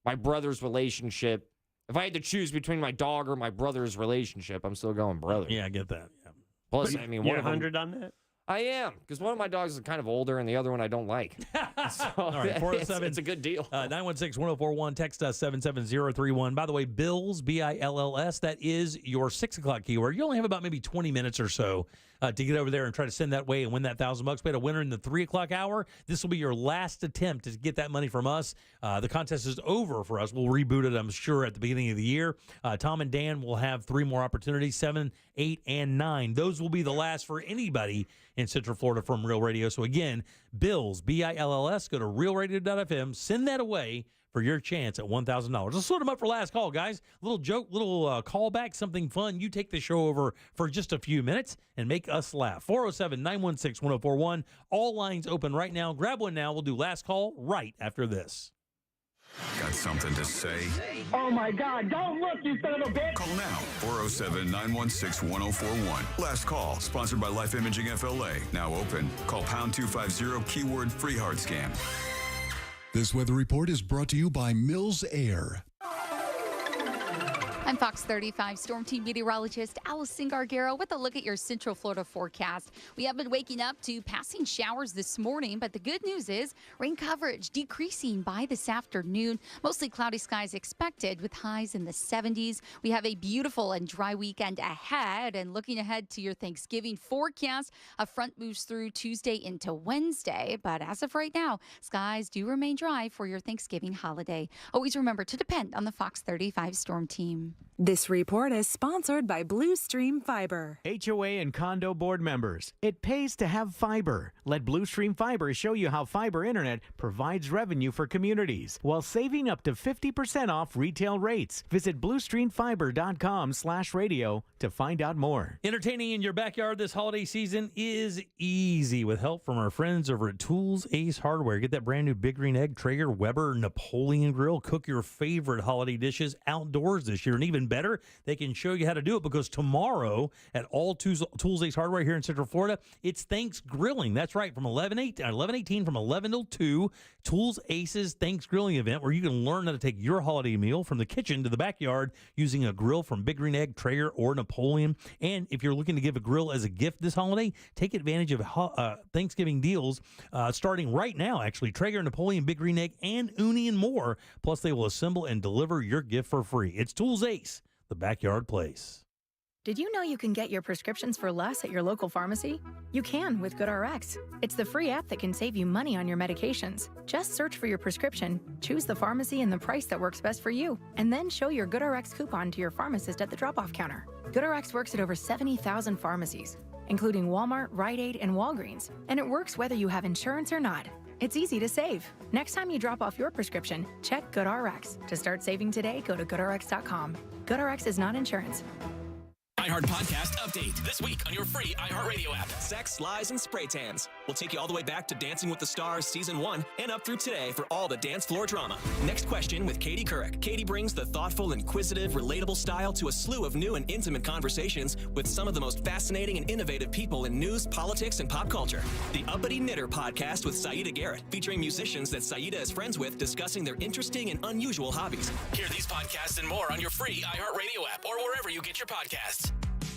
my brother's relationship. If I had to choose between my dog or my brother's relationship, I'm still going brother. Yeah, I get that. Yeah. Plus, I mean, you're 100 on that? I am, because one of my dogs is kind of older and the other one I don't like. So all right, 407. It's a good deal. 916-1041, text us 77031. By the way, Bills, B-I-L-L-S, that is your 6 o'clock keyword. You only have about maybe 20 minutes or so to get over there and try to send that way and win that $1,000. We had a winner in the 3 o'clock hour. This will be your last attempt to get that money from us. The contest is over for us. We'll reboot it, I'm sure, at the beginning of the year. Tom and Dan will have 3 more opportunities, 7, 8, and 9. Those will be the last for anybody in Central Florida from Real Radio. So again, Bills, B-I-L-L-S, go to realradio.fm, send that away for your chance at $1,000. Let's load them up for last call, guys. Little joke, little callback, something fun. You take the show over for just a few minutes and make us laugh. 407-916-1041. All lines open right now. Grab one now. We'll do last call right after this. Got something to say? Oh my God, don't look, you son of a bitch! Call now, 407-916-1041. Last call, sponsored by Life Imaging FLA. Now open. Call pound 250, keyword free hard scan. This weather report is brought to you by Mills Air. I'm Fox 35 Storm Team meteorologist Allison Gargaro with a look at your Central Florida forecast. We have been waking up to passing showers this morning, but the good news is rain coverage decreasing by this afternoon. Mostly cloudy skies expected with highs in the 70s. We have a beautiful and dry weekend ahead, and looking ahead to your Thanksgiving forecast, a front moves through Tuesday into Wednesday, but as of right now, skies do remain dry for your Thanksgiving holiday. Always remember to depend on the Fox 35 Storm Team. This report is sponsored by Blue Stream Fiber. HOA and condo board members, it pays to have fiber. Let Blue Stream Fiber show you how fiber internet provides revenue for communities while saving up to 50% off retail rates. Visit bluestreamfiber.com/radio to find out more. Entertaining in your backyard this holiday season is easy with help from our friends over at Tools Ace Hardware. Get that brand new Big Green Egg, Traeger, Weber, Napoleon grill. Cook your favorite holiday dishes outdoors this year. And even better, they can show you how to do it because tomorrow at all Tools Ace Hardware here in Central Florida, it's Thanks Grilling. That's right, from 11:18 from 11 till 2, Tools Ace's Thanks Grilling event where you can learn how to take your holiday meal from the kitchen to the backyard using a grill from Big Green Egg, Traeger, or Napoleon. And if you're looking to give a grill as a gift this holiday, take advantage of Thanksgiving deals starting right now, actually. Traeger, Napoleon, Big Green Egg, and Uni and more. Plus, they will assemble and deliver your gift for free. It's Tools Ace, the backyard place. Did you know you can get your prescriptions for less at your local pharmacy? You can with GoodRx. It's the free app that can save you money on your medications. Just search for your prescription, choose the pharmacy and the price that works best for you, and then show your GoodRx coupon to your pharmacist at the drop-off counter. GoodRx works at over 70,000 pharmacies, including Walmart, Rite Aid, and Walgreens, and it works whether you have insurance or not. It's easy to save. Next time you drop off your prescription, check GoodRx. To start saving today, go to GoodRx.com. GoodRx is not insurance. iHeart Podcast Update. This week on your free iHeartRadio app. Sex, Lies, and Spray Tans. We'll take you all the way back to Dancing with the Stars Season 1 and up through today for all the dance floor drama. Next question with Katie Couric. Katie brings the thoughtful, inquisitive, relatable style to a slew of new and intimate conversations with some of the most fascinating and innovative people in news, politics, and pop culture. The Uppity Knitter Podcast with Saida Garrett, featuring musicians that Saida is friends with discussing their interesting and unusual hobbies. Hear these podcasts and more on your free iHeartRadio app or wherever you get your podcasts.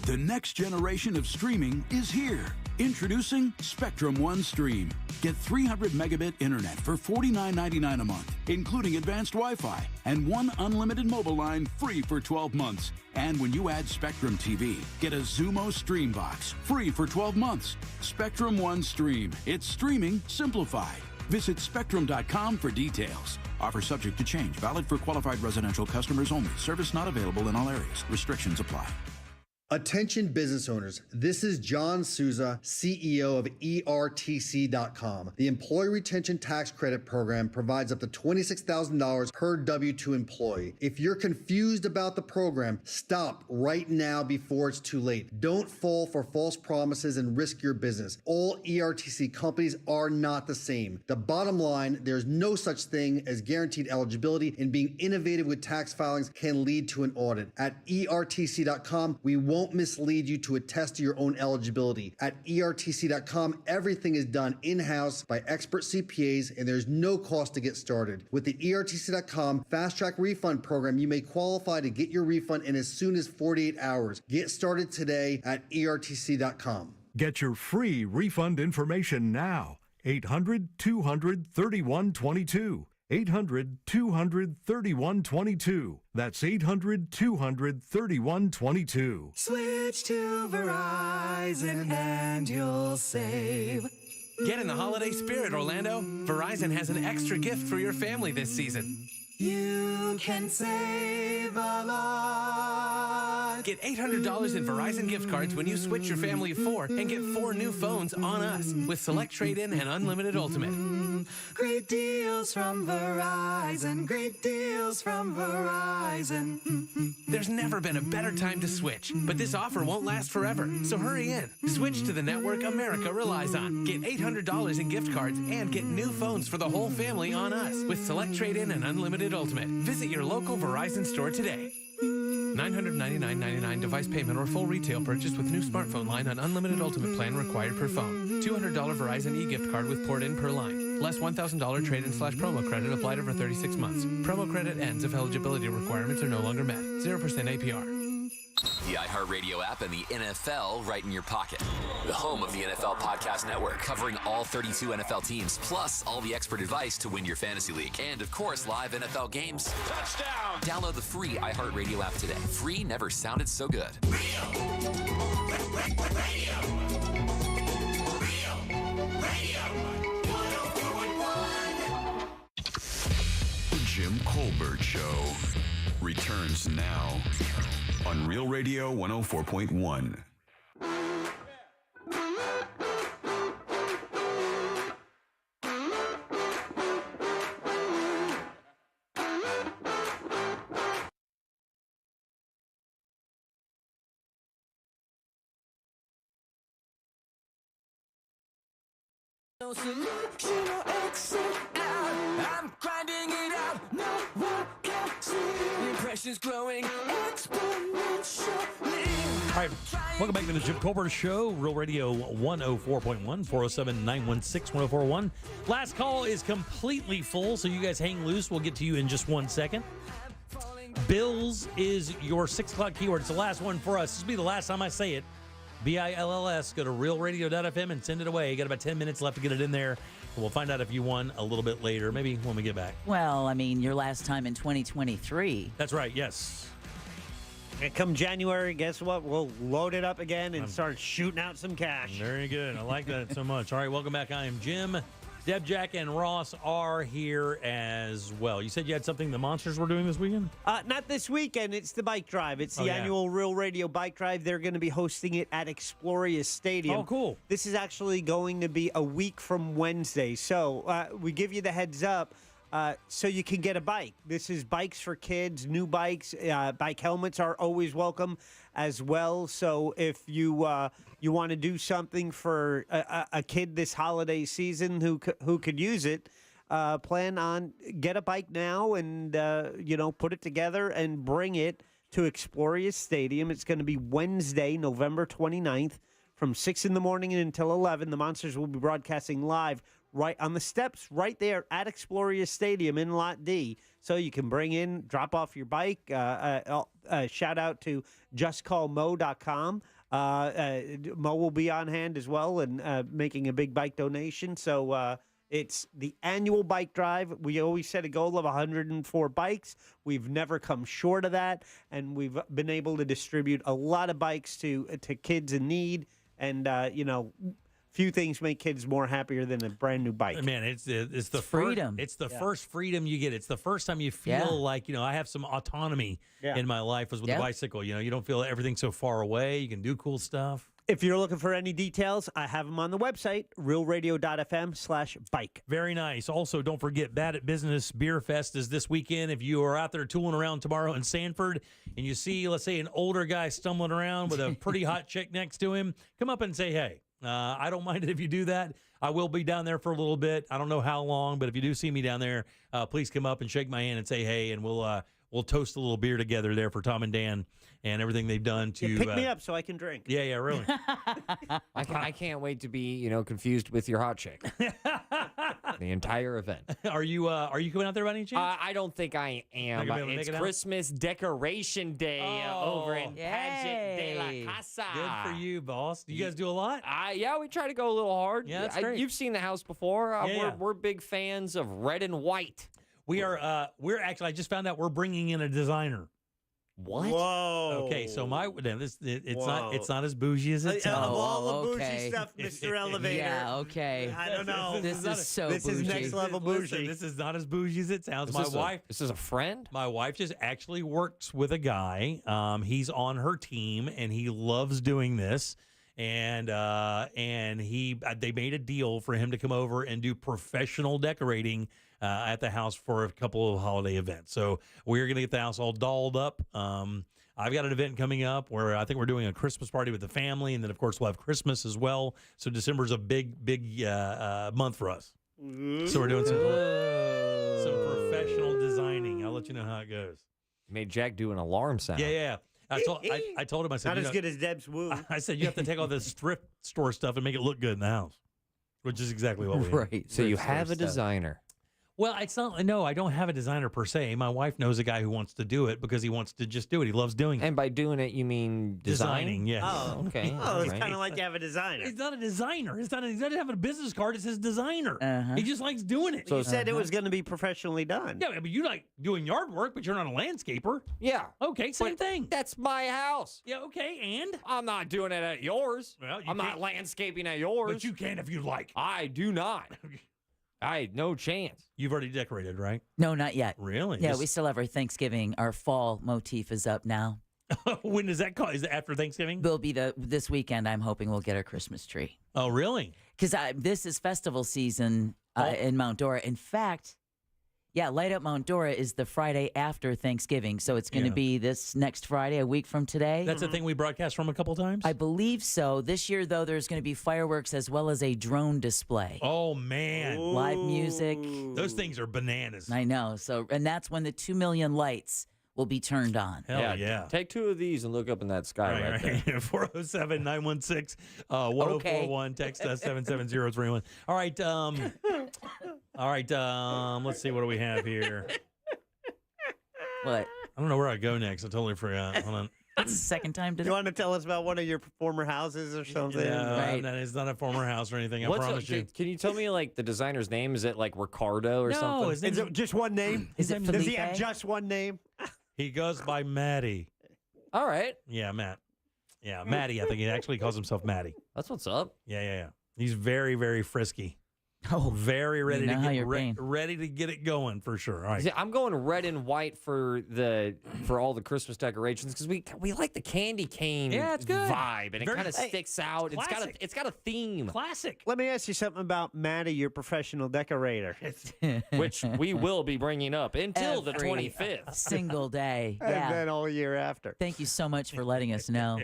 The next generation of streaming is here. Introducing Spectrum One Stream. Get 300 megabit internet for $49.99 a month, including advanced Wi-Fi, and one unlimited mobile line free for 12 months. And when you add Spectrum TV, get a Zumo Stream Box free for 12 months. Spectrum One Stream. It's streaming simplified. Visit Spectrum.com for details. Offer subject to change. Valid for qualified residential customers only. Service not available in all areas. Restrictions apply. Attention business owners, this is John Souza, CEO of ERTC.com. The Employee Retention Tax Credit Program provides up to $26,000 per W-2 employee. If you're confused about the program, stop right now before it's too late. Don't fall for false promises and risk your business. All ERTC companies are not the same. The bottom line, there's no such thing as guaranteed eligibility, and being innovative with tax filings can lead to an audit. At ERTC.com, we won't mislead you to attest to your own eligibility. At ERTC.com, everything is done in-house by expert CPAs, and there's no cost to get started. With the ERTC.com Fast Track Refund Program, you may qualify to get your refund in as soon as 48 hours. Get started today at ERTC.com. Get your free refund information now. 800-200-3122. 800-200-3122. That's 800-200-3122. Switch to Verizon and you'll save. Get in the holiday spirit, Orlando. Verizon has an extra gift for your family this season. You can save a lot. Get $800 in Verizon gift cards when you switch your family of 4 and get 4 new phones on us with Select Trade-In and Unlimited Ultimate. Great deals from Verizon. Great deals from Verizon. There's never been a better time to switch, but this offer won't last forever, so hurry in. Switch to the network America relies on. Get $800 in gift cards and get new phones for the whole family on us with Select Trade-In and Unlimited Ultimate. Visit your local Verizon store today. $999.99 device payment or full retail purchase with new smartphone line on Unlimited Ultimate plan required per phone. $200 Verizon e-gift card with port in per line. Less $1,000 trade-in/promo credit applied over 36 months. Promo credit ends if eligibility requirements are no longer met. 0% APR. The iHeartRadio app and the NFL right in your pocket. The home of the NFL Podcast Network, covering all 32 NFL teams, plus all the expert advice to win your fantasy league. And, of course, live NFL games. Touchdown! Download the free iHeartRadio app today. Free never sounded so good. The Jim Colbert Show. returns now on Real Radio 104.1. No solution or exit out. I'm grinding it out. No one can see. The impression's growing exponentially. All right, welcome back to the Jim Colbert Show, Real Radio 104.1, 407-916-1041. Last call is completely full, so you guys hang loose. We'll get to you in just 1 second. Bills is your 6 o'clock keyword. It's the last one for us. This will be the last time I say it. BILLS. Go to realradio.fm and send it away. You got about 10 minutes left to get it in there. We'll find out if you won a little bit later, maybe when we get back. Well, I mean, your last time in 2023. That's right, yes. And come January, guess what? We'll load it up again and start shooting out some cash. Very good. I like that so much. All right, welcome back. I am Jim. Deb, Jack, and Ross are here as well. You said you had something the Monsters were doing this weekend? Not this weekend. It's the bike drive. It's the annual Real Radio Bike Drive. They're going to be hosting it at Exploria Stadium. Oh, cool. This is actually going to be a week from Wednesday. So we give you the heads up so you can get a bike. This is bikes for kids, new bikes. Bike helmets are always welcome as well. So if you want to do something for a kid this holiday season who could use it, plan on get a bike now and put it together and bring it to Exploria Stadium. It's going to be Wednesday, November 29th from 6 in the morning until 11. The Monsters will be broadcasting live right on the steps right there at Exploria Stadium in Lot D. So you can bring in, drop off your bike. Shout out to justcallmo.com. Mo will be on hand as well and making a big bike donation. So it's the annual bike drive. We always set a goal of 104 bikes. We've never come short of that. And we've been able to distribute a lot of bikes to kids in need. And, few things make kids more happier than a brand new bike. Man, it's the freedom. It's the first freedom you get. It's the first time you feel like, I have some autonomy in my life was with the bicycle. You don't feel everything so far away. You can do cool stuff. If you're looking for any details, I have them on the website, realradio.fm/bike. Very nice. Also, don't forget, Bad at Business Beer Fest is this weekend. If you are out there tooling around tomorrow in Sanford and you see, let's say, an older guy stumbling around with a pretty hot chick next to him, come up and say, hey. I don't mind it if you do that. I will be down there for a little bit. I don't know how long, but if you do see me down there, please come up and shake my hand and say hey, and we'll toast a little beer together there for Tom and Dan and everything they've done to pick me up so I can drink. Yeah, really. I can't wait to be confused with your hot chick. The entire event. Are you coming out there by any chance? I don't think I am. It's Christmas decoration day over in Pageant de la Casa. Good for you, boss. Do you guys do a lot? Yeah, we try to go a little hard. Yeah, that's great. You've seen the house before. We're big fans of red and white. We are. We're actually. I just found out we're bringing in a designer. What? Whoa. Okay, so it's not as bougie as it sounds. Of all the bougie stuff, Mr. Elevator. Yeah, okay. I don't know. This is so This bougie. is next level bougie. Listen, this is not as bougie as it sounds. This is a friend? My wife just actually works with a guy. He's on her team, and he loves doing this. And they made a deal for him to come over and do professional decorating at the house for a couple of holiday events. So we're going to get the house all dolled up. I've got an event coming up where I think we're doing a Christmas party with the family, and then of course we'll have Christmas as well. So December's a big month for us. So we're doing some professional designing. I'll let you know how it goes. Made Jack do an alarm sound. Yeah. I told him, I said, not as good as Deb's woo. I said, you have to take all this thrift store stuff and make it look good in the house, which is exactly what we do. Right. So you have a designer. Well, it's not. No, I don't have a designer per se. My wife knows a guy who wants to do it because he wants to just do it. He loves doing it. And by doing it, you mean designing? Yes. Oh, okay. Oh, it's kind of like you have a designer. He's not a designer. He doesn't have a business card. It says designer. Uh-huh. He just likes doing it. So you said it was going to be professionally done. Yeah, but you like doing yard work, but you're not a landscaper. Yeah. Okay, same thing. That's my house. Yeah, okay, and? I'm not doing it at yours. Well, I'm not landscaping at yours. But you can if you like. I do not. No chance. You've already decorated, right? No, not yet. Really? Yeah, we still have our Thanksgiving. Our fall motif is up now. When does that call? Is it after Thanksgiving? Will be this weekend. I'm hoping we'll get our Christmas tree. Oh, really? Because this is festival season in Mount Dora. In fact, Light Up Mount Dora is the Friday after Thanksgiving. So it's going to be this next Friday, a week from today. That's the thing we broadcast from a couple times? I believe so. This year, though, there's going to be fireworks as well as a drone display. Oh, man. Live music. Those things are bananas. I know. And that's when the 2 million lights will be turned on. Hell yeah. Take 2 of these and look up in that sky right there. 407-916-1041. Text us 77031. All right. Let's see. What do we have here? What? I don't know where I go next. I totally forgot. Hold on. That's the second time today. You want to tell us about one of your former houses or something? No, it's not a former house or anything. I promise you. Can you tell me like the designer's name? Is it like Ricardo or something? Is it just one name? Is it Does he have just one name? He goes by Matty. All right. Yeah, Matt. Yeah, Matty. I think he actually calls himself Matty. That's what's up. Yeah. He's very, very frisky. Oh, very ready to get ready to get it going for sure. All right. See, I'm going red and white for all the Christmas decorations because we like the candy cane vibe and it kind of sticks out. Classic. It's got a theme. Classic. Let me ask you something about Maddie, your professional decorator. Which we will be bringing up until the Every 25th. Single day. And Yeah. then all year after. Thank you so much for letting us know.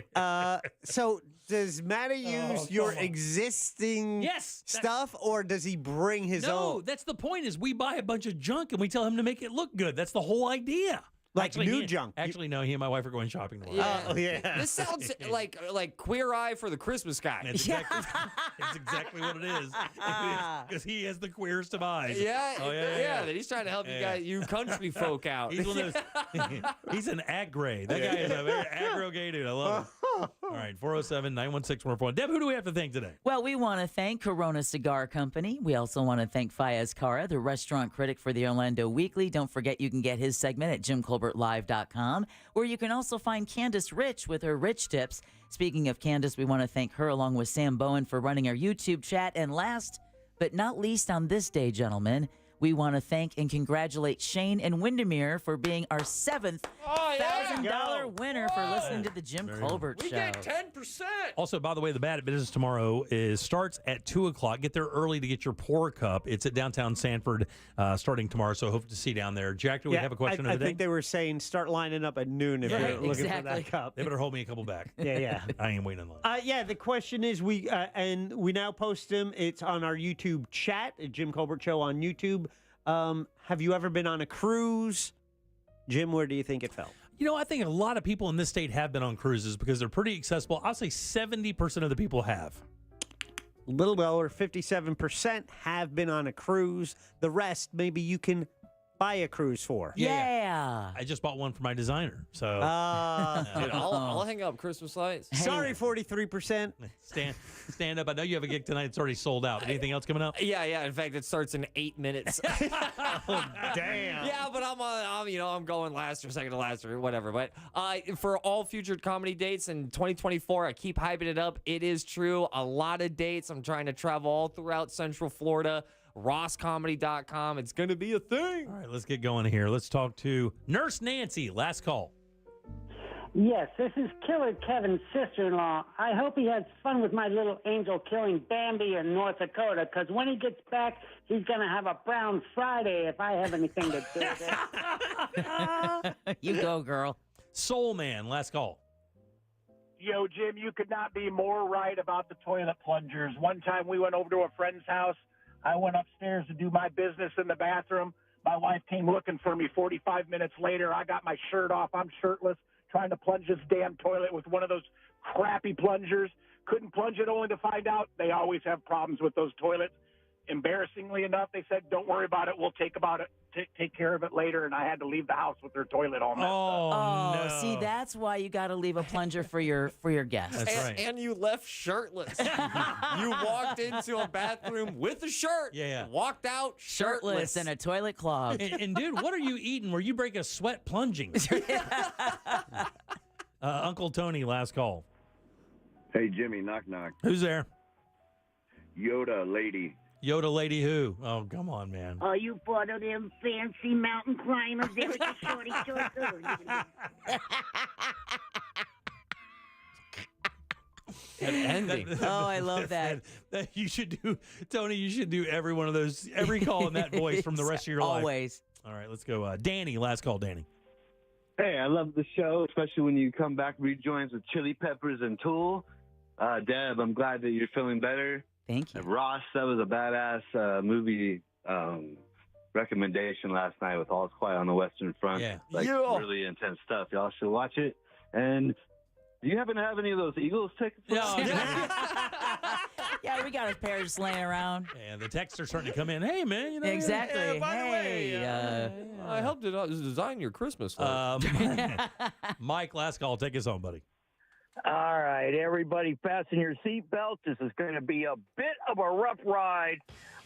So does Maddie use your existing stuff or does he bring his own? No, that's the point is we buy a bunch of junk and we tell him to make it look good. That's the whole idea. Like new junk. Actually, no, he and my wife are going shopping tomorrow. Oh, yeah. This sounds like Queer Eye for the Christmas guy. It's exactly what it is. Because he has the queerest of eyes. Yeah. Oh, yeah. That he's trying to help you country folk out. He's one of those. He's an ag-gray. That guy is a very aggro-gay dude. I love it. All right, 407-916-1041. Deb, who do we have to thank today? Well, we want to thank Corona Cigar Company. We also want to thank Fayez Cara, the restaurant critic for the Orlando Weekly. Don't forget you can get his segment at JimColbertLive.com, where you can also find Candace Rich with her Rich Tips. Speaking of Candace, we want to thank her along with Sam Bowen for running our YouTube chat. And last but not least on this day, gentlemen, we want to thank and congratulate Shane and Windermere for being our $7,000 winner for listening to the Jim Colbert Show. We get 10%. Also, by the way, the Bad Business tomorrow starts at 2 o'clock. Get there early to get your pour cup. It's at downtown Sanford starting tomorrow, so hope to see you down there. Jack, do we have a question of the day? I think they were saying start lining up at noon if you're looking for that cup. They better hold me a couple back. Yeah. I ain't waiting in line. The question is, we now post them. It's on our YouTube chat, at Jim Colbert Show on YouTube. Have you ever been on a cruise? Jim, where do you think it fell? You know, I think a lot of people in this state have been on cruises because they're pretty accessible. I'll say 70% of the people have. A little lower, 57% have been on a cruise. The rest, maybe you can buy a cruise for. Yeah. I just bought one for my designer. So Dude, I'll hang up Christmas lights. Sorry, 43%. Stand up. I know you have a gig tonight. It's already sold out. Anything else coming up? Yeah. In fact, it starts in 8 minutes. Oh, damn. Yeah, but I'm going last or second to last or whatever. But for all future comedy dates in 2024, I keep hyping it up. It is true. A lot of dates. I'm trying to travel all throughout Central Florida. RossComedy.com. It's going to be a thing. All right, let's get going here. Let's talk to Nurse Nancy. Last call. Yes, this is Killer Kevin's sister-in-law. I hope he has fun with my little angel killing Bambi in North Dakota, because when he gets back, he's going to have a Brown Friday if I have anything to do with it. You go, girl. Soul Man, last call. Yo, Jim, you could not be more right about the toilet plungers. One time we went over to a friend's house. I went upstairs to do my business in the bathroom. My wife came looking for me 45 minutes later. I got my shirt off. I'm shirtless, trying to plunge this damn toilet with one of those crappy plungers. Couldn't plunge it, only to find out they always have problems with those toilets. Embarrassingly enough, they said, don't worry about it. We'll take care of it later. And I had to leave the house with their toilet all messed up. No. See, that's why you got to leave a plunger for your guests. And you left shirtless. You walked into a bathroom with a shirt. Yeah. Walked out shirtless. and a toilet clogged. And dude, what are you eating where you break a sweat plunging? Uncle Tony, last call. Hey, Jimmy, knock, knock. Who's there? Yoda lady. Yoda Lady who? Oh, come on, man. Are you part of them fancy mountain climbers there with the shorty shorts? Oh, I love that. You should do, Tony, you should do every one of those, every call in that voice from the rest of your life. Always. All right, let's go. Danny, last call, Danny. Hey, I love the show, especially when you come back rejoins with Chili Peppers and Tool. Deb, I'm glad that you're feeling better. Thank you. And Ross, that was a badass movie recommendation last night with All's Quiet on the Western Front. Yeah. Really intense stuff. Y'all should watch it. And do you happen to have any of those Eagles tickets? No, Yeah, we got a pair just laying around. And the texts are starting to come in. Hey, man, you know. Exactly. Yeah, by the way, I helped design your Christmas lights. Mike, last call. Take us home, buddy. All right, everybody, fasten your seatbelts. This is going to be a bit of a rough ride.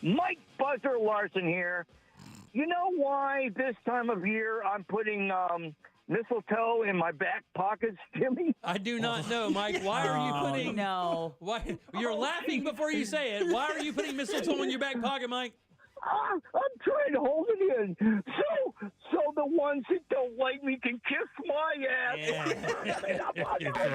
Mike Buzzer Larson here. You know why this time of year I'm putting mistletoe in my back pockets, Jimmy? I do not know, Mike. Why are you putting... No. Why? You're laughing before you say it. Why are you putting mistletoe in your back pocket, Mike? I'm trying to hold it in so the ones that don't like me can kiss my ass.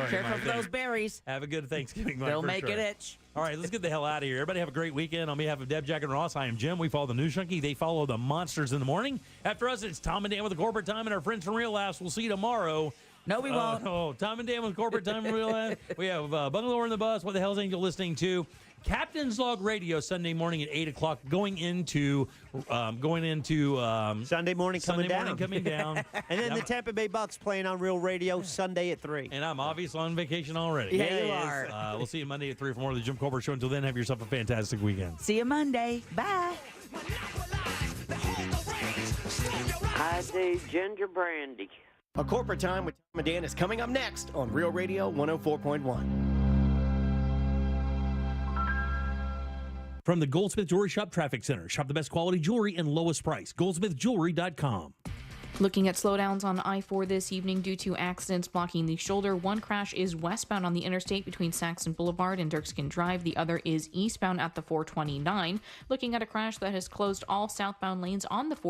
Careful for those berries. Have a good Thanksgiving, Mike. They'll for make sure. it itch. All right, let's get the hell out of here. Everybody have a great weekend. On behalf of Deb, Jack, and Ross, I am Jim. We follow the News Junkie. They follow the Monsters in the Morning. After us, it's Tom and Dan with the Corporate Time and our friends from Real Laughs. We'll see you tomorrow. No, we won't. Tom and Dan with Corporate Time and Real Laughs. We have Bungalow in the Bus. What the hell's Angel listening to? Captain's Log Radio Sunday morning at 8 o'clock. Going into Sunday morning coming down. And then the Tampa Bay Bucks playing on Real Radio Sunday at 3. And I'm obviously on vacation already. Yeah, you are. We'll see you Monday at 3 for more of the Jim Colbert Show. Until then, have yourself a fantastic weekend. See you Monday. Bye. I do ginger brandy. A Corporate Time with Tom and Dan is coming up next on Real Radio 104.1. From the Goldsmith Jewelry Shop Traffic Center. Shop the best quality jewelry and lowest price. GoldsmithJewelry.com. Looking at slowdowns on I-4 this evening due to accidents blocking the shoulder. One crash is westbound on the interstate between Saxon Boulevard and Dirkskin Drive. The other is eastbound at the 429. Looking at a crash that has closed all southbound lanes on the